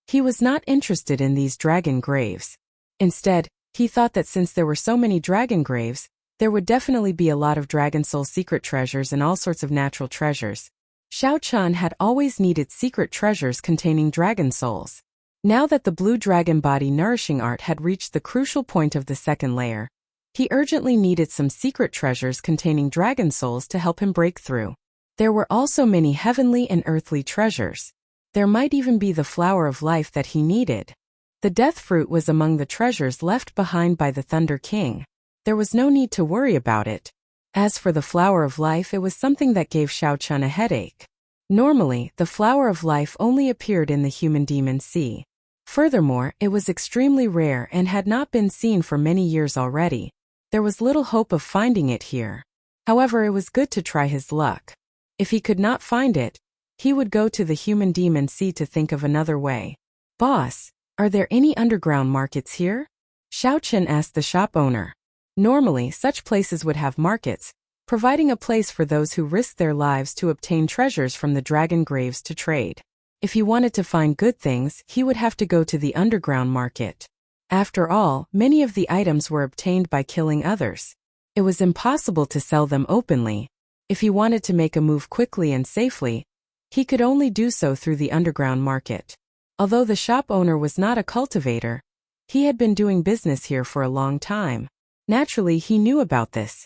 He was not interested in these dragon graves. Instead, he thought that since there were so many dragon graves, there would definitely be a lot of dragon soul secret treasures and all sorts of natural treasures. Xiao Chun had always needed secret treasures containing dragon souls. Now that the blue dragon body nourishing art had reached the crucial point of the second layer, he urgently needed some secret treasures containing dragon souls to help him break through. There were also many heavenly and earthly treasures. There might even be the flower of life that he needed. The death fruit was among the treasures left behind by the Thunder King. There was no need to worry about it. As for the flower of life, it was something that gave Xiao Chun a headache. Normally, the flower of life only appeared in the human demon sea. Furthermore, it was extremely rare and had not been seen for many years already. There was little hope of finding it here. However, it was good to try his luck. If he could not find it, he would go to the human demon sea to think of another way. "Boss, are there any underground markets here?" Xiao Chun asked the shop owner. Normally, such places would have markets, providing a place for those who risk their lives to obtain treasures from the dragon graves to trade. If he wanted to find good things, he would have to go to the underground market. After all, many of the items were obtained by killing others. It was impossible to sell them openly. If he wanted to make a move quickly and safely, he could only do so through the underground market. Although the shop owner was not a cultivator, he had been doing business here for a long time. Naturally, he knew about this.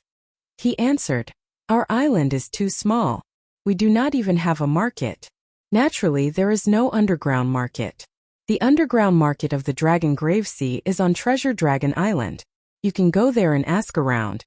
He answered, "Our island is too small. We do not even have a market. Naturally, there is no underground market. The underground market of the Dragon Grave Sea is on Treasure Dragon Island. You can go there and ask around."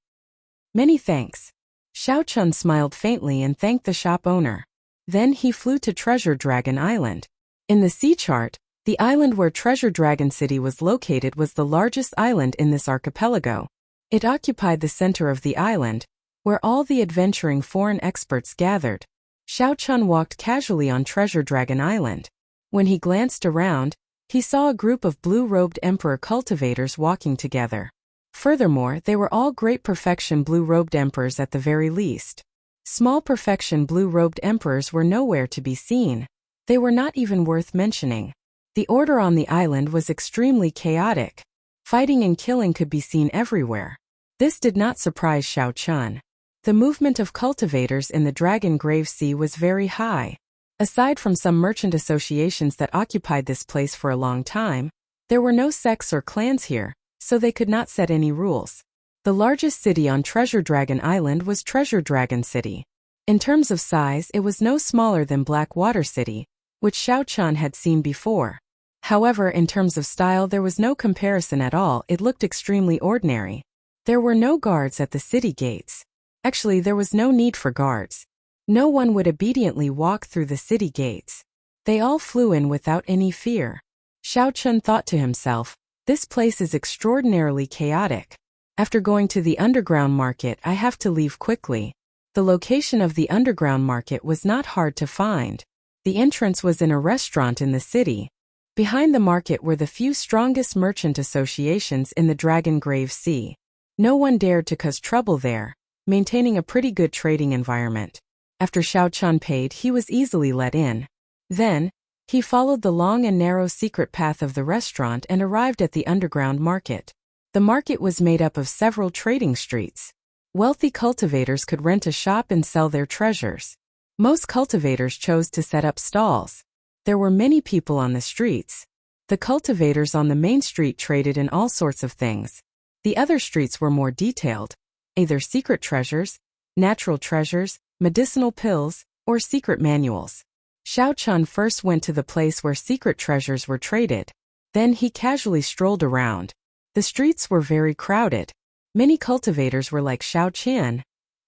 "Many thanks." Xiao Chun smiled faintly and thanked the shop owner. Then he flew to Treasure Dragon Island. In the sea chart, the island where Treasure Dragon City was located was the largest island in this archipelago. It occupied the center of the island, where all the adventuring foreign experts gathered. Xiao Chun walked casually on Treasure Dragon Island. When he glanced around, he saw a group of blue-robed emperor cultivators walking together. Furthermore, they were all great perfection blue-robed emperors at the very least. Small perfection blue-robed emperors were nowhere to be seen. They were not even worth mentioning. The order on the island was extremely chaotic. Fighting and killing could be seen everywhere. This did not surprise Xiao Chun. The movement of cultivators in the Dragon Grave Sea was very high. Aside from some merchant associations that occupied this place for a long time, there were no sects or clans here, so they could not set any rules. The largest city on Treasure Dragon Island was Treasure Dragon City. In terms of size, it was no smaller than Blackwater City, which Xiao Chun had seen before. However, in terms of style there was no comparison at all. It looked extremely ordinary. There were no guards at the city gates. Actually, there was no need for guards. No one would obediently walk through the city gates. They all flew in without any fear. Xiao Chun thought to himself, this place is extraordinarily chaotic. After going to the underground market, I have to leave quickly. The location of the underground market was not hard to find. The entrance was in a restaurant in the city. Behind the market were the few strongest merchant associations in the Dragon Grave Sea. No one dared to cause trouble there, maintaining a pretty good trading environment. After Xiao Chun paid, he was easily let in. Then, he followed the long and narrow secret path of the restaurant and arrived at the underground market. The market was made up of several trading streets. Wealthy cultivators could rent a shop and sell their treasures. Most cultivators chose to set up stalls. There were many people on the streets. The cultivators on the main street traded in all sorts of things. The other streets were more detailed, either secret treasures, natural treasures, medicinal pills, or secret manuals. Xiao Chun first went to the place where secret treasures were traded. Then he casually strolled around. The streets were very crowded. Many cultivators were like Xiao Chun,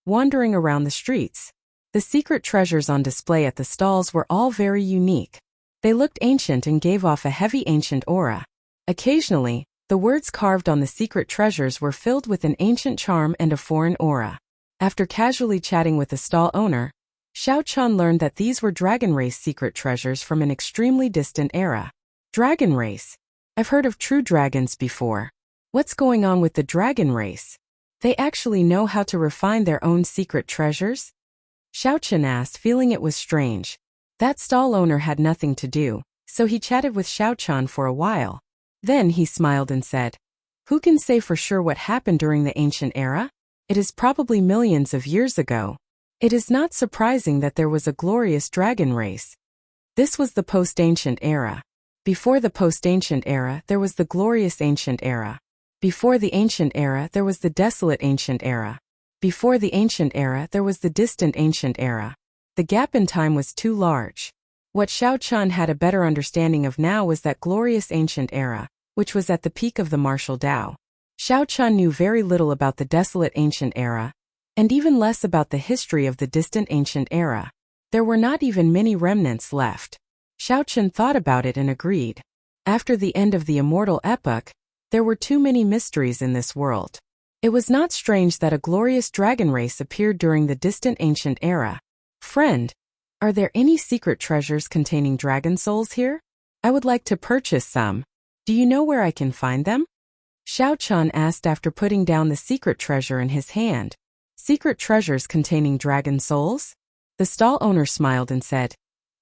wandering around the streets. The secret treasures on display at the stalls were all very unique. They looked ancient and gave off a heavy ancient aura. Occasionally, the words carved on the secret treasures were filled with an ancient charm and a foreign aura. After casually chatting with the stall owner, Xiao Chun learned that these were Dragon Race secret treasures from an extremely distant era. Dragon Race? I've heard of true dragons before. What's going on with the Dragon Race? They actually know how to refine their own secret treasures? Xiao Chun asked, feeling it was strange. That stall owner had nothing to do, so he chatted with Xiao Chun for a while. Then he smiled and said, "Who can say for sure what happened during the ancient era? It is probably millions of years ago. It is not surprising that there was a glorious dragon race. This was the post-ancient era. Before the post-ancient era, there was the glorious ancient era. Before the ancient era, there was the desolate ancient era. Before the ancient era, there was the distant ancient era. The gap in time was too large. What Xiao Chun had a better understanding of now was that glorious ancient era, which was at the peak of the martial Tao. Xiao Chun knew very little about the desolate ancient era, and even less about the history of the distant ancient era. There were not even many remnants left. Xiao Chun thought about it and agreed. After the end of the Immortal epoch, there were too many mysteries in this world. It was not strange that a glorious dragon race appeared during the distant ancient era. Friend, are there any secret treasures containing dragon souls here? I would like to purchase some. Do you know where I can find them? Xiao Chun asked after putting down the secret treasure in his hand. Secret treasures containing dragon souls? The stall owner smiled and said,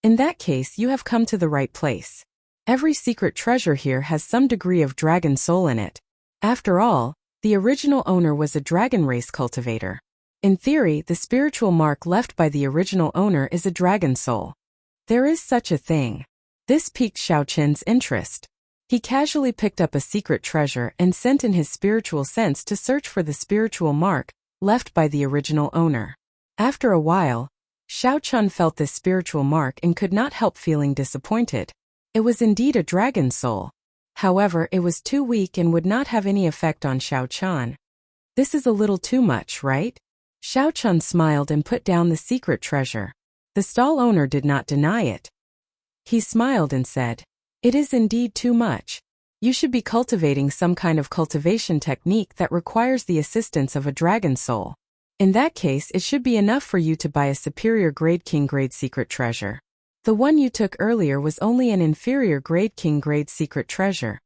"In that case, you have come to the right place. Every secret treasure here has some degree of dragon soul in it. After all, the original owner was a dragon race cultivator. In theory, the spiritual mark left by the original owner is a dragon soul. There is such a thing." This piqued Xiao Chun's interest. He casually picked up a secret treasure and sent in his spiritual sense to search for the spiritual mark left by the original owner. After a while, Xiao Chun felt this spiritual mark and could not help feeling disappointed. It was indeed a dragon soul. However, it was too weak and would not have any effect on Xiao Chun. This is a little too much, right? Xiao Chun smiled and put down the secret treasure. The stall owner did not deny it. He smiled and said, "It is indeed too much. You should be cultivating some kind of cultivation technique that requires the assistance of a dragon soul. In that case, it should be enough for you to buy a superior grade king grade secret treasure. The one you took earlier was only an inferior grade king grade secret treasure."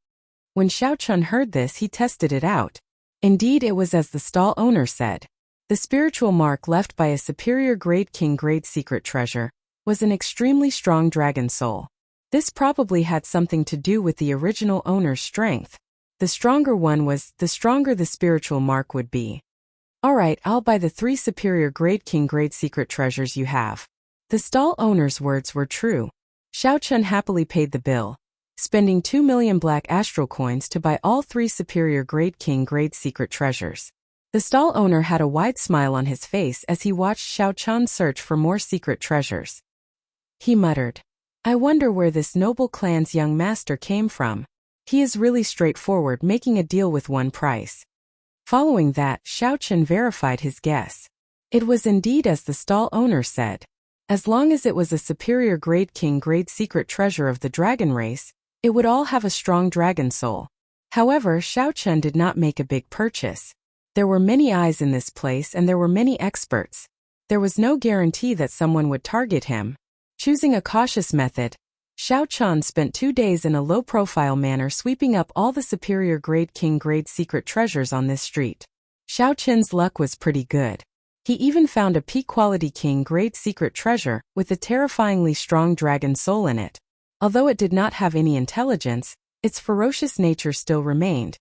When Xiao Chun heard this, he tested it out. Indeed, it was as the stall owner said. The spiritual mark left by a superior grade king grade secret treasure was an extremely strong dragon soul. This probably had something to do with the original owner's strength. The stronger one was, the stronger the spiritual mark would be. "Alright, I'll buy the 3 superior grade king grade secret treasures you have." The stall owner's words were true. Xiao Chun happily paid the bill, spending 2 million black astral coins to buy all 3 superior grade king grade secret treasures. The stall owner had a wide smile on his face as he watched Xiao Chun search for more secret treasures. He muttered, "I wonder where this noble clan's young master came from. He is really straightforward, making a deal with one price." Following that, Xiao Chun verified his guess. It was indeed as the stall owner said. As long as it was a superior grade king grade secret treasure of the dragon race, it would all have a strong dragon soul. However, Xiao Chun did not make a big purchase. There were many eyes in this place and there were many experts. There was no guarantee that someone would target him. Choosing a cautious method, Xiao Chun spent 2 days in a low-profile manner sweeping up all the superior grade king grade secret treasures on this street. Xiao Chun's luck was pretty good. He even found a peak-quality king grade secret treasure with a terrifyingly strong dragon soul in it. Although it did not have any intelligence, its ferocious nature still remained,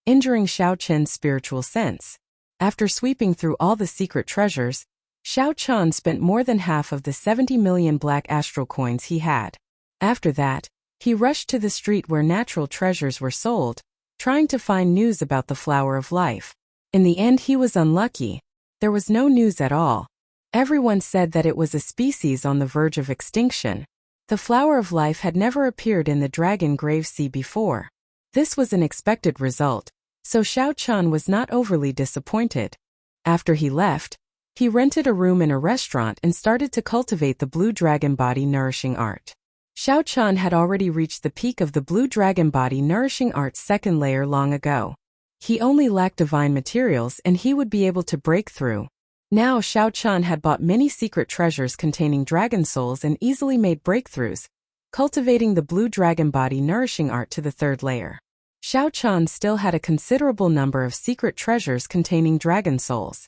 injuring Xiao Chun's spiritual sense. After sweeping through all the secret treasures, Xiao Chun spent more than half of the 70 million black astral coins he had. After that, he rushed to the street where natural treasures were sold, trying to find news about the flower of life. In the end, he was unlucky. There was no news at all. Everyone said that it was a species on the verge of extinction. The flower of life had never appeared in the Dragon Grave Sea before. This was an expected result, so Xiao Chun was not overly disappointed. After he left, he rented a room in a restaurant and started to cultivate the blue dragon body nourishing art. Xiao Chun had already reached the peak of the blue dragon body nourishing art's 2nd layer long ago. He only lacked divine materials and he would be able to break through. Now Xiao Chun had bought many secret treasures containing dragon souls and easily made breakthroughs, cultivating the blue dragon body nourishing art to the 3rd layer. Xiao Chun still had a considerable number of secret treasures containing dragon souls.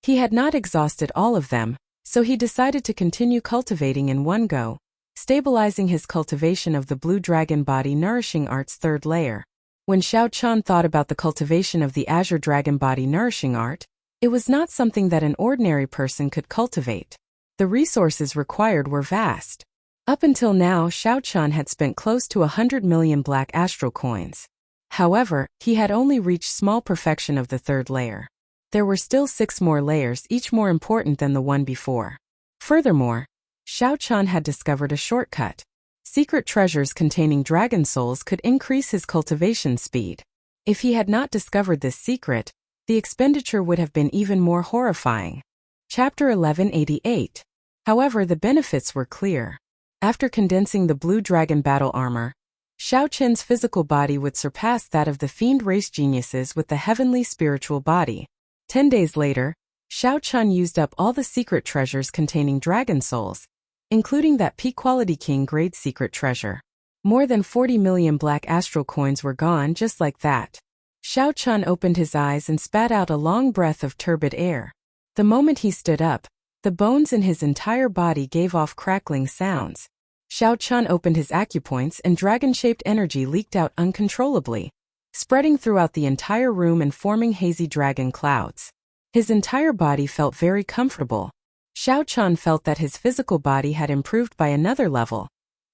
He had not exhausted all of them, so he decided to continue cultivating in one go, stabilizing his cultivation of the blue dragon body nourishing art's 3rd layer. When Xiao Chun thought about the cultivation of the azure dragon body nourishing art, it was not something that an ordinary person could cultivate. The resources required were vast. Up until now, Xiao Chun had spent close to 100 million black astral coins. However, he had only reached small perfection of the 3rd layer. There were still 6 more layers, each more important than the one before. Furthermore, Xiao Chun had discovered a shortcut. Secret treasures containing dragon souls could increase his cultivation speed. If he had not discovered this secret, the expenditure would have been even more horrifying. Chapter 1188. However, the benefits were clear. After condensing the blue dragon battle armor, Xiao Chun's physical body would surpass that of the fiend race geniuses with the heavenly spiritual body. 10 days later, Xiao Chun used up all the secret treasures containing dragon souls, including that peak-quality king grade secret treasure. More than 40 million black astral coins were gone just like that. Xiao Chun opened his eyes and spat out a long breath of turbid air. The moment he stood up, the bones in his entire body gave off crackling sounds. Xiao Chun opened his acupoints and dragon-shaped energy leaked out uncontrollably, spreading throughout the entire room and forming hazy dragon clouds. His entire body felt very comfortable. Xiao Chun felt that his physical body had improved by another level,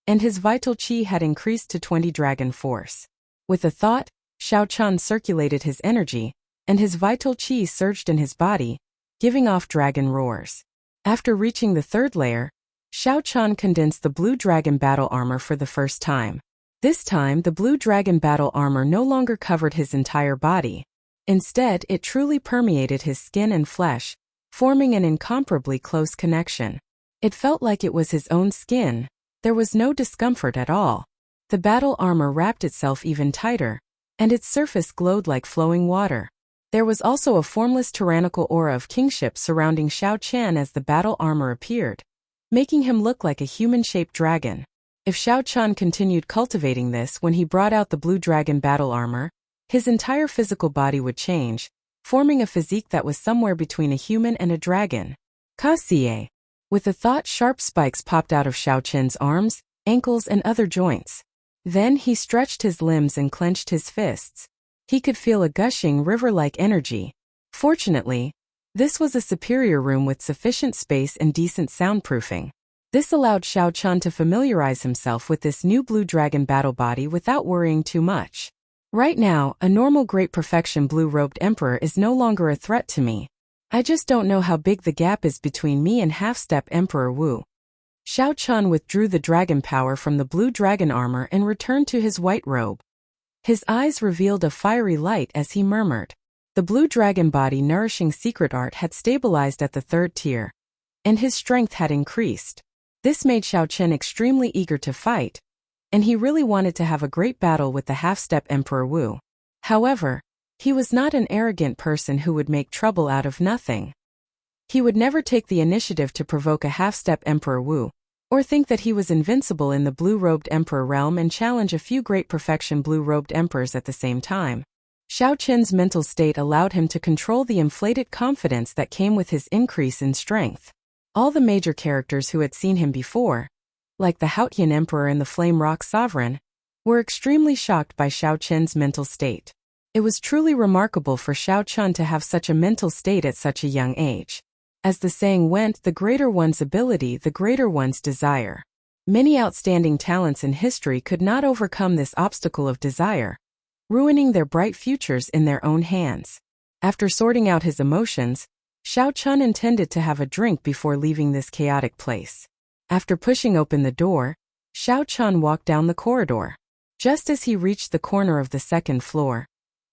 and his vital qi had increased to 20 dragon force. With a thought, Xiao Chun circulated his energy, and his vital qi surged in his body, giving off dragon roars. After reaching the 3rd layer, Xiao Chun condensed the blue dragon battle armor for the first time. This time, the blue dragon battle armor no longer covered his entire body. Instead, it truly permeated his skin and flesh, forming an incomparably close connection. It felt like it was his own skin. There was no discomfort at all. The battle armor wrapped itself even tighter, and its surface glowed like flowing water. There was also a formless tyrannical aura of kingship surrounding Xiao Qian as the battle armor appeared, making him look like a human-shaped dragon. If Xiao Qian continued cultivating this when he brought out the blue dragon battle armor, his entire physical body would change, forming a physique that was somewhere between a human and a dragon. Kaxie. With the thought, sharp spikes popped out of Xiao Qian's arms, ankles and other joints. Then he stretched his limbs and clenched his fists. He could feel a gushing river-like energy. Fortunately, this was a superior room with sufficient space and decent soundproofing. This allowed Xiao Qian to familiarize himself with this new blue dragon battle body without worrying too much. Right now, a normal great perfection blue-robed emperor is no longer a threat to me. I just don't know how big the gap is between me and half-step Emperor Wu. Xiao Qian withdrew the dragon power from the blue dragon armor and returned to his white robe. His eyes revealed a fiery light as he murmured. The blue dragon body nourishing secret art had stabilized at the 3rd tier, and his strength had increased. This made Xiao Qian extremely eager to fight, and he really wanted to have a great battle with the half-step Emperor Wu. However, he was not an arrogant person who would make trouble out of nothing. He would never take the initiative to provoke a half-step Emperor Wu, or think that he was invincible in the blue-robed emperor realm and challenge a few great perfection blue-robed emperors at the same time. Xiao Qian's mental state allowed him to control the inflated confidence that came with his increase in strength. All the major characters who had seen him before, like the Haotian Emperor and the Flame Rock Sovereign, were extremely shocked by Xiao Qian's mental state. It was truly remarkable for Xiao Qian to have such a mental state at such a young age. As the saying went, the greater one's ability, the greater one's desire. Many outstanding talents in history could not overcome this obstacle of desire, ruining their bright futures in their own hands. After sorting out his emotions, Xiao Qian intended to have a drink before leaving this chaotic place. After pushing open the door, Xiao Qian walked down the corridor. Just as he reached the corner of the 2nd floor,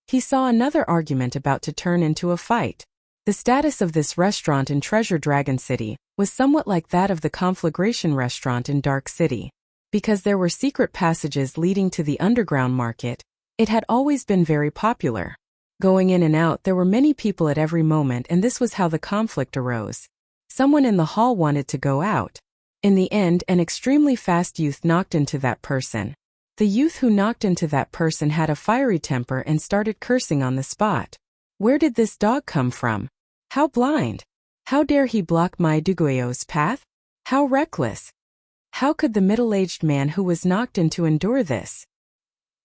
he saw another argument about to turn into a fight. The status of this restaurant in Treasure Dragon City was somewhat like that of the Conflagration restaurant in Dark City. Because there were secret passages leading to the underground market, it had always been very popular. Going in and out, there were many people at every moment, and this was how the conflict arose. Someone in the hall wanted to go out. In the end, an extremely fast youth knocked into that person. The youth who knocked into that person had a fiery temper and started cursing on the spot. Where did this dog come from? How blind! How dare he block my Duguayo's path? How reckless! How could the middle-aged man who was knocked into endure this?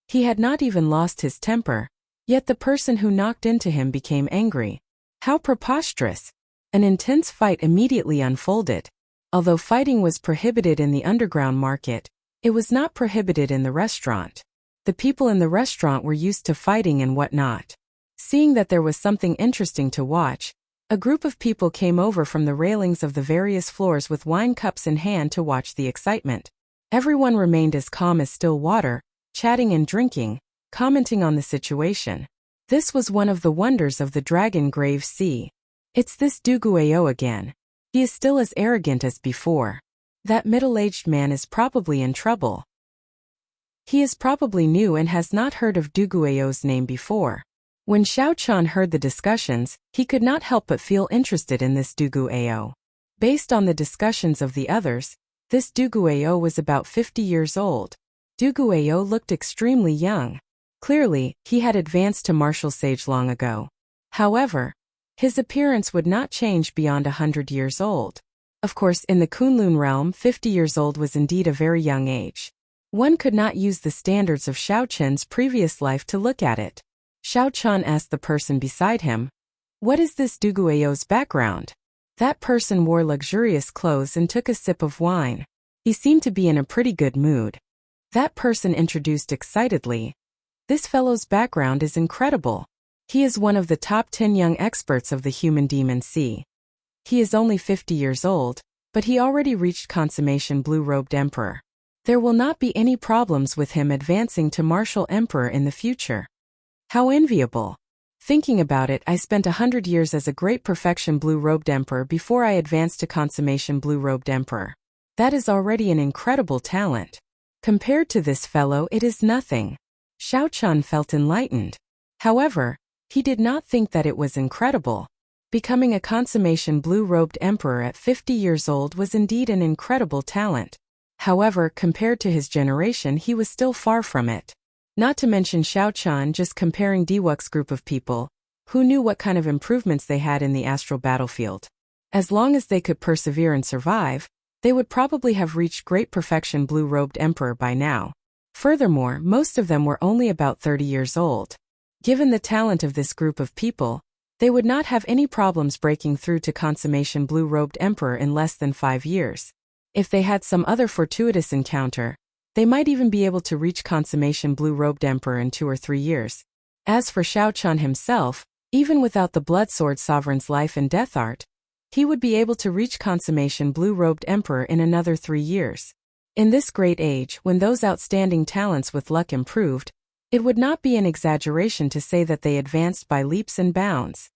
He had not even lost his temper, yet the person who knocked into him became angry. How preposterous! An intense fight immediately unfolded. Although fighting was prohibited in the underground market, it was not prohibited in the restaurant. The people in the restaurant were used to fighting and whatnot. Seeing that there was something interesting to watch, a group of people came over from the railings of the various floors with wine cups in hand to watch the excitement. Everyone remained as calm as still water, chatting and drinking, commenting on the situation. This was one of the wonders of the Dragon Grave Sea. It's this Duguayo again. He is still as arrogant as before. That middle-aged man is probably in trouble. He is probably new and has not heard of Duguayo's name before. When Xiao Qian heard the discussions, he could not help but feel interested in this Duguayo. Based on the discussions of the others, this Duguayo was about 50 years old. Duguayo looked extremely young. Clearly, he had advanced to martial sage long ago. However, his appearance would not change beyond 100 years old. Of course, in the Kunlun realm, 50 years old was indeed a very young age. One could not use the standards of Xiao Qian's previous life to look at it. Xiao Qian asked the person beside him, "What is this Duguayo's background?" That person wore luxurious clothes and took a sip of wine. He seemed to be in a pretty good mood. That person introduced excitedly, "This fellow's background is incredible. He is one of the top 10 young experts of the human demon sea. He is only 50 years old, but he already reached consummation blue-robed emperor. There will not be any problems with him advancing to martial emperor in the future. How enviable. Thinking about it, I spent 100 years as a great perfection blue-robed emperor before I advanced to consummation blue-robed emperor. That is already an incredible talent. Compared to this fellow, it is nothing. Xiao Chun felt enlightened. However, he did not think that it was incredible. Becoming a consummation blue-robed emperor at 50 years old was indeed an incredible talent. However, compared to his generation, he was still far from it. Not to mention Xiao Chun just comparing Diwuk's group of people, who knew what kind of improvements they had in the astral battlefield. As long as they could persevere and survive, they would probably have reached great perfection blue-robed emperor by now. Furthermore, most of them were only about 30 years old. Given the talent of this group of people, they would not have any problems breaking through to consummation blue-robed emperor in less than 5 years. If they had some other fortuitous encounter, they might even be able to reach consummation blue-robed emperor in 2 or 3 years. As for Xiao Chun himself, even without the blood sword sovereign's life and death art, he would be able to reach consummation blue-robed emperor in another 3 years. In this great age, when those outstanding talents with luck improved, it would not be an exaggeration to say that they advanced by leaps and bounds.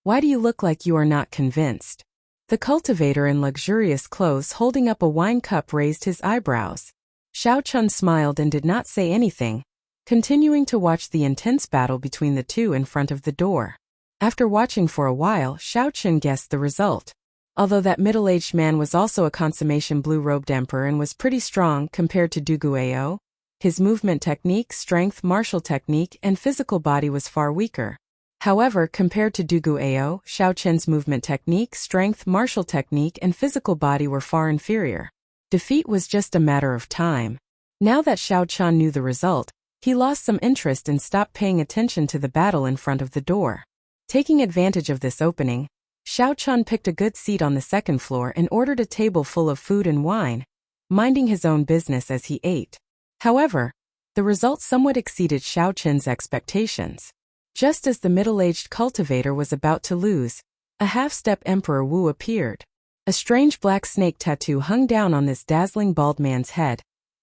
Why do you look like you are not convinced? The cultivator in luxurious clothes holding up a wine cup raised his eyebrows. Xiao Chun smiled and did not say anything, continuing to watch the intense battle between the two in front of the door. After watching for a while, Xiao Chun guessed the result. Although that middle-aged man was also a consummation blue-robed emperor and was pretty strong compared to Du Guiyou, his movement technique, strength, martial technique, and physical body was far weaker. However, compared to Du Guiyou, Xiao Chun's movement technique, strength, martial technique, and physical body were far inferior. Defeat was just a matter of time. Now that Xiao Chun knew the result, he lost some interest and stopped paying attention to the battle in front of the door. Taking advantage of this opening, Xiao Chun picked a good seat on the second floor and ordered a table full of food and wine, minding his own business as he ate. However, the result somewhat exceeded Xiao Chun's expectations. Just as the middle-aged cultivator was about to lose, a half-step Emperor Wu appeared. A strange black snake tattoo hung down on this dazzling bald man's head,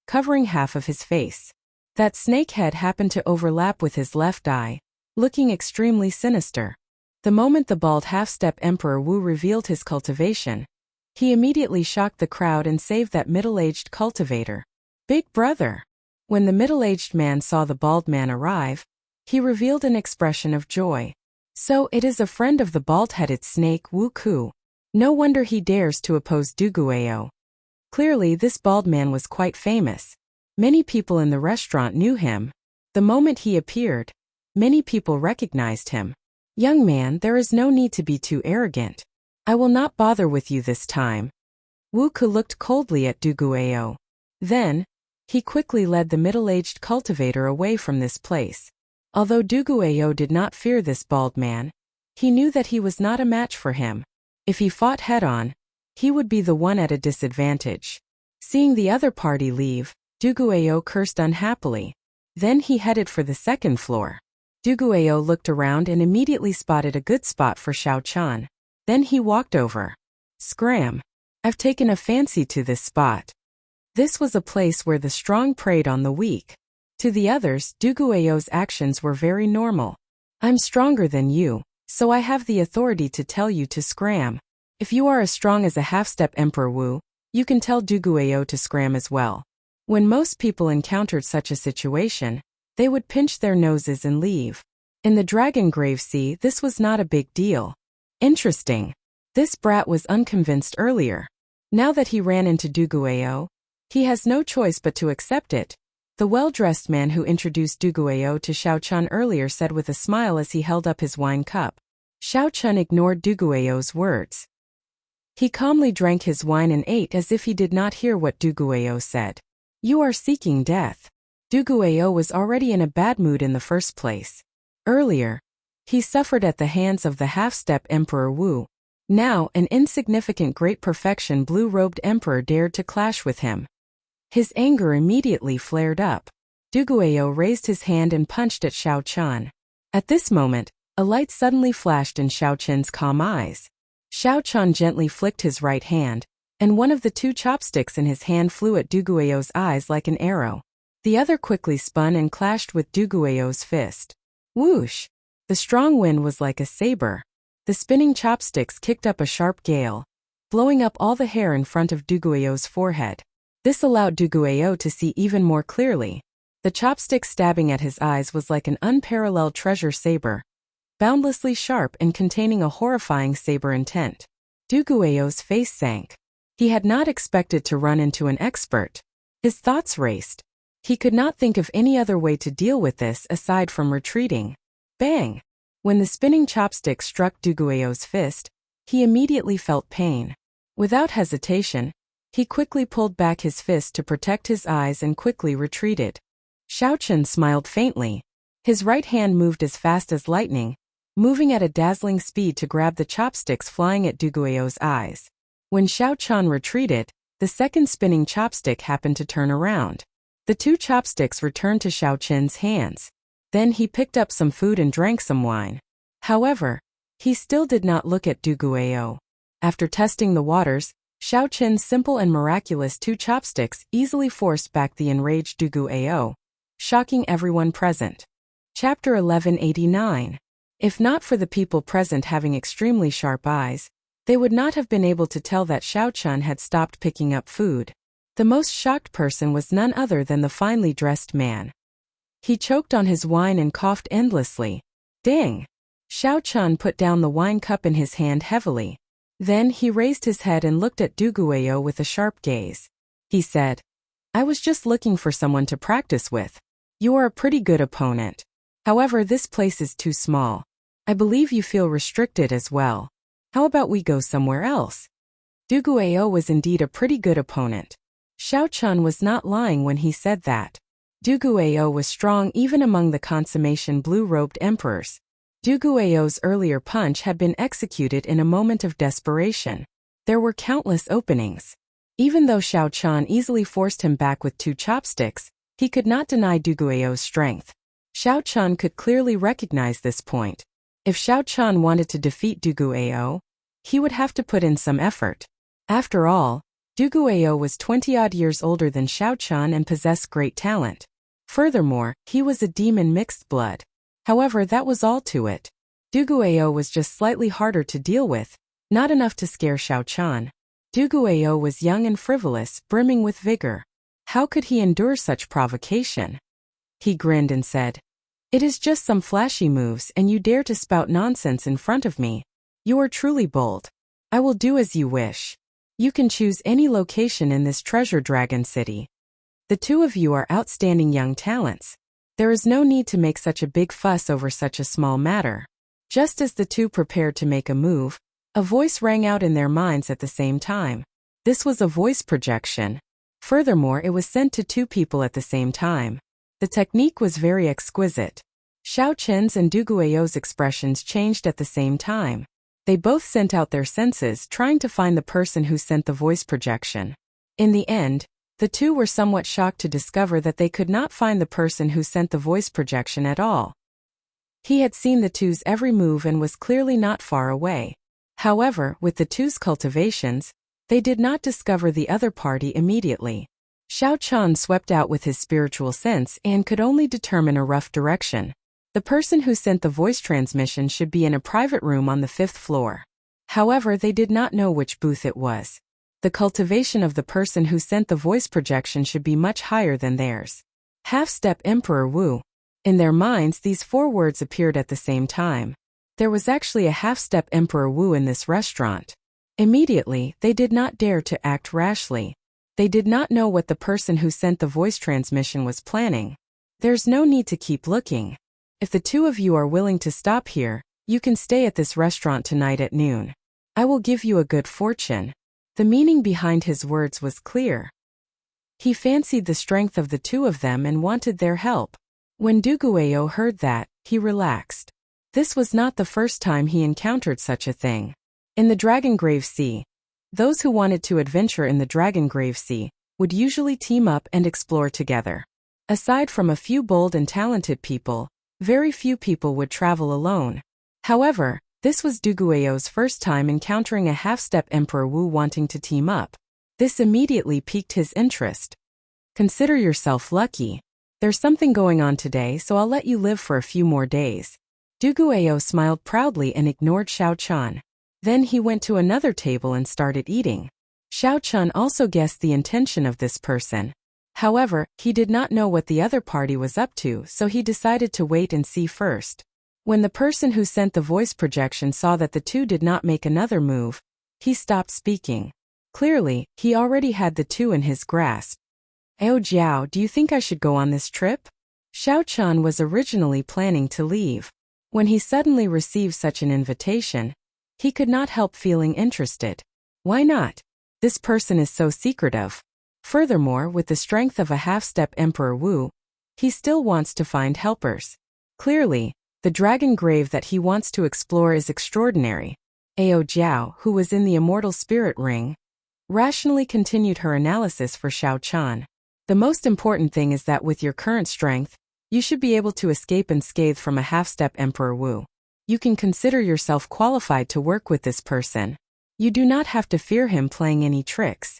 covering half of his face. That snake head happened to overlap with his left eye, looking extremely sinister. The moment the bald half-step Emperor Wu revealed his cultivation, he immediately shocked the crowd and saved that middle-aged cultivator. Big brother! When the middle-aged man saw the bald man arrive, he revealed an expression of joy. So it is a friend of the bald-headed snake Wu Ku. No wonder he dares to oppose Du Guiyou. Clearly this bald man was quite famous. Many people in the restaurant knew him. The moment he appeared, many people recognized him. Young man, there is no need to be too arrogant. I will not bother with you this time. Wu Ku looked coldly at Du Guiyou. Then, he quickly led the middle-aged cultivator away from this place. Although Du Guiyou did not fear this bald man, he knew that he was not a match for him. If he fought head-on, he would be the one at a disadvantage. Seeing the other party leave, Du Guiyou cursed unhappily. Then he headed for the second floor. Du Guiyou looked around and immediately spotted a good spot for Xiao Chun. Then he walked over. Scram! I've taken a fancy to this spot. This was a place where the strong preyed on the weak. To the others, Du Guiyou's actions were very normal. I'm stronger than you, so I have the authority to tell you to scram. If you are as strong as a half-step Emperor Wu, you can tell Du Guiyou to scram as well. When most people encountered such a situation, they would pinch their noses and leave. In the Dragon Grave Sea, this was not a big deal. Interesting. This brat was unconvinced earlier. Now that he ran into Du Guiyou, he has no choice but to accept it. The well-dressed man who introduced Du Guiyou to Xiao Chun earlier said with a smile as he held up his wine cup. Xiao Chun ignored Du Guiyou's words. He calmly drank his wine and ate as if he did not hear what Du Guiyou said. You are seeking death. Du Guiyou was already in a bad mood in the first place. Earlier, he suffered at the hands of the half-step Emperor Wu. Now, an insignificant great perfection blue-robed emperor dared to clash with him. His anger immediately flared up. Du Guiyou raised his hand and punched at Xiao Chun. At this moment, a light suddenly flashed in Xiao Chun's calm eyes. Xiao Chun gently flicked his right hand, and one of the 2 chopsticks in his hand flew at Du Guiyou's eyes like an arrow. The other quickly spun and clashed with Du Guiyou's fist. Whoosh! The strong wind was like a saber. The spinning chopsticks kicked up a sharp gale. blowing up all the hair in front of Duguayo's forehead. This allowed Duguayo to see even more clearly. The chopstick stabbing at his eyes was like an unparalleled treasure saber, boundlessly sharp and containing a horrifying saber intent. Duguayo's face sank. He had not expected to run into an expert. His thoughts raced. He could not think of any other way to deal with this aside from retreating. Bang! When the spinning chopstick struck Duguayo's fist, he immediately felt pain. Without hesitation, he quickly pulled back his fist to protect his eyes and quickly retreated. Xiaochen smiled faintly. His right hand moved as fast as lightning, moving at a dazzling speed to grab the chopsticks flying at Duguayo's eyes. When Xiaochen retreated, the second spinning chopstick happened to turn around. The two chopsticks returned to Xiaochen's hands. Then he picked up some food and drank some wine. However, he still did not look at Duguayo. After testing the waters, Xiaochen's simple and miraculous two chopsticks easily forced back the enraged Duguayo, shocking everyone present. Chapter 1189. If not for the people present having extremely sharp eyes, they would not have been able to tell that Xiaochen had stopped picking up food. The most shocked person was none other than the finely dressed man. He choked on his wine and coughed endlessly. Ding! Xiaochen put down the wine cup in his hand heavily. Then he raised his head and looked at Duguayo with a sharp gaze. He said, "I was just looking for someone to practice with. You are a pretty good opponent. However, this place is too small. I believe you feel restricted as well. How about we go somewhere else?" Duguayo was indeed a pretty good opponent. Xiaochen was not lying when he said that. Duguayo was strong even among the consummation blue-robed emperors. Duguayo's earlier punch had been executed in a moment of desperation. There were countless openings. Even though Xiaochen easily forced him back with two chopsticks, he could not deny Duguayo's strength. Xiaochen could clearly recognize this point. If Xiaochen wanted to defeat Duguayo, he would have to put in some effort. After all, Duguayo was 20-odd years older than Xiaochen and possessed great talent. Furthermore, he was a demon mixed blood. However, that was all to it. Duguayo was just slightly harder to deal with, not enough to scare Xiaochen. Duguayo was young and frivolous, brimming with vigor. How could he endure such provocation? He grinned and said, "It is just some flashy moves and you dare to spout nonsense in front of me. You are truly bold. I will do as you wish. You can choose any location in this treasure dragon city. The two of you are outstanding young talents. There is no need to make such a big fuss over such a small matter." Just as the two prepared to make a move, a voice rang out in their minds at the same time. This was a voice projection. Furthermore, it was sent to two people at the same time. The technique was very exquisite. Xiaochen's and Duguayo's expressions changed at the same time. They both sent out their senses, trying to find the person who sent the voice projection. In the end, the two were somewhat shocked to discover that they could not find the person who sent the voice projection at all. He had seen the two's every move and was clearly not far away. However, with the two's cultivations, they did not discover the other party immediately. Xiaochen swept out with his spiritual sense and could only determine a rough direction. The person who sent the voice transmission should be in a private room on the 5th floor. However, they did not know which booth it was. The cultivation of the person who sent the voice projection should be much higher than theirs. Half-step Emperor Wu. In their minds, these four words appeared at the same time. There was actually a half-step Emperor Wu in this restaurant. Immediately, they did not dare to act rashly. They did not know what the person who sent the voice transmission was planning. There's no need to keep looking. If the two of you are willing to stop here, you can stay at this restaurant tonight at noon. I will give you a good fortune. The meaning behind his words was clear. He fancied the strength of the two of them and wanted their help. When Duguayo heard that, he relaxed. This was not the first time he encountered such a thing. In the Dragongrave Sea, those who wanted to adventure in the Dragongrave Sea would usually team up and explore together. Aside from a few bold and talented people, very few people would travel alone. However, this was Duguayo's first time encountering a half-step Emperor Wu wanting to team up. This immediately piqued his interest. Consider yourself lucky. There's something going on today, so I'll let you live for a few more days. Duguayo smiled proudly and ignored Xiaochen. Then he went to another table and started eating. Xiao Chun also guessed the intention of this person. However, he did not know what the other party was up to, so he decided to wait and see first. When the person who sent the voice projection saw that the two did not make another move, he stopped speaking. Clearly, he already had the two in his grasp. "Ao Jiao, do you think I should go on this trip?" Xiao Chun was originally planning to leave. When he suddenly received such an invitation, he could not help feeling interested. Why not? This person is so secretive. Furthermore, with the strength of a half-step Emperor Wu, he still wants to find helpers. Clearly, the dragon grave that he wants to explore is extraordinary. Ao Jiao, who was in the Immortal Spirit Ring, rationally continued her analysis for Xiao Chun. The most important thing is that with your current strength, you should be able to escape unscathed from a half-step Emperor Wu. You can consider yourself qualified to work with this person. You do not have to fear him playing any tricks.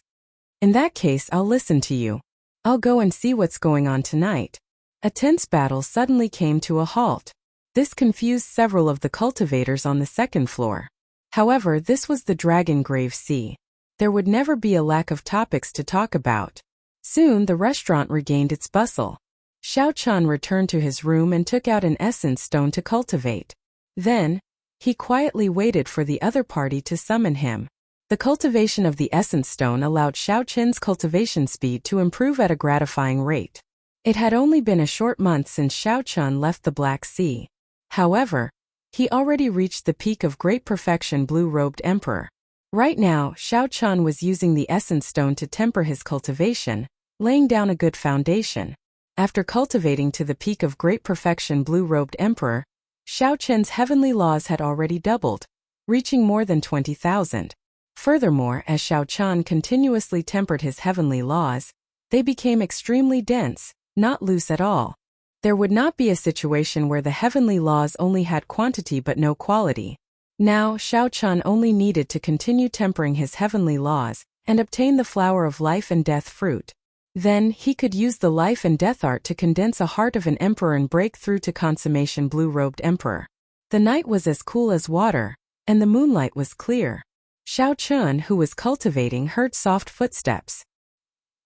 In that case, I'll listen to you. I'll go and see what's going on tonight. A tense battle suddenly came to a halt. This confused several of the cultivators on the second floor. However, this was the Dragon Grave Sea. There would never be a lack of topics to talk about. Soon the restaurant regained its bustle. Xiao Chun returned to his room and took out an essence stone to cultivate. Then, he quietly waited for the other party to summon him. The cultivation of the essence stone allowed Xiao Chun's cultivation speed to improve at a gratifying rate. It had only been a short month since Xiao Chun left the Black Sea. However, he already reached the peak of great perfection, blue-robed emperor. Right now, Xiao Chun was using the essence stone to temper his cultivation, laying down a good foundation. After cultivating to the peak of great perfection, blue-robed emperor, Xiao Chun's heavenly laws had already doubled, reaching more than 20,000. Furthermore, as Xiao Chun continuously tempered his heavenly laws, they became extremely dense, not loose at all. There would not be a situation where the heavenly laws only had quantity but no quality. Now, Xiao Chun only needed to continue tempering his heavenly laws and obtain the flower of life and death fruit. Then, he could use the life and death art to condense a heart of an emperor and break through to consummation, blue-robed emperor. The night was as cool as water, and the moonlight was clear. Xiao Chun, who was cultivating, heard soft footsteps.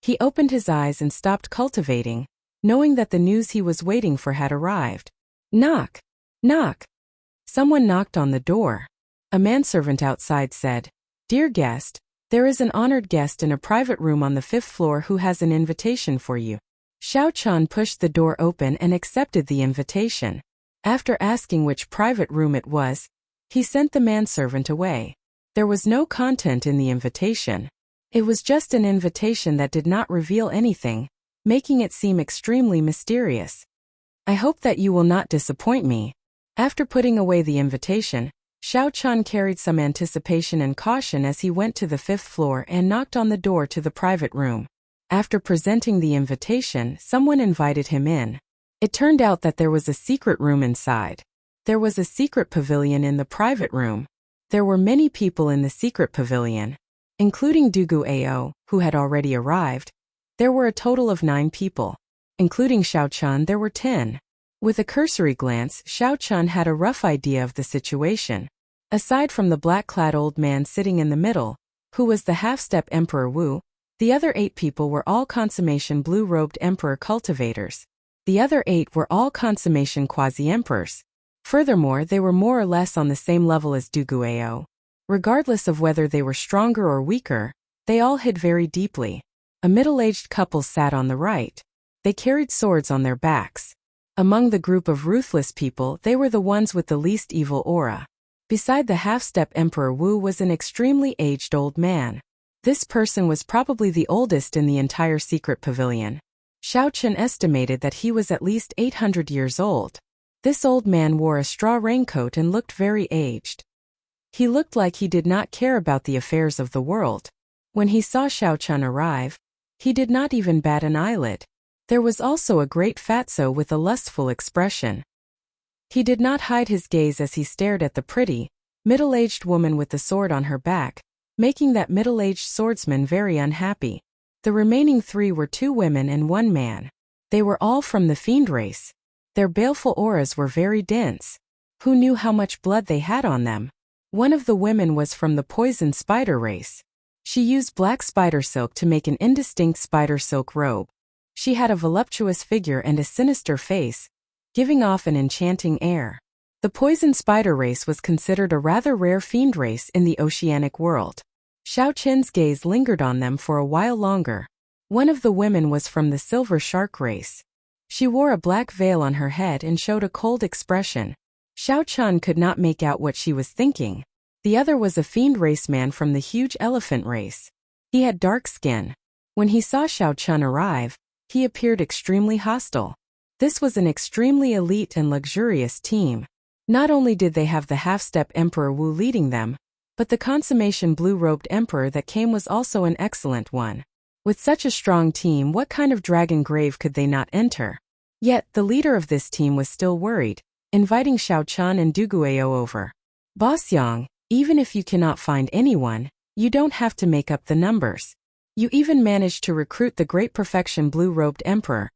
He opened his eyes and stopped cultivating, knowing that the news he was waiting for had arrived. Knock! Knock! Someone knocked on the door. A manservant outside said, "Dear guest, there is an honored guest in a private room on the 5th floor who has an invitation for you." Xiao Chun pushed the door open and accepted the invitation. After asking which private room it was, he sent the manservant away. There was no content in the invitation. It was just an invitation that did not reveal anything, making it seem extremely mysterious. "I hope that you will not disappoint me." After putting away the invitation, Xiao Chun carried some anticipation and caution as he went to the 5th floor and knocked on the door to the private room. After presenting the invitation, someone invited him in. It turned out that there was a secret room inside. There was a secret pavilion in the private room. There were many people in the secret pavilion, including Dugu Ao, who had already arrived. There were a total of 9 people. Including Xiao Chun, there were 10. With a cursory glance, Xiao Chun had a rough idea of the situation. Aside from the black-clad old man sitting in the middle, who was the half-step Emperor Wu, the other 8 people were all consummation blue-robed emperor cultivators. The other 8 were all consummation quasi-emperors. Furthermore, they were more or less on the same level as Dugu Ao. Regardless of whether they were stronger or weaker, they all hid very deeply. A middle-aged couple sat on the right. They carried swords on their backs. Among the group of ruthless people, they were the ones with the least evil aura. Beside the half-step Emperor Wu was an extremely aged old man. This person was probably the oldest in the entire secret pavilion. Xiao Chun estimated that he was at least 800 years old. This old man wore a straw raincoat and looked very aged. He looked like he did not care about the affairs of the world. When he saw Xiao Chun arrive, he did not even bat an eyelid. There was also a great fatso with a lustful expression. He did not hide his gaze as he stared at the pretty, middle-aged woman with the sword on her back, making that middle-aged swordsman very unhappy. The remaining 3 were 2 women and 1 man. They were all from the fiend race. Their baleful auras were very dense. Who knew how much blood they had on them? One of the women was from the poison spider race. She used black spider silk to make an indistinct spider silk robe. She had a voluptuous figure and a sinister face, giving off an enchanting air. The poison spider race was considered a rather rare fiend race in the oceanic world. Xiao Qin's gaze lingered on them for a while longer. One of the women was from the silver shark race. She wore a black veil on her head and showed a cold expression. Xiao Qin could not make out what she was thinking. The other was a fiend race man from the huge elephant race. He had dark skin. When he saw Xiao Qin arrive, he appeared extremely hostile. This was an extremely elite and luxurious team. Not only did they have the half-step Emperor Wu leading them, but the consummation blue-robed emperor that came was also an excellent one. With such a strong team, what kind of dragon grave could they not enter? Yet, the leader of this team was still worried, inviting Xiao Qin and Duguayou over. Boss Yang, even if you cannot find anyone, you don't have to make up the numbers. You even managed to recruit the great perfection blue-robed emperor.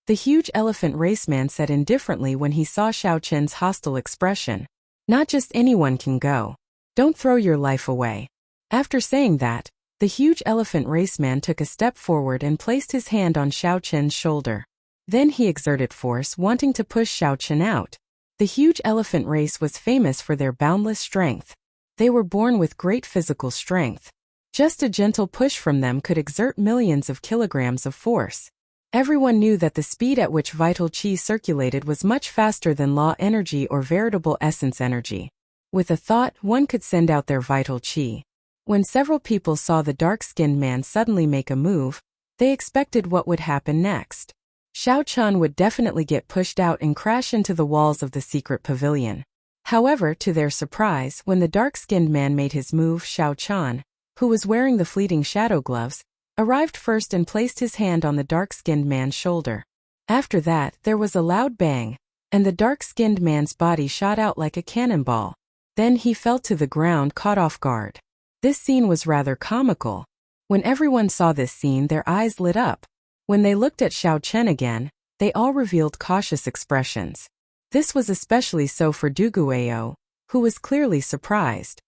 The huge elephant raceman said indifferently when he saw Xiao Qin's hostile expression. Not just anyone can go. Don't throw your life away. After saying that, the huge elephant raceman took a step forward and placed his hand on Xiao Qin's shoulder. Then he exerted force, wanting to push Xiao Qin out. The huge elephant race was famous for their boundless strength. They were born with great physical strength. Just a gentle push from them could exert millions of kilograms of force. Everyone knew that the speed at which vital qi circulated was much faster than law energy or veritable essence energy. With a thought, one could send out their vital qi. When several people saw the dark-skinned man suddenly make a move, they expected what would happen next. Xiao Qin would definitely get pushed out and crash into the walls of the secret pavilion. However, to their surprise, when the dark-skinned man made his move, Xiao Qin, who was wearing the fleeting shadow gloves, arrived first and placed his hand on the dark-skinned man's shoulder. After that, there was a loud bang, and the dark-skinned man's body shot out like a cannonball. Then he fell to the ground, caught off guard. This scene was rather comical. When everyone saw this scene, their eyes lit up. When they looked at Xiao Qin again, they all revealed cautious expressions. This was especially so for Duguayou, who was clearly surprised.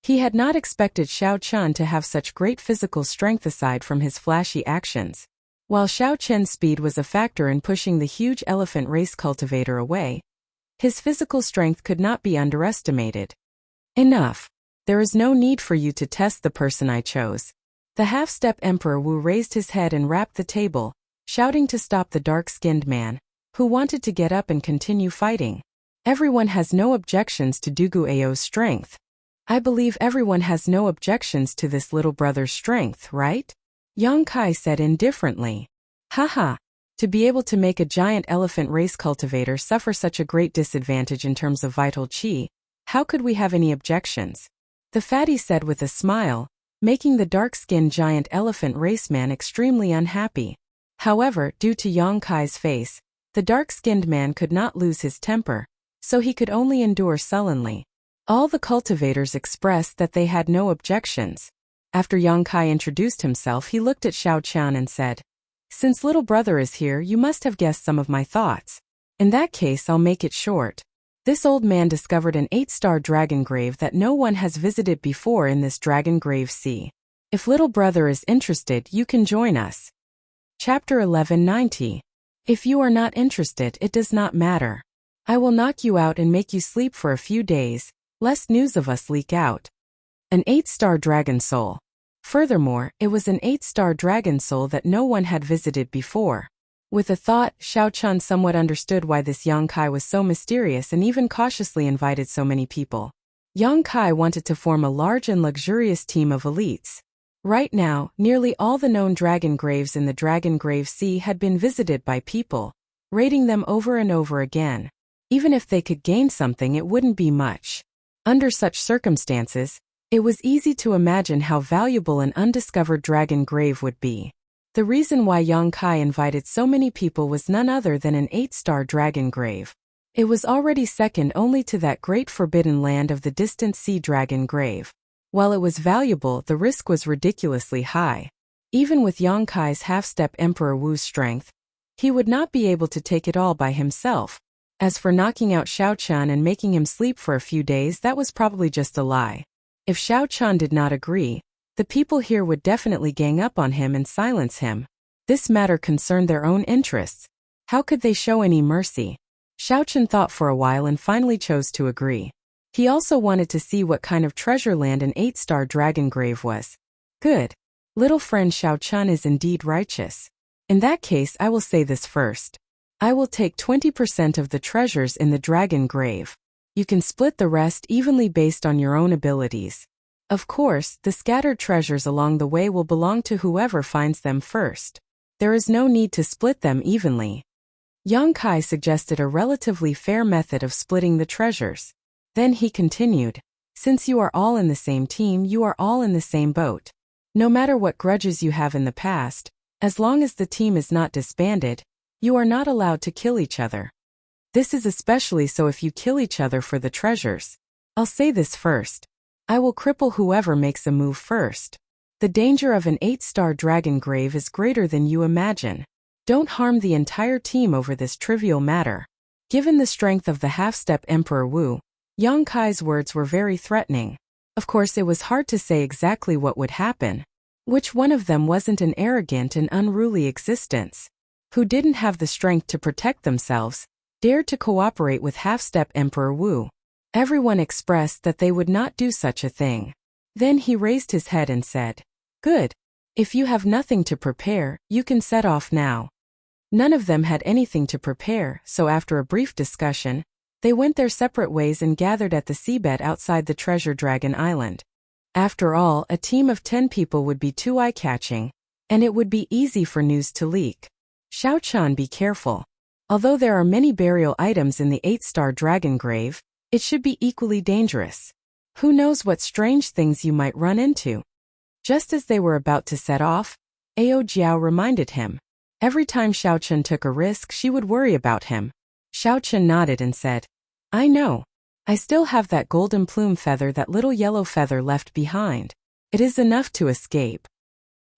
He had not expected Xiao Qin to have such great physical strength aside from his flashy actions. While Xiao Qin's speed was a factor in pushing the huge elephant race cultivator away, his physical strength could not be underestimated. Enough. There is no need for you to test the person I chose. The half-step Emperor Wu raised his head and rapped the table, shouting to stop the dark-skinned man, who wanted to get up and continue fighting. Everyone has no objections to Duguayou's strength. I believe everyone has no objections to this little brother's strength, right? Yang Kai said indifferently. Haha. To be able to make a giant elephant race cultivator suffer such a great disadvantage in terms of vital qi, how could we have any objections? The fatty said with a smile, making the dark-skinned giant elephant raceman extremely unhappy. However, due to Yang Kai's face, the dark-skinned man could not lose his temper, so he could only endure sullenly. All the cultivators expressed that they had no objections. After Yang Kai introduced himself, he looked at Xiao Qin and said, "Since little brother is here, you must have guessed some of my thoughts. In that case, I'll make it short. This old man discovered an 8-star dragon grave that no one has visited before in this dragon grave sea. If little brother is interested, you can join us." Chapter 1190. If you are not interested, it does not matter. I will knock you out and make you sleep for a few days, lest news of us leak out. An 8-star dragon soul. Furthermore, it was an 8-star dragon soul that no one had visited before. With a thought, Xiao Qin somewhat understood why this Yang Kai was so mysterious and even cautiously invited so many people. Yang Kai wanted to form a large and luxurious team of elites. Right now, nearly all the known dragon graves in the Dragon Grave Sea had been visited by people, raiding them over and over again. Even if they could gain something, it wouldn't be much. Under such circumstances, it was easy to imagine how valuable an undiscovered dragon grave would be. The reason why Yang Kai invited so many people was none other than an 8-star dragon grave. It was already second only to that great forbidden land of the distant sea dragon grave. While it was valuable, the risk was ridiculously high. Even with Yang Kai's half-step Emperor Wu's strength, he would not be able to take it all by himself. As for knocking out Xiao Chun and making him sleep for a few days, that was probably just a lie. If Xiao Chun did not agree, the people here would definitely gang up on him and silence him. This matter concerned their own interests. How could they show any mercy? Xiao Chun thought for a while and finally chose to agree. He also wanted to see what kind of treasure land an 8-star dragon grave was. Good. Little friend Xiao Chun is indeed righteous. In that case, I will say this first. I will take 20% of the treasures in the dragon grave. You can split the rest evenly based on your own abilities. Of course, the scattered treasures along the way will belong to whoever finds them first. There is no need to split them evenly. Yang Kai suggested a relatively fair method of splitting the treasures. Then he continued, since you are all in the same team, you are all in the same boat. No matter what grudges you have in the past, as long as the team is not disbanded, you are not allowed to kill each other. This is especially so if you kill each other for the treasures. I'll say this first. I will cripple whoever makes a move first. The danger of an 8-star dragon grave is greater than you imagine. Don't harm the entire team over this trivial matter. Given the strength of the half-step Emperor Wu, Yang Kai's words were very threatening. Of course, it was hard to say exactly what would happen. Which one of them wasn't an arrogant and unruly existence, who didn't have the strength to protect themselves, dared to cooperate with half-step Emperor Wu? Everyone expressed that they would not do such a thing. Then he raised his head and said, "Good. If you have nothing to prepare, you can set off now." None of them had anything to prepare, so after a brief discussion, they went their separate ways and gathered at the seabed outside the Treasure Dragon Island. After all, a team of 10 people would be too eye-catching, and it would be easy for news to leak. Xiao Chun, be careful. Although there are many burial items in the 8-star dragon grave, it should be equally dangerous. Who knows what strange things you might run into? Just as they were about to set off, Ao Jiao reminded him. Every time Xiao Chun took a risk, she would worry about him. Xiao Chun nodded and said, I know. I still have that golden plume feather, that little yellow feather left behind. It is enough to escape.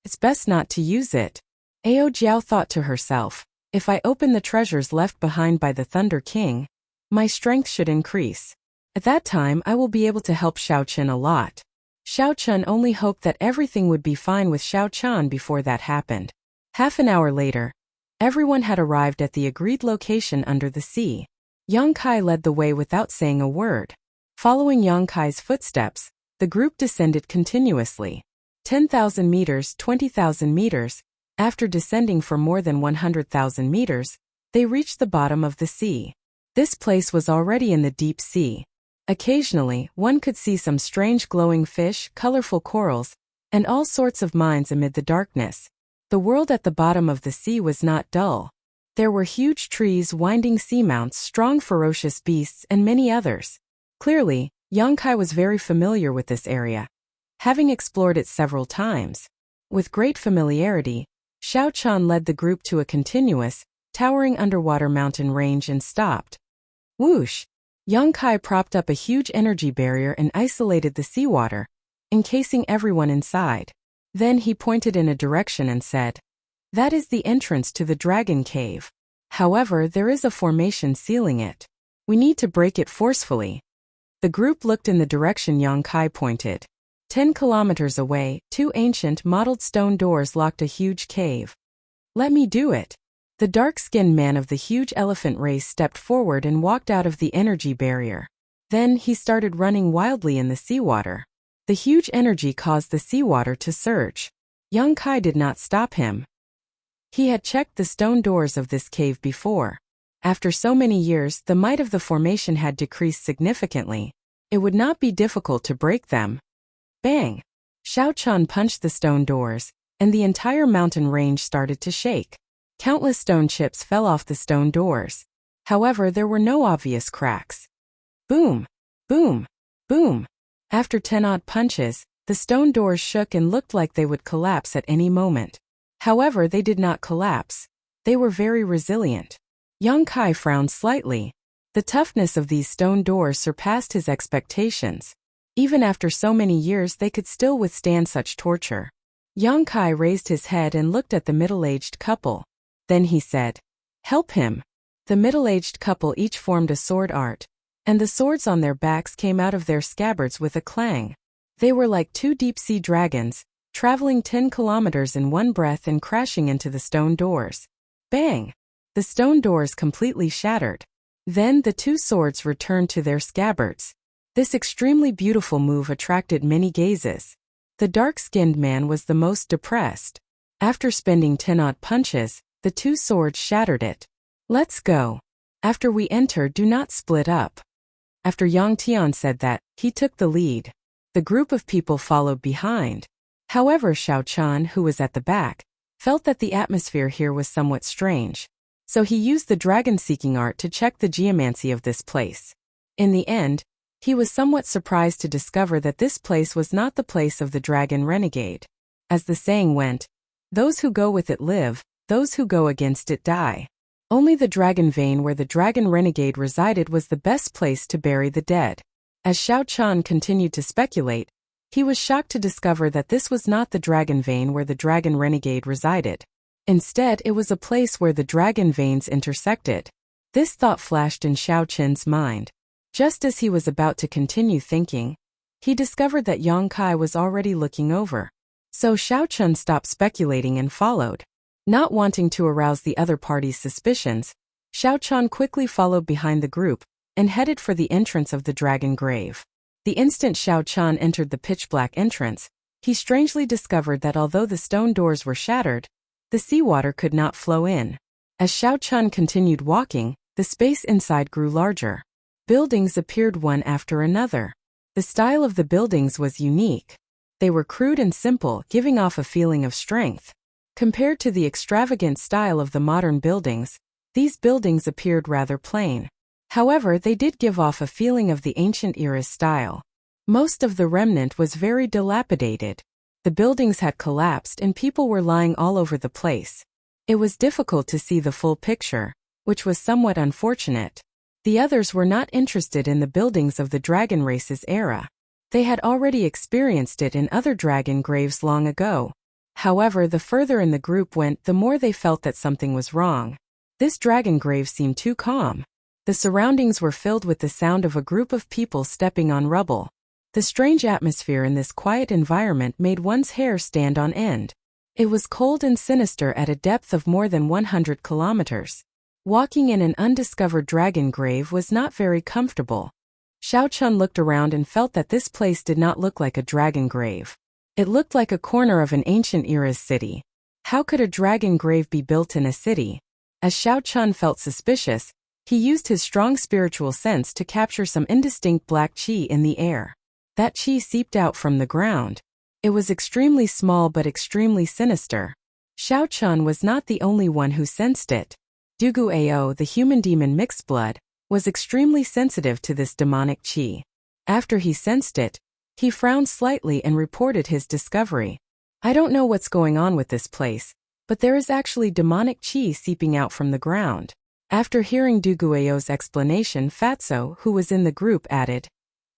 It's best not to use it. Ao Jiao thought to herself, if I open the treasures left behind by the Thunder King, my strength should increase. At that time I will be able to help Xiao Chun a lot. Xiao Chun only hoped that everything would be fine with Xiao Chun before that happened. Half an hour later, everyone had arrived at the agreed location under the sea. Yang Kai led the way without saying a word. Following Yang Kai's footsteps, the group descended continuously. 10,000 meters, 20,000 meters. After descending for more than 100,000 meters, they reached the bottom of the sea. This place was already in the deep sea. Occasionally, one could see some strange glowing fish, colorful corals, and all sorts of mines amid the darkness. The world at the bottom of the sea was not dull. There were huge trees, winding seamounts, strong ferocious beasts, and many others. Clearly, Yang Kai was very familiar with this area, having explored it several times. With great familiarity, Xiao Chun led the group to a continuous, towering underwater mountain range and stopped. Whoosh! Yang Kai propped up a huge energy barrier and isolated the seawater, encasing everyone inside. Then he pointed in a direction and said, that is the entrance to the dragon cave. However, there is a formation sealing it. We need to break it forcefully. The group looked in the direction Yang Kai pointed. 10 kilometers away, 2 ancient, mottled stone doors locked a huge cave. Let me do it. The dark-skinned man of the huge elephant race stepped forward and walked out of the energy barrier. Then he started running wildly in the seawater. The huge energy caused the seawater to surge. Yang Kai did not stop him. He had checked the stone doors of this cave before. After so many years, the might of the formation had decreased significantly. It would not be difficult to break them. Bang! Xiao Chun punched the stone doors, and the entire mountain range started to shake. Countless stone chips fell off the stone doors. However, there were no obvious cracks. Boom! Boom! Boom! After 10 odd punches, the stone doors shook and looked like they would collapse at any moment. However, they did not collapse. They were very resilient. Yang Kai frowned slightly. The toughness of these stone doors surpassed his expectations. Even after so many years, they could still withstand such torture. Yang Kai raised his head and looked at the middle-aged couple. Then he said, help him. The middle-aged couple each formed a sword art, and the swords on their backs came out of their scabbards with a clang. They were like two deep-sea dragons, traveling 10 kilometers in one breath and crashing into the stone doors. Bang! The stone doors completely shattered. Then the two swords returned to their scabbards. This extremely beautiful move attracted many gazes. The dark-skinned man was the most depressed. After spending 10 odd punches, the two swords shattered it. Let's go. After we enter, do not split up. After Yang Tian said that, he took the lead. The group of people followed behind. However, Xiao Chan, who was at the back, felt that the atmosphere here was somewhat strange. So he used the dragon-seeking art to check the geomancy of this place. In the end, he was somewhat surprised to discover that this place was not the place of the dragon renegade. As the saying went, those who go with it live, those who go against it die. Only the dragon vein where the dragon renegade resided was the best place to bury the dead. As Xiao Chan continued to speculate, he was shocked to discover that this was not the dragon vein where the dragon renegade resided. Instead, it was a place where the dragon veins intersected. This thought flashed in Xiao Chen's mind. Just as he was about to continue thinking, he discovered that Yang Kai was already looking over. So Xiao Chen stopped speculating and followed. Not wanting to arouse the other party's suspicions, Xiao Chen quickly followed behind the group and headed for the entrance of the dragon grave. The instant Xiao Chen entered the pitch-black entrance, he strangely discovered that although the stone doors were shattered, the seawater could not flow in. As Xiao Chen continued walking, the space inside grew larger. Buildings appeared one after another. The style of the buildings was unique. They were crude and simple, giving off a feeling of strength. Compared to the extravagant style of the modern buildings, these buildings appeared rather plain. However, they did give off a feeling of the ancient era's style. Most of the remnant was very dilapidated. The buildings had collapsed and people were lying all over the place. It was difficult to see the full picture, which was somewhat unfortunate. The others were not interested in the buildings of the dragon race's era. They had already experienced it in other dragon graves long ago. However, the further in the group went, the more they felt that something was wrong. This dragon grave seemed too calm. The surroundings were filled with the sound of a group of people stepping on rubble. The strange atmosphere in this quiet environment made one's hair stand on end. It was cold and sinister at a depth of more than 100 kilometers. Walking in an undiscovered dragon grave was not very comfortable. Xiao Chun looked around and felt that this place did not look like a dragon grave. It looked like a corner of an ancient era's city. How could a dragon grave be built in a city? As Xiao Chun felt suspicious, he used his strong spiritual sense to capture some indistinct black qi in the air. That qi seeped out from the ground. It was extremely small but extremely sinister. Xiao Chun was not the only one who sensed it. Dugu Ao, the human demon mixed blood, was extremely sensitive to this demonic qi. After he sensed it, he frowned slightly and reported his discovery. I don't know what's going on with this place, but there is actually demonic qi seeping out from the ground. After hearing Duguayo's explanation, Fatso, who was in the group, added,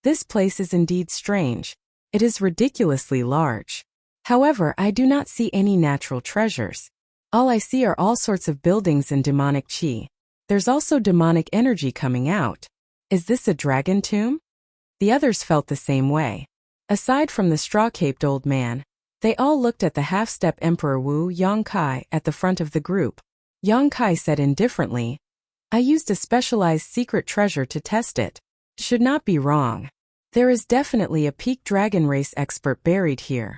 "This place is indeed strange. It is ridiculously large. However, I do not see any natural treasures. All I see are all sorts of buildings and demonic qi. There's also demonic energy coming out. Is this a dragon tomb?" The others felt the same way. Aside from the straw-caped old man, they all looked at the half-step Emperor Wu Yongkai at the front of the group. Yongkai said indifferently, "I used a specialized secret treasure to test it. Should not be wrong. There is definitely a peak dragon race expert buried here."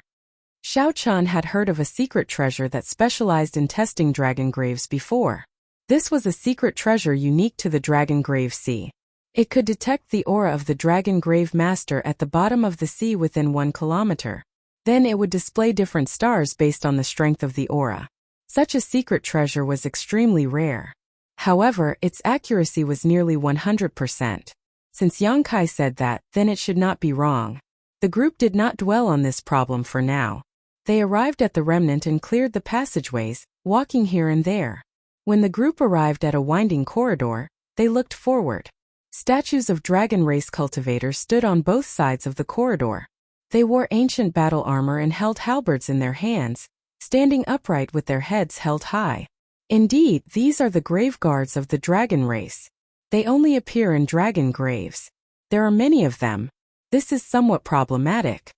Xiao Chan had heard of a secret treasure that specialized in testing dragon graves before. This was a secret treasure unique to the dragon grave sea. It could detect the aura of the dragon grave master at the bottom of the sea within 1 kilometer. Then it would display different stars based on the strength of the aura. Such a secret treasure was extremely rare. However, its accuracy was nearly 100%. Since Yongkai said that, then it should not be wrong. The group did not dwell on this problem for now. They arrived at the remnant and cleared the passageways, walking here and there. When the group arrived at a winding corridor, they looked forward. Statues of dragon race cultivators stood on both sides of the corridor. They wore ancient battle armor and held halberds in their hands, standing upright with their heads held high. Indeed, these are the grave guards of the dragon race. They only appear in dragon graves. There are many of them. This is somewhat problematic.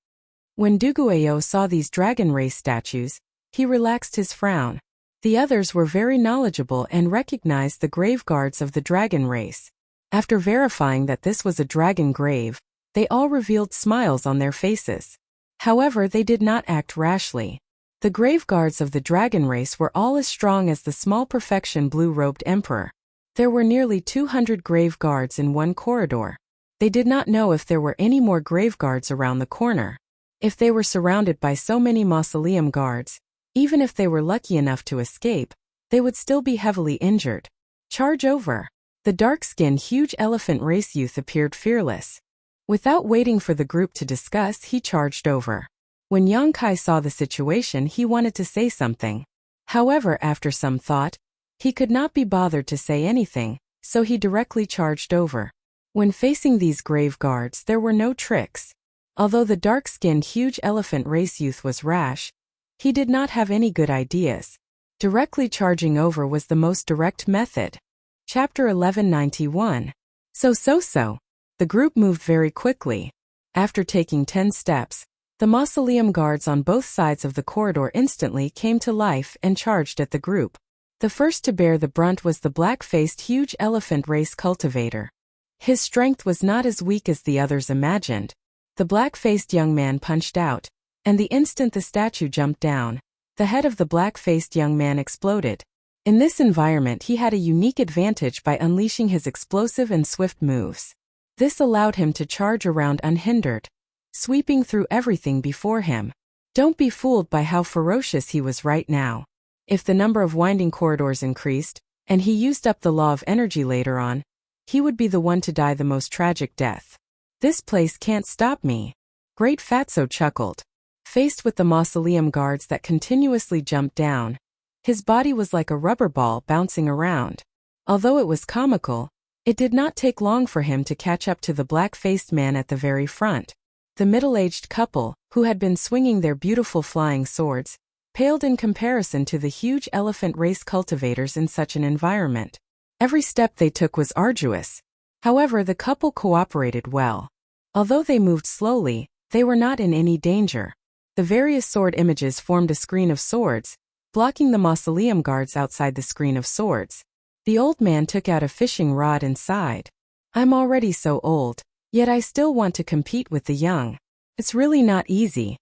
When Duguayou saw these dragon race statues, he relaxed his frown. The others were very knowledgeable and recognized the grave guards of the dragon race. After verifying that this was a dragon grave, they all revealed smiles on their faces. However, they did not act rashly. The grave guards of the dragon race were all as strong as the small perfection blue-robed emperor. There were nearly 200 grave guards in one corridor. They did not know if there were any more grave guards around the corner. If they were surrounded by so many mausoleum guards, even if they were lucky enough to escape, they would still be heavily injured. Charge over! The dark-skinned huge elephant race youth appeared fearless. Without waiting for the group to discuss, he charged over. When Yang Kai saw the situation, he wanted to say something. However, after some thought, he could not be bothered to say anything, so he directly charged over. When facing these grave guards, there were no tricks. Although the dark-skinned huge elephant race youth was rash, he did not have any good ideas. Directly charging over was the most direct method. Chapter 1191. So. The group moved very quickly. After taking 10 steps, the mausoleum guards on both sides of the corridor instantly came to life and charged at the group. The first to bear the brunt was the black-faced huge elephant race cultivator. His strength was not as weak as the others imagined. The black-faced young man punched out, and the instant the statue jumped down, the head of the black-faced young man exploded. In this environment, he had a unique advantage by unleashing his explosive and swift moves. This allowed him to charge around unhindered, sweeping through everything before him. Don't be fooled by how ferocious he was right now. If the number of winding corridors increased, and he used up the law of energy later on, he would be the one to die the most tragic death. This place can't stop me. Great Fatso chuckled. Faced with the mausoleum guards that continuously jumped down, his body was like a rubber ball bouncing around. Although it was comical, it did not take long for him to catch up to the black-faced man at the very front. The middle-aged couple, who had been swinging their beautiful flying swords, paled in comparison to the huge elephant race cultivators in such an environment. Every step they took was arduous. However, the couple cooperated well. Although they moved slowly, they were not in any danger. The various sword images formed a screen of swords, blocking the mausoleum guards outside the screen of swords. The old man took out a fishing rod and sighed. I'm already so old, yet I still want to compete with the young. It's really not easy.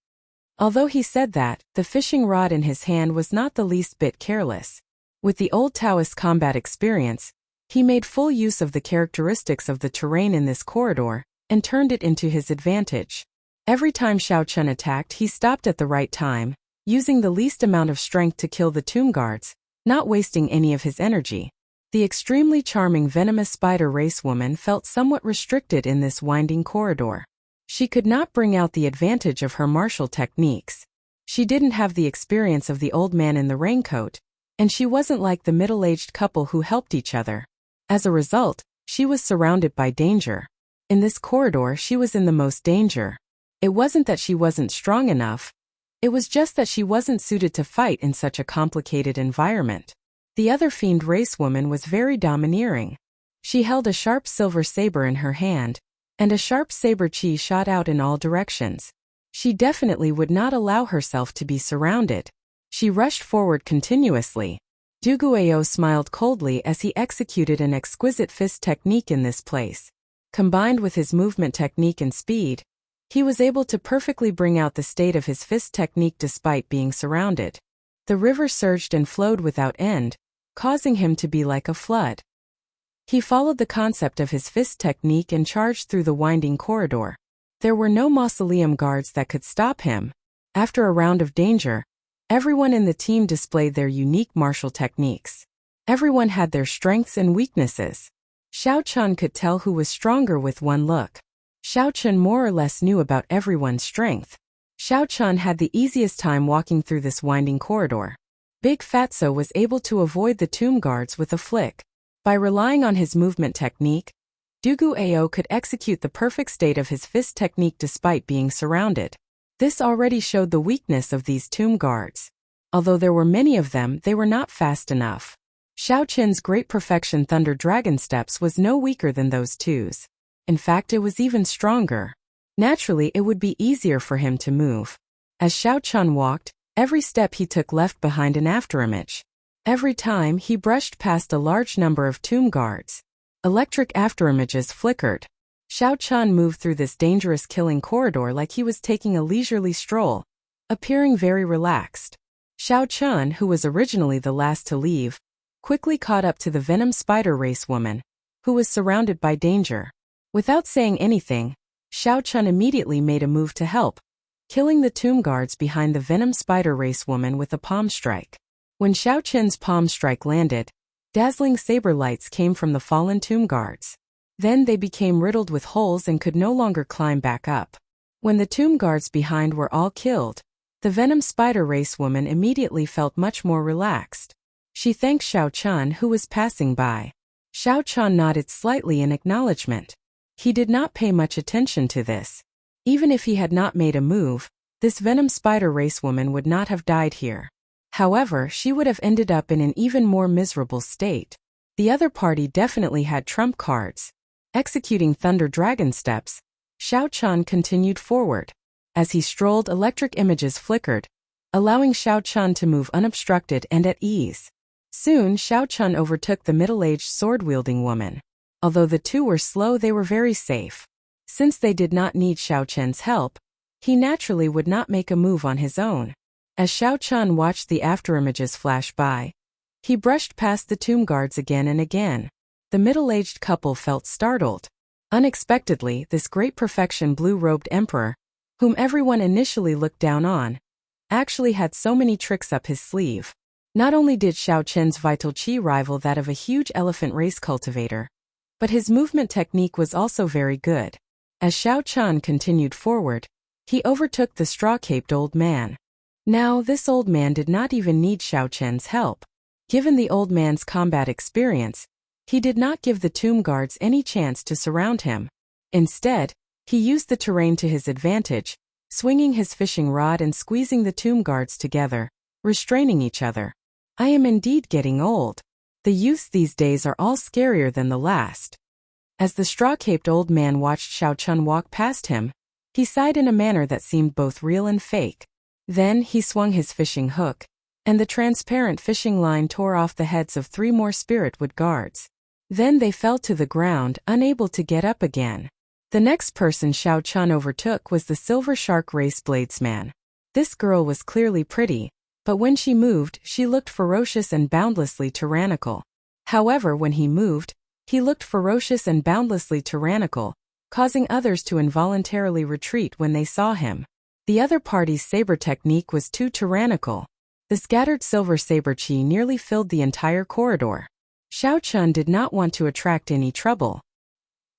Although he said that, the fishing rod in his hand was not the least bit careless. With the old Taoist combat experience, he made full use of the characteristics of the terrain in this corridor, and turned it into his advantage. Every time Xiao Chun attacked, he stopped at the right time, using the least amount of strength to kill the tomb guards, not wasting any of his energy. The extremely charming venomous spider race woman felt somewhat restricted in this winding corridor. She could not bring out the advantage of her martial techniques. She didn't have the experience of the old man in the raincoat, and she wasn't like the middle-aged couple who helped each other. As a result, she was surrounded by danger. In this corridor, she was in the most danger. It wasn't that she wasn't strong enough. It was just that she wasn't suited to fight in such a complicated environment. The other fiend race woman was very domineering. She held a sharp silver saber in her hand, and a sharp saber chi shot out in all directions. She definitely would not allow herself to be surrounded. She rushed forward continuously. Duguayou smiled coldly as he executed an exquisite fist technique in this place. Combined with his movement technique and speed, he was able to perfectly bring out the state of his fist technique despite being surrounded. The river surged and flowed without end, causing him to be like a flood. He followed the concept of his fist technique and charged through the winding corridor. There were no mausoleum guards that could stop him. After a round of danger, everyone in the team displayed their unique martial techniques. Everyone had their strengths and weaknesses. Xiao Chun could tell who was stronger with one look. Xiao Chun more or less knew about everyone's strength. Xiao Chun had the easiest time walking through this winding corridor. Big Fatso was able to avoid the tomb guards with a flick. By relying on his movement technique, Duguayou could execute the perfect state of his fist technique despite being surrounded. This already showed the weakness of these tomb guards. Although there were many of them, they were not fast enough. Xiao Qin's Great Perfection Thunder Dragon Steps was no weaker than those two's. In fact, it was even stronger. Naturally, it would be easier for him to move. As Xiao Qin walked, every step he took left behind an afterimage. Every time he brushed past a large number of tomb guards, electric afterimages flickered. Xiao Qin moved through this dangerous killing corridor like he was taking a leisurely stroll, appearing very relaxed. Xiao Qin, who was originally the last to leave, quickly caught up to the Venom Spider Race woman, who was surrounded by danger. Without saying anything, Xiao Qin immediately made a move to help, killing the tomb guards behind the Venom Spider Race woman with a palm strike. When Xiao Qin's palm strike landed, dazzling saber lights came from the fallen tomb guards. Then they became riddled with holes and could no longer climb back up. When the tomb guards behind were all killed, the Venom Spider Race woman immediately felt much more relaxed. She thanked Xiao Qin, who was passing by. Xiao Qin nodded slightly in acknowledgement. He did not pay much attention to this. Even if he had not made a move, this Venom Spider Race woman would not have died here. However, she would have ended up in an even more miserable state. The other party definitely had trump cards. Executing Thunder Dragon Steps, Xiao Qin continued forward. As he strolled, electric images flickered, allowing Xiao Qin to move unobstructed and at ease. Soon, Xiao Qin overtook the middle-aged sword-wielding woman. Although the two were slow, they were very safe. Since they did not need Xiao Qin's help, he naturally would not make a move on his own. As Xiao Qin watched the afterimages flash by, he brushed past the tomb guards again and again. The middle-aged couple felt startled. Unexpectedly, this Great Perfection blue-robed emperor, whom everyone initially looked down on, actually had so many tricks up his sleeve. Not only did Xiao Qin's vital qi rival that of a huge elephant race cultivator, but his movement technique was also very good. As Xiao Qin continued forward, he overtook the straw-caped old man. Now, this old man did not even need Xiao Qin's help. Given the old man's combat experience, he did not give the tomb guards any chance to surround him. Instead, he used the terrain to his advantage, swinging his fishing rod and squeezing the tomb guards together, restraining each other. I am indeed getting old. The youths these days are all scarier than the last. As the straw-caped old man watched Xiao Qin walk past him, he sighed in a manner that seemed both real and fake. Then he swung his fishing hook, and the transparent fishing line tore off the heads of 3 more spiritwood guards. Then they fell to the ground, unable to get up again. The next person Xiao Qin overtook was the Silver Shark Race Bladesman. This girl was clearly pretty, but when she moved, she looked ferocious and boundlessly tyrannical. However, when he moved, he looked ferocious and boundlessly tyrannical, causing others to involuntarily retreat when they saw him. The other party's saber technique was too tyrannical. The scattered silver saber chi nearly filled the entire corridor. Xiao Qin did not want to attract any trouble.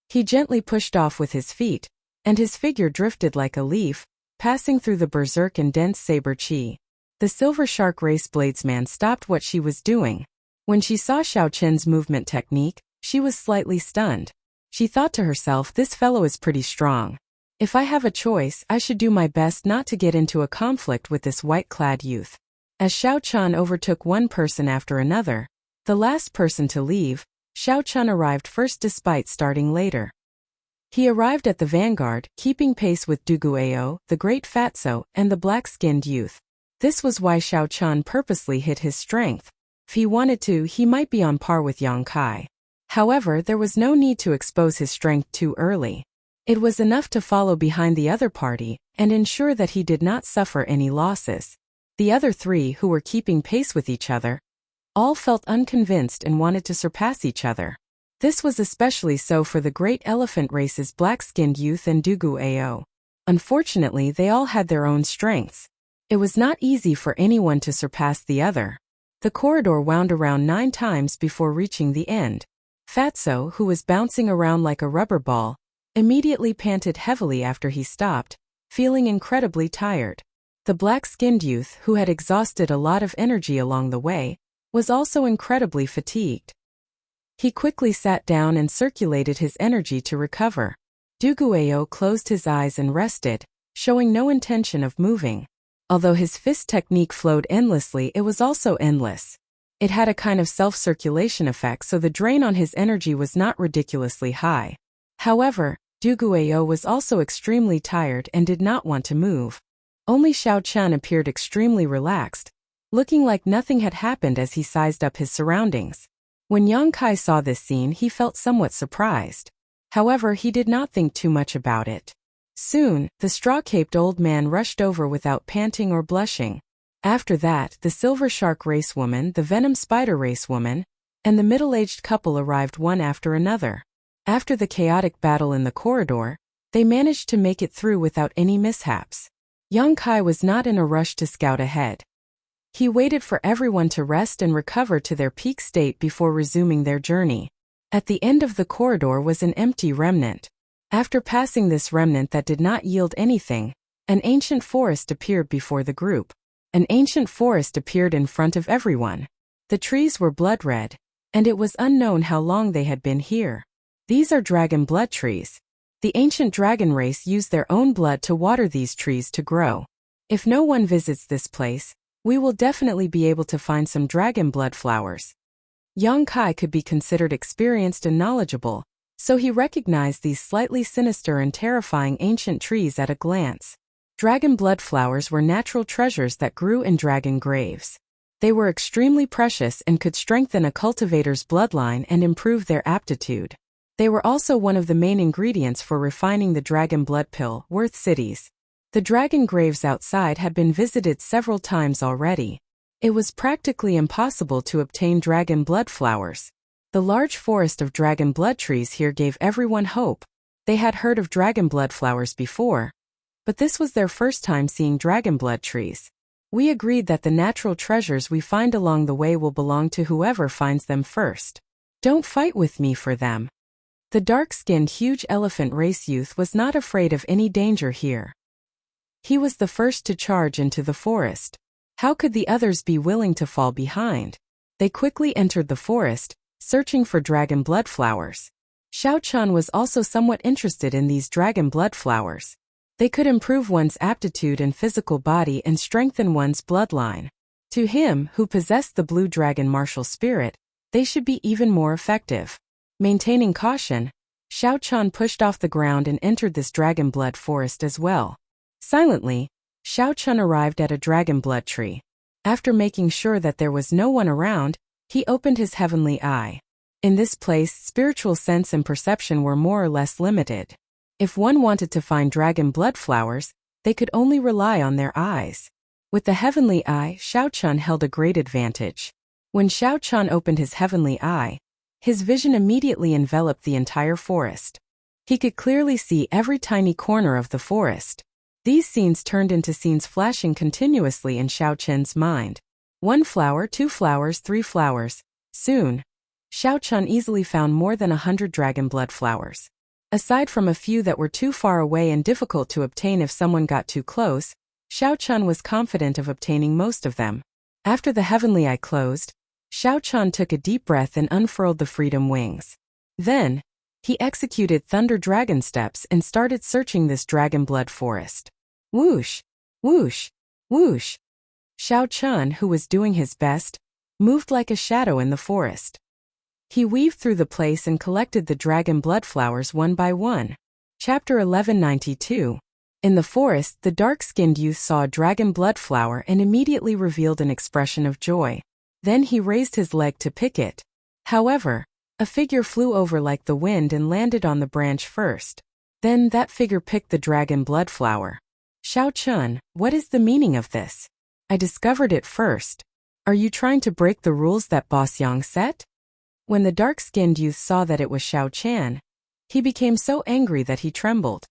He gently pushed off with his feet, and his figure drifted like a leaf, passing through the berserk and dense saber chi. The Silver Shark Race Bladesman stopped what she was doing. When she saw Xiao Qin's movement technique, she was slightly stunned. She thought to herself, this fellow is pretty strong. If I have a choice, I should do my best not to get into a conflict with this white-clad youth. As Xiao Qin overtook one person after another, the last person to leave, Xiao Qin arrived first despite starting later. He arrived at the vanguard, keeping pace with Duguao, the Great Fatso, and the black-skinned youth. This was why Xiao Qin purposely hid his strength. If he wanted to, he might be on par with Yang Kai. However, there was no need to expose his strength too early. It was enough to follow behind the other party and ensure that he did not suffer any losses. The other 3 who were keeping pace with each other all felt unconvinced and wanted to surpass each other. This was especially so for the Great Elephant Race's black-skinned youth and Duguao. Unfortunately, they all had their own strengths. It was not easy for anyone to surpass the other. The corridor wound around 9 times before reaching the end. Fatso, who was bouncing around like a rubber ball, immediately panted heavily after he stopped, feeling incredibly tired. The black-skinned youth, who had exhausted a lot of energy along the way, was also incredibly fatigued. He quickly sat down and circulated his energy to recover. Duguao closed his eyes and rested, showing no intention of moving. Although his fist technique flowed endlessly, it was also endless. It had a kind of self-circulation effect, so the drain on his energy was not ridiculously high. However, Du Guiyou was also extremely tired and did not want to move. Only Xiao Chen appeared extremely relaxed, looking like nothing had happened as he sized up his surroundings. When Yang Kai saw this scene, he felt somewhat surprised. However, he did not think too much about it. Soon, the straw-caped old man rushed over without panting or blushing. After that, the silver shark race woman, the venom spider race woman, and the middle-aged couple arrived one after another. After the chaotic battle in the corridor, they managed to make it through without any mishaps. Yang Kai was not in a rush to scout ahead. He waited for everyone to rest and recover to their peak state before resuming their journey. At the end of the corridor was an empty remnant. After passing this remnant that did not yield anything, an ancient forest appeared before the group. An ancient forest appeared in front of everyone. The trees were blood red, and it was unknown how long they had been here. These are dragon blood trees. The ancient dragon race used their own blood to water these trees to grow. If no one visits this place, we will definitely be able to find some dragon blood flowers. Yang Kai could be considered experienced and knowledgeable, so he recognized these slightly sinister and terrifying ancient trees at a glance. Dragon blood flowers were natural treasures that grew in dragon graves. They were extremely precious and could strengthen a cultivator's bloodline and improve their aptitude. They were also one of the main ingredients for refining the dragon blood pill, worth cities. The dragon graves outside had been visited several times already. It was practically impossible to obtain dragon blood flowers. The large forest of dragon blood trees here gave everyone hope. They had heard of dragon blood flowers before, but this was their first time seeing dragon blood trees. We agreed that the natural treasures we find along the way will belong to whoever finds them first. Don't fight with me for them. The dark-skinned huge elephant race youth was not afraid of any danger here. He was the first to charge into the forest. How could the others be willing to fall behind? They quickly entered the forest, searching for dragon blood flowers. Xiao Chen was also somewhat interested in these dragon blood flowers. They could improve one's aptitude and physical body and strengthen one's bloodline. To him, who possessed the blue dragon martial spirit, they should be even more effective. Maintaining caution, Xiao Chen pushed off the ground and entered this dragon blood forest as well. Silently, Xiao Chen arrived at a dragon blood tree. After making sure that there was no one around, he opened his heavenly eye. In this place, spiritual sense and perception were more or less limited. If one wanted to find dragon blood flowers, they could only rely on their eyes. With the heavenly eye, Xiao Chen held a great advantage. When Xiao Chen opened his heavenly eye, his vision immediately enveloped the entire forest. He could clearly see every tiny corner of the forest. These scenes turned into scenes flashing continuously in Xiao Chen's mind. 1 flower, 2 flowers, 3 flowers. Soon, Xiao Chen easily found more than 100 dragon blood flowers. Aside from a few that were too far away and difficult to obtain if someone got too close, Xiao Chen was confident of obtaining most of them. After the heavenly eye closed, Xiao Chen took a deep breath and unfurled the freedom wings. Then, he executed thunder dragon steps and started searching this dragon blood forest. Whoosh! Whoosh! Whoosh! Xiao Chen, who was doing his best, moved like a shadow in the forest. He weaved through the place and collected the dragon blood flowers one by one. Chapter 1192. In the forest, the dark-skinned youth saw a dragon blood flower and immediately revealed an expression of joy. Then he raised his leg to pick it. However, a figure flew over like the wind and landed on the branch first. Then that figure picked the dragon blood flower. Xiao Chen, what is the meaning of this? I discovered it first. Are you trying to break the rules that Boss Yang set? When the dark-skinned youth saw that it was Xiao Chen, he became so angry that he trembled.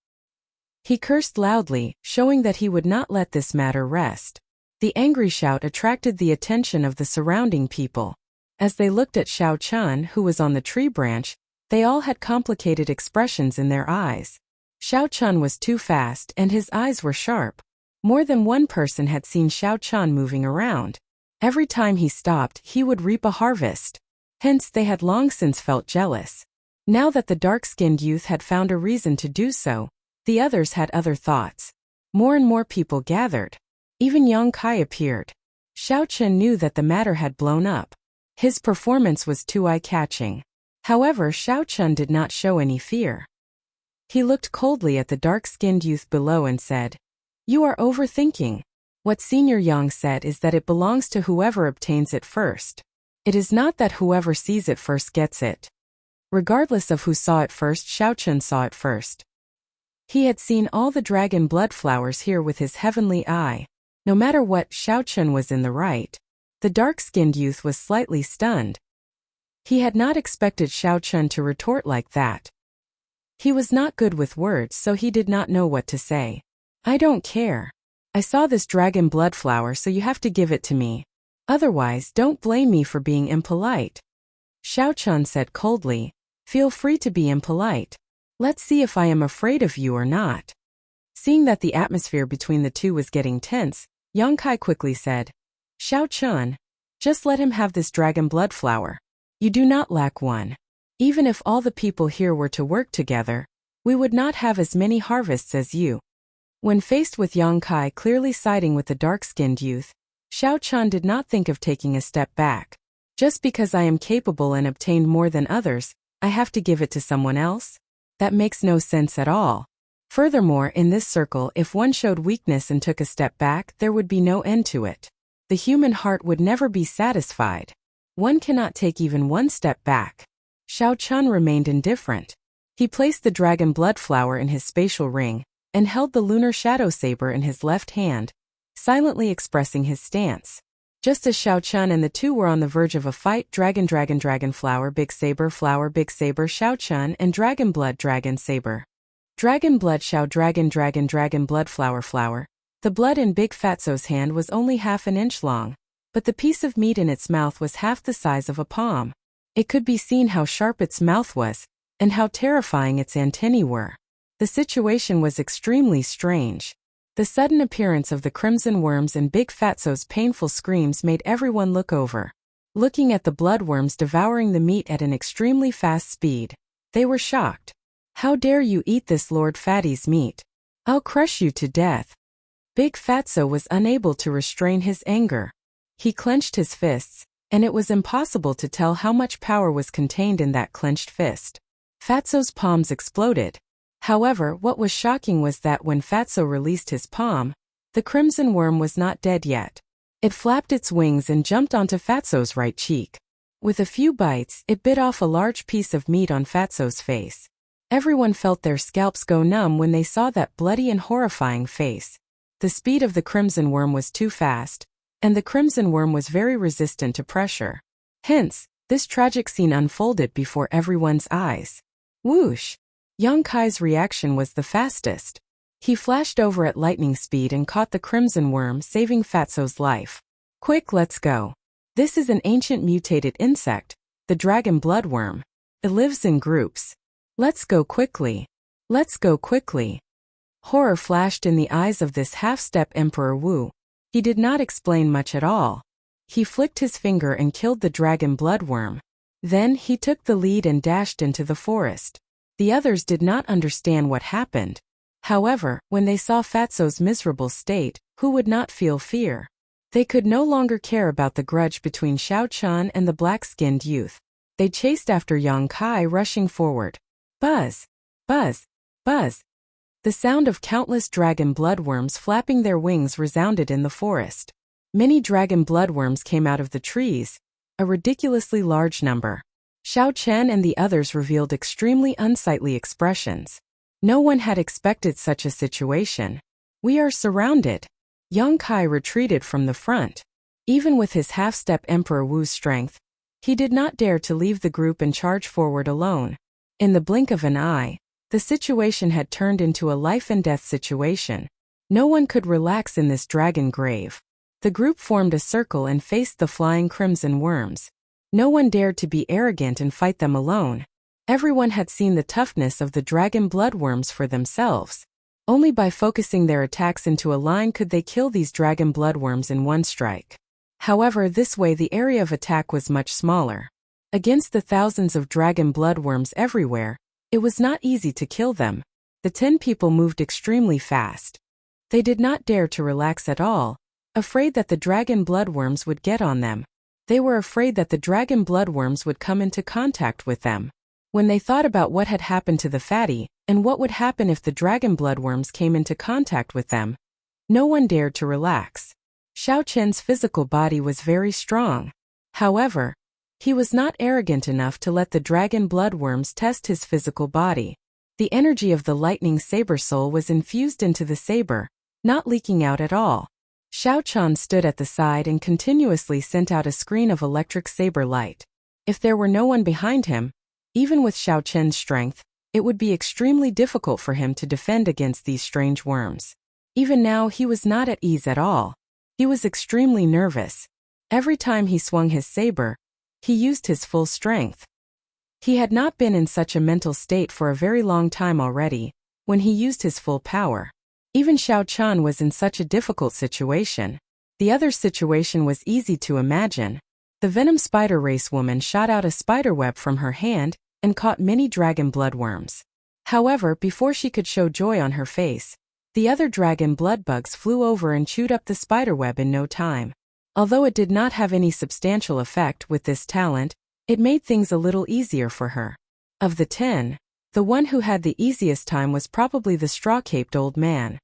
He cursed loudly, showing that he would not let this matter rest. The angry shout attracted the attention of the surrounding people. As they looked at Xiao Chen, who was on the tree branch, they all had complicated expressions in their eyes. Xiao Chen was too fast and his eyes were sharp. More than one person had seen Xiao Chen moving around. Every time he stopped, he would reap a harvest. Hence they had long since felt jealous. Now that the dark-skinned youth had found a reason to do so, the others had other thoughts. More and more people gathered. Even Yang Kai appeared. Xiao Chen knew that the matter had blown up. His performance was too eye-catching. However, Xiao Chun did not show any fear. He looked coldly at the dark-skinned youth below and said, "You are overthinking. What Senior Yang said is that it belongs to whoever obtains it first. It is not that whoever sees it first gets it." Regardless of who saw it first, Xiao Chun saw it first. He had seen all the dragon blood flowers here with his heavenly eye. No matter what, Xiao Chun was in the right. The dark-skinned youth was slightly stunned. He had not expected Xiao Chun to retort like that. He was not good with words, so he did not know what to say. "I don't care. I saw this dragon blood flower, so you have to give it to me. Otherwise, don't blame me for being impolite." Xiao Chun said coldly, "Feel free to be impolite. Let's see if I am afraid of you or not." Seeing that the atmosphere between the two was getting tense, Yang Kai quickly said, "Xiao Chun, just let him have this dragon blood flower. You do not lack one. Even if all the people here were to work together, we would not have as many harvests as you." When faced with Yang Kai clearly siding with the dark-skinned youth, Xiao Chun did not think of taking a step back. "Just because I am capable and obtained more than others, I have to give it to someone else? That makes no sense at all. Furthermore, in this circle, if one showed weakness and took a step back, there would be no end to it. The human heart would never be satisfied. One cannot take even one step back." Xiao Chun remained indifferent. He placed the dragon blood flower in his spatial ring, and held the lunar shadow saber in his left hand, silently expressing his stance. Just as Xiao Chun and the two were on the verge of a fight, dragon flower big saber Xiao Chun and dragon saber. Dragon blood Xiao dragon blood flower. The blood in Big Fatso's hand was only half an inch long, but the piece of meat in its mouth was half the size of a palm. It could be seen how sharp its mouth was, and how terrifying its antennae were. The situation was extremely strange. The sudden appearance of the crimson worms and Big Fatso's painful screams made everyone look over. Looking at the bloodworms devouring the meat at an extremely fast speed, they were shocked. "How dare you eat this Lord Fatty's meat? I'll crush you to death." Big Fatso was unable to restrain his anger. He clenched his fists, and it was impossible to tell how much power was contained in that clenched fist. Fatso's palms exploded. However, what was shocking was that when Fatso released his palm, the crimson worm was not dead yet. It flapped its wings and jumped onto Fatso's right cheek. With a few bites, it bit off a large piece of meat on Fatso's face. Everyone felt their scalps go numb when they saw that bloody and horrifying face. The speed of the crimson worm was too fast, and the crimson worm was very resistant to pressure. Hence, this tragic scene unfolded before everyone's eyes. Whoosh! Yang Kai's reaction was the fastest. He flashed over at lightning speed and caught the crimson worm, saving Fatso's life. "Quick, let's go. This is an ancient mutated insect, the dragon bloodworm. It lives in groups. Let's go quickly. Let's go quickly." Horror flashed in the eyes of this half-step Emperor Wu. He did not explain much at all. He flicked his finger and killed the dragon bloodworm. Then he took the lead and dashed into the forest. The others did not understand what happened. However, when they saw Fatso's miserable state, who would not feel fear? They could no longer care about the grudge between Xiao Chun and the black-skinned youth. They chased after Yang Kai, rushing forward. Buzz! Buzz! Buzz! The sound of countless dragon bloodworms flapping their wings resounded in the forest. Many dragon bloodworms came out of the trees, a ridiculously large number. Xiao Chen and the others revealed extremely unsightly expressions. No one had expected such a situation. "We are surrounded." Yang Kai retreated from the front. Even with his half-step Emperor Wu's strength, he did not dare to leave the group and charge forward alone. In the blink of an eye, the situation had turned into a life-and-death situation. No one could relax in this dragon grave. The group formed a circle and faced the flying crimson worms. No one dared to be arrogant and fight them alone. Everyone had seen the toughness of the dragon bloodworms for themselves. Only by focusing their attacks into a line could they kill these dragon bloodworms in one strike. However, this way the area of attack was much smaller. Against the thousands of dragon bloodworms everywhere, it was not easy to kill them. The 10 people moved extremely fast. They did not dare to relax at all, afraid that the dragon bloodworms would get on them. They were afraid that the dragon bloodworms would come into contact with them. When they thought about what had happened to the fatty, and what would happen if the dragon bloodworms came into contact with them, no one dared to relax. Xiao Chen's physical body was very strong. However, he was not arrogant enough to let the dragon bloodworms test his physical body. The energy of the lightning saber soul was infused into the saber, not leaking out at all. Xiao Chen stood at the side and continuously sent out a screen of electric saber light. If there were no one behind him, even with Xiao Chen's strength, it would be extremely difficult for him to defend against these strange worms. Even now he was not at ease at all. He was extremely nervous. Every time he swung his saber, he used his full strength. He had not been in such a mental state for a very long time already, when he used his full power. Even Xiao Chen was in such a difficult situation. The other situation was easy to imagine. The venom spider race woman shot out a spiderweb from her hand and caught many dragon bloodworms. However, before she could show joy on her face, the other dragon bloodbugs flew over and chewed up the spiderweb in no time. Although it did not have any substantial effect with this talent, it made things a little easier for her. Of the 10, the one who had the easiest time was probably the straw-caped old man.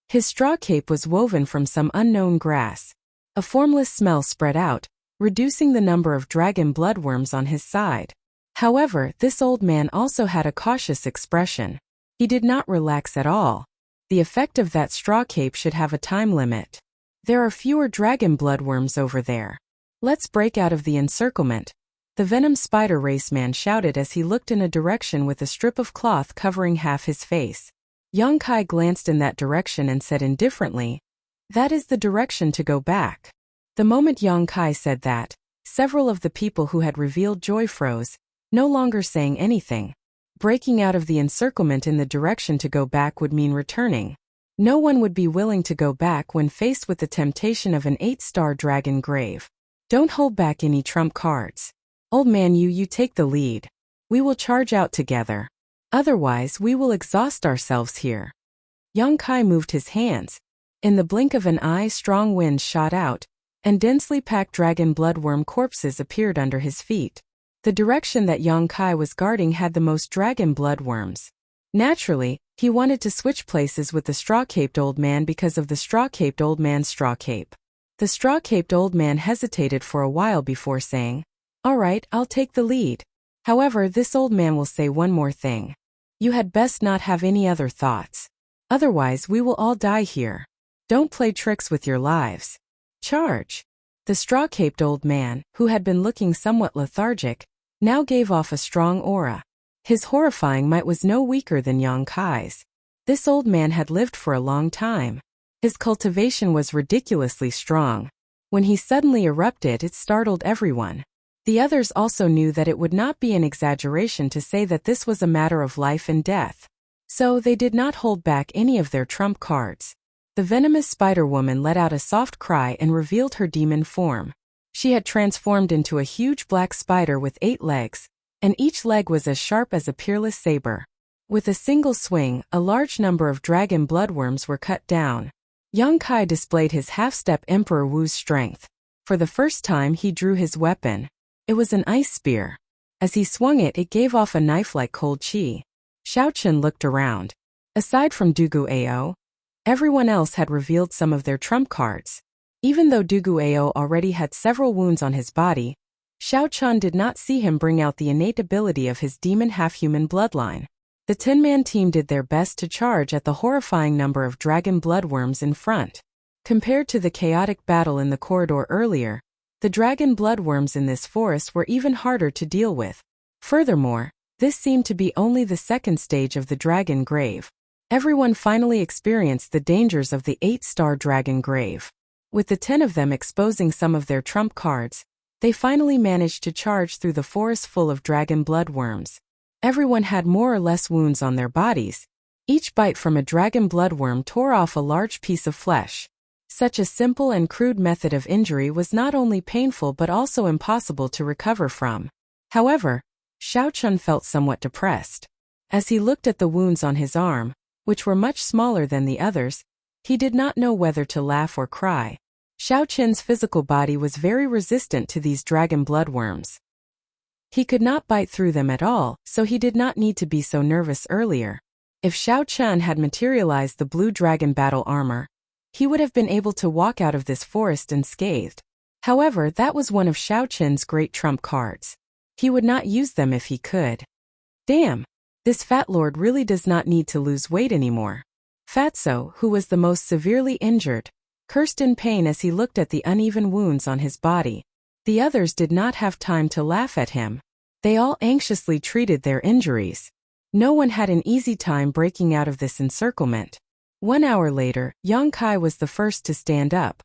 His straw cape was woven from some unknown grass. A formless smell spread out, reducing the number of dragon bloodworms on his side. However, this old man also had a cautious expression. He did not relax at all. The effect of that straw cape should have a time limit. There are fewer dragon bloodworms over there. Let's break out of the encirclement. The venom spider race man shouted as he looked in a direction with a strip of cloth covering half his face. Yang Kai glanced in that direction and said indifferently, "That is the direction to go back." The moment Yang Kai said that, several of the people who had revealed joy froze, no longer saying anything. Breaking out of the encirclement in the direction to go back would mean returning. No one would be willing to go back when faced with the temptation of an 8-star dragon grave. Don't hold back any trump cards. Old man, you take the lead. We will charge out together. Otherwise, we will exhaust ourselves here. Yang Kai moved his hands. In the blink of an eye, strong winds shot out, and densely packed dragon bloodworm corpses appeared under his feet. The direction that Yang Kai was guarding had the most dragon bloodworms. Naturally, he wanted to switch places with the straw-caped old man because of the straw-caped old man's straw cape. The straw-caped old man hesitated for a while before saying, "All right, I'll take the lead. However, this old man will say one more thing. You had best not have any other thoughts. Otherwise, we will all die here. Don't play tricks with your lives. Charge." The straw-caped old man, who had been looking somewhat lethargic, now gave off a strong aura. His horrifying might was no weaker than Yang Kai's. This old man had lived for a long time. His cultivation was ridiculously strong. When he suddenly erupted, it startled everyone. The others also knew that it would not be an exaggeration to say that this was a matter of life and death. So they did not hold back any of their trump cards. The venomous spider woman let out a soft cry and revealed her demon form. She had transformed into a huge black spider with 8 legs, and each leg was as sharp as a peerless saber. With a single swing, a large number of dragon bloodworms were cut down. Yang Kai displayed his half-step Emperor Wu's strength. For the first time he drew his weapon. It was an ice spear. As he swung it, it gave off a knife-like cold chi. Xiao Chen looked around. Aside from Dugu Ao, everyone else had revealed some of their trump cards. Even though Dugu Ao already had several wounds on his body, Xiao Chen did not see him bring out the innate ability of his demon half-human bloodline. The 10-man team did their best to charge at the horrifying number of dragon bloodworms in front. Compared to the chaotic battle in the corridor earlier, the dragon bloodworms in this forest were even harder to deal with. Furthermore, this seemed to be only the second stage of the dragon grave. Everyone finally experienced the dangers of the 8-star dragon grave. With the 10 of them exposing some of their trump cards, they finally managed to charge through the forest full of dragon bloodworms. Everyone had more or less wounds on their bodies. Each bite from a dragon bloodworm tore off a large piece of flesh. Such a simple and crude method of injury was not only painful but also impossible to recover from. However, Xiao Chen felt somewhat depressed. As he looked at the wounds on his arm, which were much smaller than the others, he did not know whether to laugh or cry. Xiao Qin's physical body was very resistant to these dragon bloodworms. He could not bite through them at all, so he did not need to be so nervous earlier. If Xiao Qin had materialized the blue dragon battle armor, he would have been able to walk out of this forest unscathed. However, that was one of Xiao Qin's great trump cards. He would not use them if he could. Damn! This fat lord really does not need to lose weight anymore. Fatso, who was the most severely injured, cursed in pain as he looked at the uneven wounds on his body. The others did not have time to laugh at him. They all anxiously treated their injuries. No one had an easy time breaking out of this encirclement. 1 hour later, Yang Kai was the first to stand up.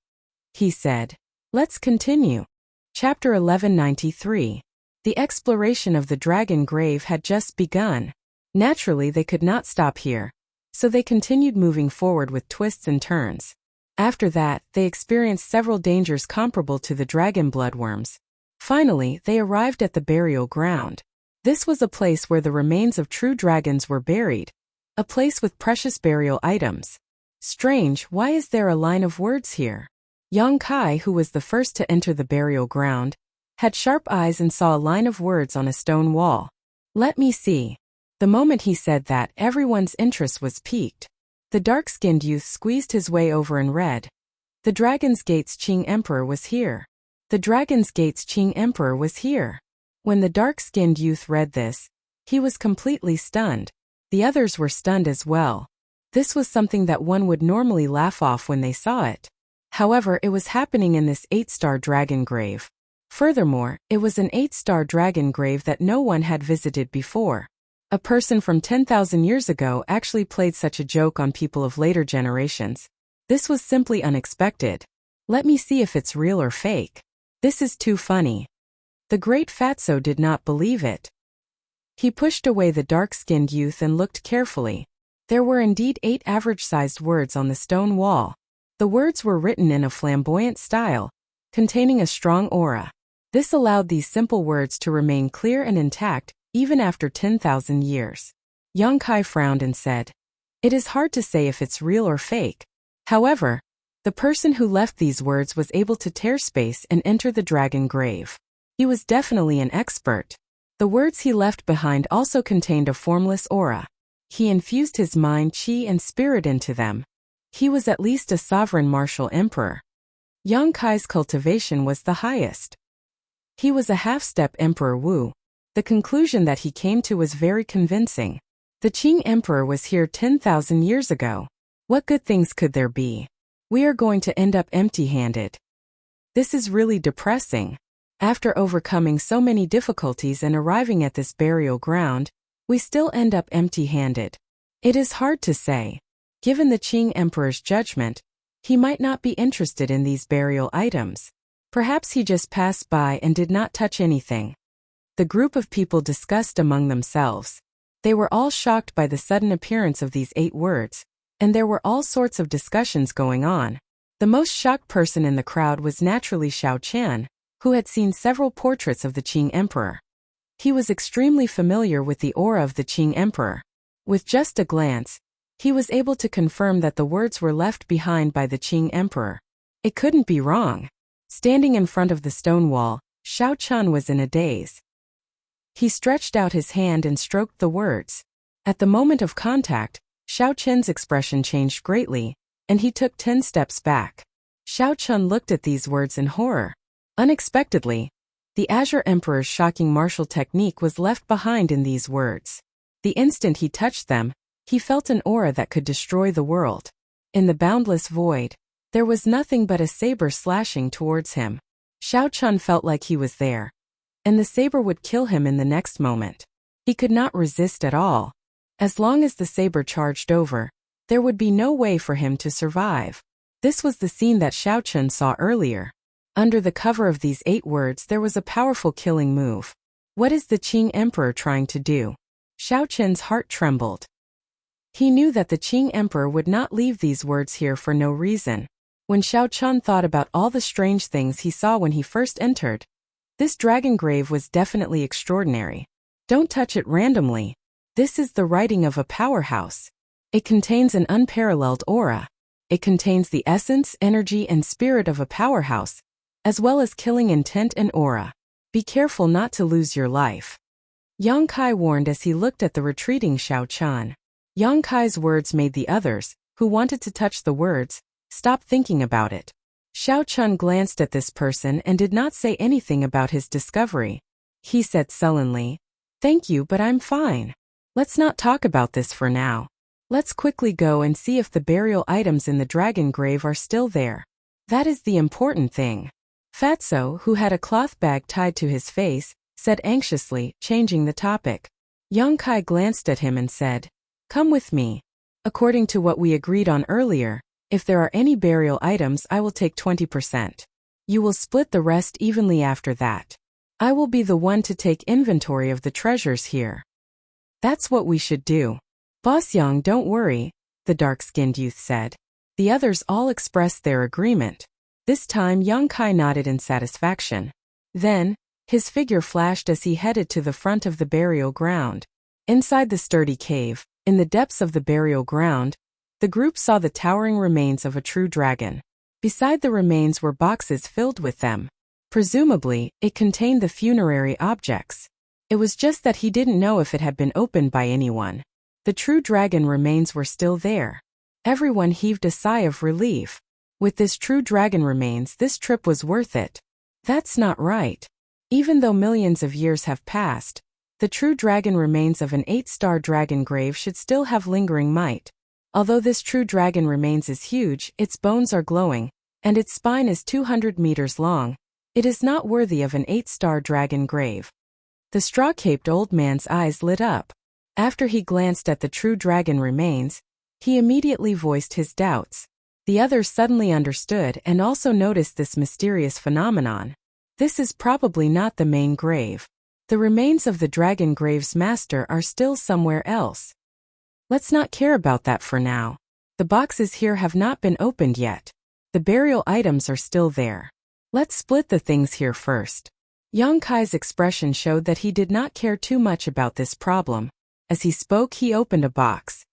He said, "Let's continue." Chapter 1193. The exploration of the dragon grave had just begun. Naturally, they could not stop here, so they continued moving forward with twists and turns. After that, they experienced several dangers comparable to the dragon bloodworms. Finally, they arrived at the burial ground. This was a place where the remains of true dragons were buried. A place with precious burial items. Strange, why is there a line of words here? Yang Kai, who was the first to enter the burial ground, had sharp eyes and saw a line of words on a stone wall. Let me see. The moment he said that, everyone's interest was piqued. The dark-skinned youth squeezed his way over and read. The Dragon's Gate's Qing Emperor was here. The Dragon's Gate's Qing Emperor was here. When the dark-skinned youth read this, he was completely stunned. The others were stunned as well. This was something that one would normally laugh off when they saw it. However, it was happening in this 8-star dragon grave. Furthermore, it was an 8-star dragon grave that no one had visited before. A person from 10,000 years ago actually played such a joke on people of later generations. This was simply unexpected. Let me see if it's real or fake. This is too funny. The great Fatso did not believe it. He pushed away the dark-skinned youth and looked carefully. There were indeed 8 average-sized words on the stone wall. The words were written in a flamboyant style, containing a strong aura. This allowed these simple words to remain clear and intact, even after 10,000 years. Yang Kai frowned and said, "It is hard to say if it's real or fake." However, the person who left these words was able to tear space and enter the dragon grave. He was definitely an expert. The words he left behind also contained a formless aura. He infused his mind, qi, and spirit into them. He was at least a sovereign martial emperor. Yang Kai's cultivation was the highest. He was a half-step Emperor Wu. The conclusion that he came to was very convincing. The Qing Emperor was here 10,000 years ago. What good things could there be? We are going to end up empty-handed. This is really depressing. After overcoming so many difficulties and arriving at this burial ground, we still end up empty-handed. It is hard to say. Given the Qing Emperor's judgment, he might not be interested in these burial items. Perhaps he just passed by and did not touch anything. The group of people discussed among themselves. They were all shocked by the sudden appearance of these 8 words, and there were all sorts of discussions going on. The most shocked person in the crowd was naturally Xiao Qian, who had seen several portraits of the Qing Emperor. He was extremely familiar with the aura of the Qing Emperor. With just a glance, he was able to confirm that the words were left behind by the Qing Emperor. It couldn't be wrong. Standing in front of the stone wall, Xiao Qian was in a daze. He stretched out his hand and stroked the words. At the moment of contact, Xiao Qian's expression changed greatly, and he took 10 steps back. Xiao Qian looked at these words in horror. Unexpectedly, the Azure Emperor's shocking martial technique was left behind in these words. The instant he touched them, he felt an aura that could destroy the world. In the boundless void, there was nothing but a saber slashing towards him. Xiao Qian felt like he was there, and the saber would kill him in the next moment. He could not resist at all. As long as the saber charged over, there would be no way for him to survive. This was the scene that Xiao Qian saw earlier. Under the cover of these 8 words there was a powerful killing move. What is the Qing Emperor trying to do? Xiao Qian's heart trembled. He knew that the Qing Emperor would not leave these words here for no reason. When Xiao Qian thought about all the strange things he saw when he first entered, this dragon grave was definitely extraordinary. Don't touch it randomly. This is the writing of a powerhouse. It contains an unparalleled aura. It contains the essence, energy, and spirit of a powerhouse, as well as killing intent and aura. Be careful not to lose your life. Yang Kai warned as he looked at the retreating Xiao Chun. Yang Kai's words made the others, who wanted to touch the words, stop thinking about it. Xiao Chun glanced at this person and did not say anything about his discovery. He said sullenly, "Thank you, but I'm fine. Let's not talk about this for now. Let's quickly go and see if the burial items in the dragon grave are still there. That is the important thing." Fatso, who had a cloth bag tied to his face, said anxiously, changing the topic. Yang Kai glanced at him and said, "Come with me. According to what we agreed on earlier, if there are any burial items, I will take 20%. You will split the rest evenly after that. I will be the one to take inventory of the treasures here." "That's what we should do. Boss Yang, don't worry," the dark-skinned youth said. The others all expressed their agreement. This time Yang Kai nodded in satisfaction. Then, his figure flashed as he headed to the front of the burial ground. Inside the sturdy cave, in the depths of the burial ground, the group saw the towering remains of a true dragon. Beside the remains were boxes filled with them. Presumably, it contained the funerary objects. It was just that he didn't know if it had been opened by anyone. The true dragon remains were still there. Everyone heaved a sigh of relief. With this true dragon remains, this trip was worth it. That's not right. Even though millions of years have passed, the true dragon remains of an 8-star dragon grave should still have lingering might. Although this true dragon remains is huge, its bones are glowing, and its spine is 200 meters long. It is not worthy of an 8-star dragon grave. The straw-caped old man's eyes lit up. After he glanced at the true dragon remains, he immediately voiced his doubts. The others suddenly understood and also noticed this mysterious phenomenon. This is probably not the main grave. The remains of the dragon grave's master are still somewhere else. Let's not care about that for now. The boxes here have not been opened yet. The burial items are still there. Let's split the things here first. Yang Kai's expression showed that he did not care too much about this problem. As he spoke, he opened a box.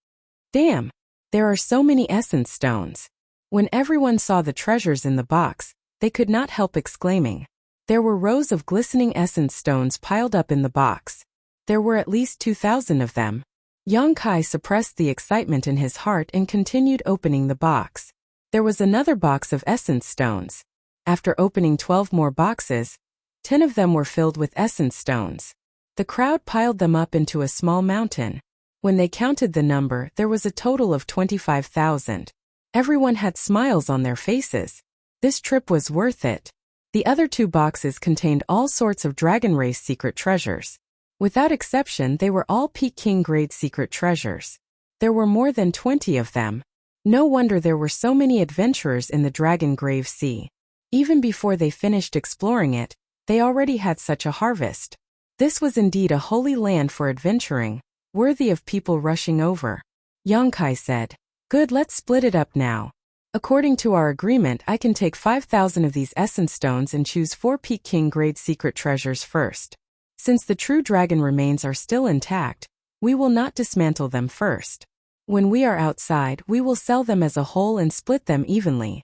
Damn! There are so many essence stones. When everyone saw the treasures in the box, they could not help exclaiming. There were rows of glistening essence stones piled up in the box. There were at least 2,000 of them. Yang Kai suppressed the excitement in his heart and continued opening the box. There was another box of essence stones. After opening 12 more boxes, 10 of them were filled with essence stones. The crowd piled them up into a small mountain. When they counted the number, there was a total of 25,000. Everyone had smiles on their faces. This trip was worth it. The other 2 boxes contained all sorts of dragon race secret treasures. Without exception, they were all Peak King grade secret treasures. There were more than 20 of them. No wonder there were so many adventurers in the Dragon Grave Sea. Even before they finished exploring it, they already had such a harvest. This was indeed a holy land for adventuring, worthy of people rushing over. Yang Kai said, "Good, let's split it up now. According to our agreement, I can take 5,000 of these essence stones and choose 4 Peak King grade secret treasures first. Since the true dragon remains are still intact, we will not dismantle them first. When we are outside, we will sell them as a whole and split them evenly."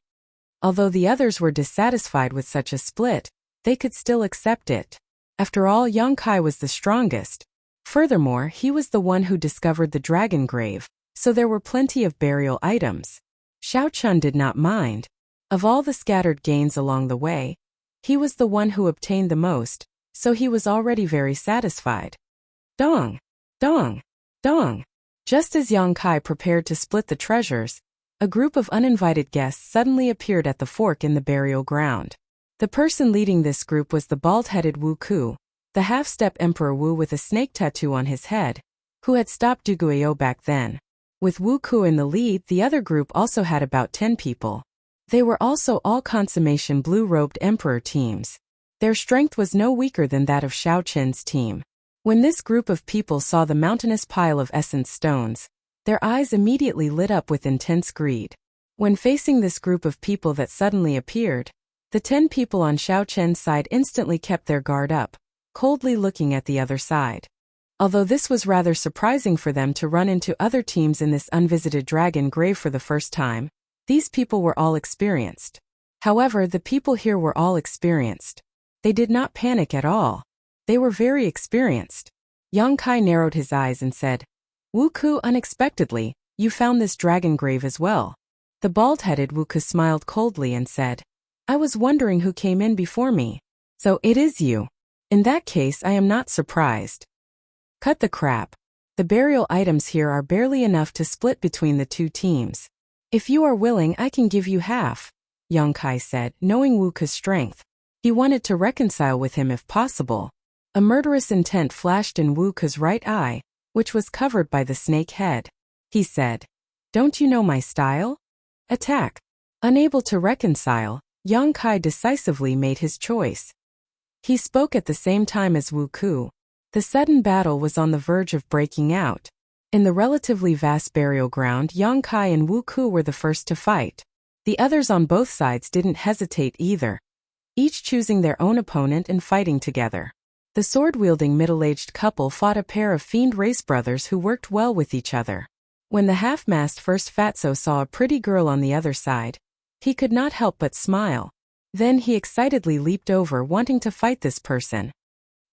Although the others were dissatisfied with such a split, they could still accept it. After all, Yang Kai was the strongest. Furthermore, he was the one who discovered the dragon grave, so there were plenty of burial items. Xiao Chun did not mind. Of all the scattered gains along the way, he was the one who obtained the most, so he was already very satisfied. Dong! Dong! Dong! Just as Yang Kai prepared to split the treasures, a group of uninvited guests suddenly appeared at the fork in the burial ground. The person leading this group was the bald-headed Wu Ku, the half-step Emperor Wu with a snake tattoo on his head, who had stopped Duguayou back then. With Wu Ku in the lead, the other group also had about 10 people. They were also all consummation blue-robed Emperor teams. Their strength was no weaker than that of Xiao Chen's team. When this group of people saw the mountainous pile of essence stones, their eyes immediately lit up with intense greed. When facing this group of people that suddenly appeared, the 10 people on Xiao Chen's side instantly kept their guard up, coldly looking at the other side. Although this was rather surprising for them to run into other teams in this unvisited dragon grave for the first time, These people were all experienced. However, the people here were all experienced. They did not panic at all. They were very experienced. Yang Kai narrowed his eyes and said, Wuku, unexpectedly, you found this dragon grave as well. The bald-headed Wuku smiled coldly and said, I was wondering who came in before me. So it is you. In that case, I am not surprised. Cut the crap. The burial items here are barely enough to split between the two teams. If you are willing, I can give you half, Yang Kai said, knowing Wuku's strength. He wanted to reconcile with him if possible. A murderous intent flashed in Wuku's right eye, which was covered by the snake head. He said, Don't you know my style? Attack. Unable to reconcile, Yang Kai decisively made his choice. He spoke at the same time as Wuku. The sudden battle was on the verge of breaking out. In the relatively vast burial ground, Yang Kai and Wuku were the first to fight. The others on both sides didn't hesitate either, each choosing their own opponent and fighting together. The sword-wielding middle-aged couple fought a pair of fiend race brothers who worked well with each other. When the half-masked first fatso saw a pretty girl on the other side, he could not help but smile. Then he excitedly leaped over, wanting to fight this person.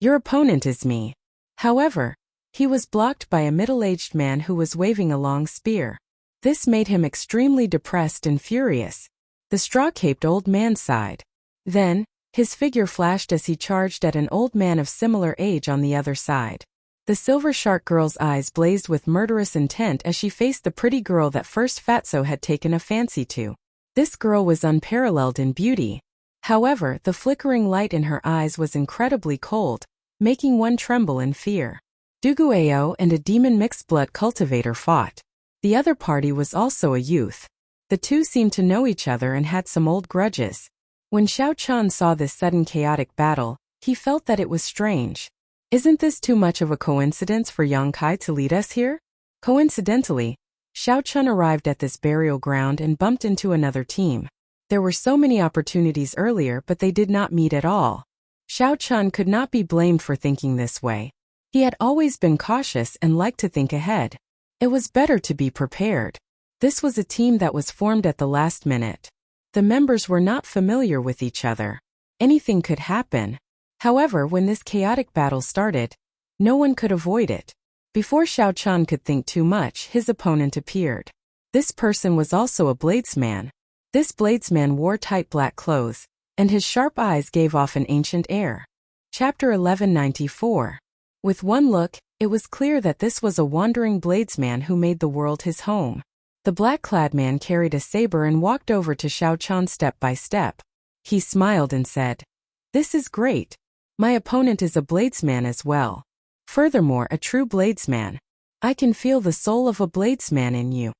Your opponent is me. However, he was blocked by a middle-aged man who was waving a long spear. This made him extremely depressed and furious. The straw-caped old man sighed. Then, his figure flashed as he charged at an old man of similar age on the other side. The silver shark girl's eyes blazed with murderous intent as she faced the pretty girl that first fatso had taken a fancy to. This girl was unparalleled in beauty. However, the flickering light in her eyes was incredibly cold, making one tremble in fear. Dugueo and a demon mixed-blood cultivator fought. The other party was also a youth. The two seemed to know each other and had some old grudges. When Xiao Chun saw this sudden chaotic battle, he felt that it was strange. Isn't this too much of a coincidence for Yang Kai to lead us here? Coincidentally, Xiao Chun arrived at this burial ground and bumped into another team. There were so many opportunities earlier, but they did not meet at all. Xiao Chun could not be blamed for thinking this way. He had always been cautious and liked to think ahead. It was better to be prepared. This was a team that was formed at the last minute. The members were not familiar with each other. Anything could happen. However, when this chaotic battle started, no one could avoid it. Before Xiao Chun could think too much, his opponent appeared. This person was also a bladesman. This bladesman wore tight black clothes, and his sharp eyes gave off an ancient air. Chapter 1194. With one look, it was clear that this was a wandering bladesman who made the world his home. The black-clad man carried a saber and walked over to Xiao Chun step by step. He smiled and said, This is great. My opponent is a bladesman as well. Furthermore, a true bladesman. I can feel the soul of a bladesman in you.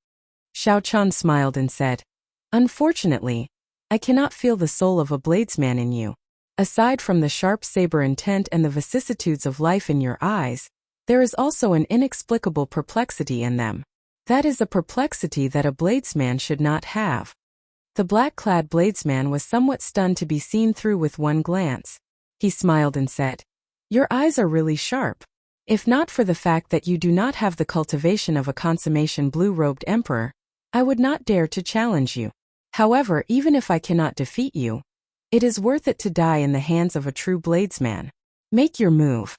Xiao Chun smiled and said, Unfortunately, I cannot feel the soul of a bladesman in you. Aside from the sharp saber intent and the vicissitudes of life in your eyes, there is also an inexplicable perplexity in them. That is a perplexity that a bladesman should not have. The black-clad bladesman was somewhat stunned to be seen through with one glance. He smiled and said, Your eyes are really sharp. If not for the fact that you do not have the cultivation of a consummation blue-robed emperor, I would not dare to challenge you. However, even if I cannot defeat you, it is worth it to die in the hands of a true bladesman. Make your move.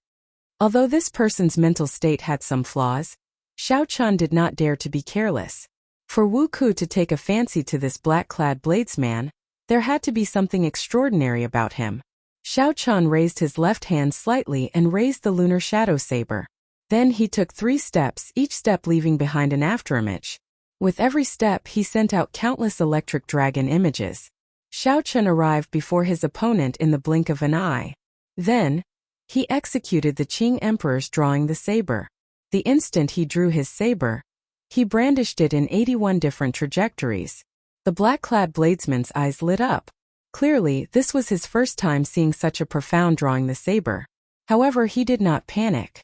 Although this person's mental state had some flaws, Xiao Chun did not dare to be careless. For Wu Ku to take a fancy to this black-clad bladesman, there had to be something extraordinary about him. Xiao Chun raised his left hand slightly and raised the lunar shadow saber. Then he took 3 steps, each step leaving behind an afterimage. With every step he sent out countless electric dragon images. Xiao Chun arrived before his opponent in the blink of an eye. Then, he executed the Qing Emperor's drawing the saber. The instant he drew his saber, he brandished it in 81 different trajectories. The black-clad bladesman's eyes lit up. Clearly, this was his first time seeing such a profound drawing the saber. However, he did not panic.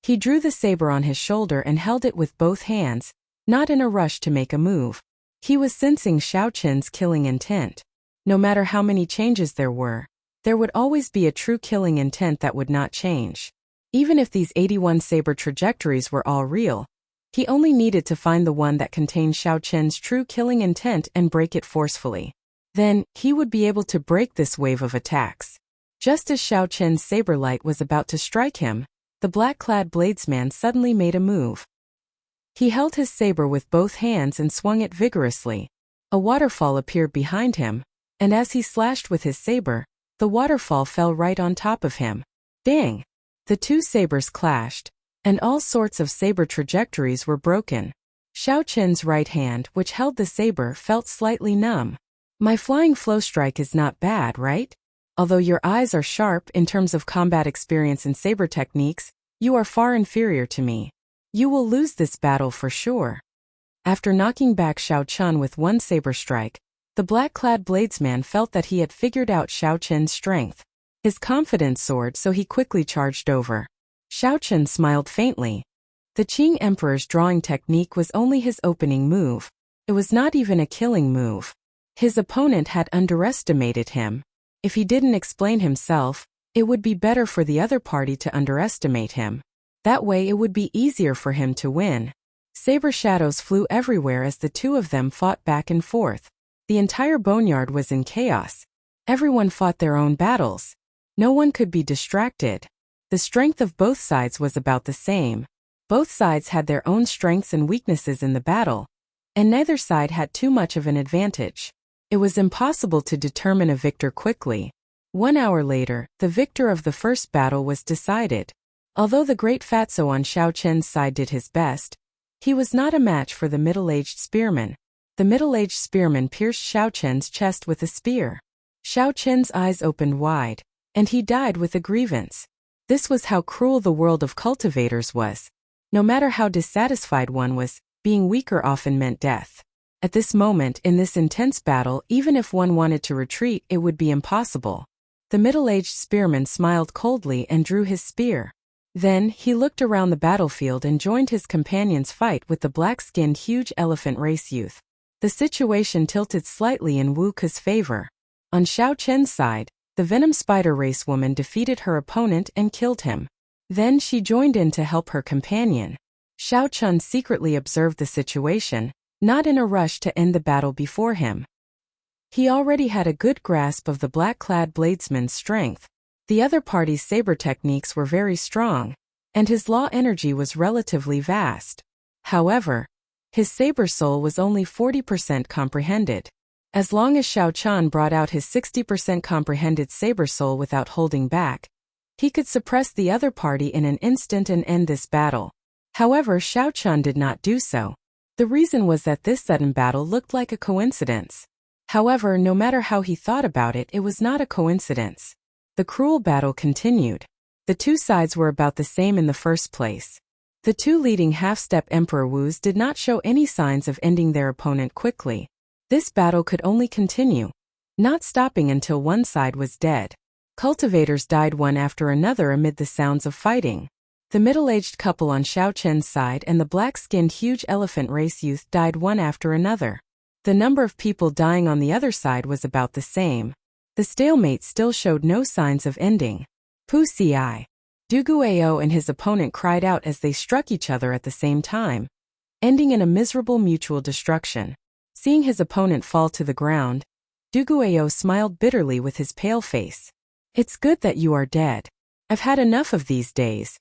He drew the saber on his shoulder and held it with both hands, not in a rush to make a move. He was sensing Xiao Chun's killing intent. No matter how many changes there would always be a true killing intent that would not change. Even if these 81 saber trajectories were all real, He only needed to find the one that contained Xiao Chen's true killing intent and break it forcefully. Then, he would be able to break this wave of attacks. Just as Xiao Chen's saber light was about to strike him, the black-clad bladesman suddenly made a move. He held his saber with both hands and swung it vigorously. A waterfall appeared behind him, and as he slashed with his saber, the waterfall fell right on top of him. Bang! The two sabers clashed, and all sorts of saber trajectories were broken. Xiao Chen's right hand, which held the saber, felt slightly numb. My flying flow strike is not bad, right? Although your eyes are sharp in terms of combat experience and saber techniques, you are far inferior to me. You will lose this battle for sure. After knocking back Xiao Chen with one saber strike, the black-clad bladesman felt that he had figured out Xiao Chen's strength. His confidence soared, so he quickly charged over. Xiao Chen smiled faintly. The Qing Emperor's drawing technique was only his opening move. It was not even a killing move. His opponent had underestimated him. If he didn't explain himself, it would be better for the other party to underestimate him. That way it would be easier for him to win. Saber shadows flew everywhere as the two of them fought back and forth. The entire boneyard was in chaos. Everyone fought their own battles. No one could be distracted. The strength of both sides was about the same. Both sides had their own strengths and weaknesses in the battle, and neither side had too much of an advantage. It was impossible to determine a victor quickly. 1 hour later, the victor of the first battle was decided. Although the great fatso on Xiao Chen's side did his best, he was not a match for the middle-aged spearman. The middle-aged spearman pierced Xiao Chen's chest with a spear. Xiao Chen's eyes opened wide, and he died with a grievance. This was how cruel the world of cultivators was. No matter how dissatisfied one was, being weaker often meant death. At this moment in this intense battle, even if one wanted to retreat, it would be impossible. The middle-aged spearman smiled coldly and drew his spear. Then, he looked around the battlefield and joined his companion's fight with the black-skinned huge elephant race youth. The situation tilted slightly in Wu Ke's favor. On Xiao Chen's side, the venom spider race woman defeated her opponent and killed him. Then she joined in to help her companion. Xiao Chen secretly observed the situation, not in a rush to end the battle before him. He already had a good grasp of the black-clad bladesman's strength. The other party's saber techniques were very strong, and his law energy was relatively vast. However, his saber soul was only 40% comprehended. As long as Xiao Chen brought out his 60% comprehended saber soul without holding back, he could suppress the other party in an instant and end this battle. However, Xiao Chen did not do so. The reason was that this sudden battle looked like a coincidence. However, no matter how he thought about it, it was not a coincidence. The cruel battle continued. The two sides were about the same in the first place. The two leading half-step Emperor Wus did not show any signs of ending their opponent quickly. This battle could only continue, not stopping until one side was dead. Cultivators died one after another amid the sounds of fighting. The middle-aged couple on Xiao Chen's side and the black-skinned huge elephant race youth died one after another. The number of people dying on the other side was about the same. The stalemate still showed no signs of ending. Wuxia. Duguayou and his opponent cried out as they struck each other at the same time, ending in a miserable mutual destruction. Seeing his opponent fall to the ground, Duguayou smiled bitterly with his pale face. "It's good that you are dead. I've had enough of these days."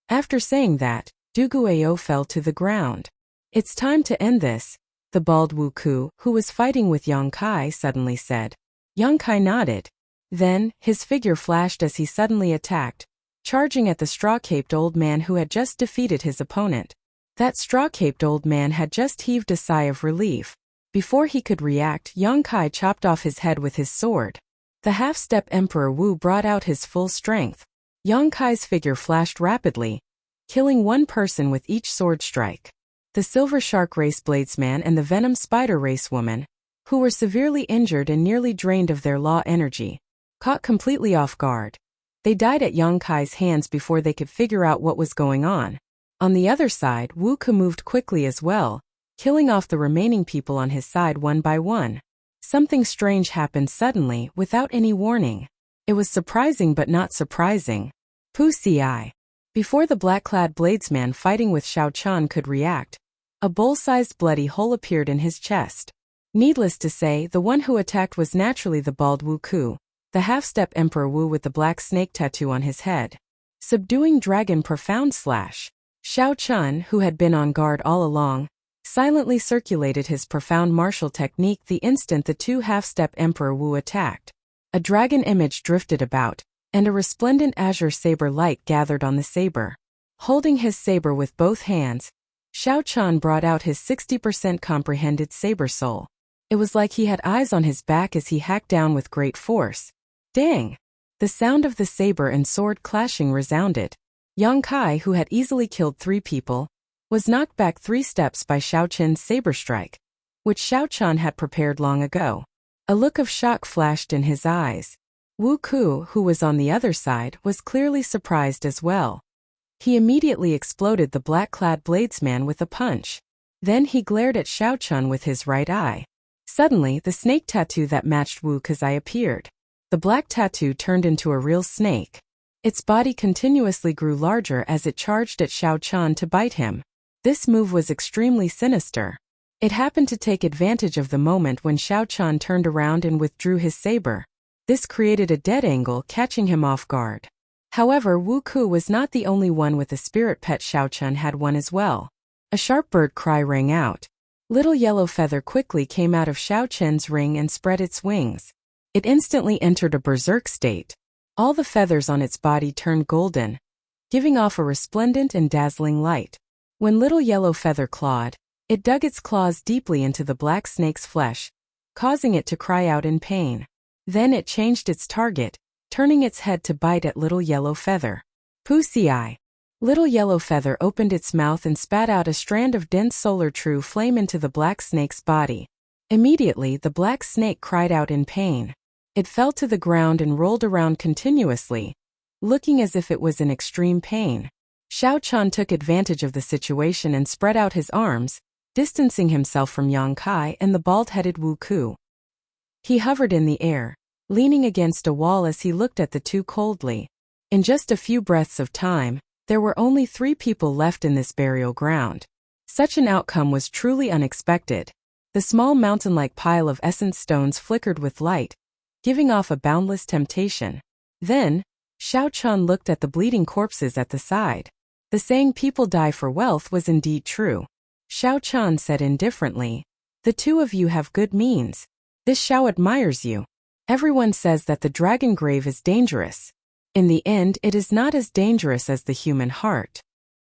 After saying that, Duguayou fell to the ground. "It's time to end this," the bald Wu Ke, who was fighting with Yang Kai, suddenly said. Yang Kai nodded. Then, his figure flashed as he suddenly attacked, charging at the straw-caped old man who had just defeated his opponent. That straw-caped old man had just heaved a sigh of relief. Before he could react, Yang Kai chopped off his head with his sword. The half-step Emperor Wu brought out his full strength. Yang Kai's figure flashed rapidly, killing one person with each sword strike. The Silver Shark Race Bladesman and the Venom Spider Race Woman, who were severely injured and nearly drained of their law energy, caught completely off guard. They died at Yang Kai's hands before they could figure out what was going on. On the other side, Wu Ke moved quickly as well, killing off the remaining people on his side one by one. Something strange happened suddenly, without any warning. It was surprising but not surprising. Wuxia. Before the black-clad bladesman fighting with Xiao Chen could react, A bowl-sized bloody hole appeared in his chest. Needless to say, the one who attacked was naturally the bald Wu Ku, the half-step Emperor Wu with the black snake tattoo on his head. Subduing Dragon Profound Slash. Xiao Chun, who had been on guard all along, silently circulated his profound martial technique the instant the two half-step Emperor Wu attacked. A dragon image drifted about, and a resplendent azure saber light gathered on the saber. Holding his saber with both hands, Xiao Chun brought out his 60% comprehended saber soul. It was like he had eyes on his back as he hacked down with great force. Dang! The sound of the saber and sword clashing resounded. Yang Kai, who had easily killed 3 people, was knocked back 3 steps by Xiao Chun's saber strike, which Xiao Chun had prepared long ago. A look of shock flashed in his eyes. Wu Ku, who was on the other side, was clearly surprised as well. He immediately exploded the black-clad bladesman with a punch. Then he glared at Xiao Chun with his right eye. Suddenly, the snake tattoo that matched Wu Ku's eye appeared. The black tattoo turned into a real snake. Its body continuously grew larger as it charged at Xiao Chun to bite him. This move was extremely sinister. It happened to take advantage of the moment when Xiao Chun turned around and withdrew his saber. This created a dead angle, catching him off guard. However, Wu Ku was not the only one with a spirit pet. Xiao Chun had one as well. A sharp bird cry rang out. Little yellow feather quickly came out of Xiao Chun's ring and spread its wings. It instantly entered a berserk state. All the feathers on its body turned golden, giving off a resplendent and dazzling light. When little yellow feather clawed, it dug its claws deeply into the black snake's flesh, causing it to cry out in pain. Then it changed its target, turning its head to bite at little yellow feather. Pussy eye. Little yellow feather opened its mouth and spat out a strand of dense solar true flame into the black snake's body. Immediately, the black snake cried out in pain. It fell to the ground and rolled around continuously, looking as if it was in extreme pain. Xiao Chun took advantage of the situation and spread out his arms, distancing himself from Yang Kai and the bald-headed Wu Ku. He hovered in the air, leaning against a wall as he looked at the two coldly. In just a few breaths of time, there were only 3 people left in this burial ground. Such an outcome was truly unexpected. The small mountain-like pile of essence stones flickered with light, giving off a boundless temptation. Then, Xiao Chun looked at the bleeding corpses at the side. The saying people die for wealth was indeed true. Xiao Chun said indifferently, "The 2 of you have good means. This Xiao admires you. Everyone says that the dragon grave is dangerous. In the end, it is not as dangerous as the human heart."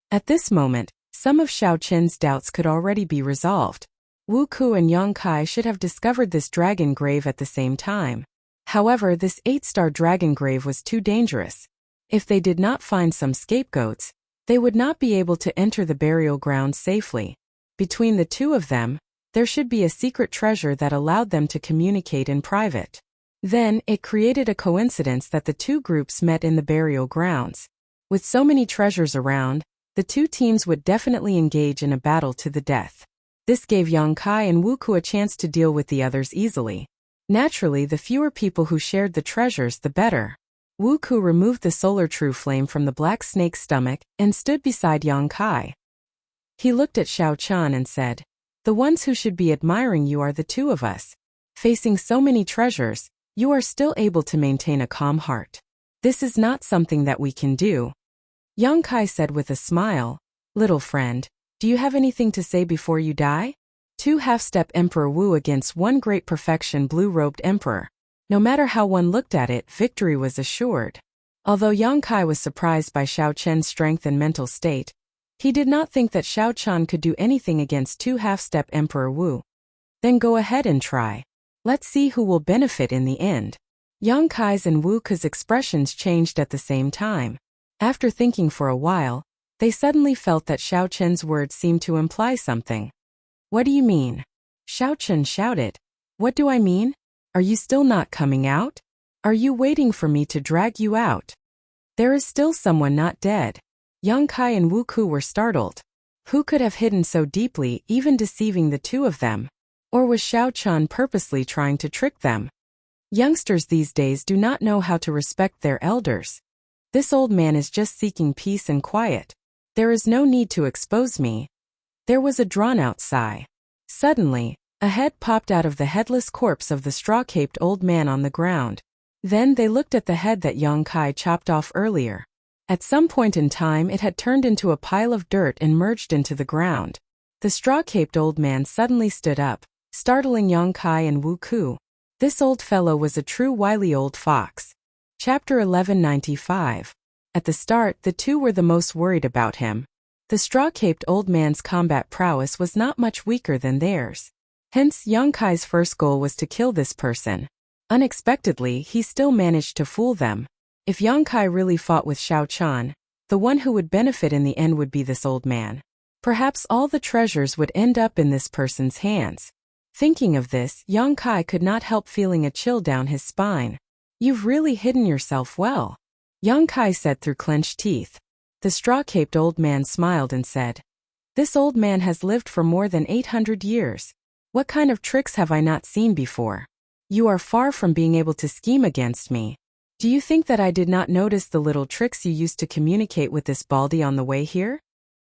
At this moment, some of Xiao Chun's doubts could already be resolved. Wu Ku and Yang Kai should have discovered this dragon grave at the same time. However, this 8-star dragon grave was too dangerous. If they did not find some scapegoats, they would not be able to enter the burial ground safely. Between the 2 of them, there should be a secret treasure that allowed them to communicate in private. Then, it created a coincidence that the 2 groups met in the burial grounds. With so many treasures around, the 2 teams would definitely engage in a battle to the death. This gave Yang Kai and Wu Ku a chance to deal with the others easily. Naturally, the fewer people who shared the treasures, the better. Wu Ku removed the solar true flame from the black snake's stomach and stood beside Yang Kai. He looked at Xiao Chun and said, "The ones who should be admiring you are the 2 of us. Facing so many treasures, you are still able to maintain a calm heart. This is not something that we can do." Yang Kai said with a smile, "Little friend, do you have anything to say before you die?" 2 half-step Emperor Wu against 1 great perfection blue-robed emperor. No matter how one looked at it, victory was assured. Although Yang Kai was surprised by Xiao Chun's strength and mental state, he did not think that Xiao Chun could do anything against 2 half-step Emperor Wu. Then go ahead and try. Let's see who will benefit in the end. Yang Kai's and Wu Ku's expressions changed at the same time. After thinking for a while, they suddenly felt that Xiao Chun's words seemed to imply something. "What do you mean?" Xiao Chun shouted. "What do I mean? Are you still not coming out? Are you waiting for me to drag you out? There is still someone not dead." Yang Kai and Wu Ku were startled. Who could have hidden so deeply, even deceiving the 2 of them? Or was Xiao Chun purposely trying to trick them? Youngsters these days do not know how to respect their elders. This old man is just seeking peace and quiet. There is no need to expose me. There was a drawn-out sigh. Suddenly, a head popped out of the headless corpse of the straw-caped old man on the ground. Then they looked at the head that Yang Kai chopped off earlier. At some point in time it had turned into a pile of dirt and merged into the ground. The straw-caped old man suddenly stood up, startling Yang Kai and Wu Ku. This old fellow was a true wily old fox. Chapter 1195. At the start, the two were the most worried about him. The straw-caped old man's combat prowess was not much weaker than theirs. Hence, Yang Kai's first goal was to kill this person. Unexpectedly, he still managed to fool them. If Yang Kai really fought with Xiao Chan, the one who would benefit in the end would be this old man. Perhaps all the treasures would end up in this person's hands. Thinking of this, Yang Kai could not help feeling a chill down his spine. "You've really hidden yourself well," Yang Kai said through clenched teeth. The straw-caped old man smiled and said, "This old man has lived for more than 800 years. What kind of tricks have I not seen before? You are far from being able to scheme against me. Do you think that I did not notice the little tricks you used to communicate with this baldy on the way here?"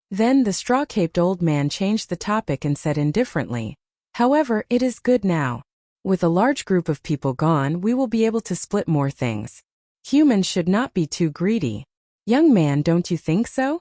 Then the straw-caped old man changed the topic and said indifferently, "However, it is good now. With a large group of people gone, we will be able to split more things. Humans should not be too greedy. Young man, don't you think so?"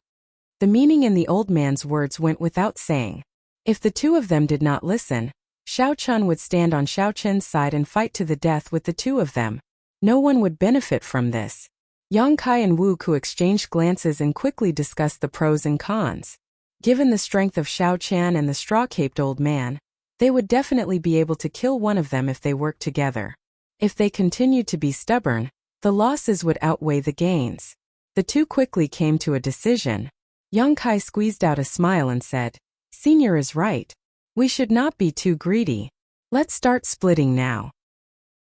The meaning in the old man's words went without saying. If the two of them did not listen, Xiao Chun would stand on Xiao Chen's side and fight to the death with the two of them. No one would benefit from this. Yang Kai and Wu Ku exchanged glances and quickly discussed the pros and cons. Given the strength of Xiao Chan and the straw-caped old man, they would definitely be able to kill one of them if they worked together. If they continued to be stubborn, the losses would outweigh the gains. The two quickly came to a decision. Yang Kai squeezed out a smile and said, "Senior is right. We should not be too greedy. Let's start splitting now."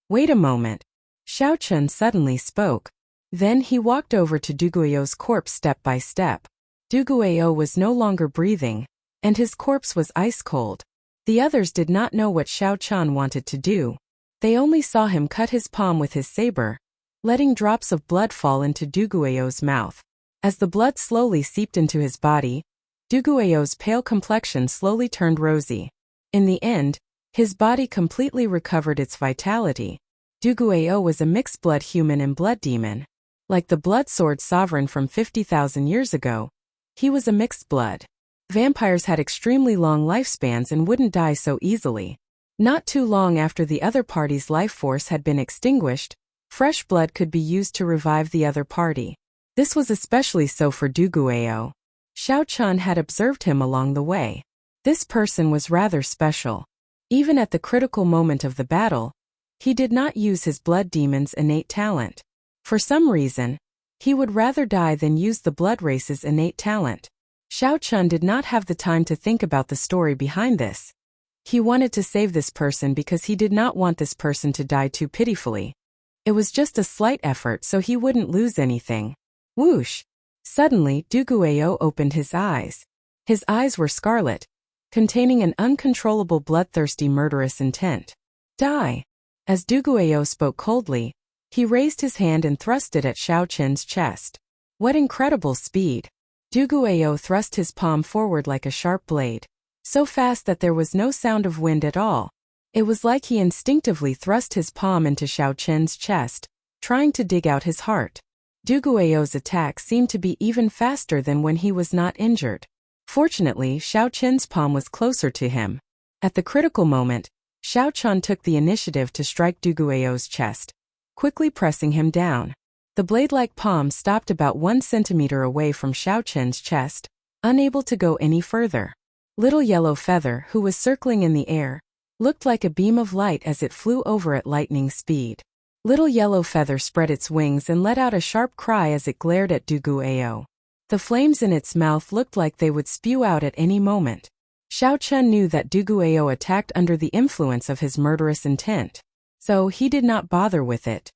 "Wait a moment." Xiao Chun suddenly spoke. Then he walked over to Duguayo's corpse step by step. Duguayo was no longer breathing, and his corpse was ice cold. The others did not know what Xiao Chan wanted to do. They only saw him cut his palm with his saber, letting drops of blood fall into Duguayo's mouth. As the blood slowly seeped into his body, Duguayo's pale complexion slowly turned rosy. In the end, his body completely recovered its vitality. Duguayo was a mixed-blood human and blood demon. Like the blood sword sovereign from 50,000 years ago, he was a mixed blood. Vampires had extremely long lifespans and wouldn't die so easily. Not too long after the other party's life force had been extinguished, fresh blood could be used to revive the other party. This was especially so for Duguayo. Xiao Chun had observed him along the way. This person was rather special. Even at the critical moment of the battle, he did not use his blood demon's innate talent. For some reason, he would rather die than use the blood race's innate talent. Xiao Chun did not have the time to think about the story behind this. He wanted to save this person because he did not want this person to die too pitifully. It was just a slight effort so he wouldn't lose anything. Whoosh! Suddenly, Duguayo opened his eyes. His eyes were scarlet, containing an uncontrollable bloodthirsty murderous intent. "Die!" As Duguayo spoke coldly, he raised his hand and thrust it at Xiao Chen's chest. What incredible speed! Duguayo thrust his palm forward like a sharp blade, so fast that there was no sound of wind at all. It was like he instinctively thrust his palm into Xiao Chen's chest, trying to dig out his heart. Duguayo's attack seemed to be even faster than when he was not injured. Fortunately, Xiao Chen's palm was closer to him. At the critical moment, Xiao Chun took the initiative to strike Duguayo's chest, quickly pressing him down. The blade-like palm stopped about 1 centimeter away from Xiao Chen's chest, unable to go any further. Little Yellow Feather, who was circling in the air, looked like a beam of light as it flew over at lightning speed. Little Yellow Feather spread its wings and let out a sharp cry as it glared at Duguayo. The flames in its mouth looked like they would spew out at any moment. Xiao Chun knew that Duguayo attacked under the influence of his murderous intent, so he did not bother with it.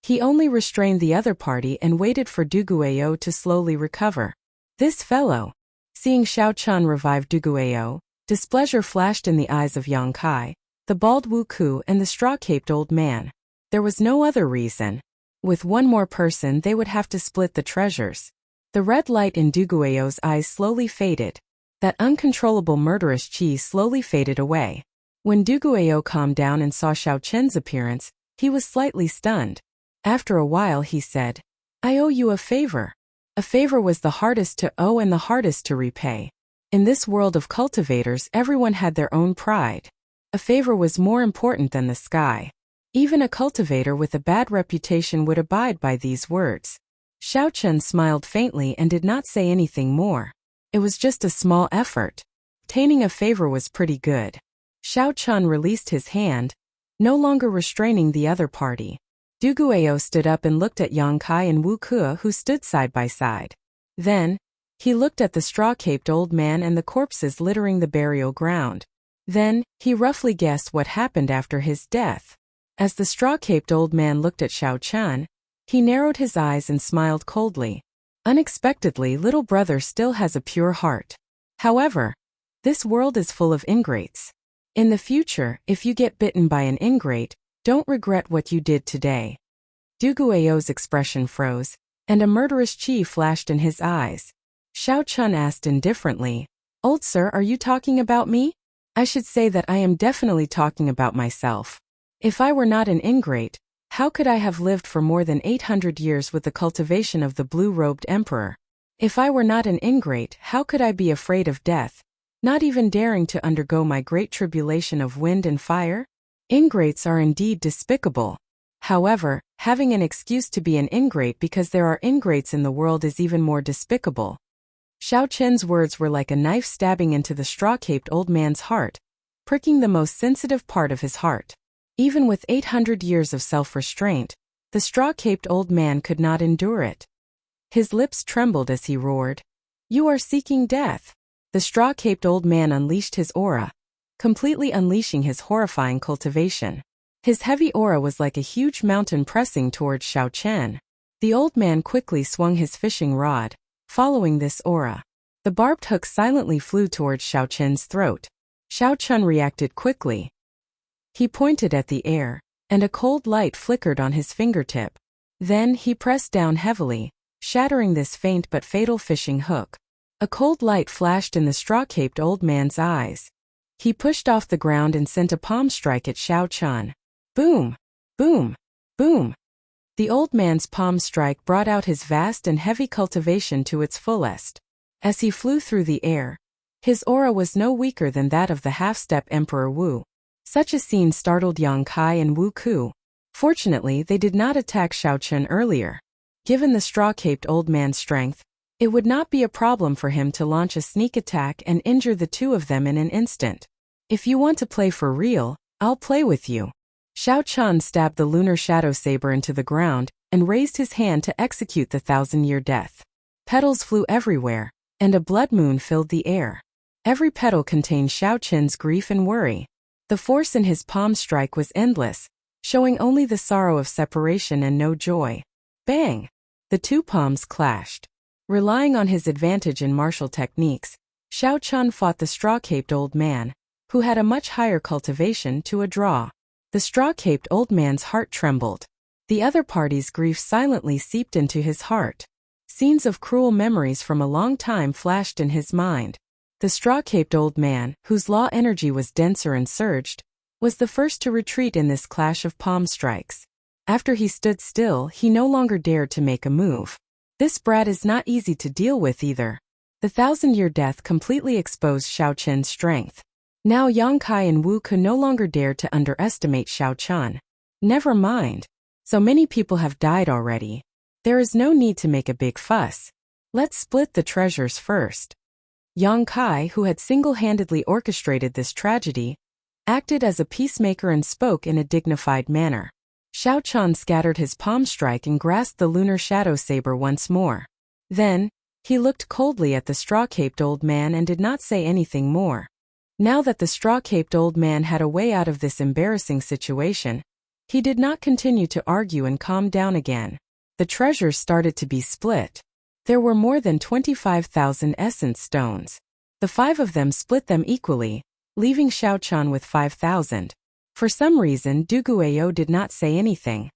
He only restrained the other party and waited for Duguayo to slowly recover. This fellow! Seeing Xiao Chun revive Duguayo, displeasure flashed in the eyes of Yang Kai, the bald Wu Ku and the straw-caped old man. There was no other reason. With one more person they would have to split the treasures. The red light in Duguayo's eyes slowly faded. That uncontrollable murderous chi slowly faded away. When Duguayou calmed down and saw Xiao Chen's appearance, he was slightly stunned. After a while he said, "I owe you a favor." A favor was the hardest to owe and the hardest to repay. In this world of cultivators, everyone had their own pride. A favor was more important than the sky. Even a cultivator with a bad reputation would abide by these words. Xiao Chen smiled faintly and did not say anything more. It was just a small effort. Obtaining a favor was pretty good. Xiao Chen released his hand, no longer restraining the other party. Duguayou stood up and looked at Yang Kai and Wu Ke, who stood side by side. Then, he looked at the straw-caped old man and the corpses littering the burial ground. Then, he roughly guessed what happened after his death. As the straw-caped old man looked at Xiao Chen, he narrowed his eyes and smiled coldly. Unexpectedly, little brother still has a pure heart. However, this world is full of ingrates. In the future, if you get bitten by an ingrate, don't regret what you did today. Duguayou's expression froze, and a murderous chi flashed in his eyes. Xiao Chen asked indifferently, "Old sir, are you talking about me?" "I should say that I am definitely talking about myself. If I were not an ingrate, how could I have lived for more than 800 years with the cultivation of the blue-robed emperor? If I were not an ingrate, how could I be afraid of death, not even daring to undergo my great tribulation of wind and fire?" Ingrates are indeed despicable. However, having an excuse to be an ingrate because there are ingrates in the world is even more despicable. Xiao Chen's words were like a knife stabbing into the straw-caped old man's heart, pricking the most sensitive part of his heart. Even with 800 years of self-restraint, the straw-caped old man could not endure it. His lips trembled as he roared, "You are seeking death." The straw-caped old man unleashed his aura, completely unleashing his horrifying cultivation. His heavy aura was like a huge mountain pressing towards Xiao Chen. The old man quickly swung his fishing rod, following this aura. The barbed hook silently flew towards Xiao Chen's throat. Xiao Chen reacted quickly. He pointed at the air, and a cold light flickered on his fingertip. Then he pressed down heavily, shattering this faint but fatal fishing hook. A cold light flashed in the straw-caped old man's eyes. He pushed off the ground and sent a palm strike at Xiao Chen. Boom! Boom! Boom! The old man's palm strike brought out his vast and heavy cultivation to its fullest. As he flew through the air, his aura was no weaker than that of the half-step Emperor Wu. Such a scene startled Yang Kai and Wu Ke. Fortunately, they did not attack Xiao Chen earlier. Given the straw-caped old man's strength, it would not be a problem for him to launch a sneak attack and injure the two of them in an instant. "If you want to play for real, I'll play with you." Xiao Chen stabbed the lunar shadow saber into the ground and raised his hand to execute the 1,000-year death. Petals flew everywhere, and a blood moon filled the air. Every petal contained Xiao Chen's grief and worry. The force in his palm strike was endless, showing only the sorrow of separation and no joy. Bang! The two palms clashed. Relying on his advantage in martial techniques, Xiao Chen fought the straw-caped old man, who had a much higher cultivation, to a draw. The straw-caped old man's heart trembled. The other party's grief silently seeped into his heart. Scenes of cruel memories from a long time flashed in his mind. The straw-caped old man, whose law energy was denser and surged, was the first to retreat in this clash of palm strikes. After he stood still, he no longer dared to make a move. This brat is not easy to deal with either. The 1,000-year death completely exposed Xiao Chen's strength. Now Yang Kai and Wu Ke no longer dared to underestimate Xiao Chen. Never mind. So many people have died already. There is no need to make a big fuss. Let's split the treasures first. Yang Kai, who had single-handedly orchestrated this tragedy, acted as a peacemaker and spoke in a dignified manner. Xiao Chen scattered his palm strike and grasped the lunar shadow saber once more. Then, he looked coldly at the straw-caped old man and did not say anything more. Now that the straw-caped old man had a way out of this embarrassing situation, he did not continue to argue and calmed down again. The treasures started to be split. There were more than 25,000 essence stones. The 5 of them split them equally, leaving Xiao Chen with 5,000. For some reason, Duguayou did not say anything.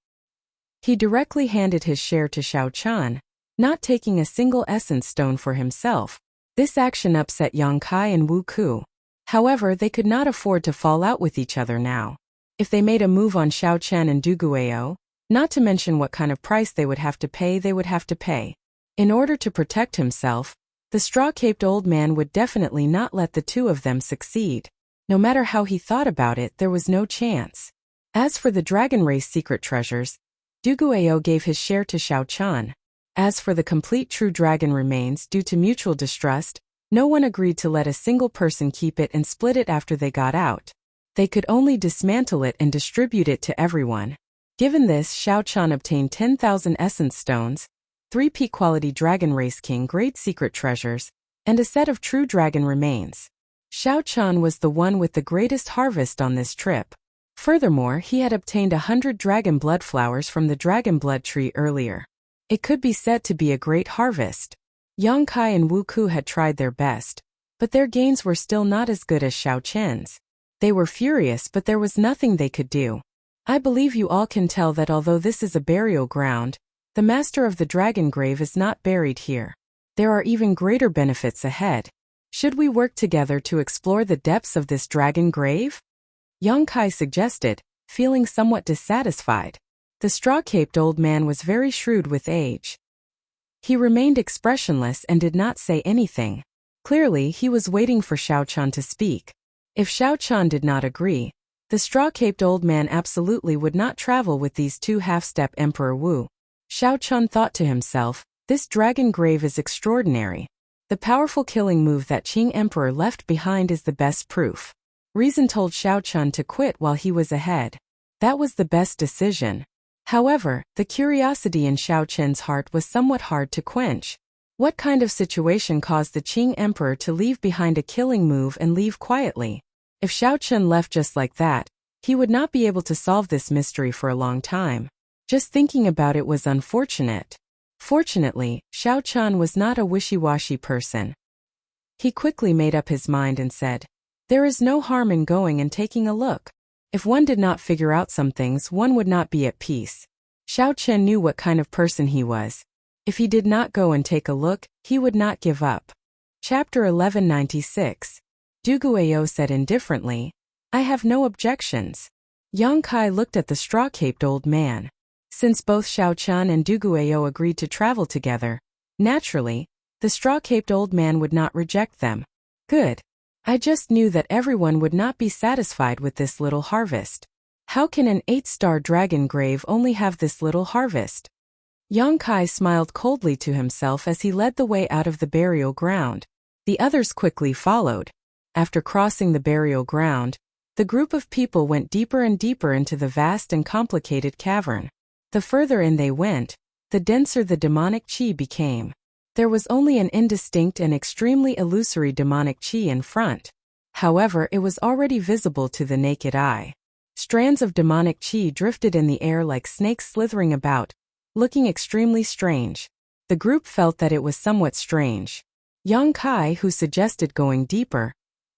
He directly handed his share to Xiao Chen, not taking a single essence stone for himself, This action upset Yang Kai and Wu Ku. However, they could not afford to fall out with each other now. If they made a move on Xiao Chen and Du Guiyou, not to mention what kind of price they would have to pay. In order to protect himself, the straw-caped old man would definitely not let the two of them succeed. No matter how he thought about it, there was no chance. As for the dragon race secret treasures, Du Guiyou gave his share to Xiao Chen. As for the complete true dragon remains, due to mutual distrust, no one agreed to let a single person keep it and split it after they got out. They could only dismantle it and distribute it to everyone. Given this, Xiao Chen obtained 10,000 essence stones, 3 peak quality dragon race king grade secret treasures, and a set of true dragon remains. Xiao Chen was the one with the greatest harvest on this trip. Furthermore, he had obtained 100 dragon blood flowers from the dragon blood tree earlier. It could be said to be a great harvest. Yang Kai and Wu Ku had tried their best, but their gains were still not as good as Xiao Chen's. They were furious, but there was nothing they could do. I believe you all can tell that although this is a burial ground, the master of the dragon grave is not buried here. There are even greater benefits ahead. Should we work together to explore the depths of this dragon grave? Yang Kai suggested, feeling somewhat dissatisfied. The straw-caped old man was very shrewd with age. He remained expressionless and did not say anything. Clearly, he was waiting for Xiao Chen to speak. If Xiao Chen did not agree, the straw-caped old man absolutely would not travel with these two half-step Emperor Wu. Xiao Chen thought to himself, this dragon grave is extraordinary. The powerful killing move that Qing Emperor left behind is the best proof. Reason told Xiao Chen to quit while he was ahead. That was the best decision. However, the curiosity in Xiao Chen's heart was somewhat hard to quench. What kind of situation caused the Qing Emperor to leave behind a killing move and leave quietly? If Xiao Chen left just like that, he would not be able to solve this mystery for a long time. Just thinking about it was unfortunate. Fortunately, Xiao Chen was not a wishy-washy person. He quickly made up his mind and said, there is no harm in going and taking a look. If one did not figure out some things, one would not be at peace. Xiao Chen knew what kind of person he was. If he did not go and take a look, he would not give up. Chapter 1196. Du Guiyou said indifferently, I have no objections. Yang Kai looked at the straw-caped old man. Since both Xiao Chen and Du Guiyou agreed to travel together, naturally, the straw-caped old man would not reject them. Good. I just knew that everyone would not be satisfied with this little harvest. How can an 8-star dragon grave only have this little harvest? Yang Kai smiled coldly to himself as he led the way out of the burial ground. The others quickly followed. After crossing the burial ground, the group of people went deeper and deeper into the vast and complicated cavern. The further in they went, the denser the demonic qi became. There was only an indistinct and extremely illusory demonic qi in front. However, it was already visible to the naked eye. Strands of demonic qi drifted in the air like snakes slithering about, looking extremely strange. The group felt that it was somewhat strange. Yang Kai, who suggested going deeper,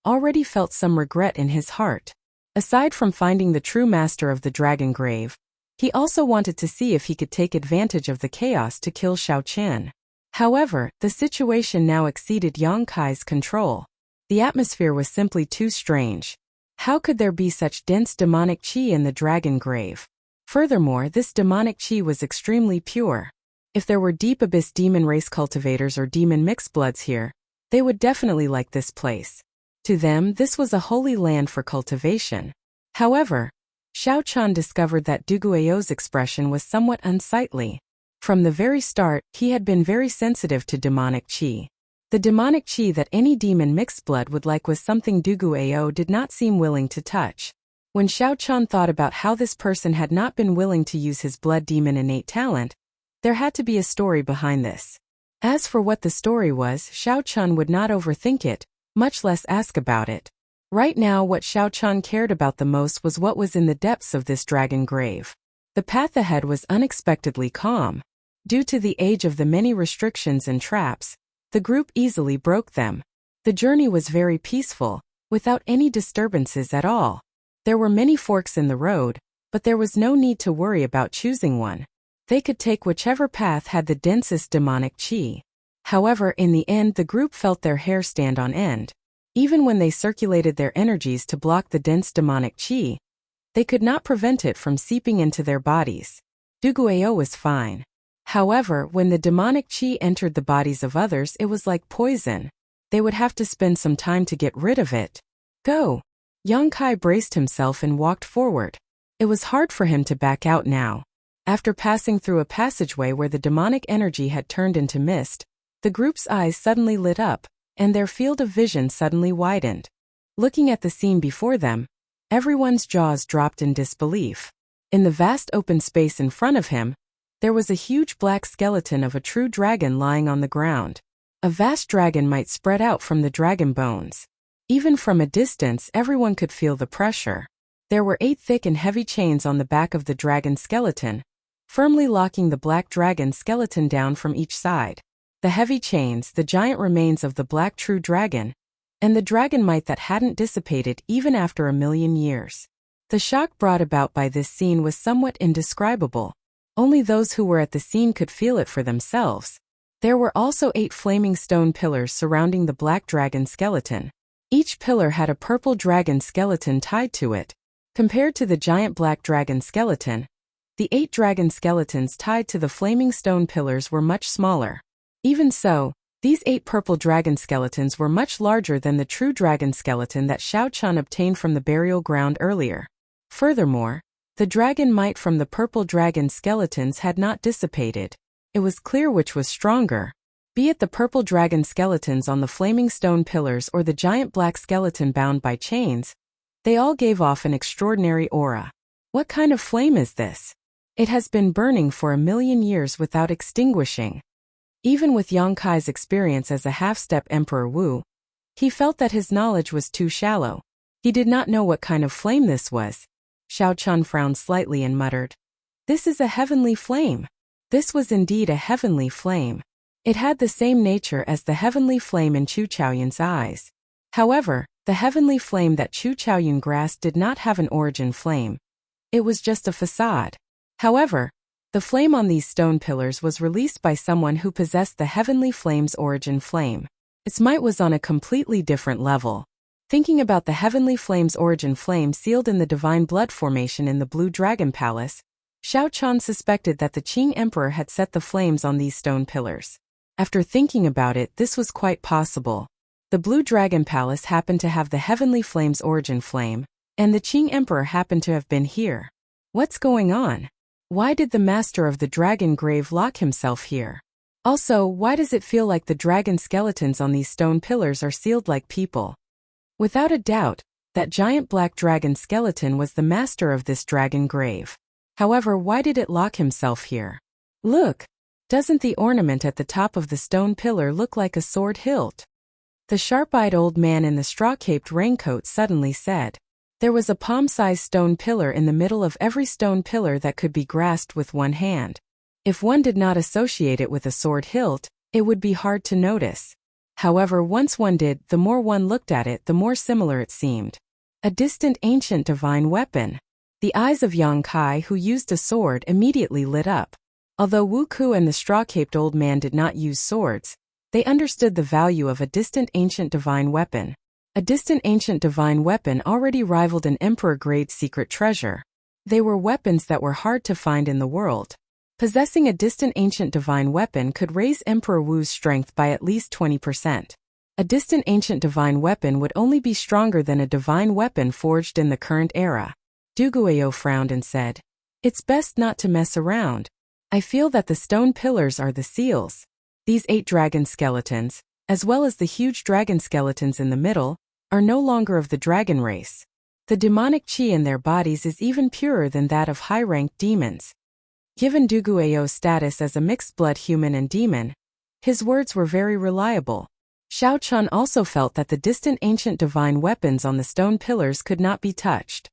already felt some regret in his heart. Aside from finding the true master of the dragon grave, he also wanted to see if he could take advantage of the chaos to kill Xiao Chen. However, the situation now exceeded Yang Kai's control. The atmosphere was simply too strange. How could there be such dense demonic qi in the dragon grave? Furthermore, this demonic qi was extremely pure. If there were deep abyss demon race cultivators or demon mixed bloods here, they would definitely like this place. To them, this was a holy land for cultivation. However, Xiao Chen discovered that Du Guiyou's expression was somewhat unsightly. From the very start, he had been very sensitive to demonic qi. The demonic qi that any demon mixed blood would like was something Du Guiyou did not seem willing to touch. When Xiao Chen thought about how this person had not been willing to use his blood demon innate talent, there had to be a story behind this. As for what the story was, Xiao Chen would not overthink it, much less ask about it. Right now, what Xiao Chen cared about the most was what was in the depths of this dragon grave. The path ahead was unexpectedly calm. Due to the age of the many restrictions and traps, the group easily broke them. The journey was very peaceful, without any disturbances at all. There were many forks in the road, but there was no need to worry about choosing one. They could take whichever path had the densest demonic qi. However, in the end, the group felt their hair stand on end. Even when they circulated their energies to block the dense demonic qi, they could not prevent it from seeping into their bodies. Duguayou was fine. However, when the demonic qi entered the bodies of others, it was like poison. They would have to spend some time to get rid of it. Go! Yang Kai braced himself and walked forward. It was hard for him to back out now. After passing through a passageway where the demonic energy had turned into mist, the group's eyes suddenly lit up, and their field of vision suddenly widened. Looking at the scene before them, everyone's jaws dropped in disbelief. In the vast open space in front of him, there was a huge black skeleton of a true dragon lying on the ground. A vast dragon might spread out from the dragon bones. Even from a distance, everyone could feel the pressure. There were 8 thick and heavy chains on the back of the dragon skeleton, firmly locking the black dragon skeleton down from each side. The heavy chains, the giant remains of the black true dragon, and the dragon might that hadn't dissipated even after 1,000,000 years. The shock brought about by this scene was somewhat indescribable. Only those who were at the scene could feel it for themselves. There were also 8 flaming stone pillars surrounding the black dragon skeleton. Each pillar had a purple dragon skeleton tied to it. Compared to the giant black dragon skeleton, the 8 dragon skeletons tied to the flaming stone pillars were much smaller. Even so, these 8 purple dragon skeletons were much larger than the true dragon skeleton that Xiao Chun obtained from the burial ground earlier. Furthermore, the dragon might from the purple dragon skeletons had not dissipated. It was clear which was stronger. Be it the purple dragon skeletons on the flaming stone pillars or the giant black skeleton bound by chains, they all gave off an extraordinary aura. What kind of flame is this? It has been burning for 1,000,000 years without extinguishing. Even with Yang Kai's experience as a half-step Emperor Wu, he felt that his knowledge was too shallow. He did not know what kind of flame this was. Xiao Chun frowned slightly and muttered, "This is a heavenly flame." This was indeed a heavenly flame. It had the same nature as the heavenly flame in Chu Chaoyun's eyes. However, the heavenly flame that Chu Chaoyun grasped did not have an origin flame. It was just a facade. However, the flame on these stone pillars was released by someone who possessed the heavenly flame's origin flame. Its might was on a completely different level. Thinking about the heavenly flame's origin flame sealed in the divine blood formation in the Blue Dragon Palace, Xiao Chun suspected that the Qing Emperor had set the flames on these stone pillars. After thinking about it, this was quite possible. The Blue Dragon Palace happened to have the heavenly flame's origin flame, and the Qing Emperor happened to have been here. What's going on? Why did the master of the dragon grave lock himself here? Also, why does it feel like the dragon skeletons on these stone pillars are sealed like people? Without a doubt, that giant black dragon skeleton was the master of this dragon grave. However, why did it lock himself here? Look! Doesn't the ornament at the top of the stone pillar look like a sword hilt? The sharp-eyed old man in the straw-caped raincoat suddenly said. There was a palm-sized stone pillar in the middle of every stone pillar that could be grasped with one hand. If one did not associate it with a sword hilt, it would be hard to notice. However, once one did, the more one looked at it, the more similar it seemed. A distant ancient divine weapon. The eyes of Yang Kai, who used a sword, immediately lit up. Although Wu Ku and the straw-caped old man did not use swords, they understood the value of a distant ancient divine weapon. A distant ancient divine weapon already rivaled an emperor-grade secret treasure. They were weapons that were hard to find in the world. Possessing a distant ancient divine weapon could raise Emperor Wu's strength by at least 20%. A distant ancient divine weapon would only be stronger than a divine weapon forged in the current era. Du Guiyou frowned and said, "It's best not to mess around. I feel that the stone pillars are the seals. These 8 dragon skeletons, as well as the huge dragon skeletons in the middle, are no longer of the dragon race. The demonic qi in their bodies is even purer than that of high-ranked demons." Given Du Guiyou's status as a mixed-blood human and demon, his words were very reliable. Xiao Chun also felt that the distant ancient divine weapons on the stone pillars could not be touched.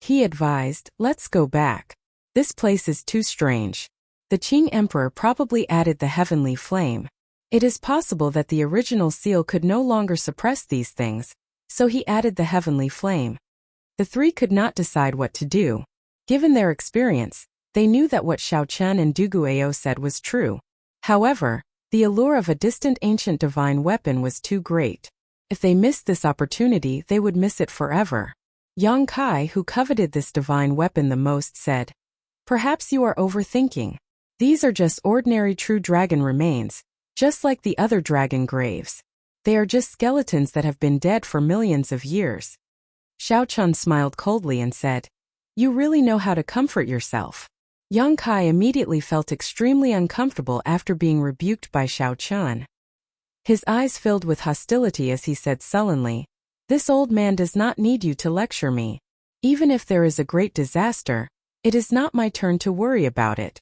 He advised, "Let's go back. This place is too strange." The Qing Emperor probably added the heavenly flame. It is possible that the original seal could no longer suppress these things, so he added the heavenly flame. The 3 could not decide what to do. Given their experience, they knew that what Xiao Chun and Du Guiyou said was true. However, The allure of a distant ancient divine weapon was too great. If they missed this opportunity, they would miss it forever. Yang Kai, who coveted this divine weapon the most, said, "Perhaps you are overthinking. These are just ordinary true dragon remains, just like the other dragon graves. They are just skeletons that have been dead for millions of years." Xiao Chun smiled coldly and said, "You really know how to comfort yourself." Yang Kai immediately felt extremely uncomfortable after being rebuked by Xiao Chun. His eyes filled with hostility as he said sullenly, "This old man does not need you to lecture me. Even if there is a great disaster, it is not my turn to worry about it."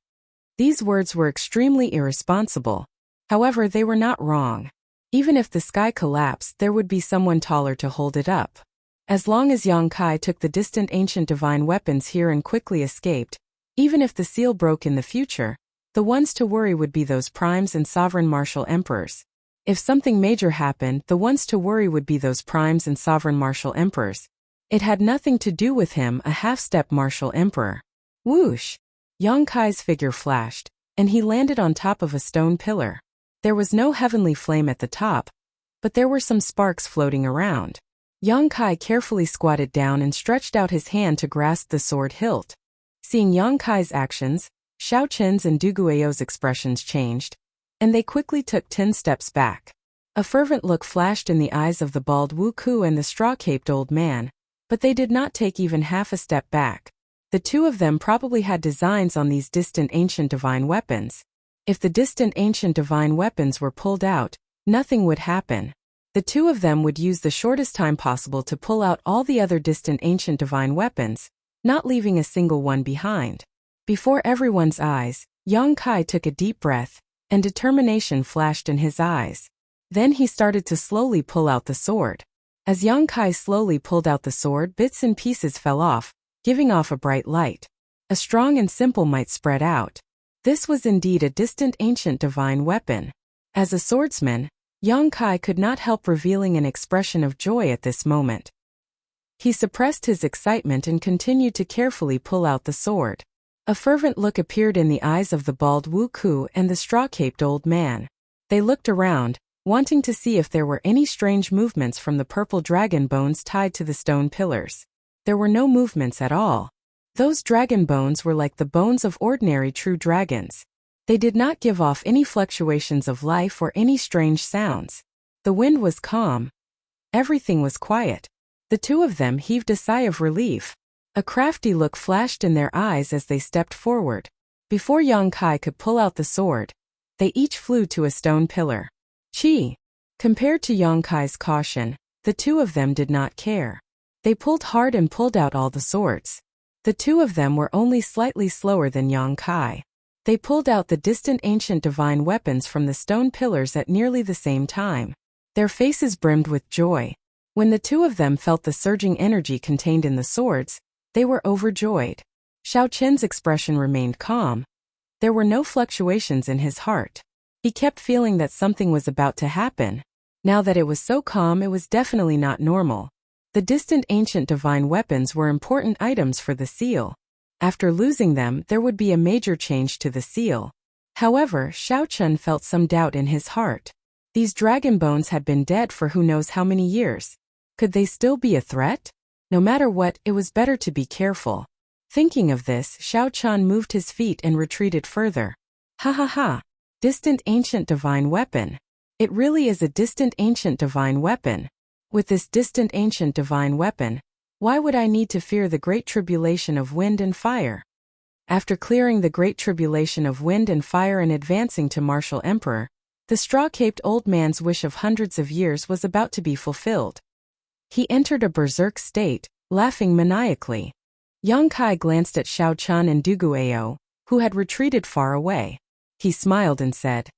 These words were extremely irresponsible. However, they were not wrong. Even if the sky collapsed, there would be someone taller to hold it up. As long as Yang Kai took the distant ancient divine weapons here and quickly escaped, even if the seal broke in the future, the ones to worry would be those primes and sovereign martial emperors. If something major happened, the ones to worry would be those primes and sovereign martial emperors. It had nothing to do with him, a half-step martial emperor. Whoosh! Yang Kai's figure flashed, and he landed on top of a stone pillar. There was no heavenly flame at the top, but there were some sparks floating around. Yang Kai carefully squatted down and stretched out his hand to grasp the sword hilt. Seeing Yang Kai's actions, Xiao Chen's and Du Guiao's expressions changed, and they quickly took 10 steps back. A fervent look flashed in the eyes of the bald Wu Ku and the straw-caped old man, but they did not take even half a step back. The two of them probably had designs on these distant ancient divine weapons. If the distant ancient divine weapons were pulled out, nothing would happen. The two of them would use the shortest time possible to pull out all the other distant ancient divine weapons, not leaving a single one behind. Before everyone's eyes, Yang Kai took a deep breath, and determination flashed in his eyes. Then he started to slowly pull out the sword. As Yang Kai slowly pulled out the sword, bits and pieces fell off, giving off a bright light. A strong and simple might spread out. This was indeed a distant ancient divine weapon. As a swordsman, Yang Kai could not help revealing an expression of joy at this moment. He suppressed his excitement and continued to carefully pull out the sword. A fervent look appeared in the eyes of the bald Wu Ku and the straw-caped old man. They looked around, wanting to see if there were any strange movements from the purple dragon bones tied to the stone pillars. There were no movements at all. Those dragon bones were like the bones of ordinary true dragons. They did not give off any fluctuations of life or any strange sounds. The wind was calm. Everything was quiet. The two of them heaved a sigh of relief. A crafty look flashed in their eyes as they stepped forward. Before Yang Kai could pull out the sword, they each flew to a stone pillar. Chi! Compared to Yang Kai's caution, the two of them did not care. They pulled hard and pulled out all the swords. The two of them were only slightly slower than Yang Kai. They pulled out the distant ancient divine weapons from the stone pillars at nearly the same time. Their faces brimmed with joy. When the two of them felt the surging energy contained in the swords, they were overjoyed. Xiao Chen's expression remained calm. There were no fluctuations in his heart. He kept feeling that something was about to happen. Now that it was so calm, it was definitely not normal. The distant ancient divine weapons were important items for the seal. After losing them, there would be a major change to the seal. However, Xiao Chen felt some doubt in his heart. These dragon bones had been dead for who knows how many years. Could they still be a threat? No matter what, it was better to be careful. Thinking of this, Xiao Chen moved his feet and retreated further. Ha ha ha! Distant ancient divine weapon. It really is a distant ancient divine weapon. With this distant ancient divine weapon, why would I need to fear the great tribulation of wind and fire? After clearing the great tribulation of wind and fire and advancing to martial emperor, the straw-caped old man's wish of hundreds of years was about to be fulfilled. He entered a berserk state, laughing maniacally. Yang Kai glanced at Xiao Chun and Du Guiao, who had retreated far away. He smiled and said,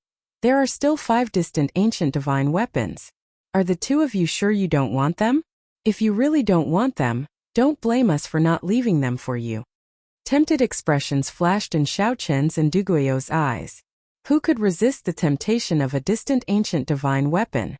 "There are still 5 distant ancient divine weapons. Are the two of you sure you don't want them? If you really don't want them, don't blame us for not leaving them for you." Tempted expressions flashed in Xiao Chen's and Du Guiao's eyes. Who could resist the temptation of a distant ancient divine weapon?